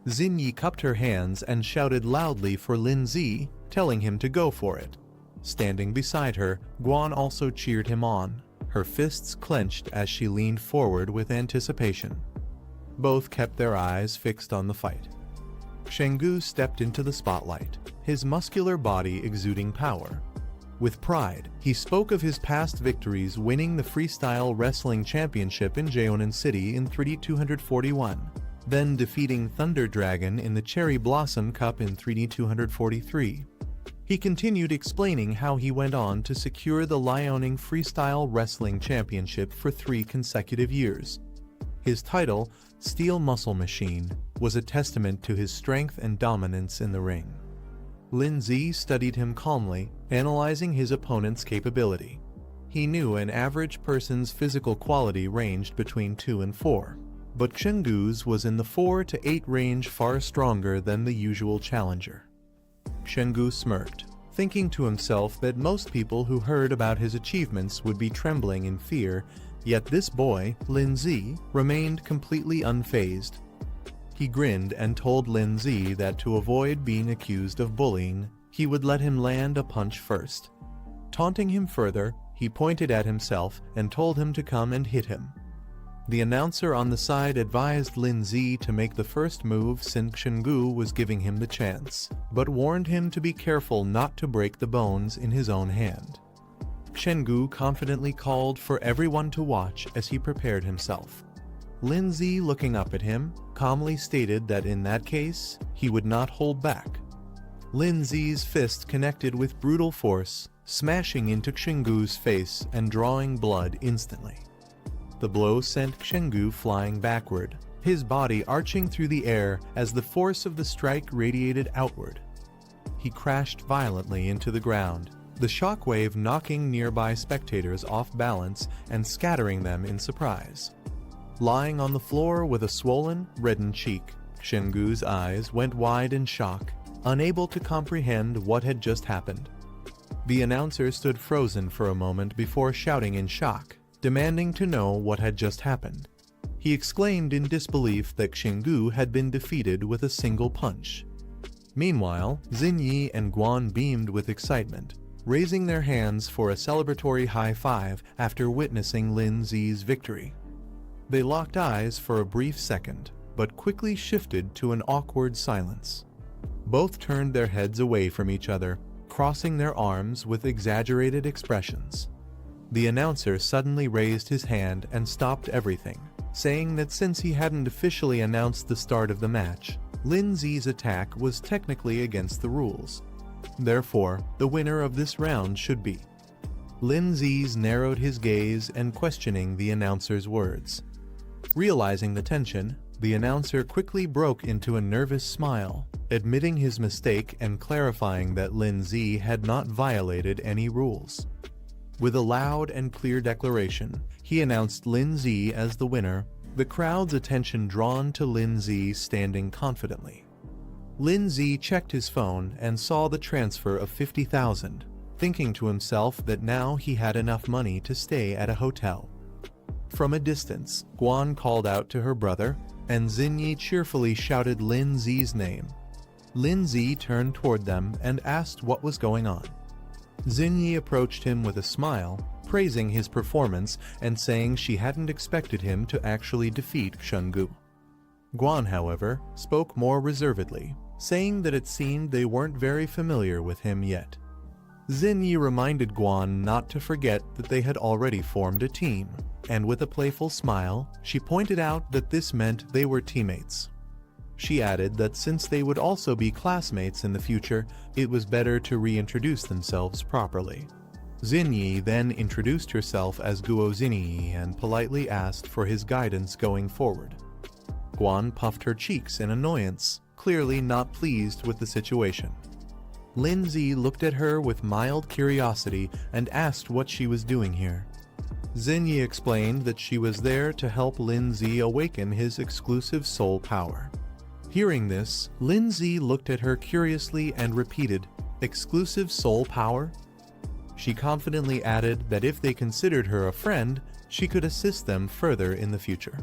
Xinyi cupped her hands and shouted loudly for Linzi, telling him to go for it. Standing beside her, Guan also cheered him on, her fists clenched as she leaned forward with anticipation. Both kept their eyes fixed on the fight. Shenggu stepped into the spotlight, his muscular body exuding power. With pride, he spoke of his past victories, winning the Freestyle Wrestling Championship in Jeonan City in 3241, then defeating Thunder Dragon in the Cherry Blossom Cup in 3243. He continued explaining how he went on to secure the Liaoning Freestyle Wrestling Championship for 3 consecutive years. His title, Steel Muscle Machine, was a testament to his strength and dominance in the ring. Linzi studied him calmly, analyzing his opponent's capability. He knew an average person's physical quality ranged between 2 and 4, but Shenggu's was in the 4 to 8 range, far stronger than the usual challenger. Shenggu smirked, thinking to himself that most people who heard about his achievements would be trembling in fear, yet this boy, Linzi, remained completely unfazed. He grinned and told Linzi that to avoid being accused of bullying, he would let him land a punch first. Taunting him further, he pointed at himself and told him to come and hit him. The announcer on the side advised Linzi to make the first move since Shenggu was giving him the chance, but warned him to be careful not to break the bones in his own hand. Shenggu confidently called for everyone to watch as he prepared himself. Linzi, looking up at him, calmly stated that in that case, he would not hold back. Linzi's fist connected with brutal force, smashing into Shenggu's face and drawing blood instantly. The blow sent Shenggu flying backward, his body arching through the air as the force of the strike radiated outward. He crashed violently into the ground, the shockwave knocking nearby spectators off balance and scattering them in surprise. Lying on the floor with a swollen, reddened cheek, Shenggu's eyes went wide in shock, unable to comprehend what had just happened. The announcer stood frozen for a moment before shouting in shock, demanding to know what had just happened. He exclaimed in disbelief that Shenggu had been defeated with a single punch. Meanwhile, Xinyi and Guan beamed with excitement, raising their hands for a celebratory high five after witnessing Linzi's victory. They locked eyes for a brief second, but quickly shifted to an awkward silence. Both turned their heads away from each other, crossing their arms with exaggerated expressions. The announcer suddenly raised his hand and stopped everything, saying that since he hadn't officially announced the start of the match, Linzi's attack was technically against the rules. Therefore, the winner of this round should be. Linzi's narrowed his gaze and questioning the announcer's words. Realizing the tension, the announcer quickly broke into a nervous smile, admitting his mistake and clarifying that Linzi had not violated any rules. With a loud and clear declaration, he announced Linzi as the winner, the crowd's attention drawn to Linzi standing confidently. Linzi checked his phone and saw the transfer of 50,000, thinking to himself that now he had enough money to stay at a hotel. From a distance, Guan called out to her brother, and Xinyi cheerfully shouted Linzi's name. Linzi turned toward them and asked what was going on. Xinyi approached him with a smile, praising his performance and saying she hadn't expected him to actually defeat Shenggu. Guan, however, spoke more reservedly, saying that it seemed they weren't very familiar with him yet. Xinyi reminded Guan not to forget that they had already formed a team, and with a playful smile, she pointed out that this meant they were teammates. She added that since they would also be classmates in the future, it was better to reintroduce themselves properly. Xinyi then introduced herself as Guo Xinyi and politely asked for his guidance going forward. Guan puffed her cheeks in annoyance, clearly not pleased with the situation. Lindsay looked at her with mild curiosity and asked what she was doing here. Xinyi explained that she was there to help Lindsay awaken his exclusive soul power. Hearing this, Lindsay looked at her curiously and repeated, "Exclusive soul power?" She confidently added that if they considered her a friend, she could assist them further in the future.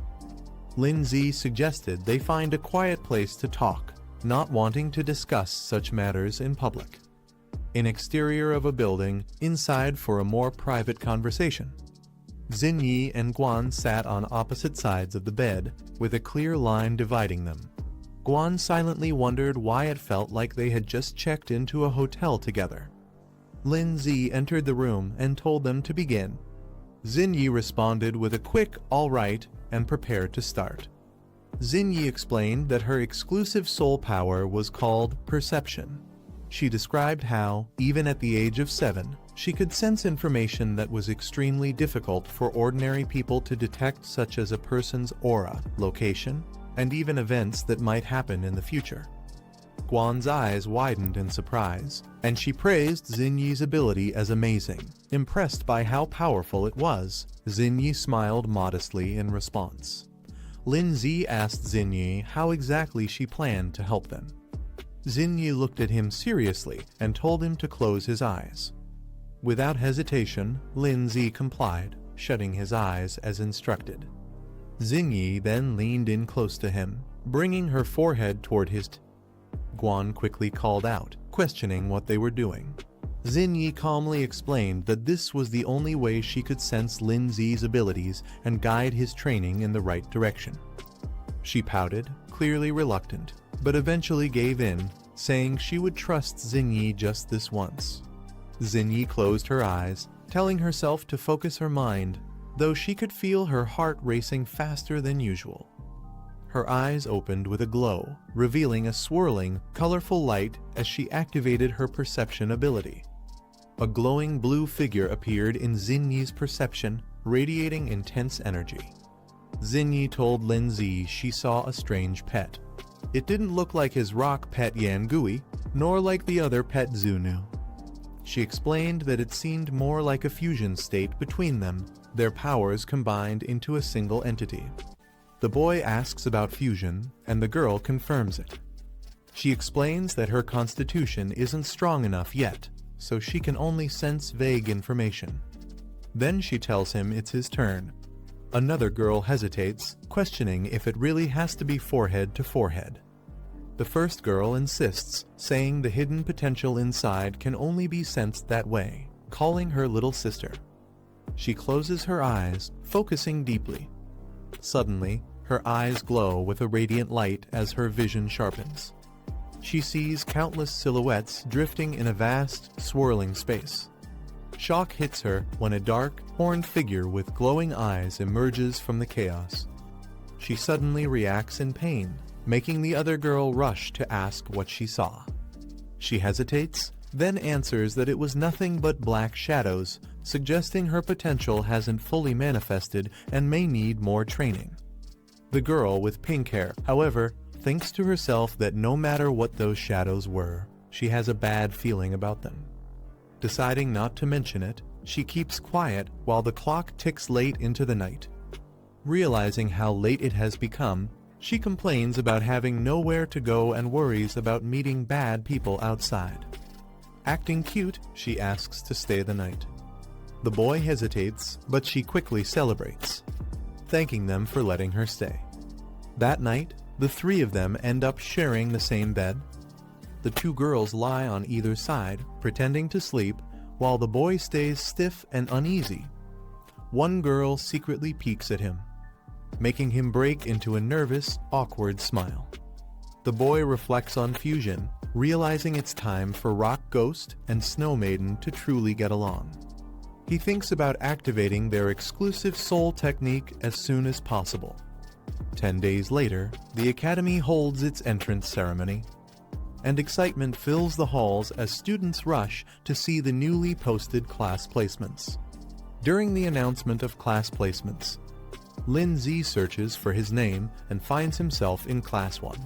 Lindsay suggested they find a quiet place to talk, not wanting to discuss such matters in public. An exterior of a building, inside for a more private conversation. Xinyi and Guan sat on opposite sides of the bed, with a clear line dividing them. Guan silently wondered why it felt like they had just checked into a hotel together. Lindsay entered the room and told them to begin. Xinyi responded with a quick "all right" and prepared to start. Xinyi explained that her exclusive soul power was called perception. She described how, even at the age of 7, she could sense information that was extremely difficult for ordinary people to detect, such as a person's aura, location, and even events that might happen in the future. Guan's eyes widened in surprise, and she praised Xinyi's ability as amazing. Impressed by how powerful it was, Xinyi smiled modestly in response. Lindsay asked Xinyi how exactly she planned to help them. Xinyi looked at him seriously and told him to close his eyes. Without hesitation, Lindsay complied, shutting his eyes as instructed. Xinyi then leaned in close to him, bringing her forehead toward his. Guan quickly called out, questioning what they were doing. Xinyi calmly explained that this was the only way she could sense Lindsay's abilities and guide his training in the right direction. She pouted, clearly reluctant, but eventually gave in, saying she would trust Xinyi just this once. Xinyi closed her eyes, telling herself to focus her mind, though she could feel her heart racing faster than usual. Her eyes opened with a glow, revealing a swirling, colorful light as she activated her perception ability. A glowing blue figure appeared in Xinyi's perception, radiating intense energy. Xinyi told Lindsay she saw a strange pet. It didn't look like his rock pet Yangui, nor like the other pet Zunu. She explained that it seemed more like a fusion state between them, their powers combined into a single entity. The boy asks about fusion, and the girl confirms it. She explains that her constitution isn't strong enough yet, so she can only sense vague information. Then she tells him it's his turn. Another girl hesitates, questioning if it really has to be forehead to forehead. The first girl insists, saying the hidden potential inside can only be sensed that way, calling her little sister. She closes her eyes, focusing deeply. Suddenly, her eyes glow with a radiant light as her vision sharpens. She sees countless silhouettes drifting in a vast, swirling space. Shock hits her when a dark, horned figure with glowing eyes emerges from the chaos. She suddenly reacts in pain, making the other girl rush to ask what she saw. She hesitates, then answers that it was nothing but black shadows, suggesting her potential hasn't fully manifested and may need more training. The girl with pink hair, however, thinks to herself that no matter what those shadows were, she has a bad feeling about them. Deciding not to mention it, she keeps quiet while the clock ticks late into the night. Realizing how late it has become, she complains about having nowhere to go and worries about meeting bad people outside. Acting cute, she asks to stay the night. The boy hesitates, but she quickly celebrates, thanking them for letting her stay. That night, the three of them end up sharing the same bed. The two girls lie on either side, pretending to sleep, while the boy stays stiff and uneasy. One girl secretly peeks at him, making him break into a nervous, awkward smile. the boy reflects on fusion, realizing it's time for Rock Ghost and Snow Maiden to truly get along. He thinks about activating their exclusive soul technique as soon as possible. 10 days later, the Academy holds its entrance ceremony, and excitement fills the halls as students rush to see the newly posted class placements. During the announcement of class placements, Lin Z searches for his name and finds himself in Class 1.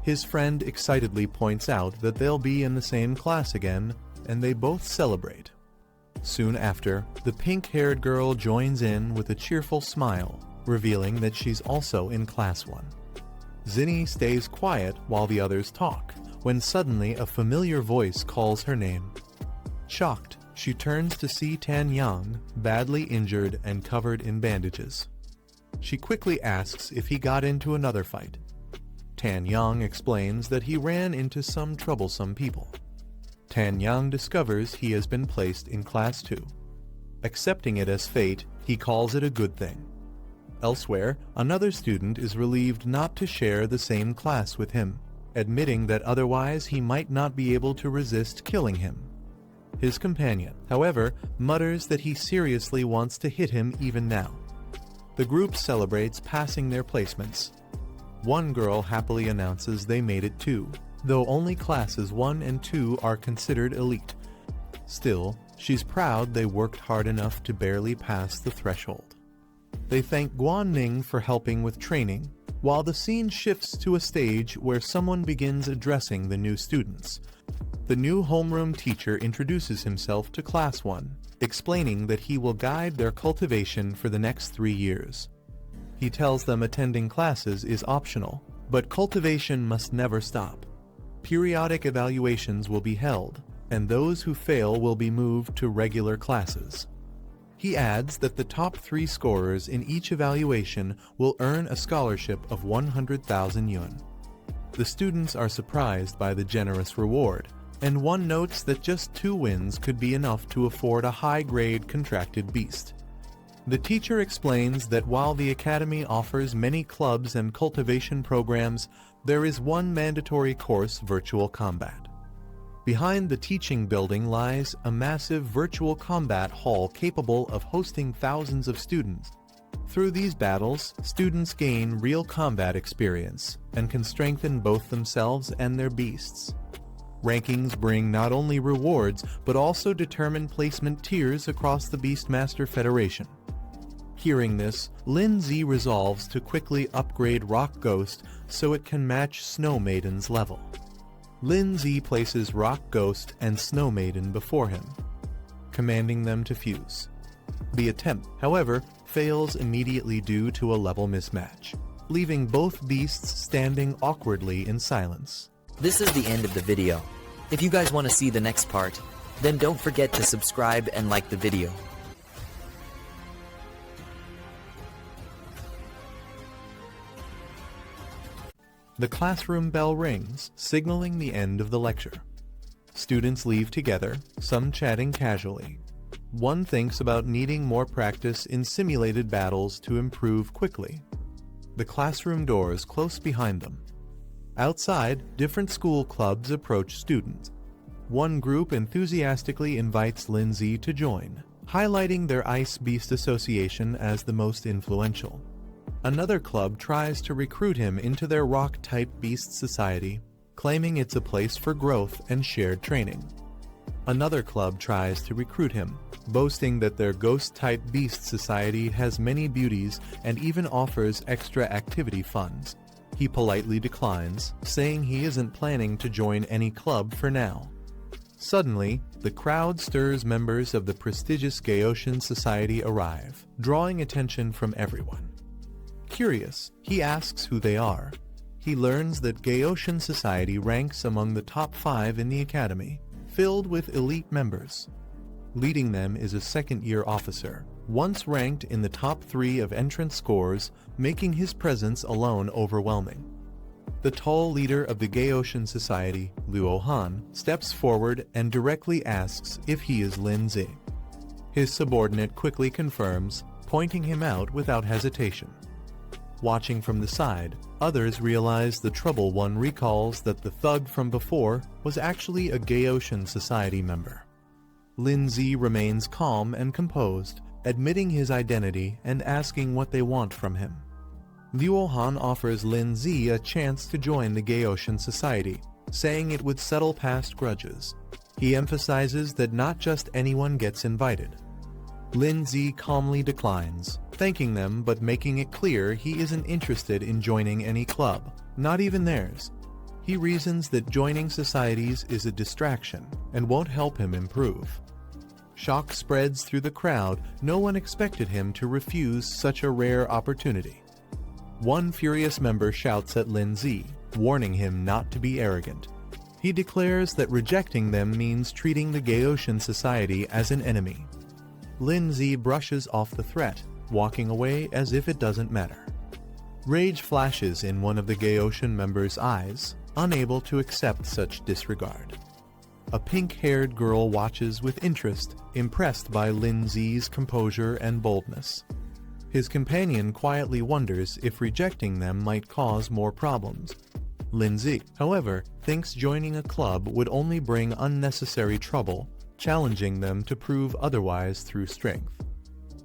His friend excitedly points out that they'll be in the same class again, and they both celebrate. Soon after, the pink-haired girl joins in with a cheerful smile, revealing that she's also in Class 1. Zinni stays quiet while the others talk, when suddenly a familiar voice calls her name. Shocked, she turns to see Tan Yang, badly injured and covered in bandages. She quickly asks if he got into another fight. Tan Yang explains that he ran into some troublesome people. Tan Yang discovers he has been placed in Class 2. Accepting it as fate, he calls it a good thing. Elsewhere, another student is relieved not to share the same class with him, admitting that otherwise he might not be able to resist killing him. His companion, however, mutters that he seriously wants to hit him even now. The group celebrates passing their placements. One girl happily announces they made it too, though only classes 1 and 2 are considered elite. Still, she's proud they worked hard enough to barely pass the threshold. They thank Guan Ning for helping with training, while the scene shifts to a stage where someone begins addressing the new students. The new homeroom teacher introduces himself to Class 1, explaining that he will guide their cultivation for the next 3 years. He tells them attending classes is optional, but cultivation must never stop. Periodic evaluations will be held, and those who fail will be moved to regular classes. He adds that the top 3 scorers in each evaluation will earn a scholarship of 100,000 yuan. The students are surprised by the generous reward, and one notes that just 2 wins could be enough to afford a high-grade contracted beast. The teacher explains that while the Academy offers many clubs and cultivation programs, there is one mandatory course: virtual combat. Behind the teaching building lies a massive virtual combat hall capable of hosting thousands of students. Through these battles, students gain real combat experience and can strengthen both themselves and their beasts. Rankings bring not only rewards, but also determine placement tiers across the Beastmaster Federation. Hearing this, Lin Z resolves to quickly upgrade Rock Ghost so it can match Snow Maiden's level. Lin Z places Rock Ghost and Snow Maiden before him, commanding them to fuse. The attempt, however, fails immediately due to a level mismatch, leaving both beasts standing awkwardly in silence. This is the end of the video. If you guys want to see the next part, then don't forget to subscribe and like the video. The classroom bell rings, signaling the end of the lecture. Students leave together, some chatting casually. One thinks about needing more practice in simulated battles to improve quickly. The classroom doors close behind them. Outside, different school clubs approach students. One group enthusiastically invites Lin Z to join, highlighting their Ice Beast Association as the most influential. Another club tries to recruit him into their Rock-type Beast Society, claiming it's a place for growth and shared training. Another club tries to recruit him, boasting that their Ghost-type Beast Society has many beauties and even offers extra activity funds. He politely declines, saying he isn't planning to join any club for now. Suddenly, the crowd stirs. Members of the prestigious Gaoshan Society arrive, drawing attention from everyone. Curious, he asks who they are. He learns that Gaoshan Society ranks among the top 5 in the academy, filled with elite members. Leading them is a second-year officer, once ranked in the top 3 of entrance scores, making his presence alone overwhelming. The tall leader of the Gaoshan Society, Luo Han, steps forward and directly asks if he is Lin Z. His subordinate quickly confirms, pointing him out without hesitation. Watching from the side, others realize the trouble. One recalls that the thug from before was actually a Gaoshan Society member. Lindsay remains calm and composed, admitting his identity and asking what they want from him. Liu Han offers Lindsay a chance to join the Gaoshan Society, saying it would settle past grudges. He emphasizes that not just anyone gets invited. Lindsay calmly declines, thanking them but making it clear he isn't interested in joining any club, not even theirs. He reasons that joining societies is a distraction and won't help him improve. Shock spreads through the crowd. No one expected him to refuse such a rare opportunity. One furious member shouts at Lindsay, warning him not to be arrogant. He declares that rejecting them means treating the Gaoshan Society as an enemy. Lindsay brushes off the threat, walking away as if it doesn't matter. Rage flashes in one of the Gaoshan members' eyes, unable to accept such disregard. A pink-haired girl watches with interest, impressed by Lindsay's composure and boldness. His companion quietly wonders if rejecting them might cause more problems. Lindsay, however, thinks joining a club would only bring unnecessary trouble, challenging them to prove otherwise through strength.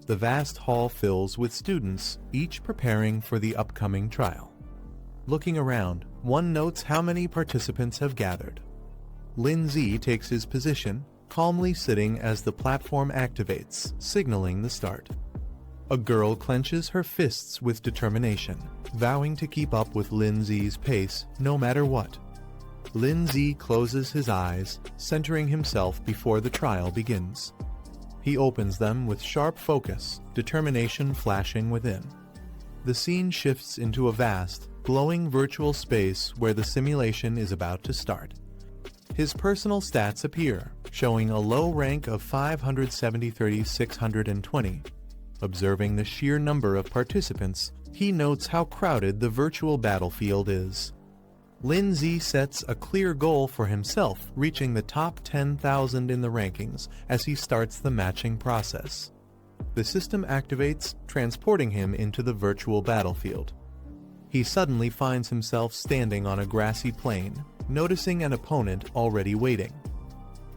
The vast hall fills with students, each preparing for the upcoming trial. Looking around, one notes how many participants have gathered. Lindsay takes his position, calmly sitting as the platform activates, signaling the start. A girl clenches her fists with determination, vowing to keep up with Lindsay's pace no matter what. Lindsay closes his eyes, centering himself before the trial begins. He opens them with sharp focus, determination flashing within. The scene shifts into a vast, glowing virtual space where the simulation is about to start. His personal stats appear, showing a low rank of 570-620. Observing the sheer number of participants, he notes how crowded the virtual battlefield is. Lindsay sets a clear goal for himself, reaching the top 10,000 in the rankings as he starts the matching process. The system activates, transporting him into the virtual battlefield. He suddenly finds himself standing on a grassy plain, noticing an opponent already waiting.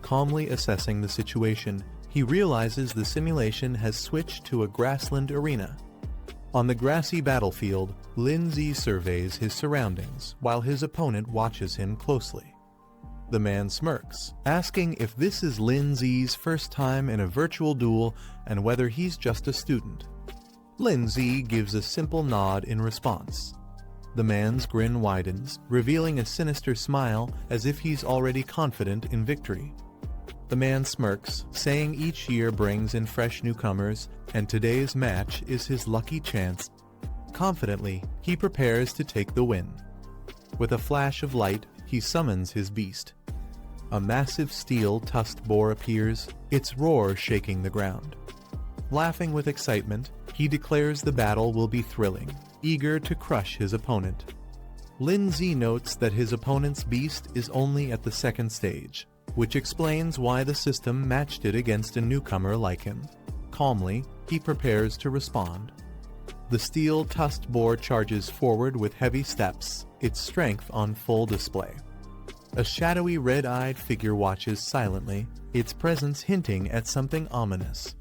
Calmly assessing the situation, he realizes the simulation has switched to a grassland arena. On the grassy battlefield, Lindsay surveys his surroundings while his opponent watches him closely. The man smirks, asking if this is Lindsay's first time in a virtual duel and whether he's just a student. Lindsay gives a simple nod in response. The man's grin widens, revealing a sinister smile as if he's already confident in victory. The man smirks, saying each year brings in fresh newcomers, and today's match is his lucky chance. Confidently, he prepares to take the win. With a flash of light, he summons his beast. A massive steel tusked boar appears, its roar shaking the ground. Laughing with excitement, he declares the battle will be thrilling, eager to crush his opponent. Lindsay notes that his opponent's beast is only at the second stage, which explains why the system matched it against a newcomer like him. Calmly, he prepares to respond. The steel-tusked boar charges forward with heavy steps, its strength on full display. A shadowy red-eyed figure watches silently, its presence hinting at something ominous.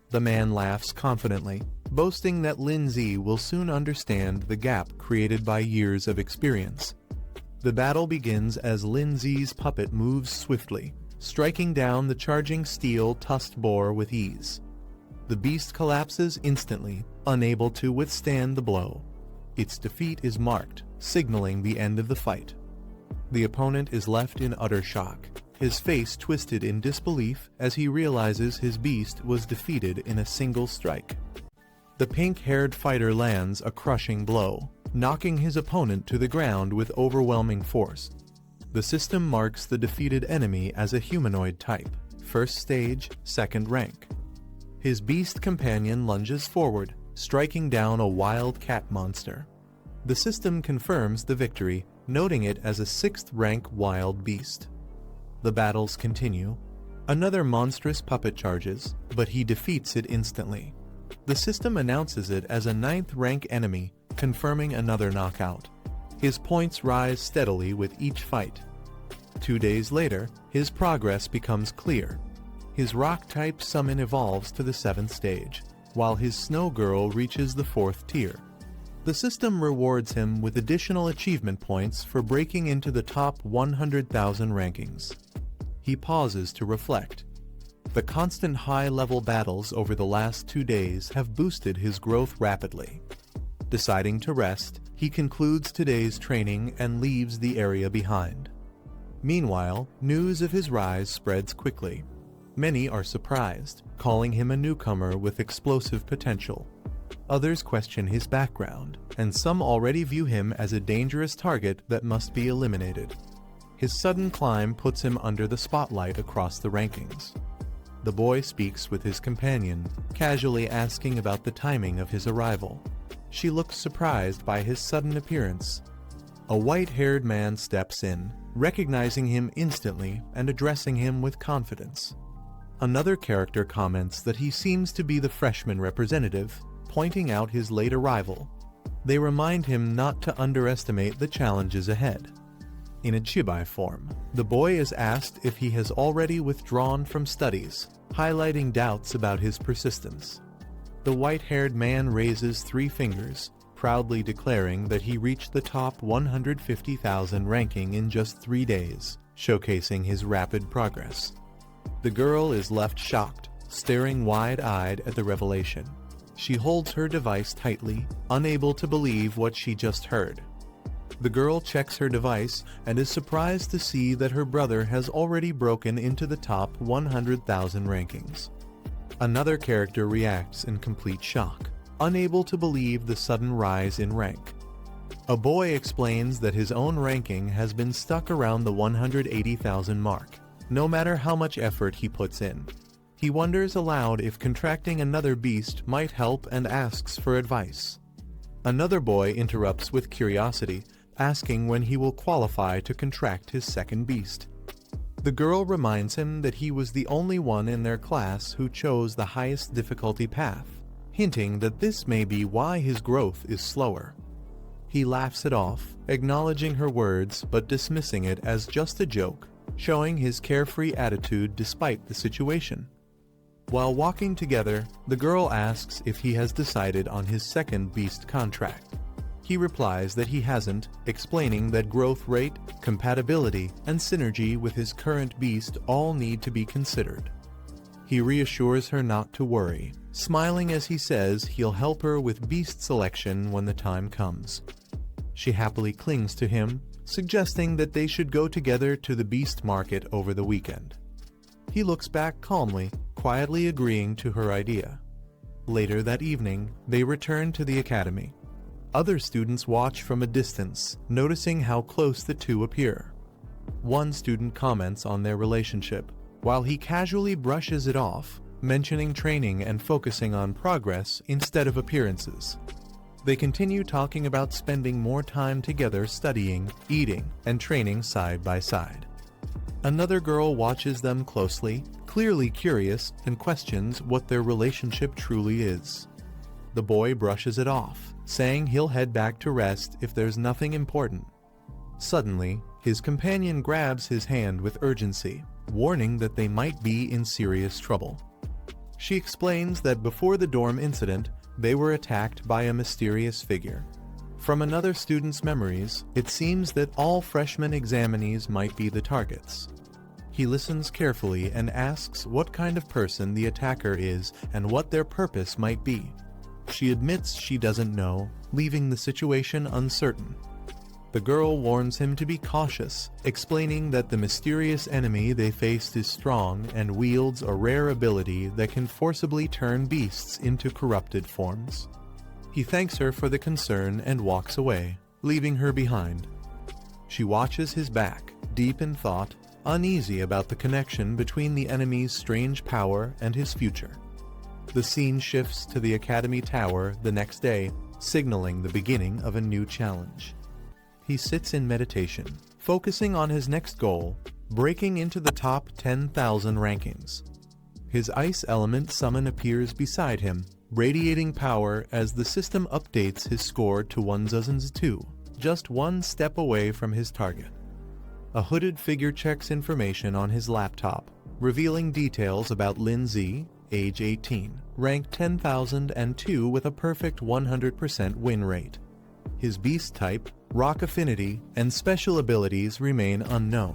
The man laughs confidently, boasting that Lindsay will soon understand the gap created by years of experience. The battle begins as Lindsay's puppet moves swiftly, striking down the charging steel-tusked boar with ease. The beast collapses instantly, unable to withstand the blow. Its defeat is marked, signaling the end of the fight. The opponent is left in utter shock, his face twisted in disbelief as he realizes his beast was defeated in a single strike. The pink-haired fighter lands a crushing blow, knocking his opponent to the ground with overwhelming force. The system marks the defeated enemy as a humanoid type, first stage, second rank. His beast companion lunges forward, striking down a wild cat monster. The system confirms the victory, noting it as a 6th rank wild beast. The battles continue. Another monstrous puppet charges, but he defeats it instantly. The system announces it as a 9th rank enemy, confirming another knockout. His points rise steadily with each fight. 2 days later, his progress becomes clear. His rock-type summon evolves to the 7th stage, while his snow girl reaches the 4th tier. The system rewards him with additional achievement points for breaking into the top 100,000 rankings. He pauses to reflect. The constant high-level battles over the last 2 days have boosted his growth rapidly. Deciding to rest, he concludes today's training and leaves the area behind. Meanwhile, news of his rise spreads quickly. Many are surprised, calling him a newcomer with explosive potential. Others question his background, and some already view him as a dangerous target that must be eliminated. His sudden climb puts him under the spotlight across the rankings. The boy speaks with his companion, casually asking about the timing of his arrival. She looks surprised by his sudden appearance. A white-haired man steps in, recognizing him instantly and addressing him with confidence. Another character comments that he seems to be the freshman representative, pointing out his late arrival. They remind him not to underestimate the challenges ahead. In a chibai form, the boy is asked if he has already withdrawn from studies, highlighting doubts about his persistence. The white-haired man raises 3 fingers, proudly declaring that he reached the top 150,000 ranking in just 3 days, showcasing his rapid progress. The girl is left shocked, staring wide-eyed at the revelation. She holds her device tightly, unable to believe what she just heard. The girl checks her device and is surprised to see that her brother has already broken into the top 100,000 rankings. Another character reacts in complete shock, unable to believe the sudden rise in rank. A boy explains that his own ranking has been stuck around the 180,000 mark, no matter how much effort he puts in. He wonders aloud if contracting another beast might help and asks for advice. Another boy interrupts with curiosity, asking when he will qualify to contract his second beast. The girl reminds him that he was the only one in their class who chose the highest difficulty path, hinting that this may be why his growth is slower. He laughs it off, acknowledging her words but dismissing it as just a joke, showing his carefree attitude despite the situation. While walking together, the girl asks if he has decided on his second beast contract. He replies that he hasn't, explaining that growth rate, compatibility, and synergy with his current beast all need to be considered. He reassures her not to worry, smiling as he says he'll help her with beast selection when the time comes. She happily clings to him, suggesting that they should go together to the beast market over the weekend. He looks back calmly, quietly agreeing to her idea. Later that evening, they return to the academy. Other students watch from a distance, noticing how close the two appear. One student comments on their relationship, while he casually brushes it off, mentioning training and focusing on progress instead of appearances. They continue talking about spending more time together studying, eating, and training side by side. Another girl watches them closely, clearly curious, and questions what their relationship truly is. The boy brushes it off, saying he'll head back to rest if there's nothing important. Suddenly, his companion grabs his hand with urgency, warning that they might be in serious trouble. She explains that before the dorm incident, they were attacked by a mysterious figure. From another student's memories, it seems that all freshman examinees might be the targets. He listens carefully and asks what kind of person the attacker is and what their purpose might be. She admits she doesn't know, leaving the situation uncertain. The girl warns him to be cautious, explaining that the mysterious enemy they faced is strong and wields a rare ability that can forcibly turn beasts into corrupted forms. He thanks her for the concern and walks away, leaving her behind. She watches his back, deep in thought, uneasy about the connection between the enemy's strange power and his future. The scene shifts to the Academy Tower the next day, signaling the beginning of a new challenge. He sits in meditation, focusing on his next goal, breaking into the top 10,000 rankings. His ice element summon appears beside him, radiating power as the system updates his score to 1002, just one step away from his target. A hooded figure checks information on his laptop, revealing details about Lin Z, age 18, ranked 10,002 with a perfect 100% win rate. His beast type, rock affinity, and special abilities remain unknown.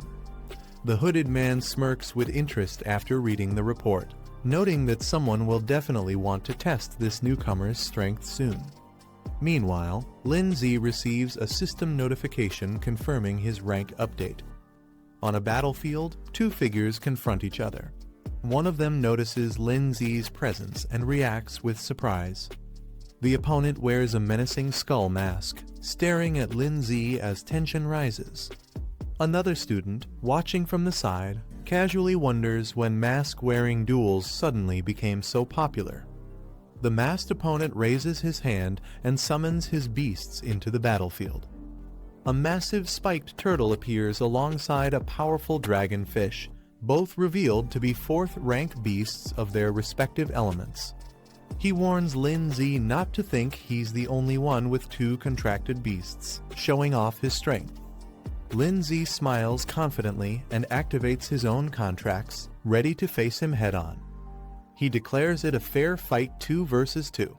The hooded man smirks with interest after reading the report, noting that someone will definitely want to test this newcomer's strength soon. Meanwhile, Lin Z receives a system notification confirming his rank update. On a battlefield, two figures confront each other. One of them notices Lin Z's presence and reacts with surprise. The opponent wears a menacing skull mask, staring at Lin Z as tension rises. Another student, watching from the side, casually wonders when mask-wearing duels suddenly became so popular. The masked opponent raises his hand and summons his beasts into the battlefield. A massive spiked turtle appears alongside a powerful dragonfish, both revealed to be 4th rank beasts of their respective elements. He warns Lin Z not to think he's the only one with 2 contracted beasts, showing off his strength. Lin Z smiles confidently and activates his own contracts, ready to face him head-on. He declares it a fair fight 2 versus 2.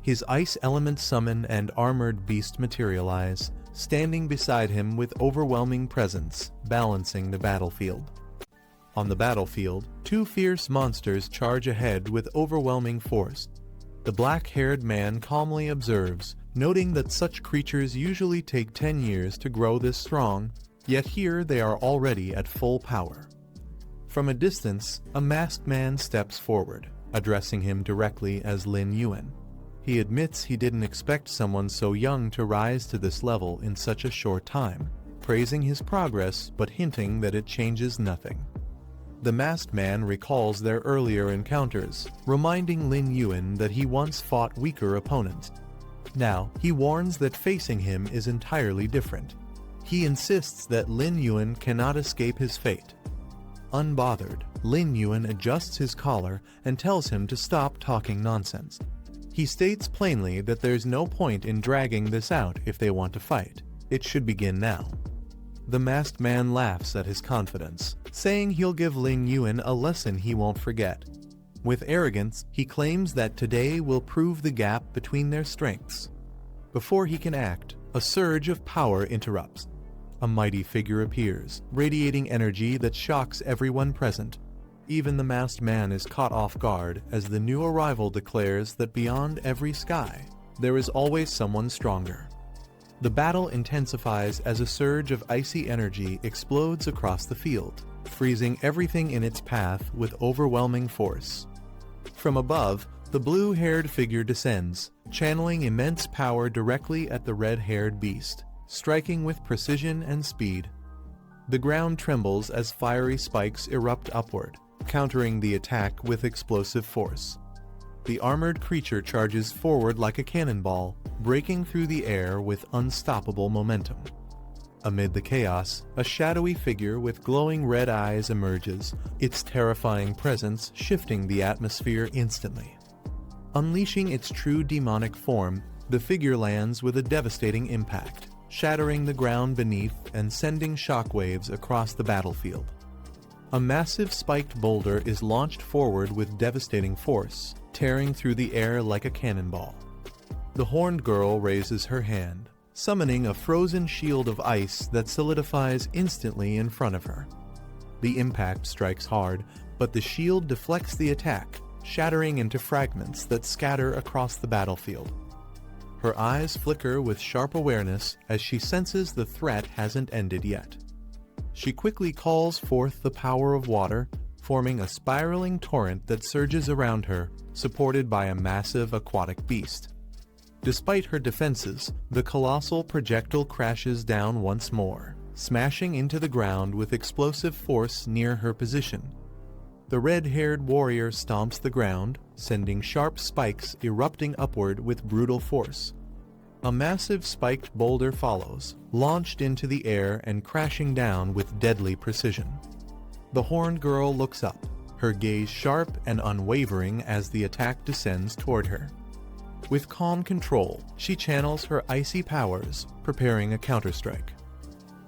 His ice element summon and armored beast materialize, standing beside him with overwhelming presence, balancing the battlefield. On the battlefield, 2 fierce monsters charge ahead with overwhelming force. The black-haired man calmly observes, noting that such creatures usually take 10 years to grow this strong, yet here they are already at full power. From a distance, a masked man steps forward, addressing him directly as Lin Yuan. He admits he didn't expect someone so young to rise to this level in such a short time, praising his progress but hinting that it changes nothing. The masked man recalls their earlier encounters, reminding Lin Yuan that he once fought weaker opponents. Now, he warns that facing him is entirely different. He insists that Lin Yuan cannot escape his fate. Unbothered, Lin Yuan adjusts his collar and tells him to stop talking nonsense. He states plainly that there's no point in dragging this out if they want to fight. It should begin now. The masked man laughs at his confidence, saying he'll give Lin Yuan a lesson he won't forget. With arrogance, he claims that today will prove the gap between their strengths. Before he can act, a surge of power interrupts. A mighty figure appears, radiating energy that shocks everyone present. Even the masked man is caught off guard as the new arrival declares that beyond every sky, there is always someone stronger. The battle intensifies as a surge of icy energy explodes across the field, freezing everything in its path with overwhelming force. From above, the blue-haired figure descends, channeling immense power directly at the red-haired beast, striking with precision and speed. The ground trembles as fiery spikes erupt upward, countering the attack with explosive force. The armored creature charges forward like a cannonball, breaking through the air with unstoppable momentum. Amid the chaos, a shadowy figure with glowing red eyes emerges, its terrifying presence shifting the atmosphere instantly. Unleashing its true demonic form, the figure lands with a devastating impact, shattering the ground beneath and sending shockwaves across the battlefield. A massive spiked boulder is launched forward with devastating force, tearing through the air like a cannonball. The horned girl raises her hand, summoning a frozen shield of ice that solidifies instantly in front of her. The impact strikes hard, but the shield deflects the attack, shattering into fragments that scatter across the battlefield. Her eyes flicker with sharp awareness as she senses the threat hasn't ended yet. She quickly calls forth the power of water, forming a spiraling torrent that surges around her, supported by a massive aquatic beast. Despite her defenses, the colossal projectile crashes down once more, smashing into the ground with explosive force near her position. The red-haired warrior stomps the ground, sending sharp spikes erupting upward with brutal force. A massive spiked boulder follows, launched into the air and crashing down with deadly precision. The horned girl looks up, her gaze sharp and unwavering as the attack descends toward her. With calm control, she channels her icy powers, preparing a counterstrike.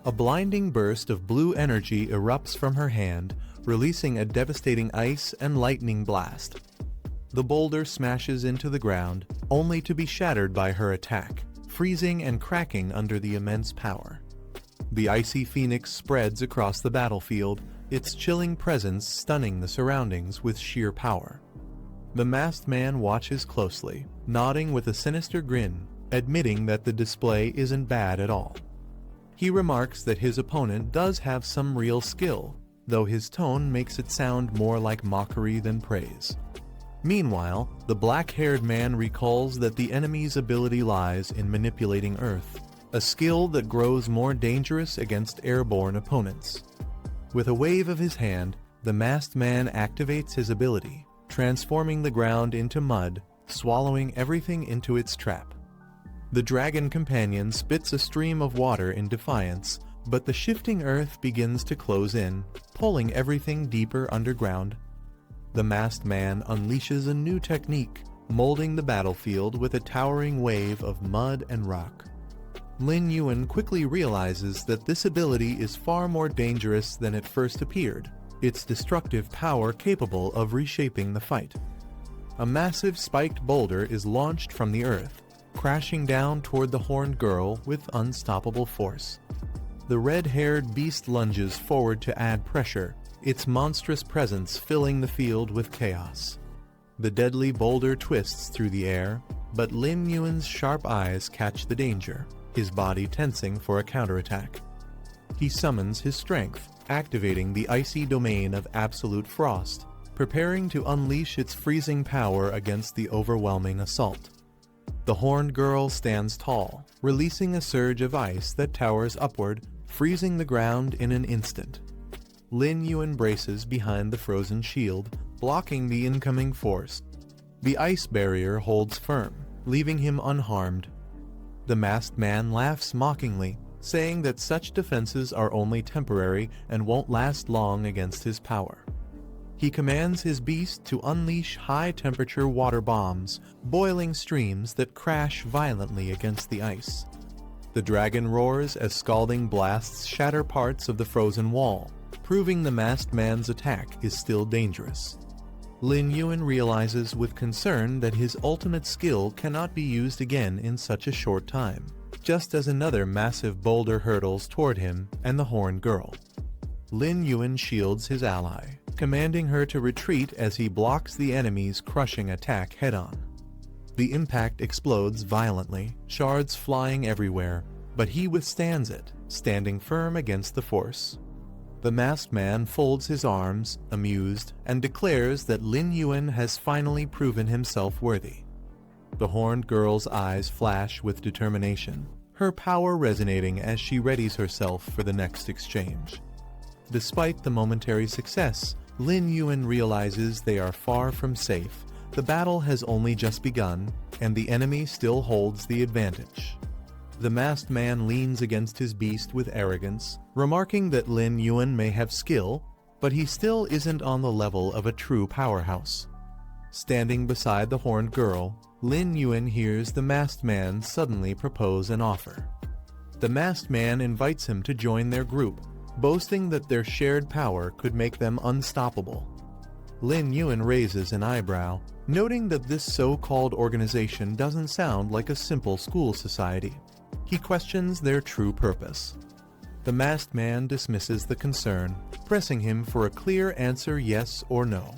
A blinding burst of blue energy erupts from her hand, releasing a devastating ice and lightning blast. The boulder smashes into the ground, only to be shattered by her attack, freezing and cracking under the immense power. The icy phoenix spreads across the battlefield, its chilling presence stunning the surroundings with sheer power. The masked man watches closely, nodding with a sinister grin, admitting that the display isn't bad at all. He remarks that his opponent does have some real skill, though his tone makes it sound more like mockery than praise. Meanwhile, the black-haired man recalls that the enemy's ability lies in manipulating earth, a skill that grows more dangerous against airborne opponents. With a wave of his hand, the masked man activates his ability, transforming the ground into mud, swallowing everything into its trap. The dragon companion spits a stream of water in defiance, but the shifting earth begins to close in, pulling everything deeper underground. The masked man unleashes a new technique, molding the battlefield with a towering wave of mud and rock. Lin Yuan quickly realizes that this ability is far more dangerous than it first appeared, its destructive power capable of reshaping the fight. A massive spiked boulder is launched from the earth, crashing down toward the horned girl with unstoppable force. The red-haired beast lunges forward to add pressure, its monstrous presence filling the field with chaos. The deadly boulder twists through the air, but Lin Yuan's sharp eyes catch the danger, his body tensing for a counterattack. He summons his strength, activating the icy domain of absolute frost, preparing to unleash its freezing power against the overwhelming assault. The horned girl stands tall, releasing a surge of ice that towers upward, freezing the ground in an instant. Lin Yuan braces behind the frozen shield, blocking the incoming force. The ice barrier holds firm, leaving him unharmed. The masked man laughs mockingly, saying that such defenses are only temporary and won't last long against his power. He commands his beast to unleash high-temperature water bombs, boiling streams that crash violently against the ice. The dragon roars as scalding blasts shatter parts of the frozen wall, proving the masked man's attack is still dangerous. Lin Yuan realizes with concern that his ultimate skill cannot be used again in such a short time, just as another massive boulder hurtles toward him and the horned girl. Lin Yuan shields his ally, commanding her to retreat as he blocks the enemy's crushing attack head-on. The impact explodes violently, shards flying everywhere, but he withstands it, standing firm against the force. The masked man folds his arms, amused, and declares that Lin Yuan has finally proven himself worthy. The horned girl's eyes flash with determination, her power resonating as she readies herself for the next exchange. Despite the momentary success, Lin Yuan realizes they are far from safe. The battle has only just begun, and the enemy still holds the advantage. The masked man leans against his beast with arrogance, remarking that Lin Yuan may have skill, but he still isn't on the level of a true powerhouse. Standing beside the horned girl, Lin Yuan hears the masked man suddenly propose an offer. The masked man invites him to join their group, boasting that their shared power could make them unstoppable. Lin Yuan raises an eyebrow, noting that this so-called organization doesn't sound like a simple school society. He questions their true purpose. The masked man dismisses the concern, pressing him for a clear answer yes or no.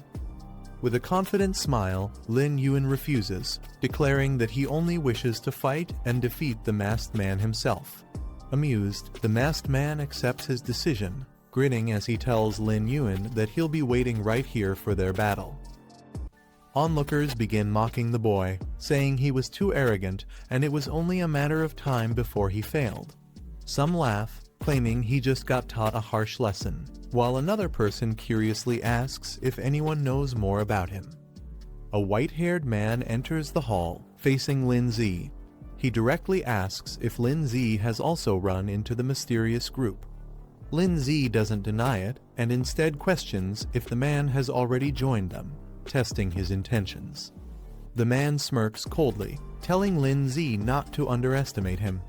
With a confident smile, Lin Yuan refuses, declaring that he only wishes to fight and defeat the masked man himself. Amused, the masked man accepts his decision, grinning as he tells Lin Yuan that he'll be waiting right here for their battle. Onlookers begin mocking the boy, saying he was too arrogant and it was only a matter of time before he failed. Some laugh, claiming he just got taught a harsh lesson, while another person curiously asks if anyone knows more about him. A white-haired man enters the hall, facing Lin Zi. He directly asks if Lin Zi has also run into the mysterious group. Lin Zi doesn't deny it and instead questions if the man has already joined them, testing his intentions. The man smirks coldly, telling Lin Zi not to underestimate him.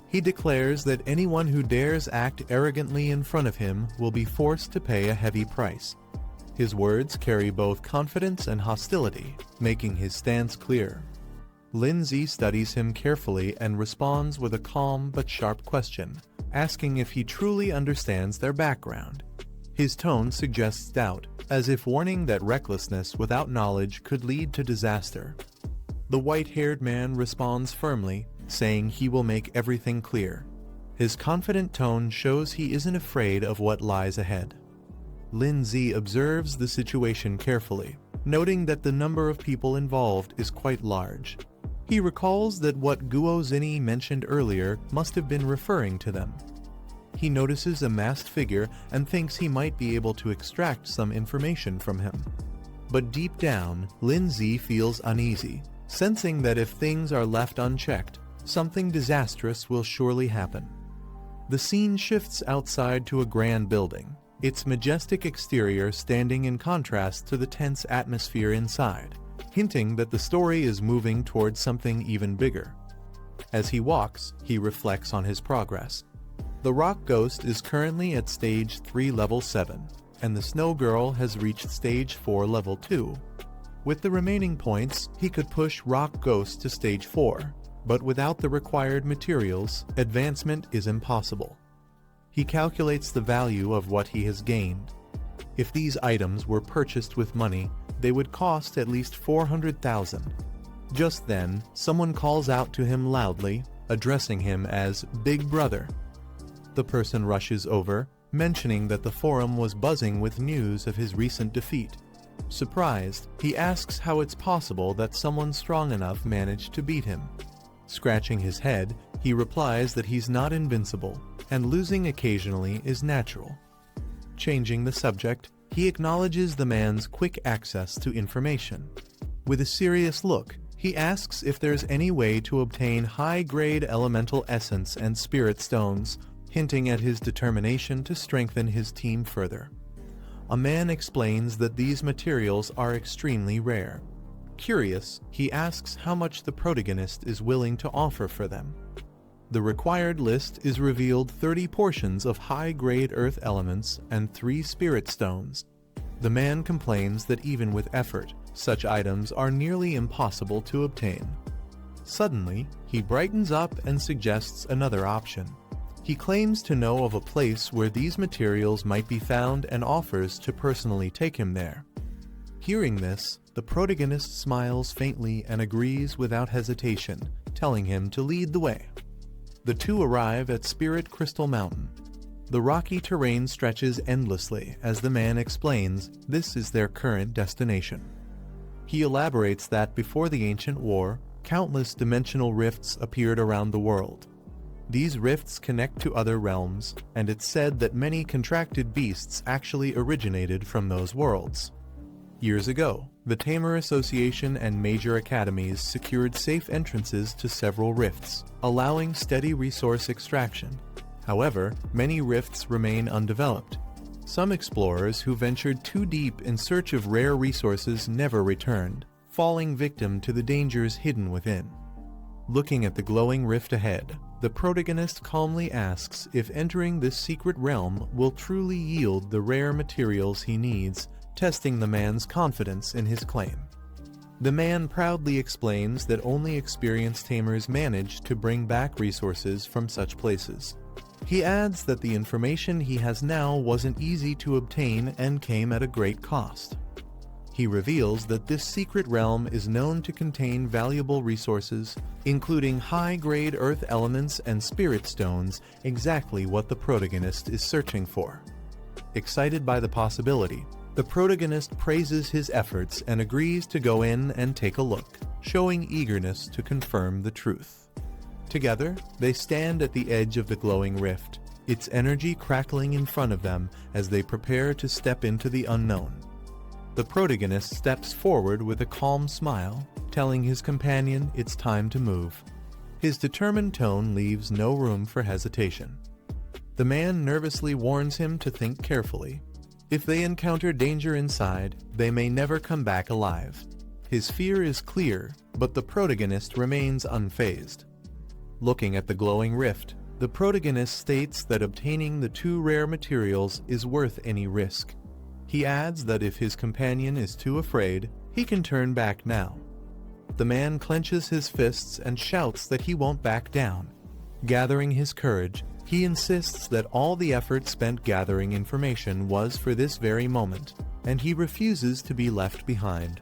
He declares that anyone who dares act arrogantly in front of him will be forced to pay a heavy price. His words carry both confidence and hostility, making his stance clear. Lin Zi studies him carefully and responds with a calm but sharp question, asking if he truly understands their background. His tone suggests doubt, as if warning that recklessness without knowledge could lead to disaster. The white-haired man responds firmly, saying he will make everything clear. His confident tone shows he isn't afraid of what lies ahead. Lin Zi observes the situation carefully, noting that the number of people involved is quite large. He recalls that what Guo Zini mentioned earlier must have been referring to them. He notices a masked figure and thinks he might be able to extract some information from him. But deep down, Lin Zi feels uneasy, sensing that if things are left unchecked, something disastrous will surely happen. The scene shifts outside to a grand building, its majestic exterior standing in contrast to the tense atmosphere inside, hinting that the story is moving towards something even bigger. As he walks, he reflects on his progress. The Rock Ghost is currently at Stage 3 Level 7, and the Snow Girl has reached Stage 4 Level 2. With the remaining points, he could push Rock Ghost to Stage 4, but without the required materials, advancement is impossible. He calculates the value of what he has gained. If these items were purchased with money, they would cost at least 400,000. Just then, someone calls out to him loudly, addressing him as Big Brother. The person rushes over, mentioning that the forum was buzzing with news of his recent defeat. Surprised, he asks how it's possible that someone strong enough managed to beat him. Scratching his head, he replies that he's not invincible, and losing occasionally is natural. Changing the subject, he acknowledges the man's quick access to information. With a serious look, he asks if there's any way to obtain high-grade elemental essence and spirit stones, hinting at his determination to strengthen his team further. A man explains that these materials are extremely rare. Curious, he asks how much the protagonist is willing to offer for them. The required list is revealed 30 portions of high-grade earth elements and 3 spirit stones. The man complains that even with effort, such items are nearly impossible to obtain. Suddenly, he brightens up and suggests another option. He claims to know of a place where these materials might be found and offers to personally take him there. Hearing this, the protagonist smiles faintly and agrees without hesitation, telling him to lead the way. The two arrive at Spirit Crystal Mountain. The rocky terrain stretches endlessly as the man explains this is their current destination. He elaborates that before the ancient war, countless dimensional rifts appeared around the world. These rifts connect to other realms, and it's said that many contracted beasts actually originated from those worlds. Years ago, the Tamer Association and major academies secured safe entrances to several rifts, allowing steady resource extraction. However, many rifts remain undeveloped. Some explorers who ventured too deep in search of rare resources never returned, falling victim to the dangers hidden within. Looking at the glowing rift ahead, the protagonist calmly asks if entering this secret realm will truly yield the rare materials he needs, testing the man's confidence in his claim. The man proudly explains that only experienced tamers manage to bring back resources from such places. He adds that the information he has now wasn't easy to obtain and came at a great cost. He reveals that this secret realm is known to contain valuable resources, including high-grade earth elements and spirit stones, exactly what the protagonist is searching for. Excited by the possibility, the protagonist praises his efforts and agrees to go in and take a look, showing eagerness to confirm the truth. Together, they stand at the edge of the glowing rift, its energy crackling in front of them as they prepare to step into the unknown. The protagonist steps forward with a calm smile, telling his companion it's time to move. His determined tone leaves no room for hesitation. The man nervously warns him to think carefully. If they encounter danger inside, they may never come back alive. His fear is clear, but the protagonist remains unfazed. Looking at the glowing rift, the protagonist states that obtaining the two rare materials is worth any risk. He adds that if his companion is too afraid, he can turn back now. The man clenches his fists and shouts that he won't back down. Gathering his courage, he insists that all the effort spent gathering information was for this very moment, and he refuses to be left behind.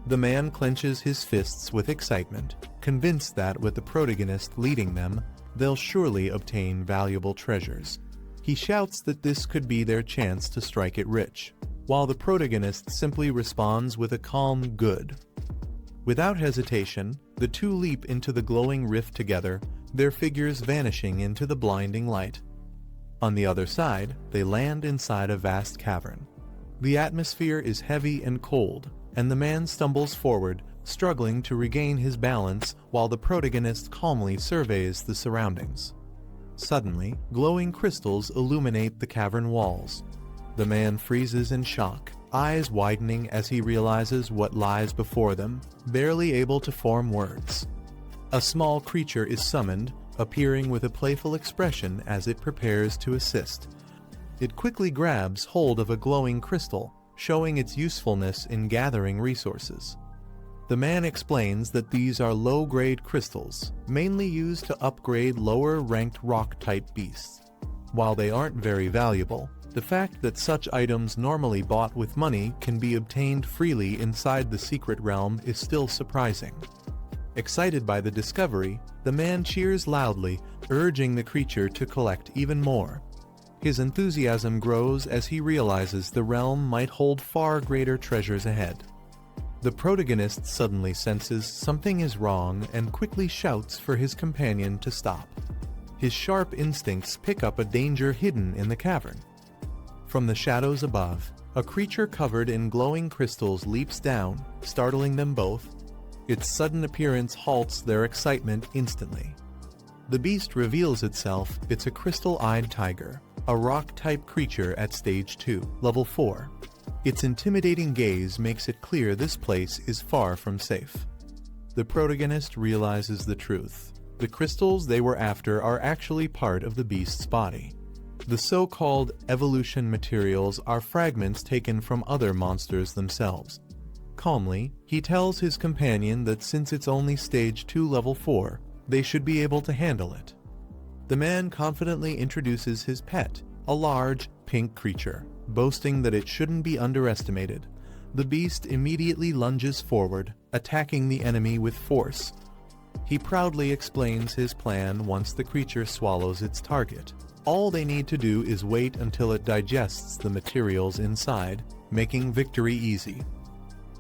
The man clenches his fists with excitement, convinced that with the protagonist leading them, they'll surely obtain valuable treasures. He shouts that this could be their chance to strike it rich, while the protagonist simply responds with a calm "good." Without hesitation, the two leap into the glowing rift together, their figures vanishing into the blinding light. On the other side, they land inside a vast cavern. The atmosphere is heavy and cold, and the man stumbles forward, struggling to regain his balance while the protagonist calmly surveys the surroundings. Suddenly, glowing crystals illuminate the cavern walls. The man freezes in shock, eyes widening as he realizes what lies before them, barely able to form words. A small creature is summoned, appearing with a playful expression as it prepares to assist. It quickly grabs hold of a glowing crystal, showing its usefulness in gathering resources. The man explains that these are low-grade crystals, mainly used to upgrade lower-ranked rock-type beasts. While they aren't very valuable, the fact that such items normally bought with money can be obtained freely inside the secret realm is still surprising. Excited by the discovery, the man cheers loudly, urging the creature to collect even more. His enthusiasm grows as he realizes the realm might hold far greater treasures ahead. The protagonist suddenly senses something is wrong and quickly shouts for his companion to stop. His sharp instincts pick up a danger hidden in the cavern. From the shadows above, a creature covered in glowing crystals leaps down, startling them both. Its sudden appearance halts their excitement instantly. The beast reveals itself. It's a crystal-eyed tiger, a rock-type creature at Stage 2, Level 4. Its intimidating gaze makes it clear this place is far from safe. The protagonist realizes the truth. The crystals they were after are actually part of the beast's body. The so-called evolution materials are fragments taken from other monsters themselves. Calmly, he tells his companion that since it's only Stage 2 Level 4, they should be able to handle it. The man confidently introduces his pet, a large, pink creature, boasting that it shouldn't be underestimated. The beast immediately lunges forward, attacking the enemy with force. He proudly explains his plan once the creature swallows its target. All they need to do is wait until it digests the materials inside, making victory easy.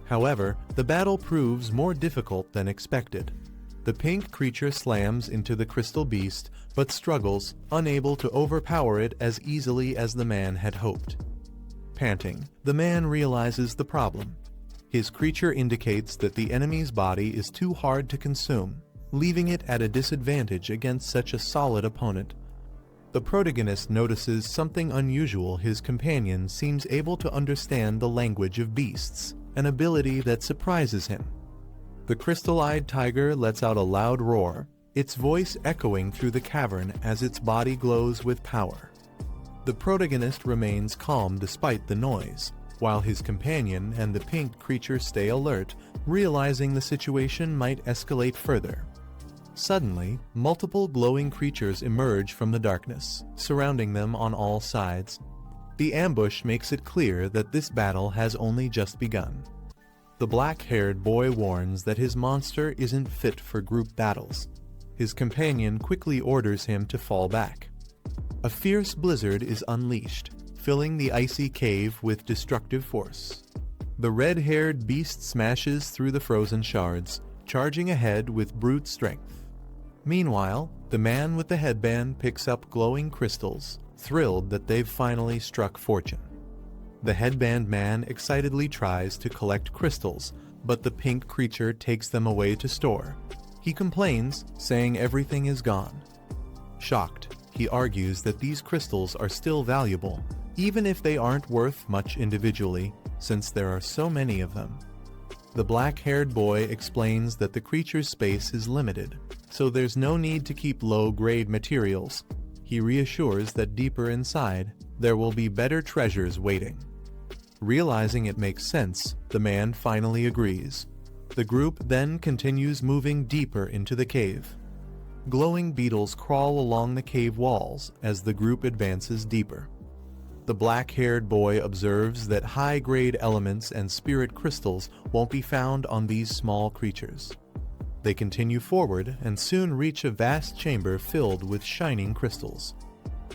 However, the battle proves more difficult than expected. The pink creature slams into the crystal beast, but struggles, unable to overpower it as easily as the man had hoped. Panting, the man realizes the problem. His creature indicates that the enemy's body is too hard to consume, leaving it at a disadvantage against such a solid opponent. The protagonist notices something unusual. His companion seems able to understand the language of beasts, an ability that surprises him. The crystal-eyed tiger lets out a loud roar, its voice echoing through the cavern as its body glows with power. The protagonist remains calm despite the noise, while his companion and the pink creature stay alert, realizing the situation might escalate further. Suddenly, multiple glowing creatures emerge from the darkness, surrounding them on all sides. The ambush makes it clear that this battle has only just begun. The black-haired boy warns that his monster isn't fit for group battles. His companion quickly orders him to fall back. A fierce blizzard is unleashed, filling the icy cave with destructive force. The red-haired beast smashes through the frozen shards, charging ahead with brute strength. Meanwhile, the man with the headband picks up glowing crystals, thrilled that they've finally struck fortune. The headband man excitedly tries to collect crystals, but the pink creature takes them away to store. He complains, saying everything is gone. Shocked, he he argues that these crystals are still valuable, even if they aren't worth much individually, since there are so many of them. The black-haired boy explains that the creature's space is limited, so there's no need to keep low-grade materials. He reassures that deeper inside, there will be better treasures waiting. Realizing it makes sense, the man finally agrees. The group then continues moving deeper into the cave. Glowing beetles crawl along the cave walls as the group advances deeper. The black-haired boy observes that high-grade elements and spirit crystals won't be found on these small creatures. They continue forward and soon reach a vast chamber filled with shining crystals.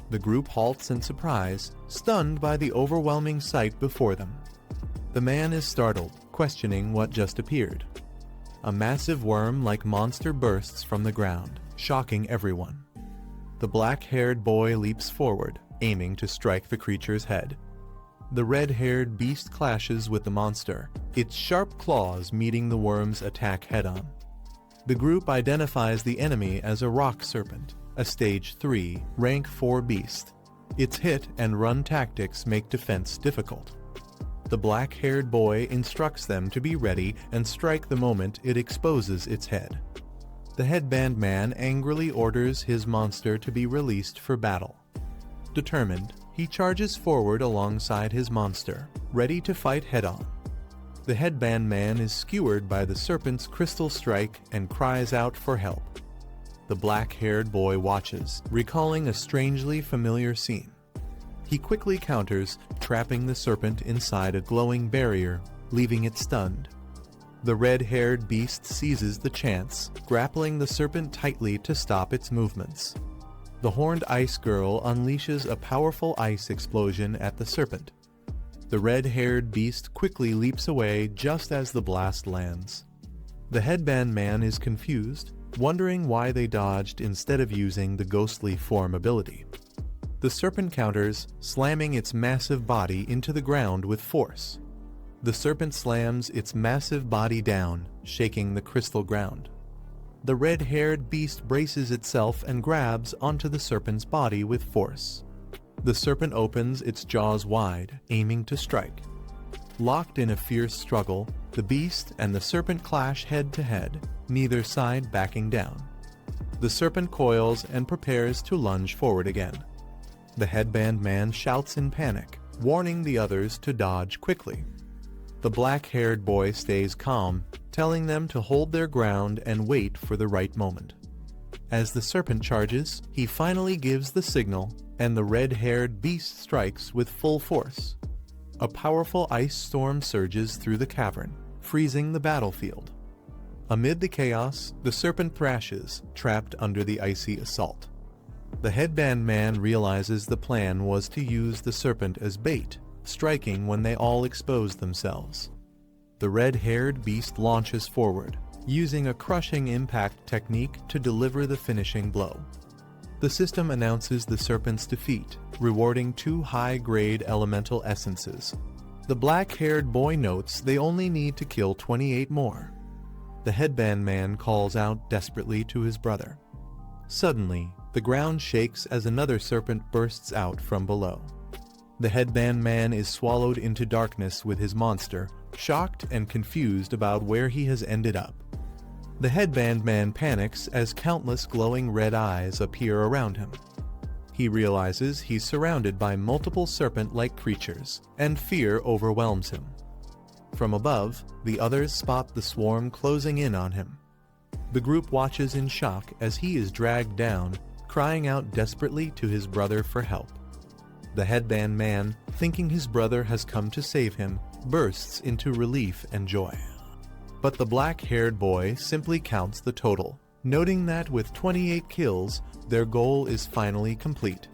The group halts in surprise, stunned by the overwhelming sight before them. The man is startled, questioning what just appeared. A massive worm-like monster bursts from the ground, shocking everyone. The black-haired boy leaps forward, aiming to strike the creature's head. The red-haired beast clashes with the monster, its sharp claws meeting the worm's attack head-on. The group identifies the enemy as a rock serpent, a Stage 3, Rank 4 beast. Its hit-and-run tactics make defense difficult. The black-haired boy instructs them to be ready and strike the moment it exposes its head. The headband man angrily orders his monster to be released for battle. Determined, he charges forward alongside his monster, ready to fight head-on. The headband man is skewered by the serpent's crystal strike and cries out for help. The black-haired boy watches, recalling a strangely familiar scene. He quickly counters, trapping the serpent inside a glowing barrier, leaving it stunned. The red-haired beast seizes the chance, grappling the serpent tightly to stop its movements. The horned ice girl unleashes a powerful ice explosion at the serpent. The red-haired beast quickly leaps away just as the blast lands. The headband man is confused, wondering why they dodged instead of using the ghostly form ability. The serpent counters, slamming its massive body into the ground with force. The serpent slams its massive body down, shaking the crystal ground. The red-haired beast braces itself and grabs onto the serpent's body with force. The serpent opens its jaws wide, aiming to strike. Locked in a fierce struggle, the beast and the serpent clash head-to-head, neither side backing down. The serpent coils and prepares to lunge forward again. The headband man shouts in panic, warning the others to dodge quickly. The black-haired boy stays calm, telling them to hold their ground and wait for the right moment. As the serpent charges, he finally gives the signal, and the red-haired beast strikes with full force. A powerful ice storm surges through the cavern, freezing the battlefield. Amid the chaos, the serpent thrashes, trapped under the icy assault. The headband man realizes the plan was to use the serpent as bait, striking when they all expose themselves. The red-haired beast launches forward, using a crushing impact technique to deliver the finishing blow. The system announces the serpent's defeat, rewarding 2 high-grade elemental essences. The black-haired boy notes they only need to kill 28 more. The headband man calls out desperately to his brother. Suddenly, the ground shakes as another serpent bursts out from below. The headband man is swallowed into darkness with his monster, shocked and confused about where he has ended up. The headband man panics as countless glowing red eyes appear around him. He realizes he's surrounded by multiple serpent-like creatures, and fear overwhelms him. From above, the others spot the swarm closing in on him. The group watches in shock as he is dragged down, crying out desperately to his brother for help. The headband man, thinking his brother has come to save him, bursts into relief and joy. But the black-haired boy simply counts the total, noting that with 28 kills, their goal is finally complete.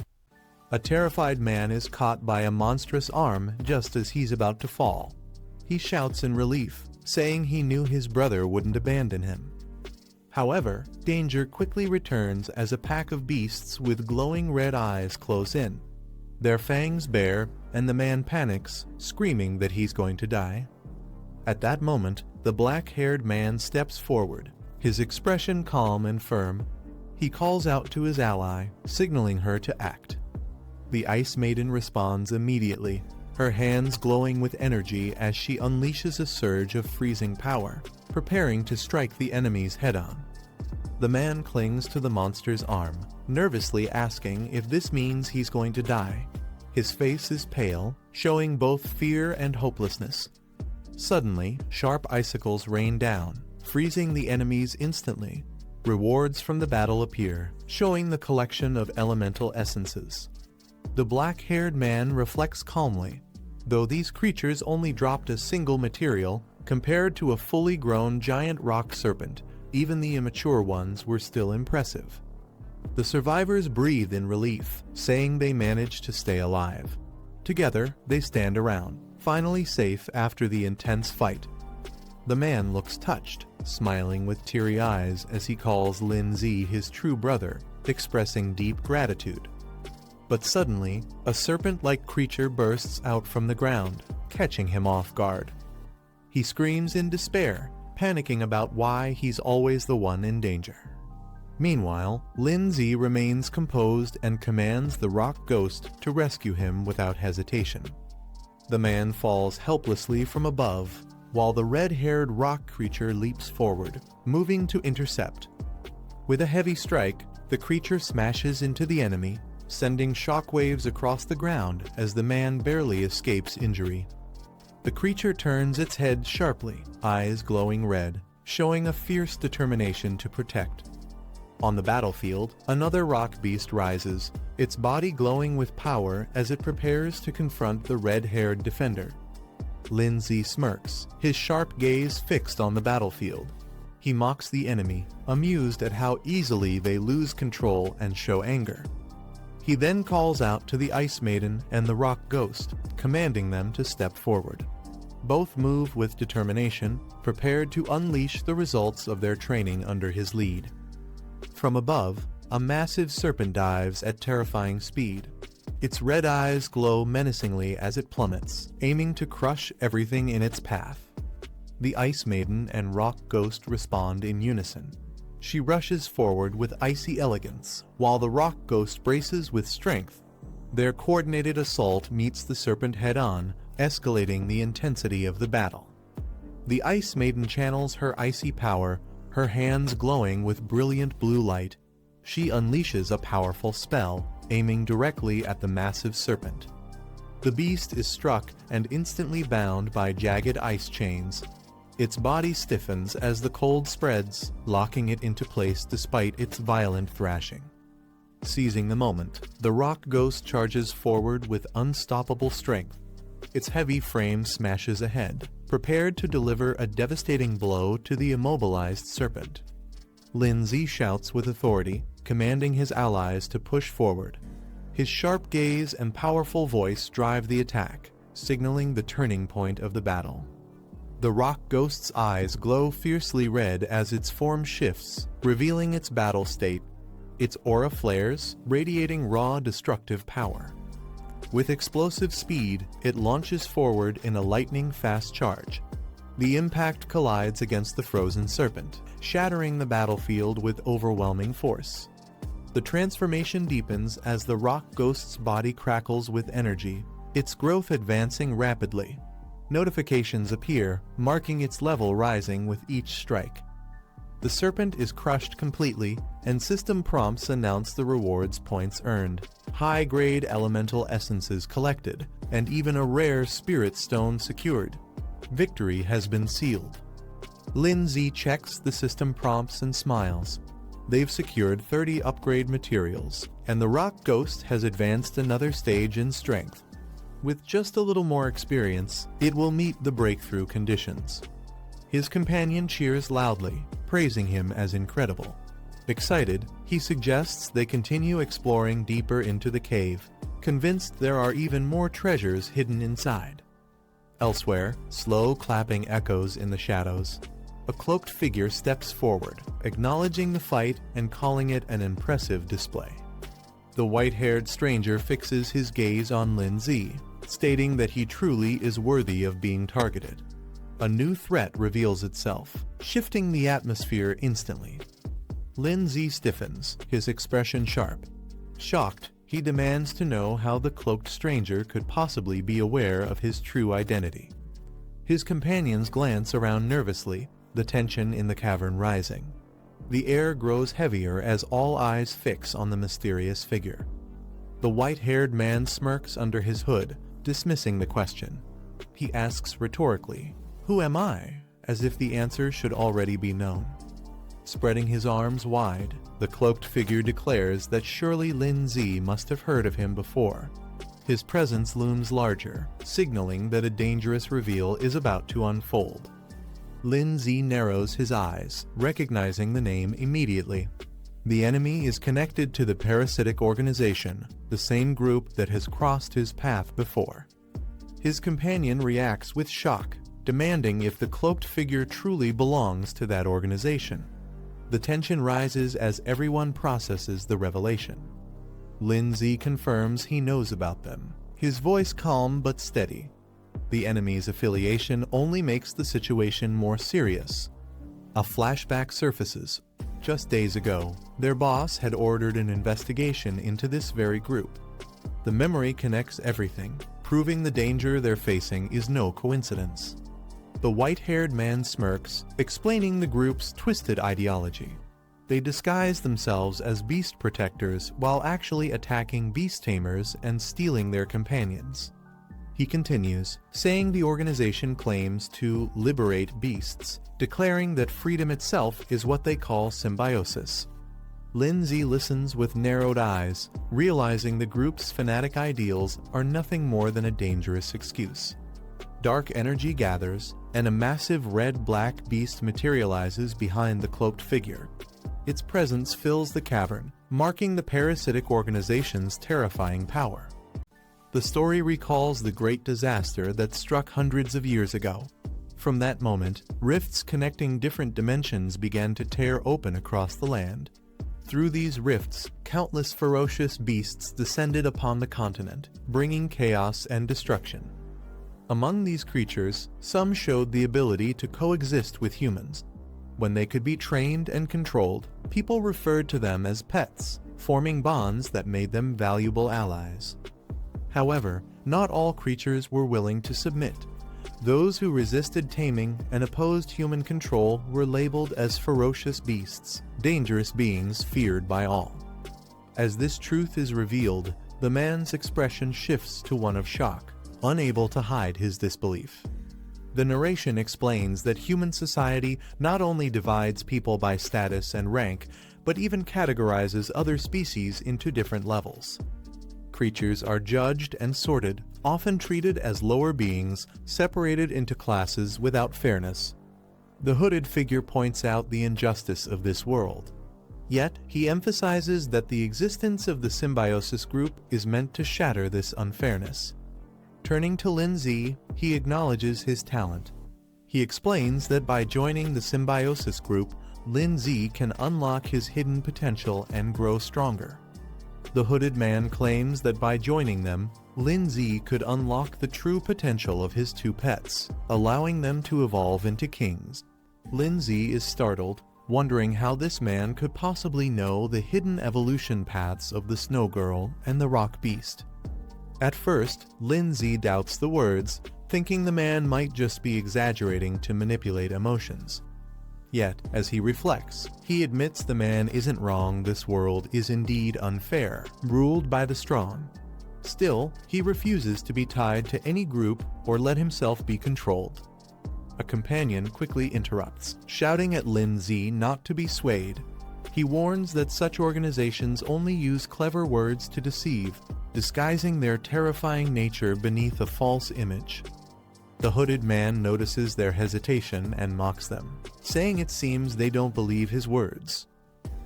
A terrified man is caught by a monstrous arm just as he's about to fall. He shouts in relief, saying he knew his brother wouldn't abandon him. However, danger quickly returns as a pack of beasts with glowing red eyes close in. Their fangs bare, and the man panics, screaming that he's going to die. At that moment, the black-haired man steps forward, his expression calm and firm. He calls out to his ally, signaling her to act. The Ice Maiden responds immediately, her hands glowing with energy as she unleashes a surge of freezing power, preparing to strike the enemies head-on. The man clings to the monster's arm, nervously asking if this means he's going to die. His face is pale, showing both fear and hopelessness. Suddenly, sharp icicles rain down, freezing the enemies instantly. Rewards from the battle appear, showing the collection of elemental essences. The black-haired man reflects calmly. Though these creatures only dropped a single material, compared to a fully grown giant rock serpent, even the immature ones were still impressive. The survivors breathe in relief, saying they managed to stay alive. Together, they stand around, finally safe after the intense fight. The man looks touched, smiling with teary eyes as he calls Lin Zi his true brother, expressing deep gratitude. But suddenly, a serpent-like creature bursts out from the ground, catching him off guard. He screams in despair, panicking about why he's always the one in danger. Meanwhile, Lin Zi remains composed and commands the rock ghost to rescue him without hesitation. The man falls helplessly from above, while the red-haired rock creature leaps forward, moving to intercept. With a heavy strike, the creature smashes into the enemy, sending shockwaves across the ground as the man barely escapes injury. The creature turns its head sharply, eyes glowing red, showing a fierce determination to protect. On the battlefield, another rock beast rises, its body glowing with power as it prepares to confront the red-haired defender. Lin Zi smirks, his sharp gaze fixed on the battlefield. He mocks the enemy, amused at how easily they lose control and show anger. He then calls out to the Ice Maiden and the Rock Ghost, commanding them to step forward. Both move with determination, prepared to unleash the results of their training under his lead. From above, a massive serpent dives at terrifying speed. Its red eyes glow menacingly as it plummets, aiming to crush everything in its path. The Ice Maiden and Rock Ghost respond in unison. She rushes forward with icy elegance, while the Rock Ghost braces with strength. Their coordinated assault meets the serpent head-on, escalating the intensity of the battle. The Ice Maiden channels her icy power, her hands glowing with brilliant blue light. She unleashes a powerful spell, aiming directly at the massive serpent. The beast is struck and instantly bound by jagged ice chains. Its body stiffens as the cold spreads, locking it into place despite its violent thrashing. Seizing the moment, the Rock Ghost charges forward with unstoppable strength. Its heavy frame smashes ahead, prepared to deliver a devastating blow to the immobilized serpent. Lin Zi shouts with authority, commanding his allies to push forward. His sharp gaze and powerful voice drive the attack, signaling the turning point of the battle. The Rock Ghost's eyes glow fiercely red as its form shifts, revealing its battle state. Its aura flares, radiating raw destructive power. With explosive speed, it launches forward in a lightning-fast charge. The impact collides against the frozen serpent, shattering the battlefield with overwhelming force. The transformation deepens as the Rock Ghost's body crackles with energy, its growth advancing rapidly. Notifications appear, marking its level rising with each strike. The serpent is crushed completely, and system prompts announce the rewards points earned, high-grade elemental essences collected, and even a rare spirit stone secured. Victory has been sealed. Lin Zi checks the system prompts and smiles. They've secured 30 upgrade materials, and the Rock Ghost has advanced another stage in strength. With just a little more experience, it will meet the breakthrough conditions. His companion cheers loudly, praising him as incredible. Excited, he suggests they continue exploring deeper into the cave, convinced there are even more treasures hidden inside. Elsewhere, slow clapping echoes in the shadows. A cloaked figure steps forward, acknowledging the fight and calling it an impressive display. The white-haired stranger fixes his gaze on Lin Zi, stating that he truly is worthy of being targeted. A new threat reveals itself, shifting the atmosphere instantly. Lindsay stiffens, his expression sharp. Shocked, he demands to know how the cloaked stranger could possibly be aware of his true identity. His companions glance around nervously, the tension in the cavern rising. The air grows heavier as all eyes fix on the mysterious figure. The white-haired man smirks under his hood, dismissing the question. He asks rhetorically, "Who am I?" as if the answer should already be known. Spreading his arms wide, the cloaked figure declares that surely Lindsay must have heard of him before. His presence looms larger, signaling that a dangerous reveal is about to unfold. Lindsay narrows his eyes, recognizing the name immediately. The enemy is connected to the parasitic organization, the same group that has crossed his path before. His companion reacts with shock, demanding if the cloaked figure truly belongs to that organization. The tension rises as everyone processes the revelation. Lindsay confirms he knows about them, his voice calm but steady. The enemy's affiliation only makes the situation more serious. A flashback surfaces. Just days ago, their boss had ordered an investigation into this very group. The memory connects everything, proving the danger they're facing is no coincidence. The white-haired man smirks, explaining the group's twisted ideology. They disguise themselves as beast protectors while actually attacking beast tamers and stealing their companions. He continues, saying the organization claims to liberate beasts, declaring that freedom itself is what they call symbiosis. Lindsay listens with narrowed eyes, realizing the group's fanatic ideals are nothing more than a dangerous excuse. Dark energy gathers, and a massive red-black beast materializes behind the cloaked figure. Its presence fills the cavern, marking the parasitic organization's terrifying power. The story recalls the great disaster that struck hundreds of years ago. From that moment, rifts connecting different dimensions began to tear open across the land. Through these rifts, countless ferocious beasts descended upon the continent, bringing chaos and destruction. Among these creatures, some showed the ability to coexist with humans. When they could be trained and controlled, people referred to them as pets, forming bonds that made them valuable allies. However, not all creatures were willing to submit. Those who resisted taming and opposed human control were labeled as ferocious beasts, dangerous beings feared by all. As this truth is revealed, the man's expression shifts to one of shock, unable to hide his disbelief. The narration explains that human society not only divides people by status and rank, but even categorizes other species into different levels. Creatures are judged and sorted, often treated as lower beings, separated into classes without fairness. The hooded figure points out the injustice of this world. Yet, he emphasizes that the existence of the symbiosis group is meant to shatter this unfairness. Turning to Lindsay, he acknowledges his talent. He explains that by joining the symbiosis group, Lindsay can unlock his hidden potential and grow stronger. The hooded man claims that by joining them, Lindsay could unlock the true potential of his two pets, allowing them to evolve into kings. Lindsay is startled, wondering how this man could possibly know the hidden evolution paths of the Snow Girl and the Rock Beast. At first, Lindsay doubts the words, thinking the man might just be exaggerating to manipulate emotions. Yet, as he reflects, he admits the man isn't wrong. This world is indeed unfair, ruled by the strong. Still, he refuses to be tied to any group or let himself be controlled. A companion quickly interrupts, shouting at Lindsay not to be swayed. He warns that such organizations only use clever words to deceive, disguising their terrifying nature beneath a false image. The hooded man notices their hesitation and mocks them, saying it seems they don't believe his words.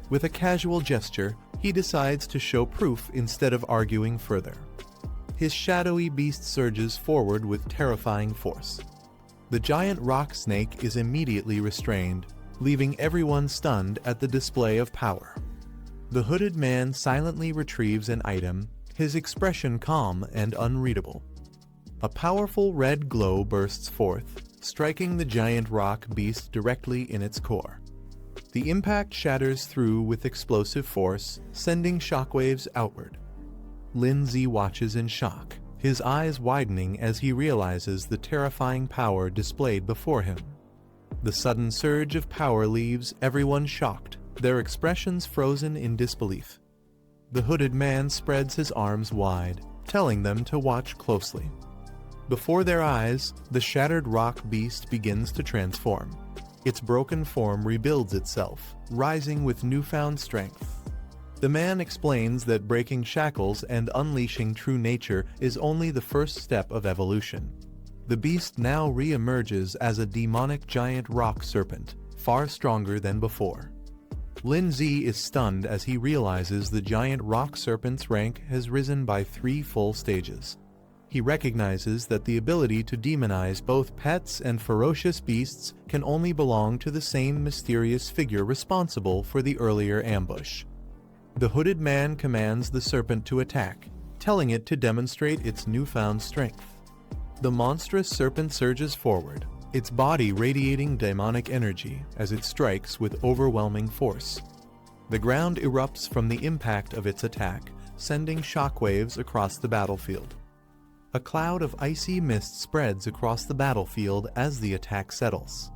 With a casual gesture, he decides to show proof instead of arguing further. His shadowy beast surges forward with terrifying force. The giant rock snake is immediately restrained, leaving everyone stunned at the display of power. The hooded man silently retrieves an item, his expression calm and unreadable. A powerful red glow bursts forth, striking the giant rock beast directly in its core. The impact shatters through with explosive force, sending shockwaves outward. Lin Zi watches in shock, his eyes widening as he realizes the terrifying power displayed before him. The sudden surge of power leaves everyone shocked, their expressions frozen in disbelief. The hooded man spreads his arms wide, telling them to watch closely. Before their eyes, the shattered rock beast begins to transform. Its broken form rebuilds itself, rising with newfound strength. The man explains that breaking shackles and unleashing true nature is only the first step of evolution. The beast now re-emerges as a demonic giant rock serpent, far stronger than before. Lin Zi is stunned as he realizes the giant rock serpent's rank has risen by 3 full stages. He recognizes that the ability to demonize both pets and ferocious beasts can only belong to the same mysterious figure responsible for the earlier ambush. The hooded man commands the serpent to attack, telling it to demonstrate its newfound strength. The monstrous serpent surges forward, its body radiating demonic energy as it strikes with overwhelming force. The ground erupts from the impact of its attack, sending shockwaves across the battlefield. A cloud of icy mist spreads across the battlefield as the attack settles.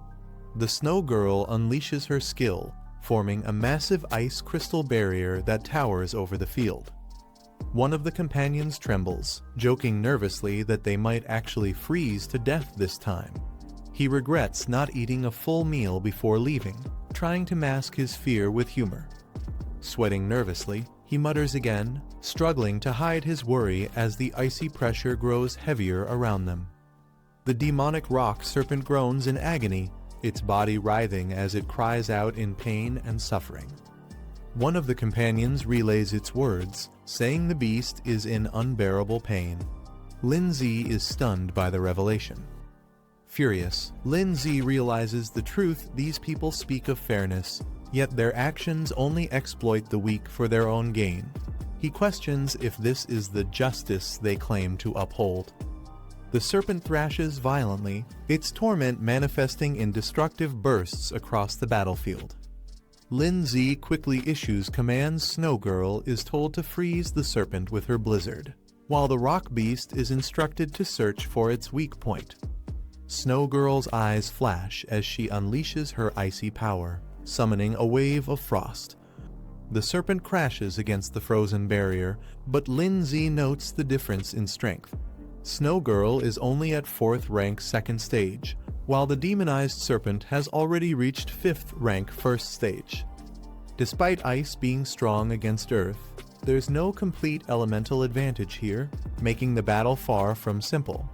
The Snow Girl unleashes her skill, forming a massive ice crystal barrier that towers over the field. One of the companions trembles, joking nervously that they might actually freeze to death this time. He regrets not eating a full meal before leaving, trying to mask his fear with humor. Sweating nervously, he mutters again, struggling to hide his worry as the icy pressure grows heavier around them. The demonic rock serpent groans in agony, its body writhing as it cries out in pain and suffering. One of the companions relays its words, saying the beast is in unbearable pain. Lin Zi is stunned by the revelation. Furious, Lin Zi realizes the truth these people speak of fairness, yet their actions only exploit the weak for their own gain. He questions if this is the justice they claim to uphold. The serpent thrashes violently, its torment manifesting in destructive bursts across the battlefield. Lin Zi quickly issues commands. Snow Girl is told to freeze the serpent with her blizzard, while the rock beast is instructed to search for its weak point. Snow Girl's eyes flash as she unleashes her icy power, summoning a wave of frost. The serpent crashes against the frozen barrier, but Lin Zi notes the difference in strength. Snow Girl is only at 4th rank 2nd stage, while the demonized serpent has already reached 5th rank 1st stage. Despite ice being strong against earth, there's no complete elemental advantage here, making the battle far from simple.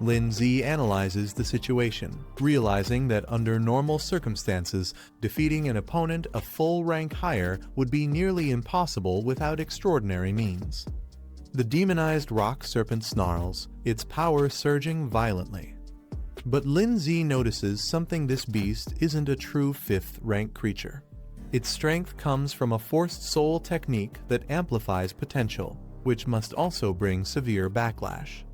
Lin Zi analyzes the situation, realizing that under normal circumstances, defeating an opponent a full rank higher would be nearly impossible without extraordinary means. The demonized rock serpent snarls, its power surging violently. But Lin Zi notices something: this beast isn't a true 5th rank creature. Its strength comes from a forced soul technique that amplifies potential, which must also bring severe backlash.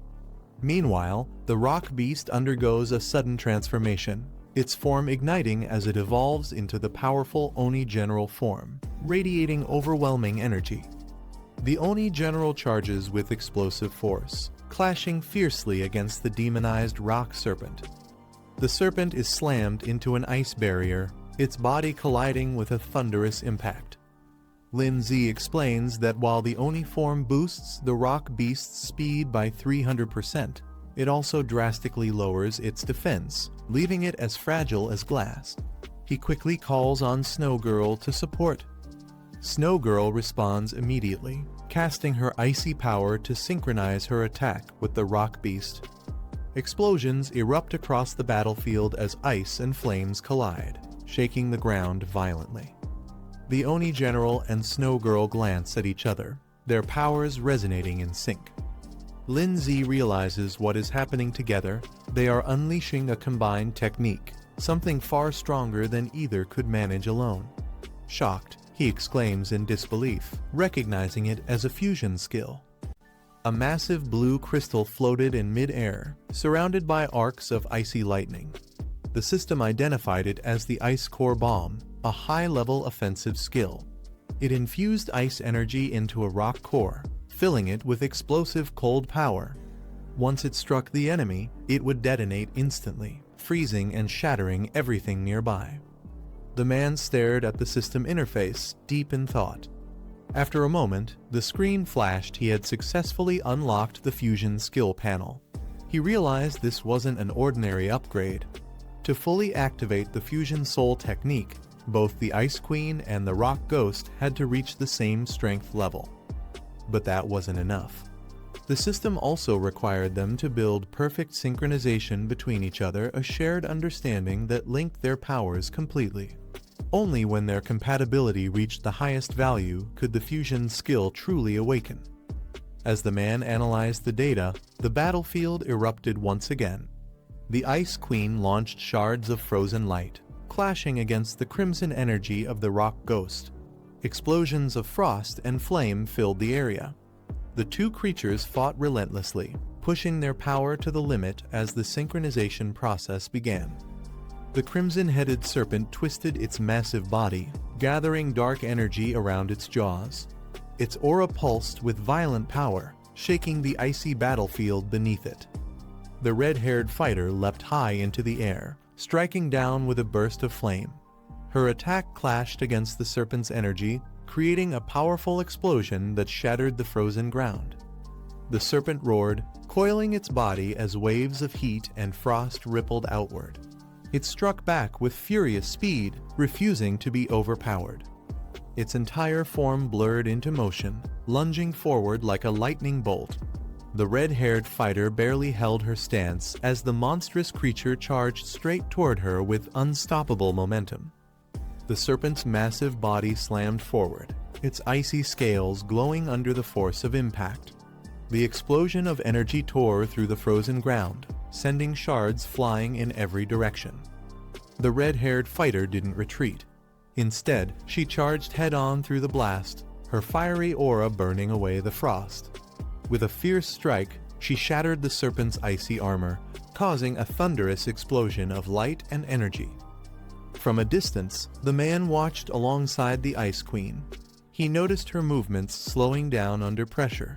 Meanwhile, the rock beast undergoes a sudden transformation, its form igniting as it evolves into the powerful Oni General form, radiating overwhelming energy. The Oni General charges with explosive force, clashing fiercely against the demonized rock serpent. The serpent is slammed into an ice barrier, its body colliding with a thunderous impact. Lin Zi explains that while the Oni form boosts the rock beast's speed by 300%, it also drastically lowers its defense, leaving it as fragile as glass. He quickly calls on Snow Girl to support. Snow Girl responds immediately, casting her icy power to synchronize her attack with the rock beast. Explosions erupt across the battlefield as ice and flames collide, shaking the ground violently. The Oni General and Snow Girl glance at each other, their powers resonating in sync. Lin Zi realizes what is happening together. They are unleashing a combined technique, something far stronger than either could manage alone. Shocked, he exclaims in disbelief, recognizing it as a fusion skill. A massive blue crystal floated in mid-air, surrounded by arcs of icy lightning. The system identified it as the Ice Core Bomb, a high-level offensive skill. It infused ice energy into a rock core, filling it with explosive cold power. Once it struck the enemy, it would detonate instantly, freezing and shattering everything nearby. The man stared at the system interface, deep in thought. After a moment, the screen flashed he had successfully unlocked the fusion skill panel. He realized this wasn't an ordinary upgrade. To fully activate the fusion soul technique, both the Ice Queen and the Rock Ghost had to reach the same strength level. But that wasn't enough. The system also required them to build perfect synchronization between each other, a shared understanding that linked their powers completely. Only when their compatibility reached the highest value could the fusion skill truly awaken. As the man analyzed the data, the battlefield erupted once again. The Ice Queen launched shards of frozen light, clashing against the crimson energy of the Rock Ghost. Explosions of frost and flame filled the area. The two creatures fought relentlessly, pushing their power to the limit as the synchronization process began. The crimson-headed serpent twisted its massive body, gathering dark energy around its jaws. Its aura pulsed with violent power, shaking the icy battlefield beneath it. The red-haired fighter leapt high into the air, striking down with a burst of flame. Her attack clashed against the serpent's energy, creating a powerful explosion that shattered the frozen ground. The serpent roared, coiling its body as waves of heat and frost rippled outward. It struck back with furious speed, refusing to be overpowered. Its entire form blurred into motion, lunging forward like a lightning bolt. The red-haired fighter barely held her stance as the monstrous creature charged straight toward her with unstoppable momentum. The serpent's massive body slammed forward, its icy scales glowing under the force of impact. The explosion of energy tore through the frozen ground, sending shards flying in every direction. The red-haired fighter didn't retreat. Instead, she charged head-on through the blast, her fiery aura burning away the frost. With a fierce strike, she shattered the serpent's icy armor, causing a thunderous explosion of light and energy. From a distance, the man watched alongside the Ice Queen. He noticed her movements slowing down under pressure.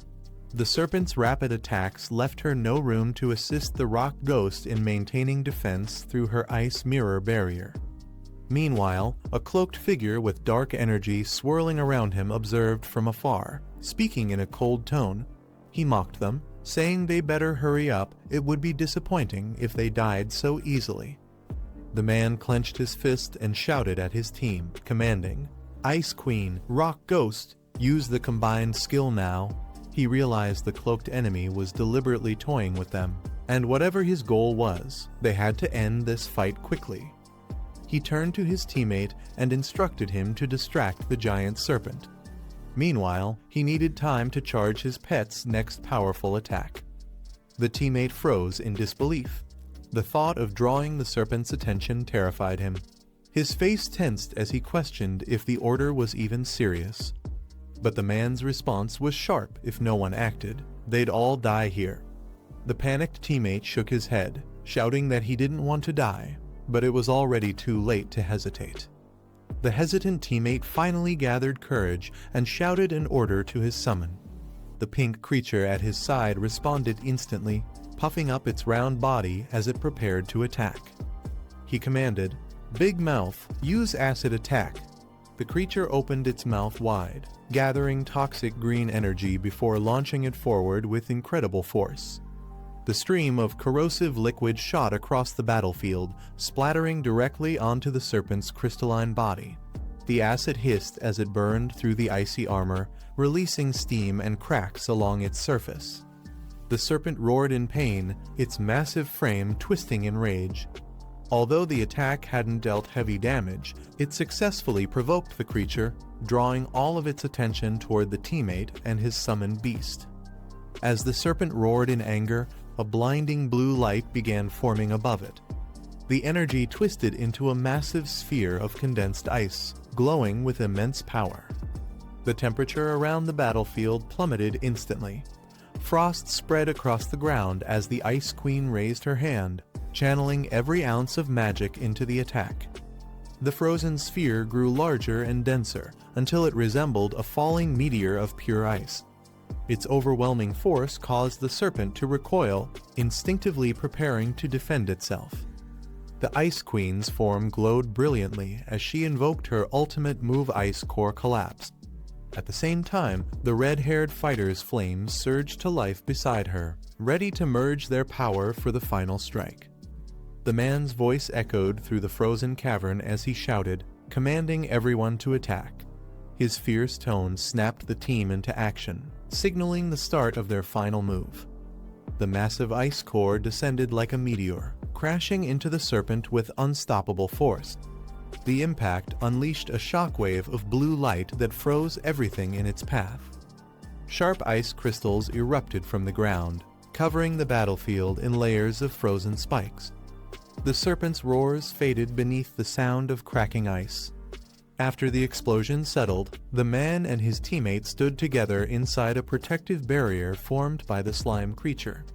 The serpent's rapid attacks left her no room to assist the Rock Ghost in maintaining defense through her ice mirror barrier. Meanwhile, a cloaked figure with dark energy swirling around him observed from afar, speaking in a cold tone. He mocked them, saying they better hurry up, it would be disappointing if they died so easily. The man clenched his fist and shouted at his team, commanding, "Ice Queen, Rock Ghost, use the combined skill now." He realized the cloaked enemy was deliberately toying with them, and whatever his goal was, they had to end this fight quickly. He turned to his teammate and instructed him to distract the giant serpent. Meanwhile, he needed time to charge his pet's next powerful attack. The teammate froze in disbelief. The thought of drawing the serpent's attention terrified him. His face tensed as he questioned if the order was even serious. But the man's response was sharp. If no one acted, they'd all die here. The panicked teammate shook his head, shouting that he didn't want to die, but it was already too late to hesitate. The hesitant teammate finally gathered courage and shouted an order to his summon. The pink creature at his side responded instantly, puffing up its round body as it prepared to attack. He commanded, "Big Mouth, use acid attack." The creature opened its mouth wide, gathering toxic green energy before launching it forward with incredible force. The stream of corrosive liquid shot across the battlefield, splattering directly onto the serpent's crystalline body. The acid hissed as it burned through the icy armor, releasing steam and cracks along its surface. The serpent roared in pain, its massive frame twisting in rage. Although the attack hadn't dealt heavy damage, it successfully provoked the creature, drawing all of its attention toward the teammate and his summoned beast. As the serpent roared in anger, a blinding blue light began forming above it. The energy twisted into a massive sphere of condensed ice, glowing with immense power. The temperature around the battlefield plummeted instantly. Frost spread across the ground as the Ice Queen raised her hand, channeling every ounce of magic into the attack. The frozen sphere grew larger and denser until it resembled a falling meteor of pure ice. Its overwhelming force caused the serpent to recoil, instinctively preparing to defend itself. The Ice Queen's form glowed brilliantly as she invoked her ultimate move. Ice Core collapsed. At the same time, the red-haired fighter's flames surged to life beside her, ready to merge their power for the final strike. The man's voice echoed through the frozen cavern as he shouted, commanding everyone to attack. His fierce tones snapped the team into action, signaling the start of their final move. The massive ice core descended like a meteor, crashing into the serpent with unstoppable force. The impact unleashed a shockwave of blue light that froze everything in its path. Sharp ice crystals erupted from the ground, covering the battlefield in layers of frozen spikes. The serpent's roars faded beneath the sound of cracking ice. After the explosion settled, the man and his teammates stood together inside a protective barrier formed by the slime creature.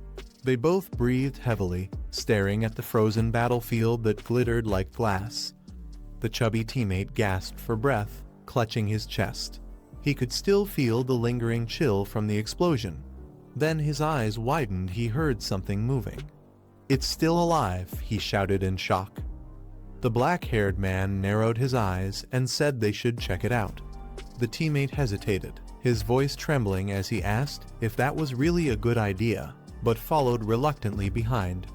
They both breathed heavily, staring at the frozen battlefield that glittered like glass. The chubby teammate gasped for breath, clutching his chest. He could still feel the lingering chill from the explosion. Then his eyes widened. He heard something moving. "It's still alive," he shouted in shock. The black-haired man narrowed his eyes and said they should check it out. The teammate hesitated, his voice trembling as he asked if that was really a good idea, but followed reluctantly behind.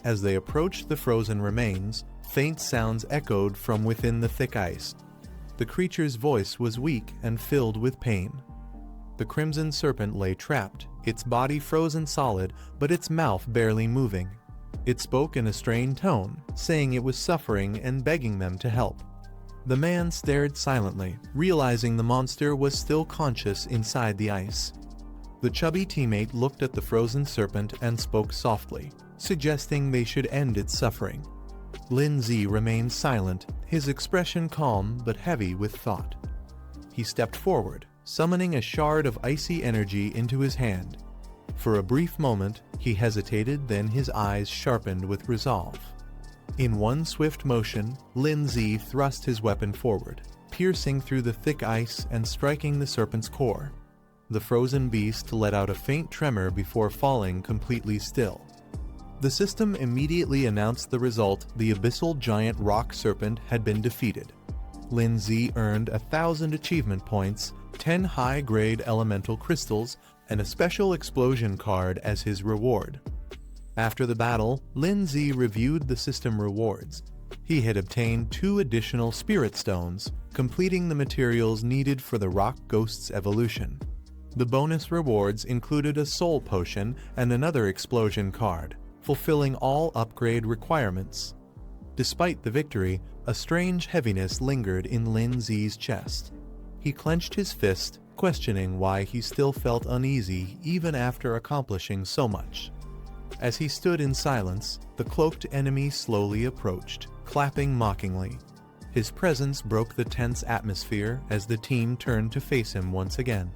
As they approached the frozen remains, faint sounds echoed from within the thick ice. The creature's voice was weak and filled with pain. The crimson serpent lay trapped, its body frozen solid, but its mouth barely moving. It spoke in a strained tone, saying it was suffering and begging them to help. The man stared silently, realizing the monster was still conscious inside the ice. The chubby teammate looked at the frozen serpent and spoke softly, suggesting they should end its suffering. Lindsay remained silent, his expression calm but heavy with thought. He stepped forward, summoning a shard of icy energy into his hand. For a brief moment, he hesitated, then his eyes sharpened with resolve. In one swift motion, Lindsay thrust his weapon forward, piercing through the thick ice and striking the serpent's core. The frozen beast let out a faint tremor before falling completely still. The system immediately announced the result: the abyssal giant rock serpent had been defeated. Lindsay earned 1,000 achievement points, 10 high-grade elemental crystals, and a special explosion card as his reward. After the battle, Lindsay reviewed the system rewards. He had obtained 2 additional spirit stones, completing the materials needed for the rock ghost's evolution. The bonus rewards included a soul potion and another explosion card, fulfilling all upgrade requirements. Despite the victory, a strange heaviness lingered in Lindsay's chest. He clenched his fist, questioning why he still felt uneasy even after accomplishing so much. As he stood in silence, the cloaked enemy slowly approached, clapping mockingly. His presence broke the tense atmosphere as the team turned to face him once again.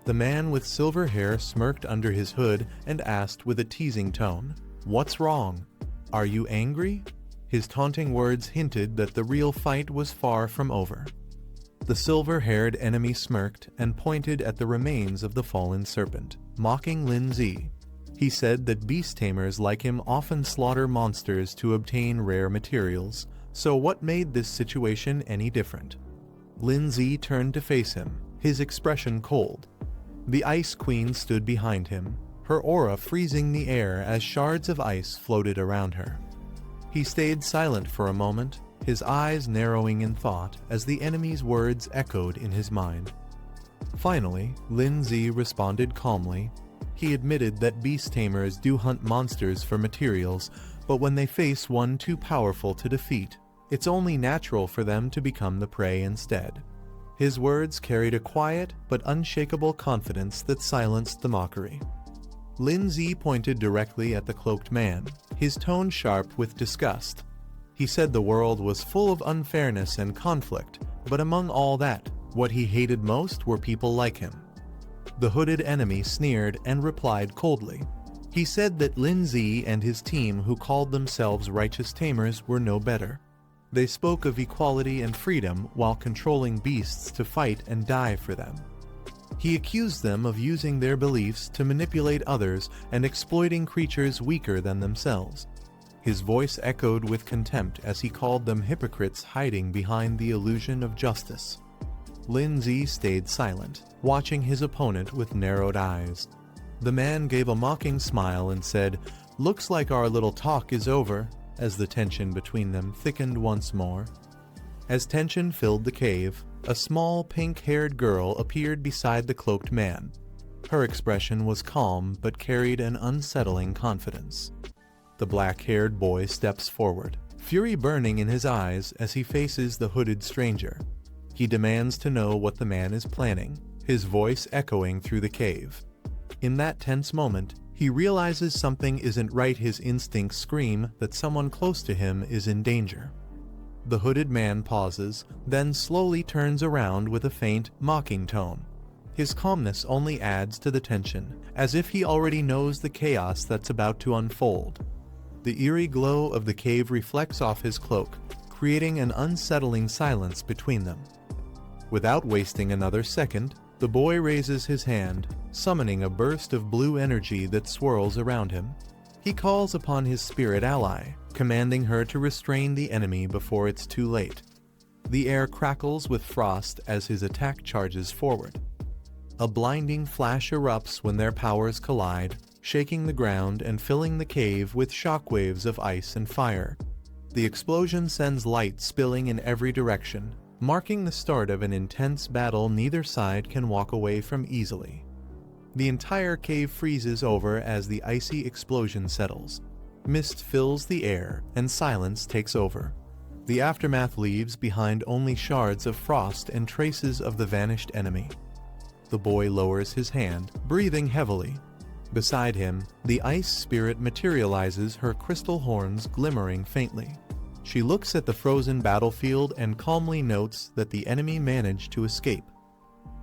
The man with silver hair smirked under his hood and asked with a teasing tone, "What's wrong? Are you angry?" His taunting words hinted that the real fight was far from over. The silver-haired enemy smirked and pointed at the remains of the fallen serpent, mocking Lindsay. He said that beast tamers like him often slaughter monsters to obtain rare materials, so what made this situation any different? Lindsay turned to face him, his expression cold. The Ice Queen stood behind him, her aura freezing the air as shards of ice floated around her. He stayed silent for a moment, his eyes narrowing in thought as the enemy's words echoed in his mind. Finally, Lindsay responded calmly. He admitted that beast tamers do hunt monsters for materials, but when they face one too powerful to defeat, it's only natural for them to become the prey instead. His words carried a quiet but unshakable confidence that silenced the mockery. Lindsay pointed directly at the cloaked man, his tone sharp with disgust. He said the world was full of unfairness and conflict, but among all that, what he hated most were people like him. The hooded enemy sneered and replied coldly. He said that Lindsay and his team, who called themselves righteous tamers, were no better. They spoke of equality and freedom while controlling beasts to fight and die for them. He accused them of using their beliefs to manipulate others and exploiting creatures weaker than themselves. His voice echoed with contempt as he called them hypocrites hiding behind the illusion of justice. Lin Zi stayed silent, watching his opponent with narrowed eyes. The man gave a mocking smile and said, "Looks like our little talk is over," as the tension between them thickened once more. As tension filled the cave, a small pink-haired girl appeared beside the cloaked man. Her expression was calm but carried an unsettling confidence. The black-haired boy steps forward, fury burning in his eyes as he faces the hooded stranger. He demands to know what the man is planning, his voice echoing through the cave. In that tense moment, he realizes something isn't right. His instincts scream that someone close to him is in danger. The hooded man pauses, then slowly turns around with a faint, mocking tone. His calmness only adds to the tension, as if he already knows the chaos that's about to unfold. The eerie glow of the cave reflects off his cloak, creating an unsettling silence between them. Without wasting another second, the boy raises his hand, summoning a burst of blue energy that swirls around him. He calls upon his spirit ally, commanding her to restrain the enemy before it's too late. The air crackles with frost as his attack charges forward. A blinding flash erupts when their powers collide, shaking the ground and filling the cave with shockwaves of ice and fire. The explosion sends light spilling in every direction, marking the start of an intense battle neither side can walk away from easily. The entire cave freezes over as the icy explosion settles. Mist fills the air, and silence takes over. The aftermath leaves behind only shards of frost and traces of the vanished enemy. The boy lowers his hand, breathing heavily. Beside him, the ice spirit materializes, her crystal horns glimmering faintly. She looks at the frozen battlefield and calmly notes that the enemy managed to escape.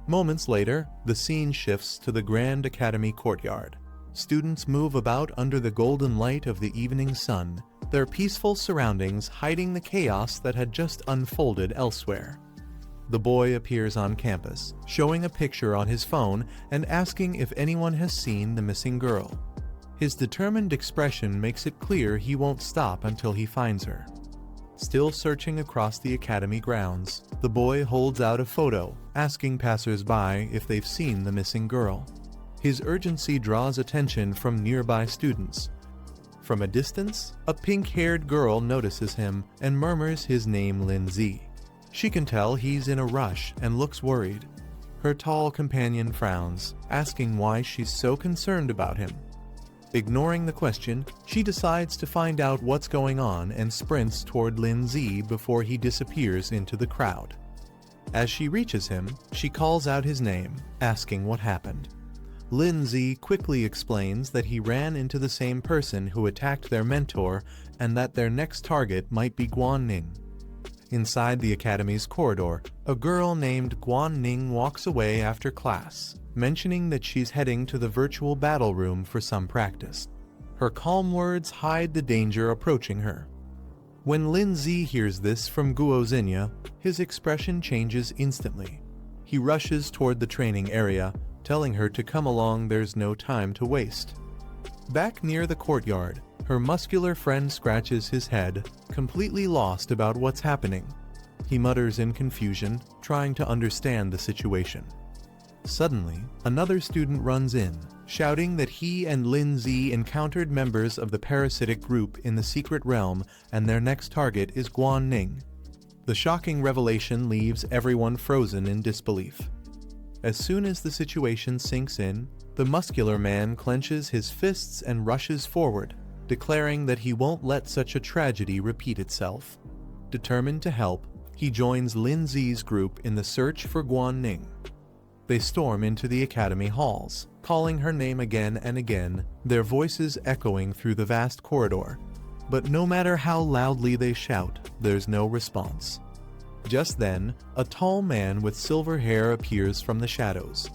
Moments later, the scene shifts to the Grand Academy courtyard. Students move about under the golden light of the evening sun, their peaceful surroundings hiding the chaos that had just unfolded elsewhere. The boy appears on campus, showing a picture on his phone and asking if anyone has seen the missing girl. His determined expression makes it clear he won't stop until he finds her. Still searching across the academy grounds, the boy holds out a photo, asking passers-by if they've seen the missing girl. His urgency draws attention from nearby students. From a distance, a pink-haired girl notices him and murmurs his name, Lin Zi. She can tell he's in a rush and looks worried. Her tall companion frowns, asking why she's so concerned about him. Ignoring the question, she decides to find out what's going on and sprints toward Lin Zi before he disappears into the crowd. As she reaches him, she calls out his name, asking what happened. Lin Zi quickly explains that he ran into the same person who attacked their mentor and that their next target might be Guan Ning. Inside the academy's corridor, a girl named Guan Ning walks away after class, mentioning that she's heading to the virtual battle room for some practice. Her calm words hide the danger approaching her. When Lin Zi hears this from Guo Zinya, his expression changes instantly. He rushes toward the training area, telling her to come along, there's no time to waste. Back near the courtyard, her muscular friend scratches his head, completely lost about what's happening. He mutters in confusion, trying to understand the situation. Suddenly, another student runs in, shouting that he and Lin Zi encountered members of the parasitic group in the secret realm and their next target is Guan Ning. The shocking revelation leaves everyone frozen in disbelief. As soon as the situation sinks in, the muscular man clenches his fists and rushes forward, declaring that he won't let such a tragedy repeat itself. Determined to help, he joins Lin Zi's group in the search for Guan Ning. They storm into the academy halls, calling her name again and again, their voices echoing through the vast corridor. But no matter how loudly they shout, there's no response. Just then, a tall man with silver hair appears from the shadows.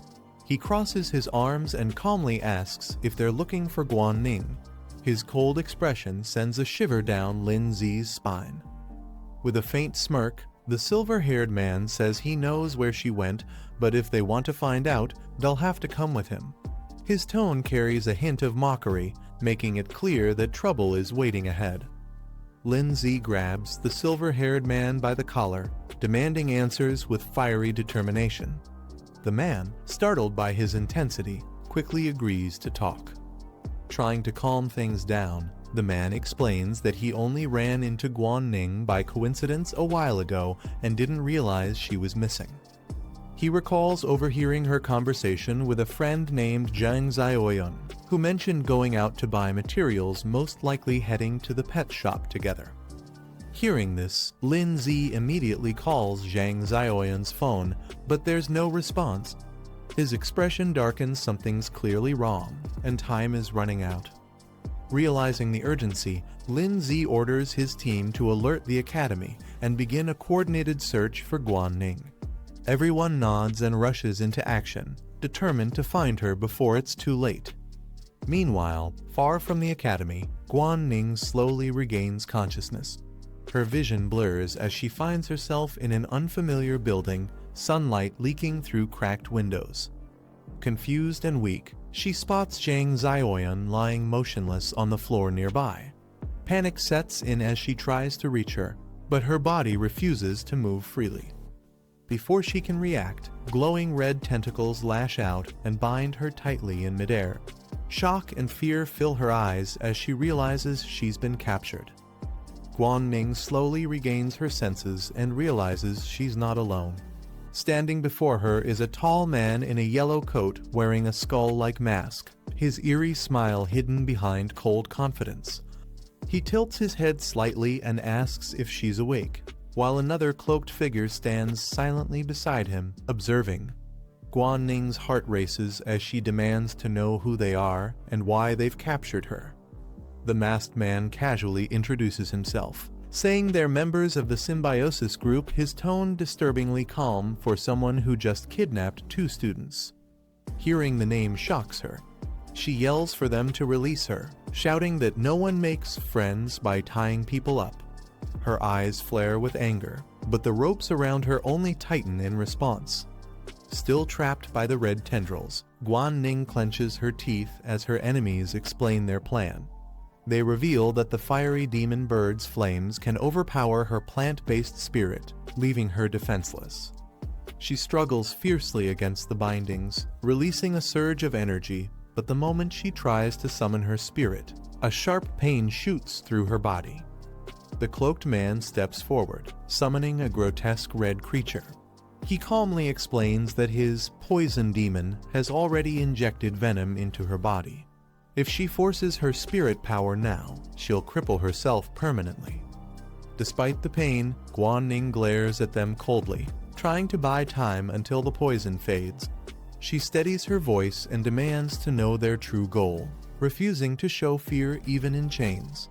He crosses his arms and calmly asks if they're looking for Guan Ning. His cold expression sends a shiver down Lin Zi's spine. With a faint smirk, the silver-haired man says he knows where she went, but if they want to find out, they'll have to come with him. His tone carries a hint of mockery, making it clear that trouble is waiting ahead. Lindsay grabs the silver-haired man by the collar, demanding answers with fiery determination. The man, startled by his intensity, quickly agrees to talk. Trying to calm things down, the man explains that he only ran into Guan-ning by coincidence a while ago and didn't realize she was missing. He recalls overhearing her conversation with a friend named Zhang Zioyun, who mentioned going out to buy materials, most likely heading to the pet shop together. Hearing this, Lin Zi immediately calls Zhang Zioyun's phone, but there's no response. His expression darkens, something's clearly wrong, and time is running out. Realizing the urgency, Lin Zi orders his team to alert the academy and begin a coordinated search for Guan-ning. Everyone nods and rushes into action, determined to find her before it's too late. Meanwhile, far from the academy, Guan-ning slowly regains consciousness. Her vision blurs as she finds herself in an unfamiliar building, sunlight leaking through cracked windows. Confused and weak, she spots Zhang Zioyun lying motionless on the floor nearby. Panic sets in as she tries to reach her, but her body refuses to move freely. Before she can react, glowing red tentacles lash out and bind her tightly in midair. Shock and fear fill her eyes as she realizes she's been captured. Guan-ning slowly regains her senses and realizes she's not alone. Standing before her is a tall man in a yellow coat wearing a skull-like mask, his eerie smile hidden behind cold confidence. He tilts his head slightly and asks if she's awake, while another cloaked figure stands silently beside him, observing. Guan-ning's heart races as she demands to know who they are and why they've captured her. The masked man casually introduces himself, saying they're members of the symbiosis group, his tone disturbingly calm for someone who just kidnapped 2 students. Hearing the name shocks her. She yells for them to release her, shouting that no one makes friends by tying people up. Her eyes flare with anger, but the ropes around her only tighten in response. Still trapped by the red tendrils, Guan-ning clenches her teeth as her enemies explain their plan. They reveal that the fiery demon bird's flames can overpower her plant-based spirit, leaving her defenseless. She struggles fiercely against the bindings, releasing a surge of energy, but the moment she tries to summon her spirit, a sharp pain shoots through her body. The cloaked man steps forward, summoning a grotesque red creature. He calmly explains that his poison demon has already injected venom into her body. If she forces her spirit power now, she'll cripple herself permanently. Despite the pain, Guan-ning glares at them coldly, trying to buy time until the poison fades. She steadies her voice and demands to know their true goal, refusing to show fear even in chains.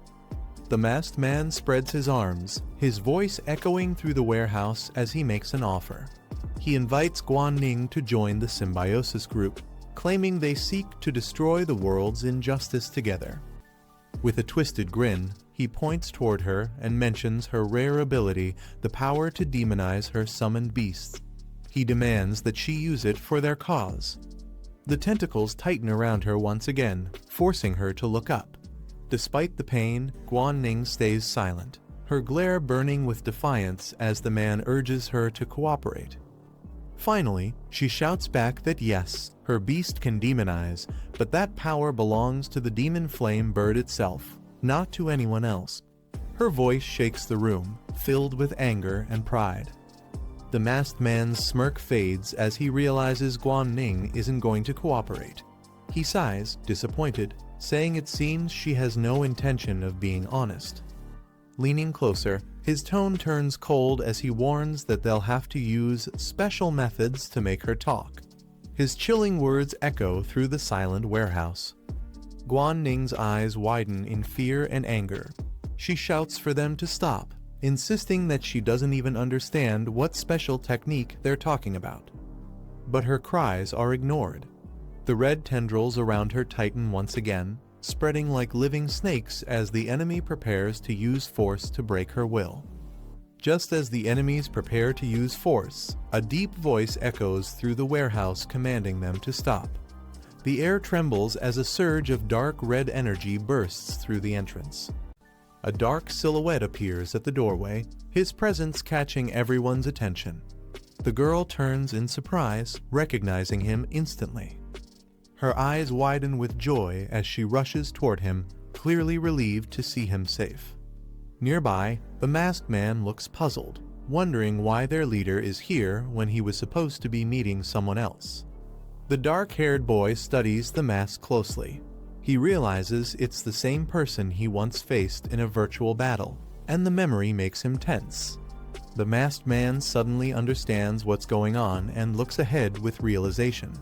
The masked man spreads his arms, his voice echoing through the warehouse as he makes an offer. He invites Guan-ning to join the symbiosis group, claiming they seek to destroy the world's injustice together. With a twisted grin, he points toward her and mentions her rare ability, the power to demonize her summoned beasts. He demands that she use it for their cause. The tentacles tighten around her once again, forcing her to look up. Despite the pain, Guan-ning stays silent, her glare burning with defiance as the man urges her to cooperate. Finally, she shouts back that yes, her beast can demonize, but that power belongs to the demon flame bird itself, not to anyone else. Her voice shakes the room, filled with anger and pride. The masked man's smirk fades as he realizes Guan-ning isn't going to cooperate. He sighs, disappointed, saying it seems she has no intention of being honest. Leaning closer, his tone turns cold as he warns that they'll have to use special methods to make her talk. His chilling words echo through the silent warehouse. Guan-ning's eyes widen in fear and anger. She shouts for them to stop, insisting that she doesn't even understand what special technique they're talking about. But her cries are ignored. The red tendrils around her tighten once again, spreading like living snakes as the enemy prepares to use force to break her will. Just as the enemies prepare to use force, a deep voice echoes through the warehouse commanding them to stop. The air trembles as a surge of dark red energy bursts through the entrance. A dark silhouette appears at the doorway, his presence catching everyone's attention. The girl turns in surprise, recognizing him instantly. Her eyes widen with joy as she rushes toward him, clearly relieved to see him safe. Nearby, the masked man looks puzzled, wondering why their leader is here when he was supposed to be meeting someone else. The dark-haired boy studies the mask closely. He realizes it's the same person he once faced in a virtual battle, and the memory makes him tense. The masked man suddenly understands what's going on and looks ahead with realization.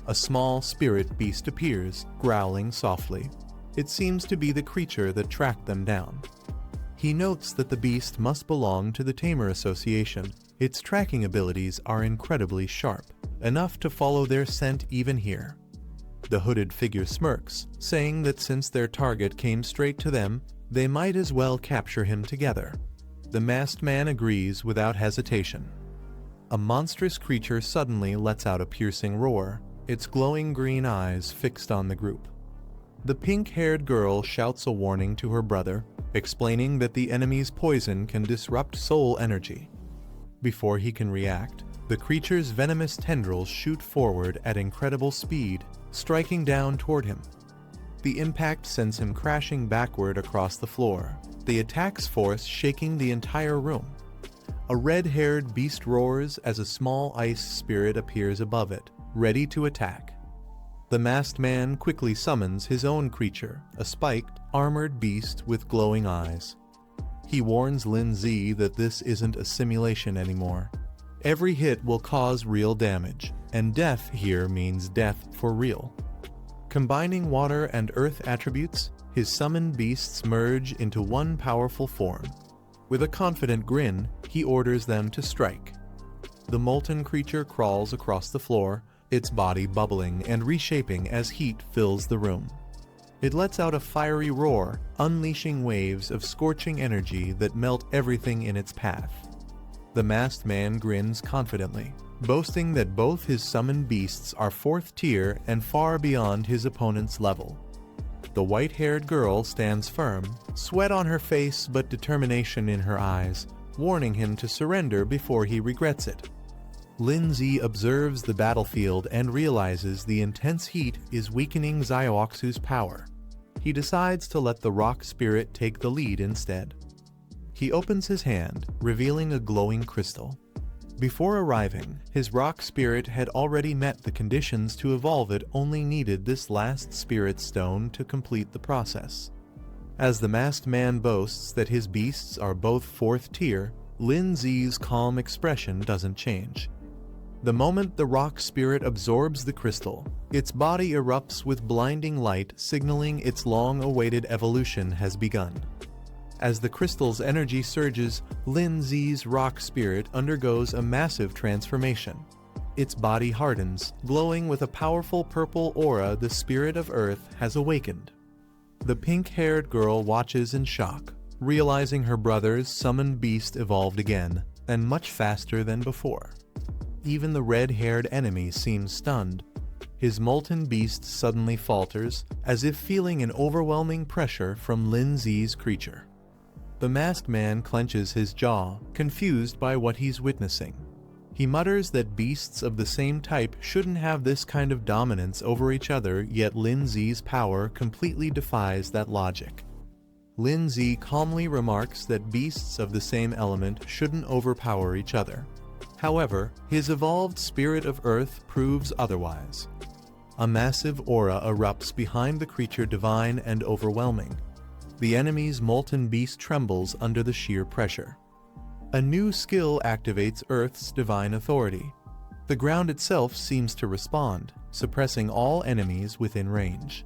A small spirit beast appears, growling softly. It seems to be the creature that tracked them down. He notes that the beast must belong to the Tamer Association. Its tracking abilities are incredibly sharp, enough to follow their scent even here. The hooded figure smirks, saying that since their target came straight to them, they might as well capture him together. The masked man agrees without hesitation. A monstrous creature suddenly lets out a piercing roar, its glowing green eyes fixed on the group. The pink-haired girl shouts a warning to her brother, explaining that the enemy's poison can disrupt soul energy. Before he can react, the creature's venomous tendrils shoot forward at incredible speed, striking down toward him. The impact sends him crashing backward across the floor, the attack's force shaking the entire room. A red-haired beast roars as a small ice spirit appears above it, ready to attack. The masked man quickly summons his own creature, a spiked, armored beast with glowing eyes. He warns Lin Z that this isn't a simulation anymore. Every hit will cause real damage, and death here means death for real. Combining water and earth attributes, his summoned beasts merge into one powerful form. With a confident grin, he orders them to strike. The molten creature crawls across the floor, its body bubbling and reshaping as heat fills the room. It lets out a fiery roar, unleashing waves of scorching energy that melt everything in its path. The masked man grins confidently, boasting that both his summoned beasts are 4th tier and far beyond his opponent's level. The white-haired girl stands firm, sweat on her face but determination in her eyes, warning him to surrender before he regrets it. Lin Z observes the battlefield and realizes the intense heat is weakening Xiaoxu's power. He decides to let the rock spirit take the lead instead. He opens his hand, revealing a glowing crystal. Before arriving, his rock spirit had already met the conditions to evolve. It only needed this last spirit stone to complete the process. As the masked man boasts that his beasts are both 4th tier, Lin Z's calm expression doesn't change. The moment the rock spirit absorbs the crystal, its body erupts with blinding light, signaling its long-awaited evolution has begun. As the crystal's energy surges, Lin Z's rock spirit undergoes a massive transformation. Its body hardens, glowing with a powerful purple aura. The spirit of Earth has awakened. The pink-haired girl watches in shock, realizing her brother's summoned beast evolved again, and much faster than before. Even the red-haired enemy seems stunned. His molten beast suddenly falters, as if feeling an overwhelming pressure from Lin Z's creature. The masked man clenches his jaw, confused by what he's witnessing. He mutters that beasts of the same type shouldn't have this kind of dominance over each other, yet Lin Z's power completely defies that logic. Lin Z calmly remarks that beasts of the same element shouldn't overpower each other. However, his evolved spirit of Earth proves otherwise. A massive aura erupts behind the creature, divine and overwhelming. The enemy's molten beast trembles under the sheer pressure. A new skill activates Earth's divine authority. The ground itself seems to respond, suppressing all enemies within range.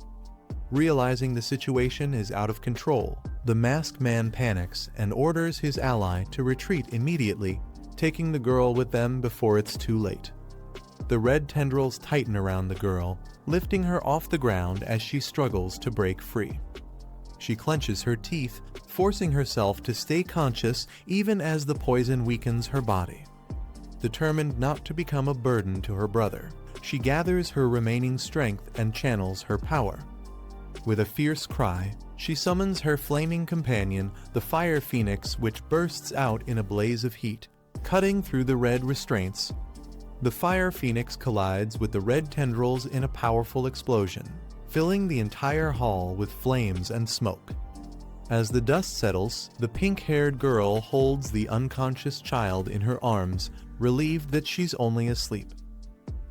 Realizing the situation is out of control, the masked man panics and orders his ally to retreat immediately, taking the girl with them before it's too late. The red tendrils tighten around the girl, lifting her off the ground as she struggles to break free. She clenches her teeth, forcing herself to stay conscious even as the poison weakens her body. Determined not to become a burden to her brother, she gathers her remaining strength and channels her power. With a fierce cry, she summons her flaming companion, the Fire Phoenix, which bursts out in a blaze of heat, cutting through the red restraints. The Fire Phoenix collides with the red tendrils in a powerful explosion, filling the entire hall with flames and smoke. As the dust settles, the pink-haired girl holds the unconscious child in her arms, relieved that she's only asleep.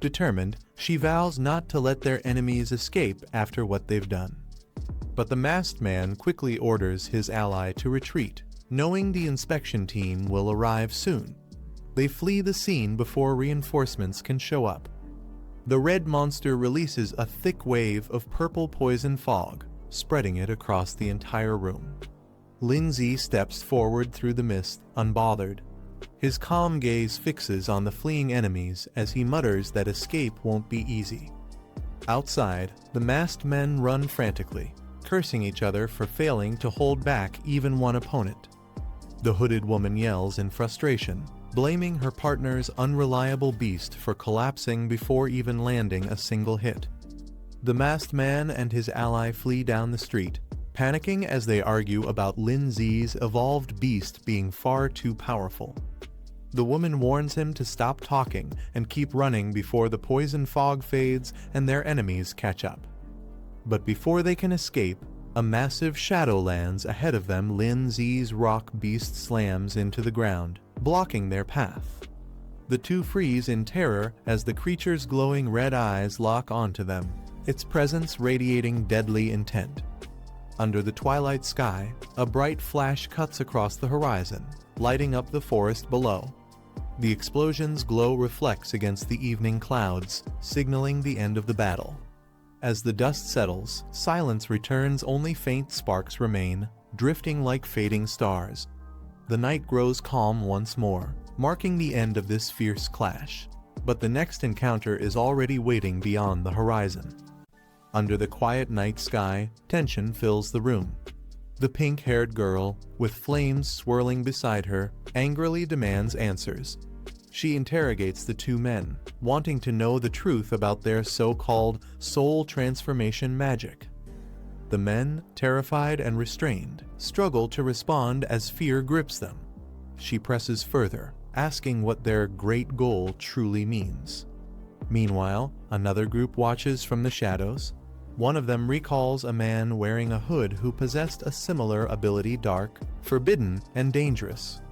Determined, she vows not to let their enemies escape after what they've done. But the masked man quickly orders his ally to retreat, knowing the inspection team will arrive soon. They flee the scene before reinforcements can show up. The red monster releases a thick wave of purple poison fog, spreading it across the entire room. Lindsay steps forward through the mist, unbothered. His calm gaze fixes on the fleeing enemies as he mutters that escape won't be easy. Outside, the masked men run frantically, cursing each other for failing to hold back even one opponent. The hooded woman yells in frustration, blaming her partner's unreliable beast for collapsing before even landing a single hit. The masked man and his ally flee down the street, panicking as they argue about Lindsay's evolved beast being far too powerful. The woman warns him to stop talking and keep running before the poison fog fades and their enemies catch up. But before they can escape, a massive shadow lands ahead of them. Lindsay's rock beast slams into the ground, blocking their path. The two freeze in terror as the creature's glowing red eyes lock onto them, its presence radiating deadly intent. Under the twilight sky, a bright flash cuts across the horizon, lighting up the forest below. The explosion's glow reflects against the evening clouds, signaling the end of the battle. As the dust settles, silence returns. Only faint sparks remain, drifting like fading stars. The night grows calm once more, marking the end of this fierce clash. But the next encounter is already waiting beyond the horizon. Under the quiet night sky, tension fills the room. The pink-haired girl, with flames swirling beside her, angrily demands answers. She interrogates the two men, wanting to know the truth about their so-called soul transformation magic. The men, terrified and restrained, struggle to respond as fear grips them. She presses further, asking what their great goal truly means. Meanwhile, another group watches from the shadows. One of them recalls a man wearing a hood who possessed a similar ability, dark, forbidden, and dangerous.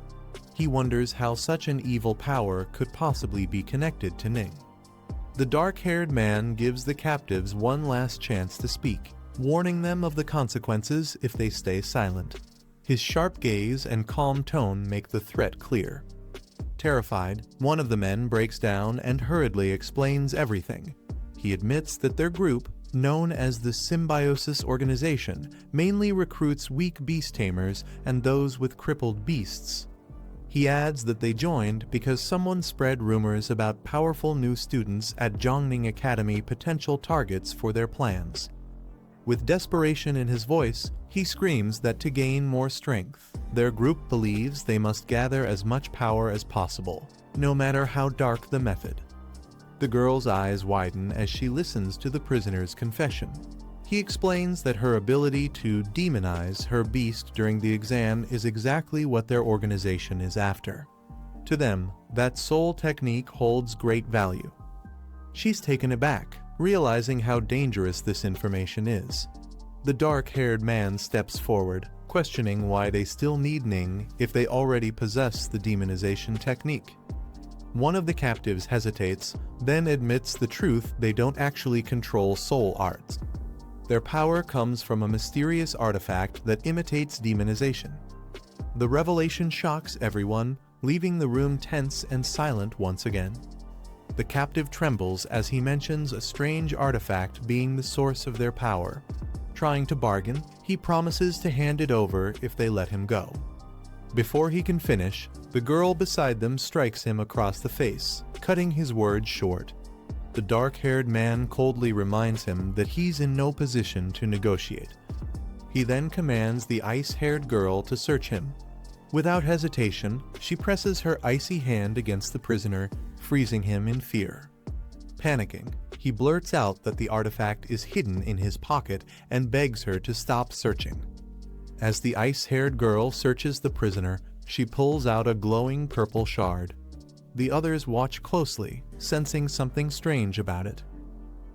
He wonders how such an evil power could possibly be connected to Ning. The dark-haired man gives the captives one last chance to speak, warning them of the consequences if they stay silent. His sharp gaze and calm tone make the threat clear. Terrified, one of the men breaks down and hurriedly explains everything. He admits that their group, known as the Symbiosis Organization, mainly recruits weak beast tamers and those with crippled beasts. He adds that they joined because someone spread rumors about powerful new students at Zhongning Academy, potential targets for their plans. With desperation in his voice, he screams that to gain more strength, their group believes they must gather as much power as possible, no matter how dark the method. The girl's eyes widen as she listens to the prisoner's confession. He explains that her ability to demonize her beast during the exam is exactly what their organization is after. To them, that soul technique holds great value. She's taken aback, realizing how dangerous this information is. The dark-haired man steps forward, questioning why they still need Ning if they already possess the demonization technique. One of the captives hesitates, then admits the truth: they don't actually control soul arts. Their power comes from a mysterious artifact that imitates demonization. The revelation shocks everyone, leaving the room tense and silent once again. The captive trembles as he mentions a strange artifact being the source of their power. Trying to bargain, he promises to hand it over if they let him go. Before he can finish, the girl beside them strikes him across the face, cutting his words short. The dark-haired man coldly reminds him that he's in no position to negotiate. He then commands the ice-haired girl to search him. Without hesitation, she presses her icy hand against the prisoner, freezing him in fear. Panicking, he blurts out that the artifact is hidden in his pocket and begs her to stop searching. As the ice-haired girl searches the prisoner, she pulls out a glowing purple shard. The others watch closely, sensing something strange about it.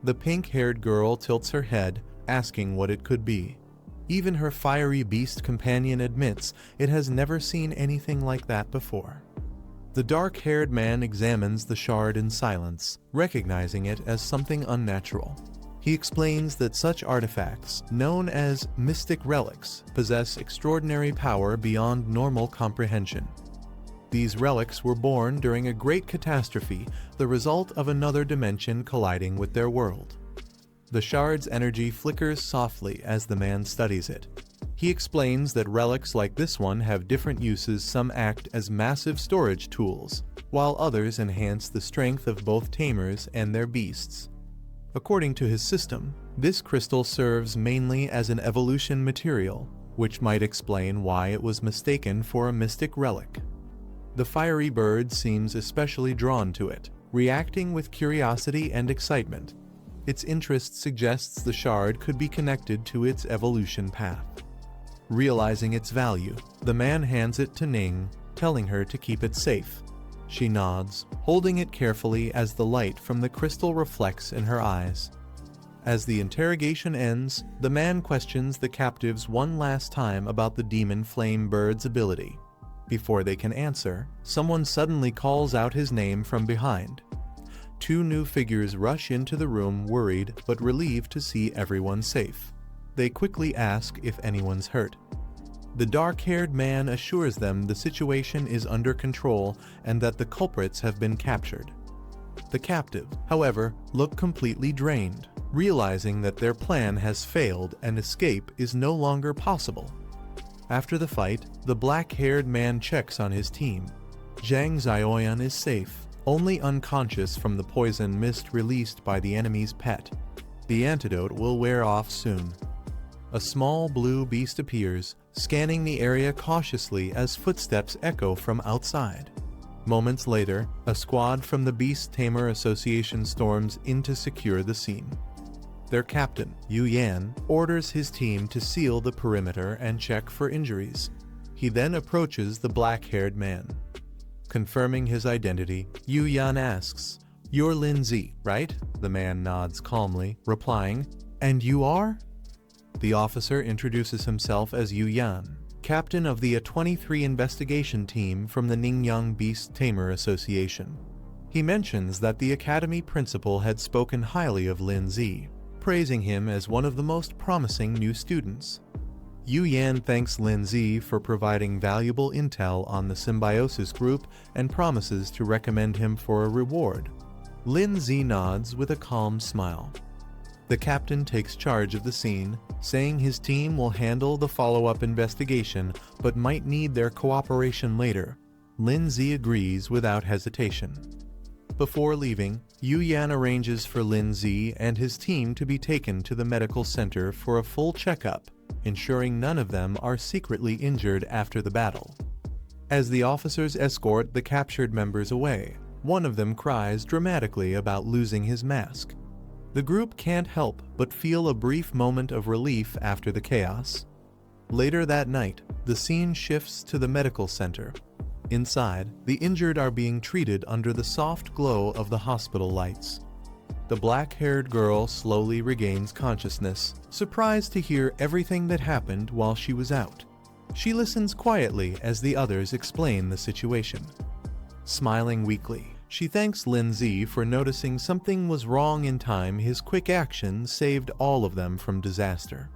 The pink-haired girl tilts her head, asking what it could be. Even her fiery beast companion admits it has never seen anything like that before. The dark-haired man examines the shard in silence, recognizing it as something unnatural. He explains that such artifacts, known as mystic relics, possess extraordinary power beyond normal comprehension. These relics were born during a great catastrophe, the result of another dimension colliding with their world. The shard's energy flickers softly as the man studies it. He explains that relics like this one have different uses. Some act as massive storage tools, while others enhance the strength of both tamers and their beasts. According to his system, this crystal serves mainly as an evolution material, which might explain why it was mistaken for a mystic relic. The fiery bird seems especially drawn to it, reacting with curiosity and excitement. Its interest suggests the shard could be connected to its evolution path. Realizing its value, the man hands it to Ning, telling her to keep it safe. She nods, holding it carefully as the light from the crystal reflects in her eyes. As the interrogation ends, the man questions the captives one last time about the demon flame bird's ability. Before they can answer, someone suddenly calls out his name from behind. Two new figures rush into the room, worried but relieved to see everyone safe. They quickly ask if anyone's hurt. The dark-haired man assures them the situation is under control and that the culprits have been captured. The captives, however, look completely drained, realizing that their plan has failed and escape is no longer possible. After the fight, the black-haired man checks on his team. Zhang Xiaoyan is safe, only unconscious from the poison mist released by the enemy's pet. The antidote will wear off soon. A small blue beast appears, scanning the area cautiously as footsteps echo from outside. Moments later, a squad from the Beast Tamer Association storms in to secure the scene. Their captain, Yu Yan, orders his team to seal the perimeter and check for injuries. He then approaches the black-haired man. Confirming his identity, Yu Yan asks, "You're Lin Zi, right?" The man nods calmly, replying, "And you are?" The officer introduces himself as Yu Yan, captain of the A23 investigation team from the Ningyang Beast Tamer Association. He mentions that the academy principal had spoken highly of Lin Zi, praising him as one of the most promising new students. Yu Yan thanks Lin Zi for providing valuable intel on the symbiosis group and promises to recommend him for a reward. Lin Zi nods with a calm smile. The captain takes charge of the scene, saying his team will handle the follow-up investigation but might need their cooperation later. Lin Zi agrees without hesitation. Before leaving, Yu Yan arranges for Lin Zi and his team to be taken to the medical center for a full checkup, ensuring none of them are secretly injured after the battle. As the officers escort the captured members away, one of them cries dramatically about losing his mask. The group can't help but feel a brief moment of relief after the chaos. Later that night, the scene shifts to the medical center. Inside, the injured are being treated under the soft glow of the hospital lights. The black-haired girl slowly regains consciousness, surprised to hear everything that happened while she was out. She listens quietly as the others explain the situation. Smiling weakly, she thanks Lin Zi for noticing something was wrong in time. His quick action saved all of them from disaster.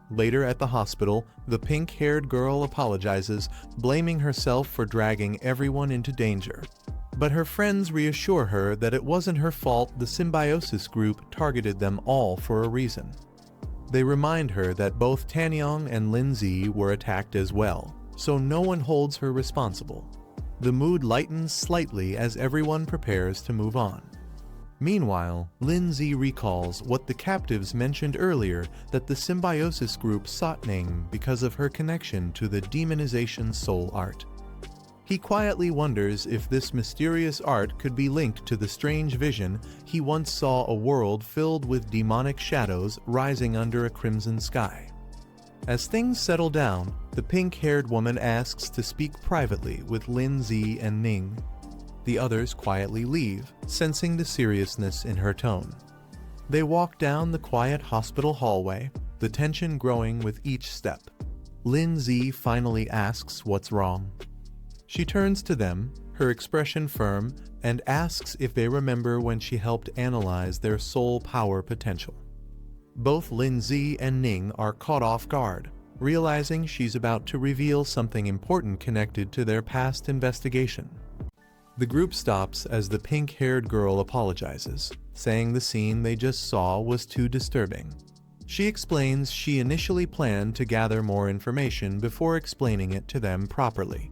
Later at the hospital, the pink-haired girl apologizes, blaming herself for dragging everyone into danger. But her friends reassure her that it wasn't her fault. The symbiosis group targeted them all for a reason. They remind her that both Tanyong and Lin Zi were attacked as well, so no one holds her responsible. The mood lightens slightly as everyone prepares to move on. Meanwhile, Lindsay recalls what the captives mentioned earlier, that the symbiosis group sought Ning because of her connection to the demonization soul art. He quietly wonders if this mysterious art could be linked to the strange vision he once saw, a world filled with demonic shadows rising under a crimson sky. As things settle down, the pink-haired woman asks to speak privately with Lindsay and Ning. The others quietly leave, sensing the seriousness in her tone. They walk down the quiet hospital hallway, the tension growing with each step. Lindsay finally asks what's wrong. She turns to them, her expression firm, and asks if they remember when she helped analyze their soul power potential. Both Lindsay and Ning are caught off guard, realizing she's about to reveal something important connected to their past investigation. The group stops as the pink-haired girl apologizes, saying the scene they just saw was too disturbing. She explains she initially planned to gather more information before explaining it to them properly.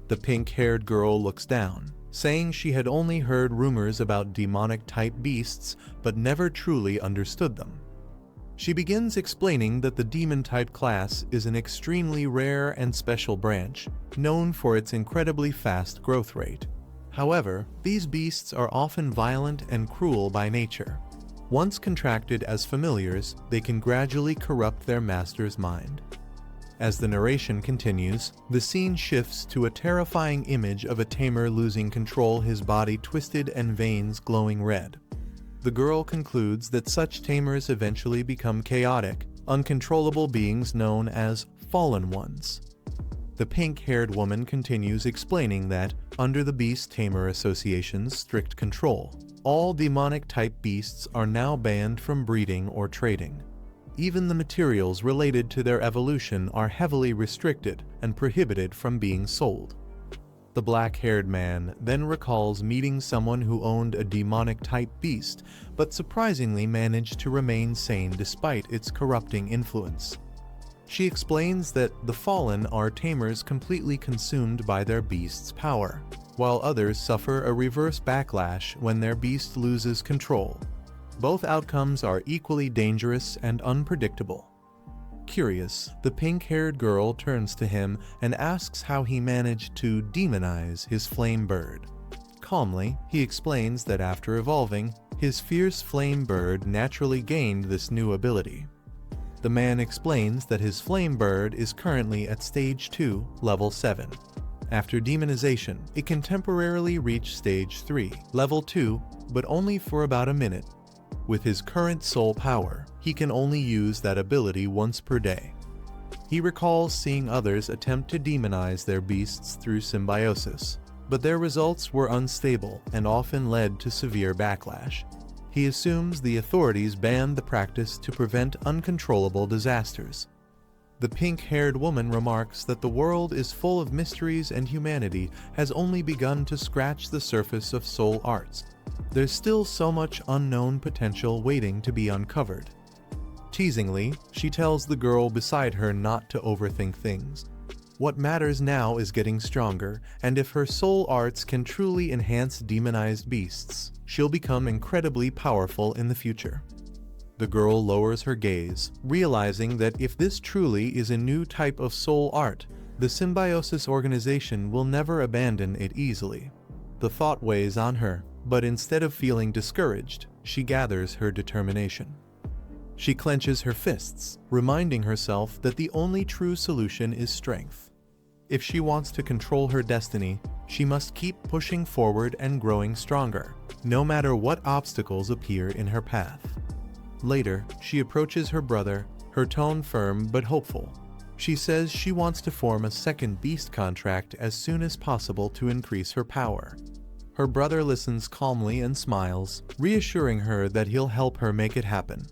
The pink-haired girl looks down, saying she had only heard rumors about demonic-type beasts but never truly understood them. She begins explaining that the demon-type class is an extremely rare and special branch, known for its incredibly fast growth rate. However, these beasts are often violent and cruel by nature. Once contracted as familiars, they can gradually corrupt their master's mind. As the narration continues, the scene shifts to a terrifying image of a tamer losing control, his body twisted and veins glowing red. The girl concludes that such tamers eventually become chaotic, uncontrollable beings known as fallen ones. The pink-haired woman continues explaining that, under the Beast Tamer Association's strict control, all demonic-type beasts are now banned from breeding or trading. Even the materials related to their evolution are heavily restricted and prohibited from being sold. The black-haired man then recalls meeting someone who owned a demonic-type beast, but surprisingly managed to remain sane despite its corrupting influence. She explains that the fallen are tamers completely consumed by their beast's power, while others suffer a reverse backlash when their beast loses control. Both outcomes are equally dangerous and unpredictable. Curious, the pink-haired girl turns to him and asks how he managed to demonize his flame bird. Calmly, he explains that after evolving, his fierce flame bird naturally gained this new ability. The man explains that his flame bird is currently at Stage 2, Level 7. After demonization, it can temporarily reach Stage 3, Level 2, but only for about a minute. With his current soul power, he can only use that ability once per day. He recalls seeing others attempt to demonize their beasts through symbiosis, but their results were unstable and often led to severe backlash. He assumes the authorities banned the practice to prevent uncontrollable disasters. The pink-haired woman remarks that the world is full of mysteries and humanity has only begun to scratch the surface of soul arts. There's still so much unknown potential waiting to be uncovered. Teasingly, she tells the girl beside her not to overthink things. What matters now is getting stronger, and if her soul arts can truly enhance demonized beasts, she'll become incredibly powerful in the future. The girl lowers her gaze, realizing that if this truly is a new type of soul art, the symbiosis organization will never abandon it easily. The thought weighs on her, but instead of feeling discouraged, she gathers her determination. She clenches her fists, reminding herself that the only true solution is strength. If she wants to control her destiny, she must keep pushing forward and growing stronger, no matter what obstacles appear in her path. Later, she approaches her brother, her tone firm but hopeful. She says she wants to form a second beast contract as soon as possible to increase her power. Her brother listens calmly and smiles, reassuring her that he'll help her make it happen.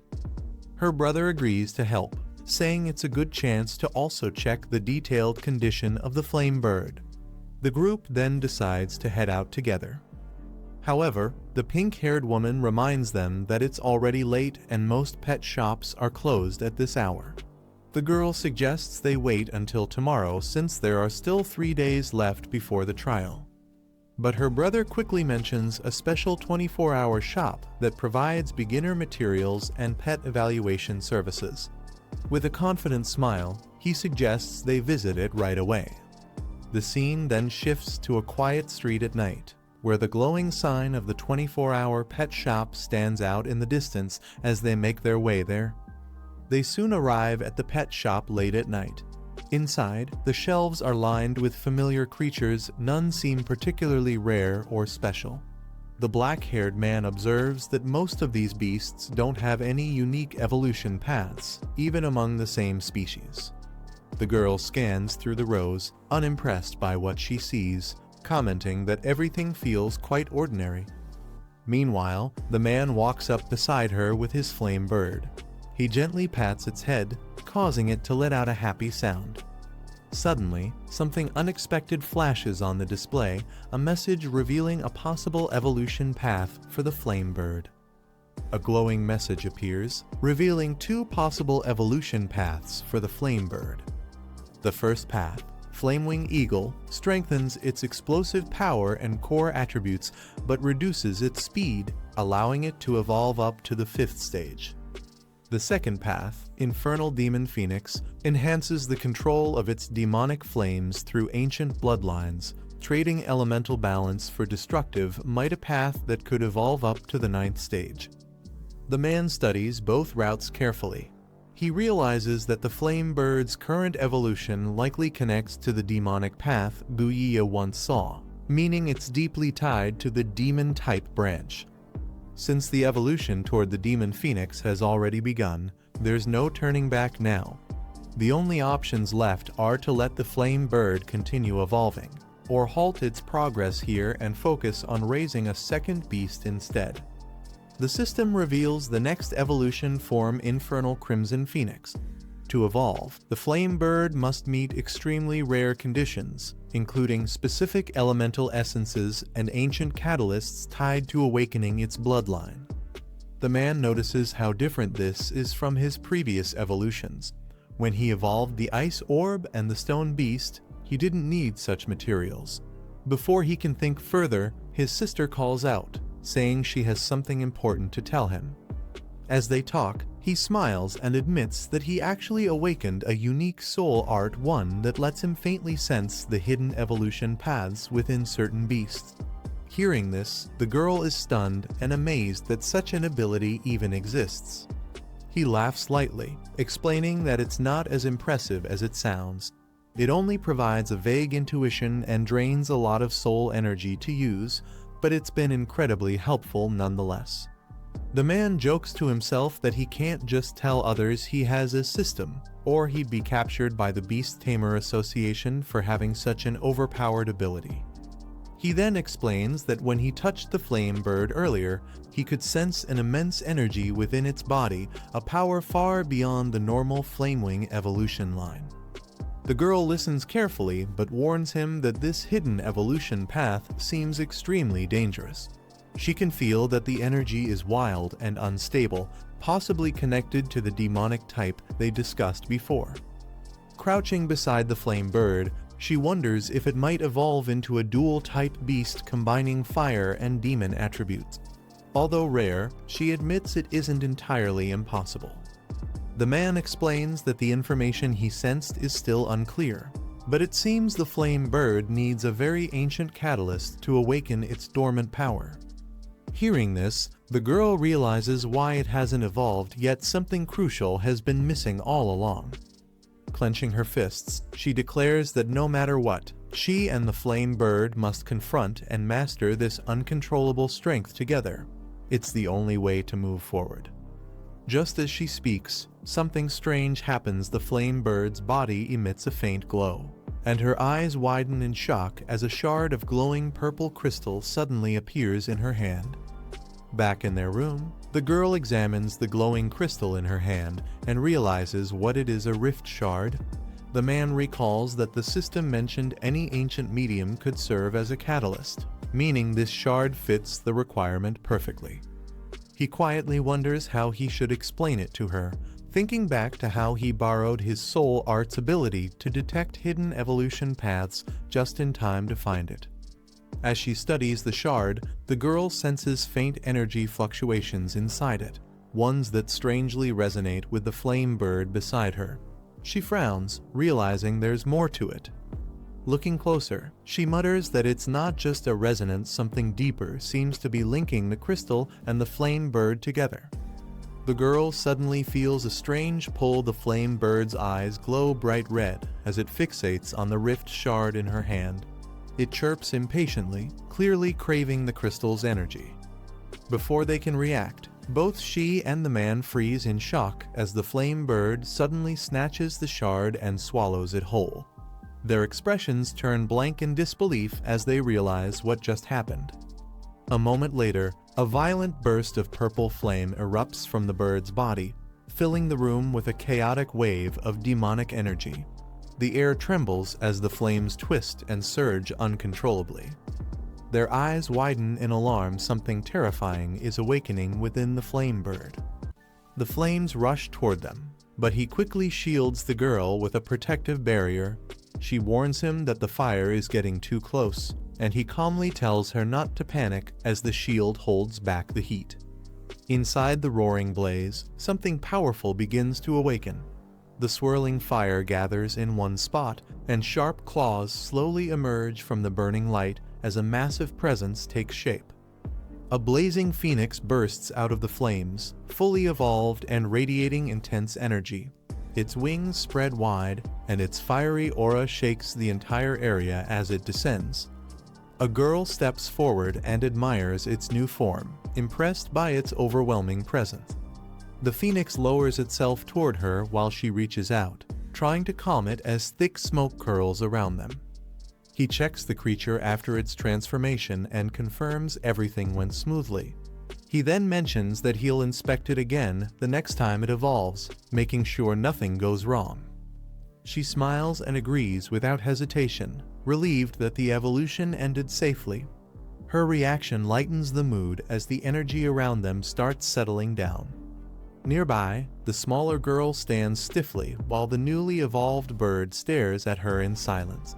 Her brother agrees to help, saying it's a good chance to also check the detailed condition of the flame bird. The group then decides to head out together. However, the pink-haired woman reminds them that it's already late and most pet shops are closed at this hour. The girl suggests they wait until tomorrow since there are still 3 days left before the trial. But her brother quickly mentions a special 24-hour shop that provides beginner materials and pet evaluation services. With a confident smile, he suggests they visit it right away. The scene then shifts to a quiet street at night, where the glowing sign of the 24-hour pet shop stands out in the distance as they make their way there. They soon arrive at the pet shop late at night. Inside, the shelves are lined with familiar creatures none seem particularly rare or special. The black-haired man observes that most of these beasts don't have any unique evolution paths, even among the same species. The girl scans through the rows, unimpressed by what she sees, commenting that everything feels quite ordinary. Meanwhile, the man walks up beside her with his flame bird. He gently pats its head, causing it to let out a happy sound. Suddenly, something unexpected flashes on the display, a message revealing a possible evolution path for the flame bird. A glowing message appears, revealing two possible evolution paths for the flame bird. The first path, Flamewing Eagle, strengthens its explosive power and core attributes, but reduces its speed, allowing it to evolve up to the 5th stage. The second path, Infernal Demon Phoenix, enhances the control of its demonic flames through ancient bloodlines, trading elemental balance for destructive might, a path that could evolve up to the 9th stage. The man studies both routes carefully. He realizes that the flame bird's current evolution likely connects to the demonic path Buyiya once saw, meaning it's deeply tied to the demon-type branch. Since the evolution toward the demon phoenix has already begun, there's no turning back now. The only options left are to let the flame bird continue evolving, or halt its progress here and focus on raising a second beast instead. The system reveals the next evolution form, Infernal Crimson Phoenix. To evolve, the flame bird must meet extremely rare conditions, including specific elemental essences and ancient catalysts tied to awakening its bloodline. The man notices how different this is from his previous evolutions. When he evolved the ice orb and the stone beast, he didn't need such materials. Before he can think further, his sister calls out, saying she has something important to tell him. As they talk, he smiles and admits that he actually awakened a unique soul art, one that lets him faintly sense the hidden evolution paths within certain beasts. Hearing this, the girl is stunned and amazed that such an ability even exists. He laughs lightly, explaining that it's not as impressive as it sounds. It only provides a vague intuition and drains a lot of soul energy to use, but it's been incredibly helpful nonetheless. The man jokes to himself that he can't just tell others he has a system, or he'd be captured by the Beast Tamer Association for having such an overpowered ability. He then explains that when he touched the flame bird earlier, he could sense an immense energy within its body, a power far beyond the normal Flamewing evolution line. The girl listens carefully but warns him that this hidden evolution path seems extremely dangerous. She can feel that the energy is wild and unstable, possibly connected to the demonic type they discussed before. Crouching beside the flame bird, she wonders if it might evolve into a dual-type beast combining fire and demon attributes. Although rare, she admits it isn't entirely impossible. The man explains that the information he sensed is still unclear, but it seems the flame bird needs a very ancient catalyst to awaken its dormant power. Hearing this, the girl realizes why it hasn't evolved, yet something crucial has been missing all along. Clenching her fists, she declares that no matter what, she and the flame bird must confront and master this uncontrollable strength together. It's the only way to move forward. Just as she speaks, something strange happens. The flame bird's body emits a faint glow, and her eyes widen in shock as a shard of glowing purple crystal suddenly appears in her hand. Back in their room, the girl examines the glowing crystal in her hand and realizes what it is: a rift shard. The man recalls that the system mentioned any ancient medium could serve as a catalyst, meaning this shard fits the requirement perfectly. He quietly wonders how he should explain it to her, thinking back to how he borrowed his soul art's ability to detect hidden evolution paths just in time to find it. As she studies the shard, the girl senses faint energy fluctuations inside it, ones that strangely resonate with the flame bird beside her. She frowns, realizing there's more to it. Looking closer, she mutters that it's not just a resonance, something deeper seems to be linking the crystal and the flame bird together. The girl suddenly feels a strange pull. The flame bird's eyes glow bright red as it fixates on the rift shard in her hand. It chirps impatiently, clearly craving the crystal's energy. Before they can react, both she and the man freeze in shock as the flame bird suddenly snatches the shard and swallows it whole. Their expressions turn blank in disbelief as they realize what just happened. A moment later, a violent burst of purple flame erupts from the bird's body, filling the room with a chaotic wave of demonic energy. The air trembles as the flames twist and surge uncontrollably. Their eyes widen in alarm. Something terrifying is awakening within the flame bird. The flames rush toward them, but he quickly shields the girl with a protective barrier. She warns him that the fire is getting too close, and he calmly tells her not to panic as the shield holds back the heat. Inside the roaring blaze, something powerful begins to awaken. The swirling fire gathers in one spot, and sharp claws slowly emerge from the burning light as a massive presence takes shape. A blazing phoenix bursts out of the flames, fully evolved and radiating intense energy. Its wings spread wide, and its fiery aura shakes the entire area as it descends. A girl steps forward and admires its new form, impressed by its overwhelming presence. The phoenix lowers itself toward her while she reaches out, trying to calm it as thick smoke curls around them. He checks the creature after its transformation and confirms everything went smoothly. He then mentions that he'll inspect it again the next time it evolves, making sure nothing goes wrong. She smiles and agrees without hesitation, relieved that the evolution ended safely. Her reaction lightens the mood as the energy around them starts settling down. Nearby, the smaller girl stands stiffly while the newly evolved bird stares at her in silence.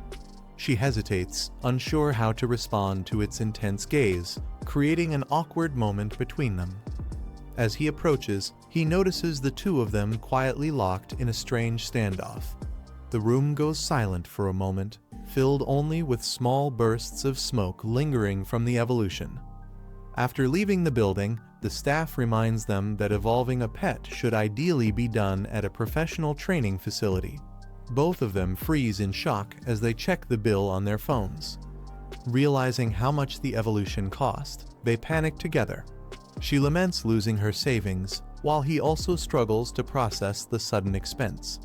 She hesitates, unsure how to respond to its intense gaze, creating an awkward moment between them. As he approaches, he notices the two of them quietly locked in a strange standoff. The room goes silent for a moment, filled only with small bursts of smoke lingering from the evolution. After leaving the building, the staff reminds them that evolving a pet should ideally be done at a professional training facility. Both of them freeze in shock as they check the bill on their phones. Realizing how much the evolution cost, they panic together. She laments losing her savings, while he also struggles to process the sudden expense.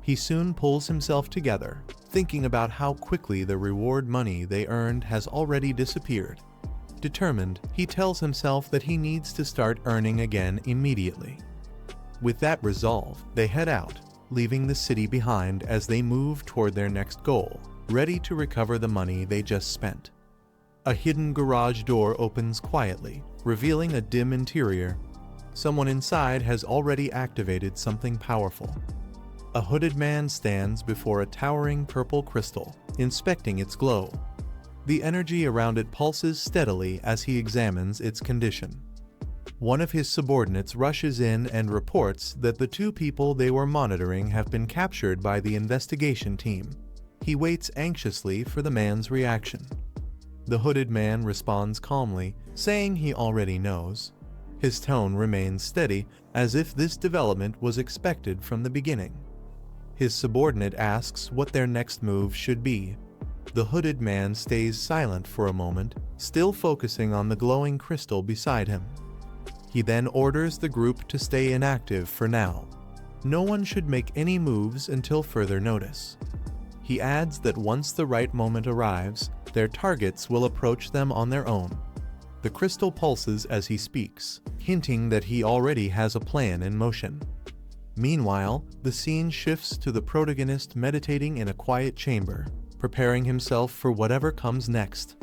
He soon pulls himself together, thinking about how quickly the reward money they earned has already disappeared. Determined, he tells himself that he needs to start earning again immediately. With that resolve, they head out, leaving the city behind as they move toward their next goal, ready to recover the money they just spent. A hidden garage door opens quietly, revealing a dim interior. Someone inside has already activated something powerful. A hooded man stands before a towering purple crystal, inspecting its glow. The energy around it pulses steadily as he examines its condition. One of his subordinates rushes in and reports that the two people they were monitoring have been captured by the investigation team. He waits anxiously for the man's reaction. The hooded man responds calmly, saying he already knows. His tone remains steady, as if this development was expected from the beginning. His subordinate asks what their next move should be. The hooded man stays silent for a moment, still focusing on the glowing crystal beside him. He then orders the group to stay inactive for now. No one should make any moves until further notice. He adds that once the right moment arrives, their targets will approach them on their own. The crystal pulses as he speaks, hinting that he already has a plan in motion. Meanwhile, the scene shifts to the protagonist meditating in a quiet chamber, preparing himself for whatever comes next.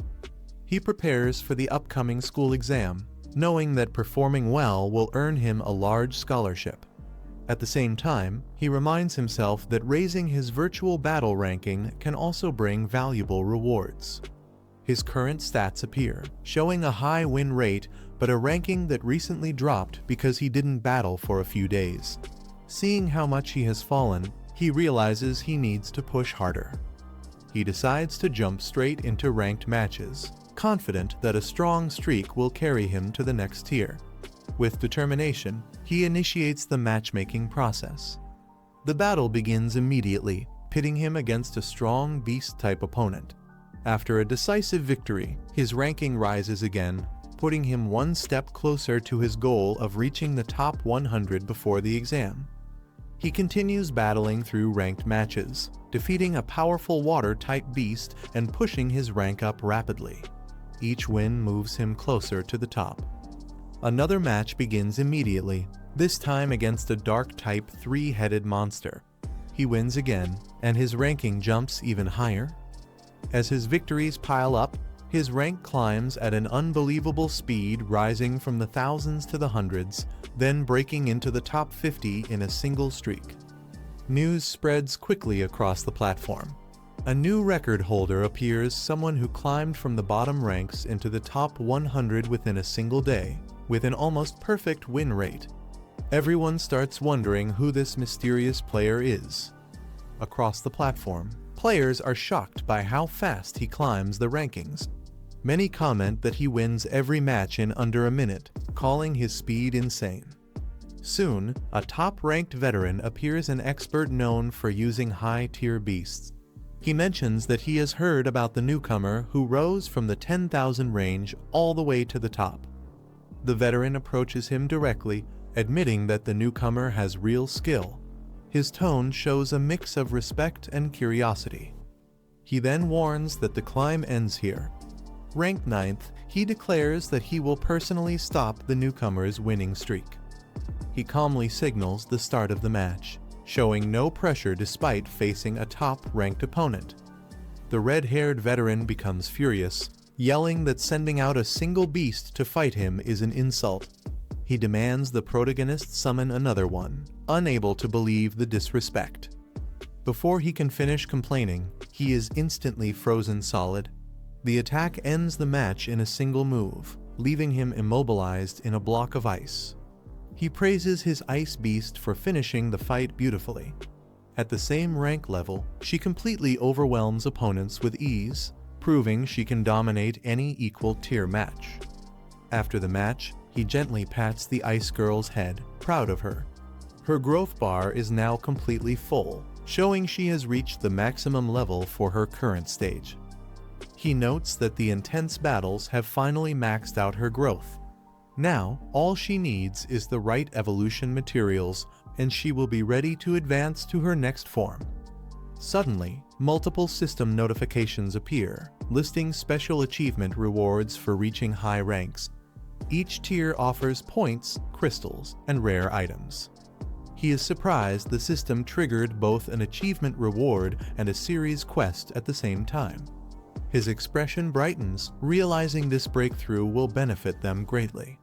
He prepares for the upcoming school exam, knowing that performing well will earn him a large scholarship. At the same time, he reminds himself that raising his virtual battle ranking can also bring valuable rewards. His current stats appear, showing a high win rate but a ranking that recently dropped because he didn't battle for a few days. Seeing how much he has fallen, he realizes he needs to push harder. He decides to jump straight into ranked matches, confident that a strong streak will carry him to the next tier. With determination, he initiates the matchmaking process. The battle begins immediately, pitting him against a strong beast-type opponent. After a decisive victory, his ranking rises again, putting him one step closer to his goal of reaching the top 100 before the exam. He continues battling through ranked matches, defeating a powerful water-type beast and pushing his rank up rapidly. Each win moves him closer to the top. Another match begins immediately, this time against a dark-type 3-headed monster. He wins again, and his ranking jumps even higher. As his victories pile up, his rank climbs at an unbelievable speed, rising from the thousands to the hundreds, then breaking into the top 50 in a single streak. News spreads quickly across the platform. A new record holder appears, someone who climbed from the bottom ranks into the top 100 within a single day, with an almost perfect win rate. Everyone starts wondering who this mysterious player is. Across the platform, players are shocked by how fast he climbs the rankings. Many comment that he wins every match in under a minute, calling his speed insane. Soon, a top-ranked veteran appears, an expert known for using high-tier beasts. He mentions that he has heard about the newcomer who rose from the 10,000 range all the way to the top. The veteran approaches him directly, admitting that the newcomer has real skill. His tone shows a mix of respect and curiosity. He then warns that the climb ends here. Ranked 9th, he declares that he will personally stop the newcomer's winning streak. He calmly signals the start of the match, showing no pressure despite facing a top-ranked opponent. The red-haired veteran becomes furious, yelling that sending out a single beast to fight him is an insult. He demands the protagonist summon another one, unable to believe the disrespect. Before he can finish complaining, he is instantly frozen solid. The attack ends the match in a single move, leaving him immobilized in a block of ice. He praises his ice beast for finishing the fight beautifully. At the same rank level, she completely overwhelms opponents with ease, proving she can dominate any equal tier match. After the match, he gently pats the ice girl's head, proud of her. Her growth bar is now completely full, showing she has reached the maximum level for her current stage. He notes that the intense battles have finally maxed out her growth. Now, all she needs is the right evolution materials, and she will be ready to advance to her next form. Suddenly, multiple system notifications appear, listing special achievement rewards for reaching high ranks. Each tier offers points, crystals, and rare items. He is surprised the system triggered both an achievement reward and a series quest at the same time. His expression brightens, realizing this breakthrough will benefit them greatly.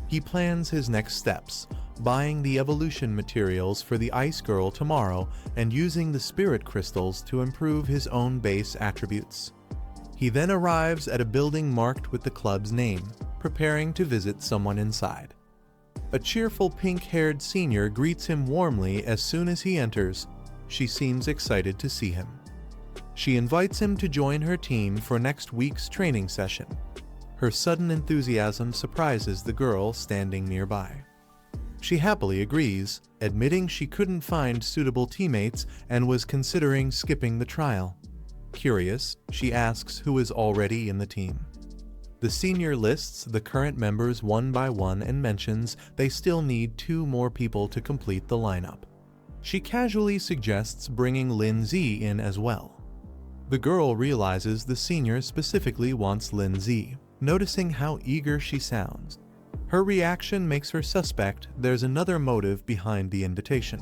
He plans his next steps, buying the evolution materials for the Ice Girl tomorrow and using the spirit crystals to improve his own base attributes. He then arrives at a building marked with the club's name, preparing to visit someone inside. A cheerful pink-haired senior greets him warmly as soon as he enters. She seems excited to see him. She invites him to join her team for next week's training session. Her sudden enthusiasm surprises the girl standing nearby. She happily agrees, admitting she couldn't find suitable teammates and was considering skipping the trial. Curious, she asks who is already in the team. The senior lists the current members one by one and mentions they still need 2 more people to complete the lineup. She casually suggests bringing Lin Z in as well. The girl realizes the senior specifically wants Lin Z, noticing how eager she sounds. Her reaction makes her suspect there's another motive behind the invitation.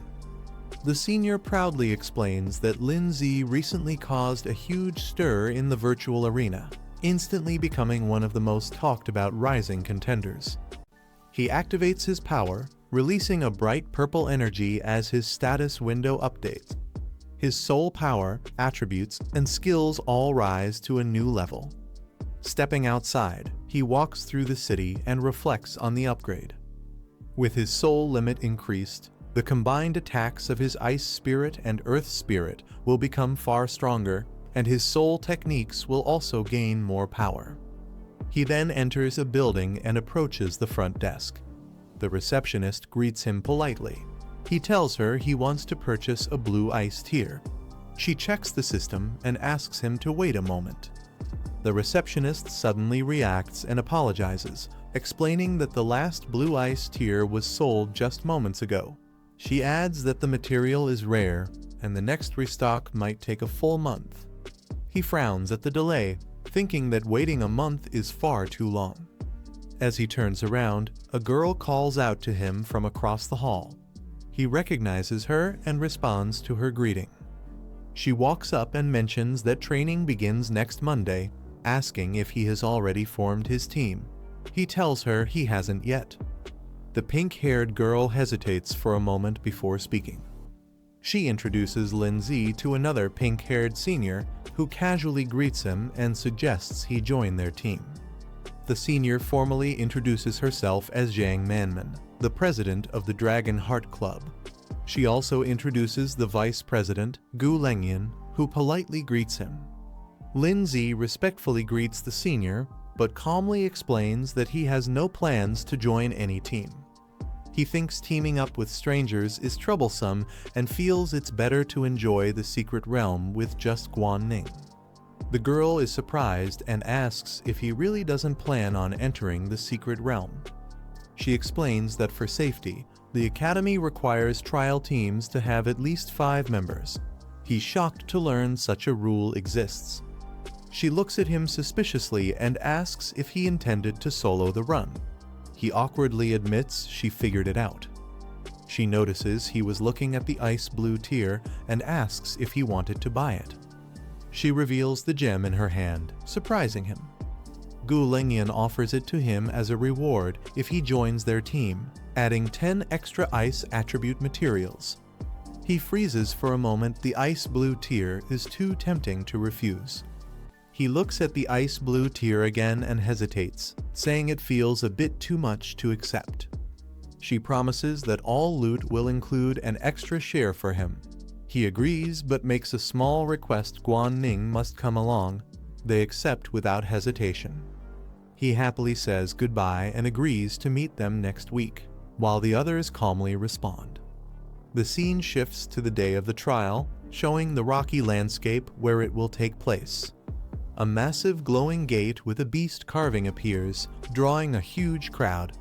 The senior proudly explains that Lin Z recently caused a huge stir in the virtual arena, instantly becoming one of the most talked about rising contenders. He activates his power, releasing a bright purple energy as his status window updates. His soul power, attributes, and skills all rise to a new level. Stepping outside, he walks through the city and reflects on the upgrade. With his soul limit increased, the combined attacks of his ice spirit and earth spirit will become far stronger, and his soul techniques will also gain more power. He then enters a building and approaches the front desk. The receptionist greets him politely. He tells her he wants to purchase a blue ice tier. She checks the system and asks him to wait a moment. The receptionist suddenly reacts and apologizes, explaining that the last blue ice tier was sold just moments ago. She adds that the material is rare and the next restock might take a full month. He frowns at the delay, thinking that waiting a month is far too long. As he turns around, a girl calls out to him from across the hall. He recognizes her and responds to her greeting. She walks up and mentions that training begins next Monday, asking if he has already formed his team. He tells her he hasn't yet. The pink-haired girl hesitates for a moment before speaking. She introduces Lindsay to another pink-haired senior who casually greets him and suggests he join their team. The senior formally introduces herself as Zhang Manman, the president of the Dragon Heart Club. She also introduces the vice president, Gu Lengyan, who politely greets him. Lindsay respectfully greets the senior, but calmly explains that he has no plans to join any team. He thinks teaming up with strangers is troublesome and feels it's better to enjoy the secret realm with just Guanning. The girl is surprised and asks if he really doesn't plan on entering the secret realm. She explains that for safety, the academy requires trial teams to have at least 5 members. He's shocked to learn such a rule exists. She looks at him suspiciously and asks if he intended to solo the run. He awkwardly admits she figured it out. She notices he was looking at the ice blue tier and asks if he wanted to buy it. She reveals the gem in her hand, surprising him. Gu Lengyan offers it to him as a reward if he joins their team, adding 10 extra ice attribute materials. He freezes for a moment. The ice blue tier is too tempting to refuse. He looks at the ice blue tier again and hesitates, saying it feels a bit too much to accept. She promises that all loot will include an extra share for him. He agrees but makes a small request Guanning must come along. They accept without hesitation. He happily says goodbye and agrees to meet them next week, while the others calmly respond. The scene shifts to the day of the trial, showing the rocky landscape where it will take place. A massive glowing gate with a beast carving appears, drawing a huge crowd.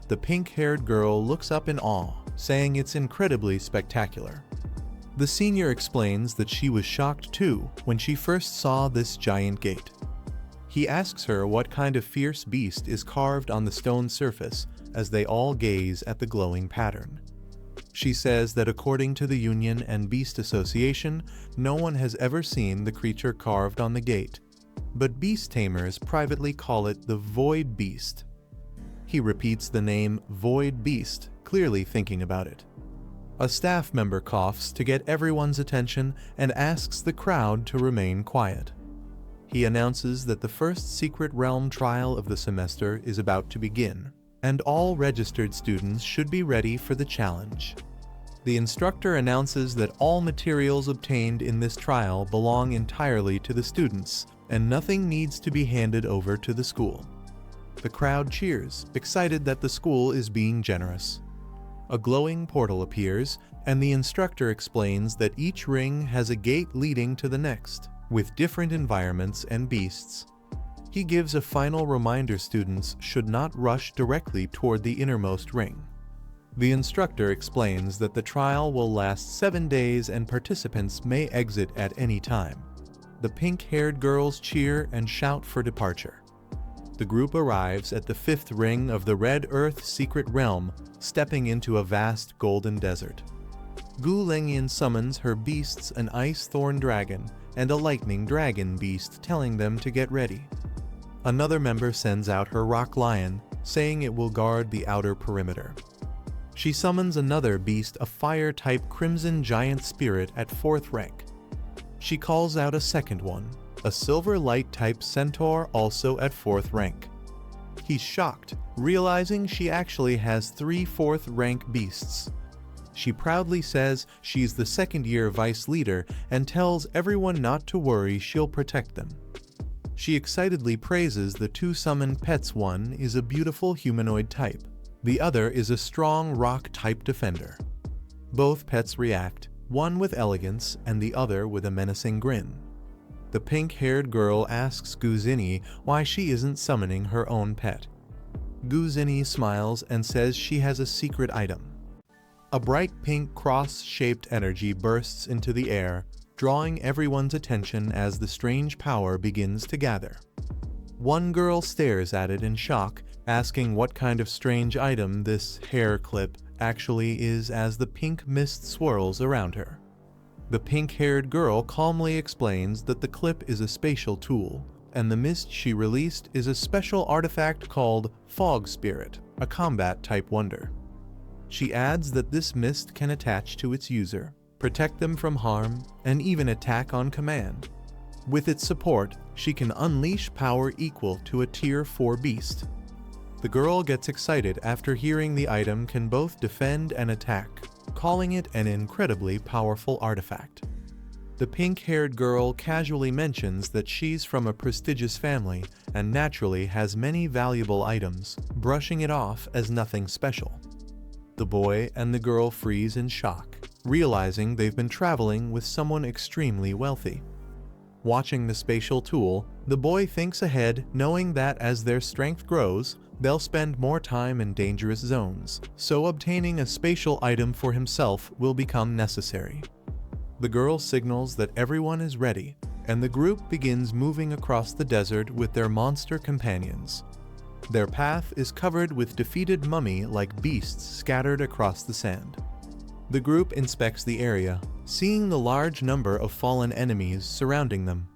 The pink-haired girl looks up in awe, saying it's incredibly spectacular. The senior explains that she was shocked too when she first saw this giant gate. He asks her what kind of fierce beast is carved on the stone surface as they all gaze at the glowing pattern. She says that according to the Union and Beast Association, no one has ever seen the creature carved on the gate, but beast tamers privately call it the Void Beast. He repeats the name Void Beast, clearly thinking about it. A staff member coughs to get everyone's attention and asks the crowd to remain quiet. He announces that the first secret realm trial of the semester is about to begin, and all registered students should be ready for the challenge. The instructor announces that all materials obtained in this trial belong entirely to the students, and nothing needs to be handed over to the school. The crowd cheers, excited that the school is being generous. A glowing portal appears, and the instructor explains that each ring has a gate leading to the next, with different environments and beasts. He gives a final reminder students should not rush directly toward the innermost ring. The instructor explains that the trial will last 7 days and participants may exit at any time. The pink-haired girls cheer and shout for departure. The group arrives at the 5th ring of the Red Earth Secret Realm, stepping into a vast golden desert. Gu Lengyan summons her beasts, an ice thorn dragon and a lightning dragon beast, telling them to get ready. Another member sends out her rock lion, saying it will guard the outer perimeter. She summons another beast, a fire-type crimson giant spirit at 4th rank. She calls out a second one, a silver light type centaur also at 4th rank. He's shocked, realizing she actually has 3 4th rank beasts. She proudly says she's the 2nd-year vice leader and tells everyone not to worry, she'll protect them. She excitedly praises the 2 summoned pets. One is a beautiful humanoid type. The other is a strong rock-type defender. Both pets react, one with elegance and the other with a menacing grin. The pink-haired girl asks Guzini why she isn't summoning her own pet. Guzini smiles and says she has a secret item. A bright pink cross-shaped energy bursts into the air, drawing everyone's attention as the strange power begins to gather. One girl stares at it in shock, asking what kind of strange item this hair clip actually is as the pink mist swirls around her. The pink-haired girl calmly explains that the clip is a spatial tool, and the mist she released is a special artifact called Fog Spirit, a combat-type wonder. She adds that this mist can attach to its user, protect them from harm, and even attack on command. With its support, she can unleash power equal to a Tier 4 beast. The girl gets excited after hearing the item can both defend and attack, calling it an incredibly powerful artifact. The pink-haired girl casually mentions that she's from a prestigious family and naturally has many valuable items, brushing it off as nothing special. The boy and the girl freeze in shock, realizing they've been traveling with someone extremely wealthy. Watching the spatial tool, the boy thinks ahead, knowing that as their strength grows, they'll spend more time in dangerous zones, so obtaining a spatial item for himself will become necessary. The girl signals that everyone is ready, and the group begins moving across the desert with their monster companions. Their path is covered with defeated mummy-like beasts scattered across the sand. The group inspects the area, seeing the large number of fallen enemies surrounding them.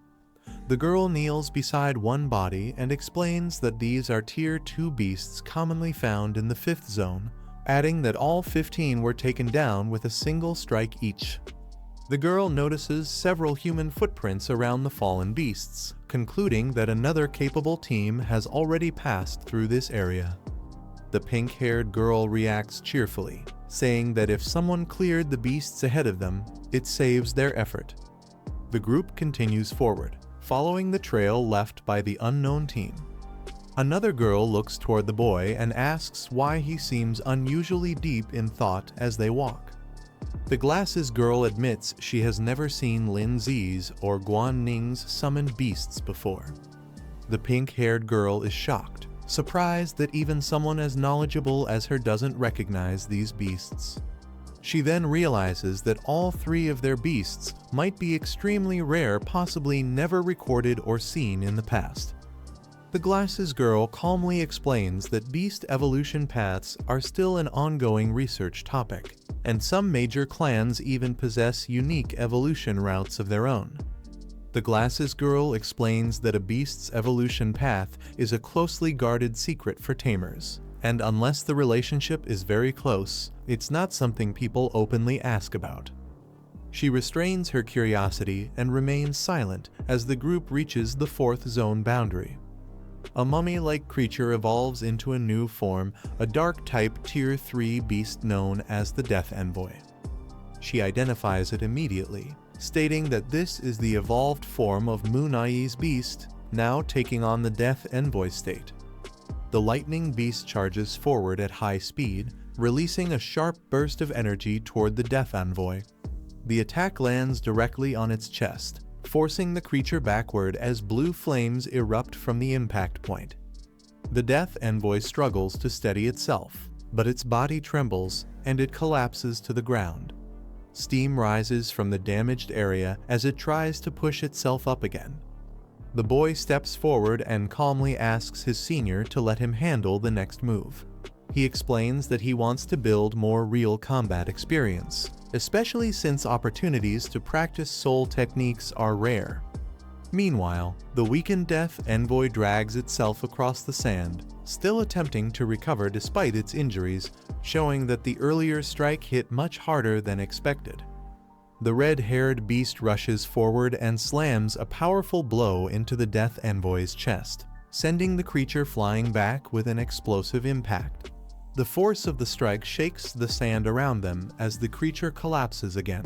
The girl kneels beside one body and explains that these are Tier 2 beasts commonly found in the 5th zone, adding that all 15 were taken down with a single strike each. The girl notices several human footprints around the fallen beasts, concluding that another capable team has already passed through this area. The pink-haired girl reacts cheerfully, saying that if someone cleared the beasts ahead of them, it saves their effort. The group continues forward, following the trail left by the unknown team. Another girl looks toward the boy and asks why he seems unusually deep in thought as they walk. The glasses girl admits she has never seen Lin Zi's or Guan Ning's summoned beasts before. The pink-haired girl is shocked, surprised that even someone as knowledgeable as her doesn't recognize these beasts. She then realizes that all 3 of their beasts might be extremely rare, possibly never recorded or seen in the past. The glasses girl calmly explains that beast evolution paths are still an ongoing research topic, and some major clans even possess unique evolution routes of their own. The glasses girl explains that a beast's evolution path is a closely guarded secret for tamers, and unless the relationship is very close, it's not something people openly ask about. She restrains her curiosity and remains silent as the group reaches the 4th zone boundary. A mummy-like creature evolves into a new form, a dark-type Tier 3 beast known as the Death Envoy. She identifies it immediately, stating that this is the evolved form of Munai's beast, now taking on the Death Envoy state. The lightning beast charges forward at high speed, releasing a sharp burst of energy toward the Death Envoy. The attack lands directly on its chest, forcing the creature backward as blue flames erupt from the impact point. The Death Envoy struggles to steady itself, but its body trembles and it collapses to the ground. Steam rises from the damaged area as it tries to push itself up again. The boy steps forward and calmly asks his senior to let him handle the next move. He explains that he wants to build more real combat experience, especially since opportunities to practice soul techniques are rare. Meanwhile, the weakened Death Envoy drags itself across the sand, still attempting to recover despite its injuries, showing that the earlier strike hit much harder than expected. The red-haired beast rushes forward and slams a powerful blow into the Death Envoy's chest, sending the creature flying back with an explosive impact. The force of the strike shakes the sand around them as the creature collapses again.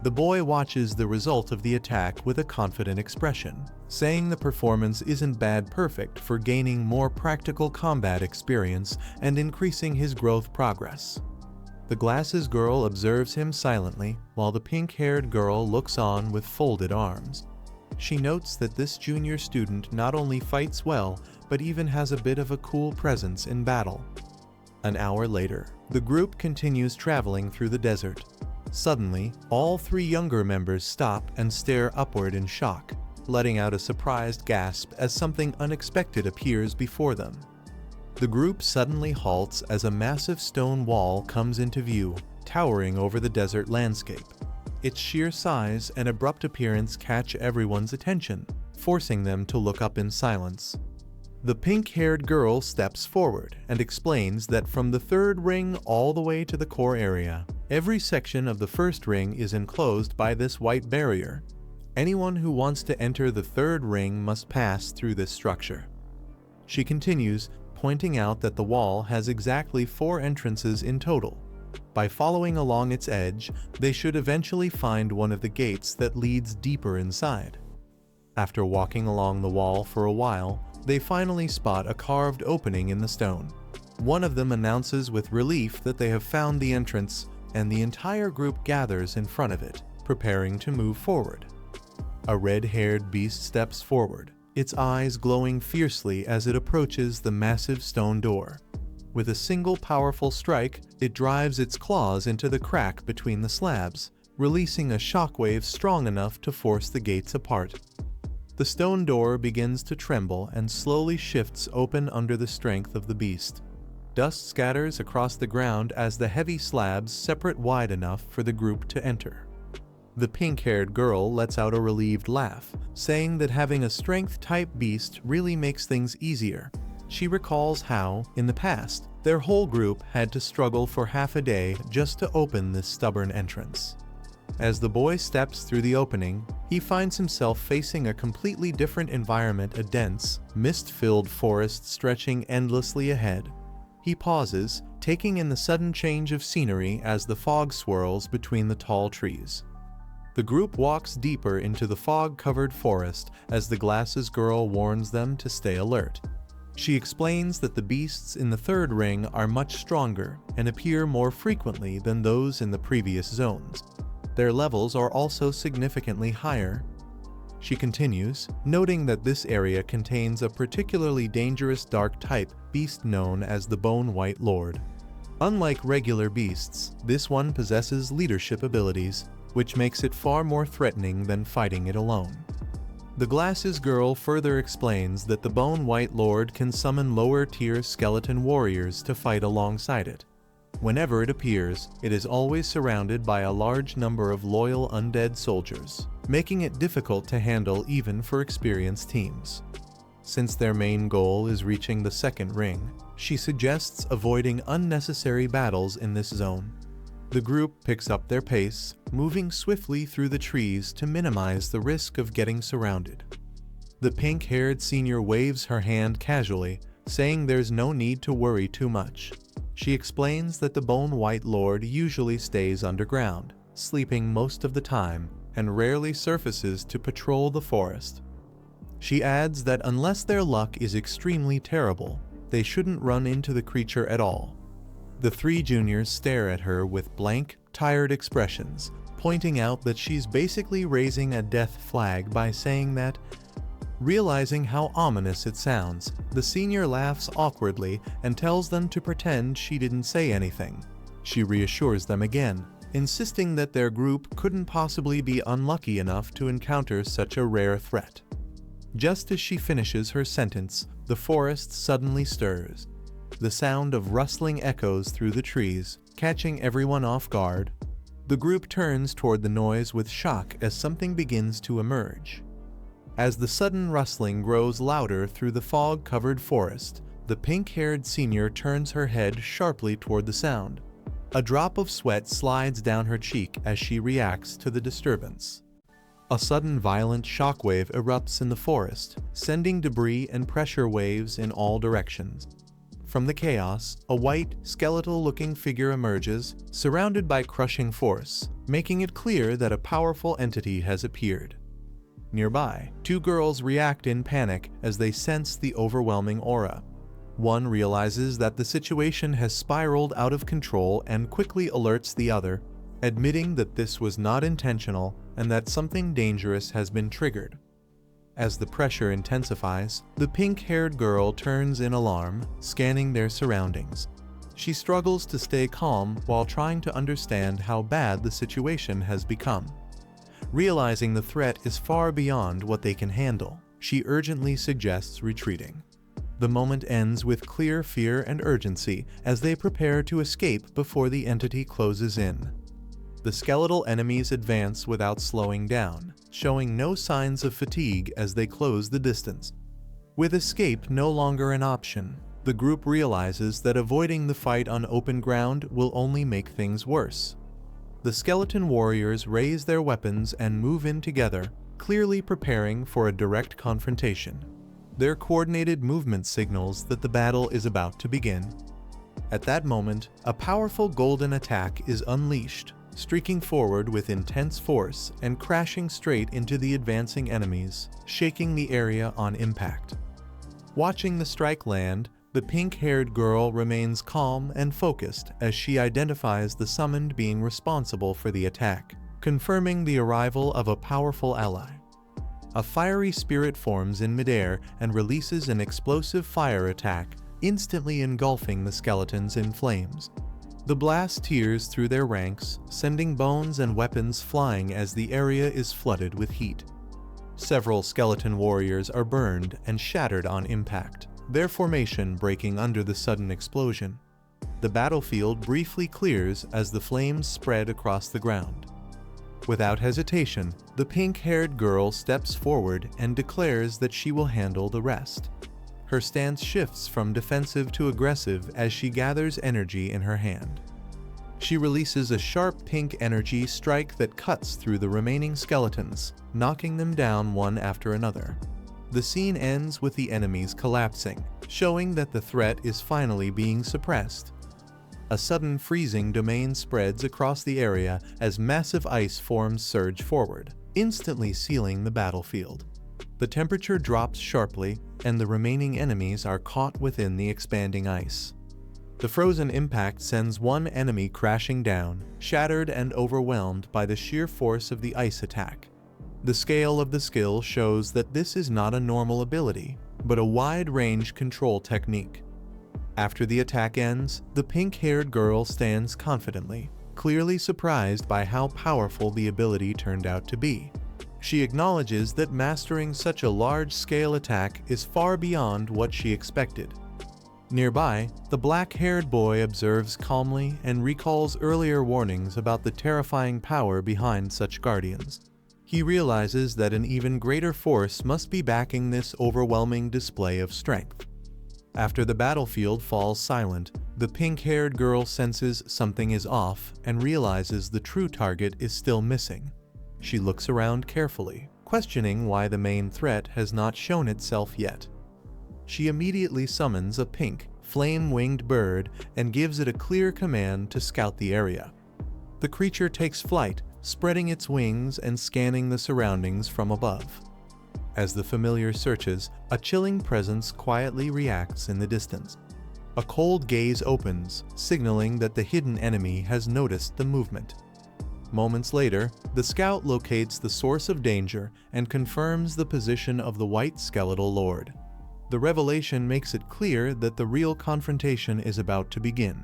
The boy watches the result of the attack with a confident expression, saying the performance isn't bad perfect for gaining more practical combat experience and increasing his growth progress. The glasses girl observes him silently while the pink-haired girl looks on with folded arms. She notes that this junior student not only fights well, but even has a bit of a cool presence in battle. An hour later, the group continues traveling through the desert. Suddenly, all three younger members stop and stare upward in shock, letting out a surprised gasp as something unexpected appears before them. The group suddenly halts as a massive stone wall comes into view, towering over the desert landscape. Its sheer size and abrupt appearance catch everyone's attention, forcing them to look up in silence. The pink-haired girl steps forward and explains that from the third ring all the way to the core area, every section of the first ring is enclosed by this white barrier. Anyone who wants to enter the third ring must pass through this structure. She continues, pointing out that the wall has exactly 4 entrances in total. By following along its edge, they should eventually find one of the gates that leads deeper inside. After walking along the wall for a while, they finally spot a carved opening in the stone. One of them announces with relief that they have found the entrance, and the entire group gathers in front of it, preparing to move forward. A red-haired beast steps forward, its eyes glowing fiercely as it approaches the massive stone door. With a single powerful strike, it drives its claws into the crack between the slabs, releasing a shockwave strong enough to force the gates apart. The stone door begins to tremble and slowly shifts open under the strength of the beast. Dust scatters across the ground as the heavy slabs separate wide enough for the group to enter. The pink-haired girl lets out a relieved laugh, saying that having a strength-type beast really makes things easier. She recalls how, in the past, their whole group had to struggle for half a day just to open this stubborn entrance. As the boy steps through the opening, he finds himself facing a completely different environment, a dense, mist-filled forest stretching endlessly ahead. He pauses, taking in the sudden change of scenery as the fog swirls between the tall trees. The group walks deeper into the fog-covered forest as the glasses girl warns them to stay alert. She explains that the beasts in the third ring are much stronger and appear more frequently than those in the previous zones. Their levels are also significantly higher. She continues, noting that this area contains a particularly dangerous dark-type beast known as the Bone White Lord. Unlike regular beasts, this one possesses leadership abilities, which makes it far more threatening than fighting it alone. The glasses girl further explains that the Bone White Lord can summon lower-tier skeleton warriors to fight alongside it. Whenever it appears, it is always surrounded by a large number of loyal undead soldiers, making it difficult to handle even for experienced teams. Since their main goal is reaching the second ring, she suggests avoiding unnecessary battles in this zone. The group picks up their pace, moving swiftly through the trees to minimize the risk of getting surrounded. The pink-haired senior waves her hand casually, saying there's no need to worry too much. She explains that the Bone White Lord usually stays underground, sleeping most of the time, and rarely surfaces to patrol the forest. She adds that unless their luck is extremely terrible, they shouldn't run into the creature at all. The 3 juniors stare at her with blank, tired expressions, pointing out that she's basically raising a death flag by saying that. Realizing how ominous it sounds, the senior laughs awkwardly and tells them to pretend she didn't say anything. She reassures them again, insisting that their group couldn't possibly be unlucky enough to encounter such a rare threat. Just as she finishes her sentence, the forest suddenly stirs. The sound of rustling echoes through the trees, catching everyone off guard. The group turns toward the noise with shock as something begins to emerge. As the sudden rustling grows louder through the fog-covered forest, the pink-haired senior turns her head sharply toward the sound. A drop of sweat slides down her cheek as she reacts to the disturbance. A sudden violent shockwave erupts in the forest, sending debris and pressure waves in all directions. From the chaos, a white, skeletal-looking figure emerges, surrounded by crushing force, making it clear that a powerful entity has appeared. Nearby, two girls react in panic as they sense the overwhelming aura. One realizes that the situation has spiraled out of control and quickly alerts the other, admitting that this was not intentional and that something dangerous has been triggered. As the pressure intensifies, the pink-haired girl turns in alarm, scanning their surroundings. She struggles to stay calm while trying to understand how bad the situation has become. Realizing the threat is far beyond what they can handle, she urgently suggests retreating. The moment ends with clear fear and urgency as they prepare to escape before the entity closes in. The skeletal enemies advance without slowing down, showing no signs of fatigue as they close the distance. With escape no longer an option, the group realizes that avoiding the fight on open ground will only make things worse. The skeleton warriors raise their weapons and move in together, clearly preparing for a direct confrontation. Their coordinated movement signals that the battle is about to begin. At that moment, a powerful golden attack is unleashed, streaking forward with intense force and crashing straight into the advancing enemies, shaking the area on impact. Watching the strike land, the pink-haired girl remains calm and focused as she identifies the summoned being responsible for the attack, confirming the arrival of a powerful ally. A fiery spirit forms in midair and releases an explosive fire attack, instantly engulfing the skeletons in flames. The blast tears through their ranks, sending bones and weapons flying as the area is flooded with heat. Several skeleton warriors are burned and shattered on impact, their formation breaking under the sudden explosion. The battlefield briefly clears as the flames spread across the ground. Without hesitation, the pink-haired girl steps forward and declares that she will handle the rest. Her stance shifts from defensive to aggressive as she gathers energy in her hand. She releases a sharp pink energy strike that cuts through the remaining skeletons, knocking them down one after another. The scene ends with the enemies collapsing, showing that the threat is finally being suppressed. A sudden freezing domain spreads across the area as massive ice forms surge forward, instantly sealing the battlefield. The temperature drops sharply, and the remaining enemies are caught within the expanding ice. The frozen impact sends one enemy crashing down, shattered and overwhelmed by the sheer force of the ice attack. The scale of the skill shows that this is not a normal ability, but a wide-range control technique. After the attack ends, the pink-haired girl stands confidently, clearly surprised by how powerful the ability turned out to be. She acknowledges that mastering such a large-scale attack is far beyond what she expected. Nearby, the black-haired boy observes calmly and recalls earlier warnings about the terrifying power behind such guardians. He realizes that an even greater force must be backing this overwhelming display of strength. After the battlefield falls silent, the pink-haired girl senses something is off and realizes the true target is still missing. She looks around carefully, questioning why the main threat has not shown itself yet. She immediately summons a pink, flame-winged bird and gives it a clear command to scout the area. The creature takes flight, spreading its wings and scanning the surroundings from above. As the familiar searches, a chilling presence quietly reacts in the distance. A cold gaze opens, signaling that the hidden enemy has noticed the movement. Moments later, the scout locates the source of danger and confirms the position of the white skeletal lord. The revelation makes it clear that the real confrontation is about to begin.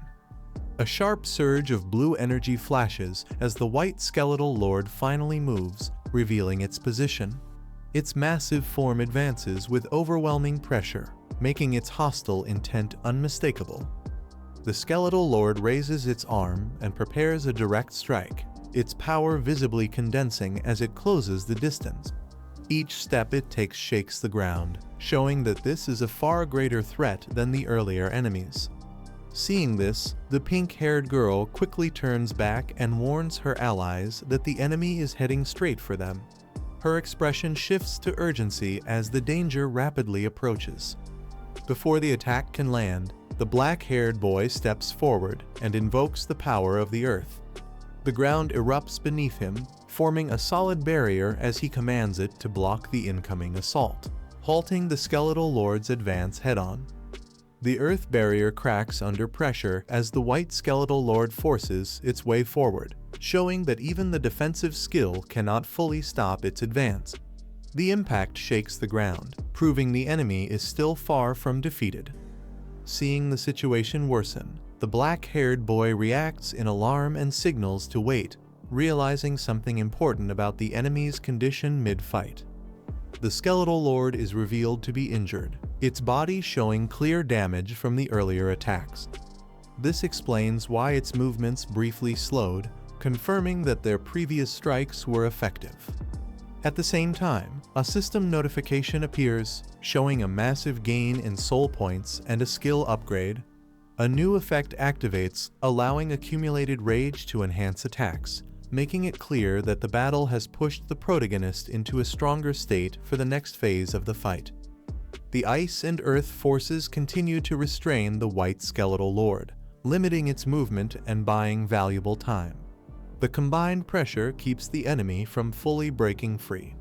A sharp surge of blue energy flashes as the white skeletal lord finally moves, revealing its position. Its massive form advances with overwhelming pressure, making its hostile intent unmistakable. The skeletal lord raises its arm and prepares a direct strike, its power visibly condensing as it closes the distance. Each step it takes shakes the ground, showing that this is a far greater threat than the earlier enemies. Seeing this, the pink-haired girl quickly turns back and warns her allies that the enemy is heading straight for them. Her expression shifts to urgency as the danger rapidly approaches. Before the attack can land, the black-haired boy steps forward and invokes the power of the earth. The ground erupts beneath him, forming a solid barrier as he commands it to block the incoming assault, halting the skeletal lord's advance head-on. The earth barrier cracks under pressure as the white skeletal lord forces its way forward, showing that even the defensive skill cannot fully stop its advance. The impact shakes the ground, proving the enemy is still far from defeated. Seeing the situation worsen, the black-haired boy reacts in alarm and signals to wait, realizing something important about the enemy's condition mid-fight. The skeletal lord is revealed to be injured, its body showing clear damage from the earlier attacks. This explains why its movements briefly slowed, confirming that their previous strikes were effective. At the same time, a system notification appears, showing a massive gain in soul points and a skill upgrade. A new effect activates, allowing accumulated rage to enhance attacks, making it clear that the battle has pushed the protagonist into a stronger state for the next phase of the fight. The ice and earth forces continue to restrain the white skeletal lord, limiting its movement and buying valuable time. The combined pressure keeps the enemy from fully breaking free.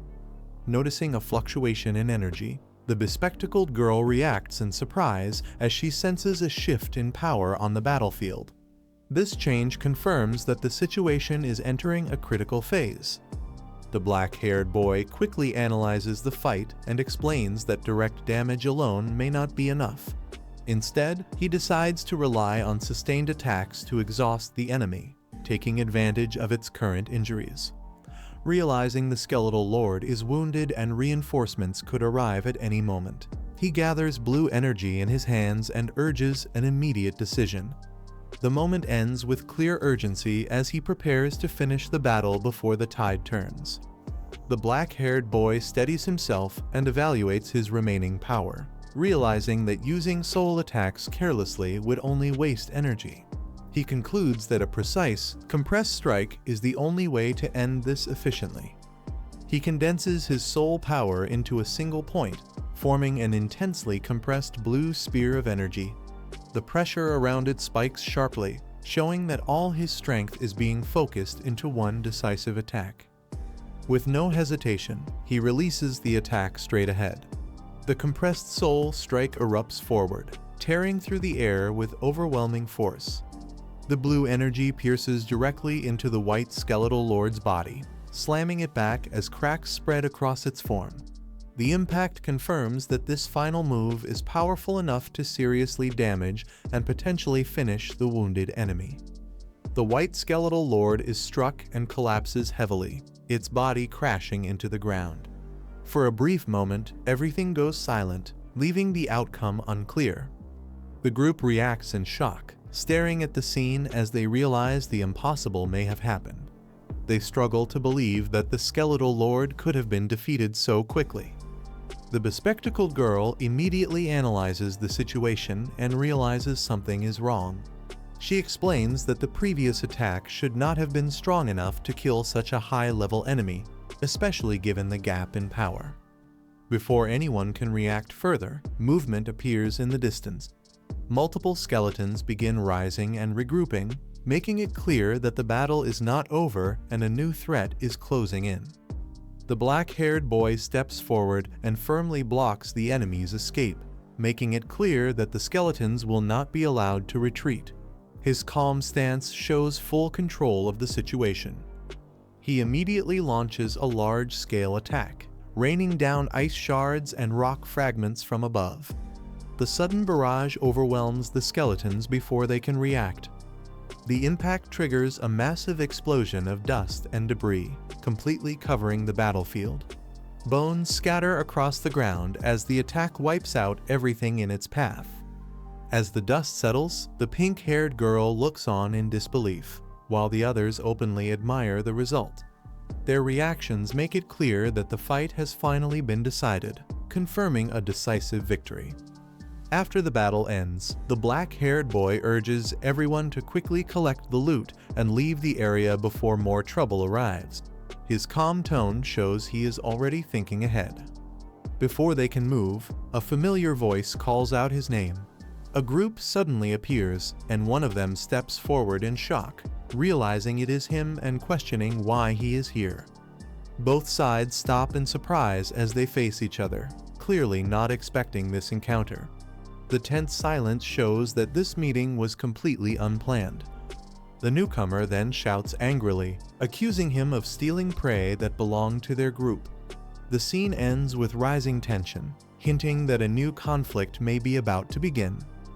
Noticing a fluctuation in energy, the bespectacled girl reacts in surprise as she senses a shift in power on the battlefield. This change confirms that the situation is entering a critical phase. The black-haired boy quickly analyzes the fight and explains that direct damage alone may not be enough. Instead, he decides to rely on sustained attacks to exhaust the enemy, taking advantage of its current injuries. Realizing the skeletal lord is wounded and reinforcements could arrive at any moment, he gathers blue energy in his hands and urges an immediate decision. The moment ends with clear urgency as he prepares to finish the battle before the tide turns. The black-haired boy steadies himself and evaluates his remaining power, realizing that using soul attacks carelessly would only waste energy. He concludes that a precise, compressed strike is the only way to end this efficiently. He condenses his soul power into a single point, forming an intensely compressed blue spear of energy. The pressure around it spikes sharply, showing that all his strength is being focused into one decisive attack. With no hesitation, he releases the attack straight ahead. The compressed soul strike erupts forward, tearing through the air with overwhelming force. The blue energy pierces directly into the white skeletal lord's body, slamming it back as cracks spread across its form. The impact confirms that this final move is powerful enough to seriously damage and potentially finish the wounded enemy. The white skeletal lord is struck and collapses heavily, its body crashing into the ground. For a brief moment, everything goes silent, leaving the outcome unclear. The group reacts in shock, staring at the scene as they realize the impossible may have happened. They struggle to believe that the skeletal lord could have been defeated so quickly. The bespectacled girl immediately analyzes the situation and realizes something is wrong. She explains that the previous attack should not have been strong enough to kill such a high-level enemy, especially given the gap in power. Before anyone can react further, movement appears in the distance. Multiple skeletons begin rising and regrouping, making it clear that the battle is not over and a new threat is closing in. The black-haired boy steps forward and firmly blocks the enemy's escape, making it clear that the skeletons will not be allowed to retreat. His calm stance shows full control of the situation. He immediately launches a large-scale attack, raining down ice shards and rock fragments from above. The sudden barrage overwhelms the skeletons before they can react. The impact triggers a massive explosion of dust and debris, completely covering the battlefield. Bones scatter across the ground as the attack wipes out everything in its path. As the dust settles, the pink-haired girl looks on in disbelief, while the others openly admire the result. Their reactions make it clear that the fight has finally been decided, confirming a decisive victory. After the battle ends, the black-haired boy urges everyone to quickly collect the loot and leave the area before more trouble arrives. His calm tone shows he is already thinking ahead. Before they can move, a familiar voice calls out his name. A group suddenly appears, and one of them steps forward in shock, realizing it is him and questioning why he is here. Both sides stop in surprise as they face each other, clearly not expecting this encounter. The tense silence shows that this meeting was completely unplanned. The newcomer then shouts angrily, accusing him of stealing prey that belonged to their group. The scene ends with rising tension, hinting that a new conflict may be about to begin.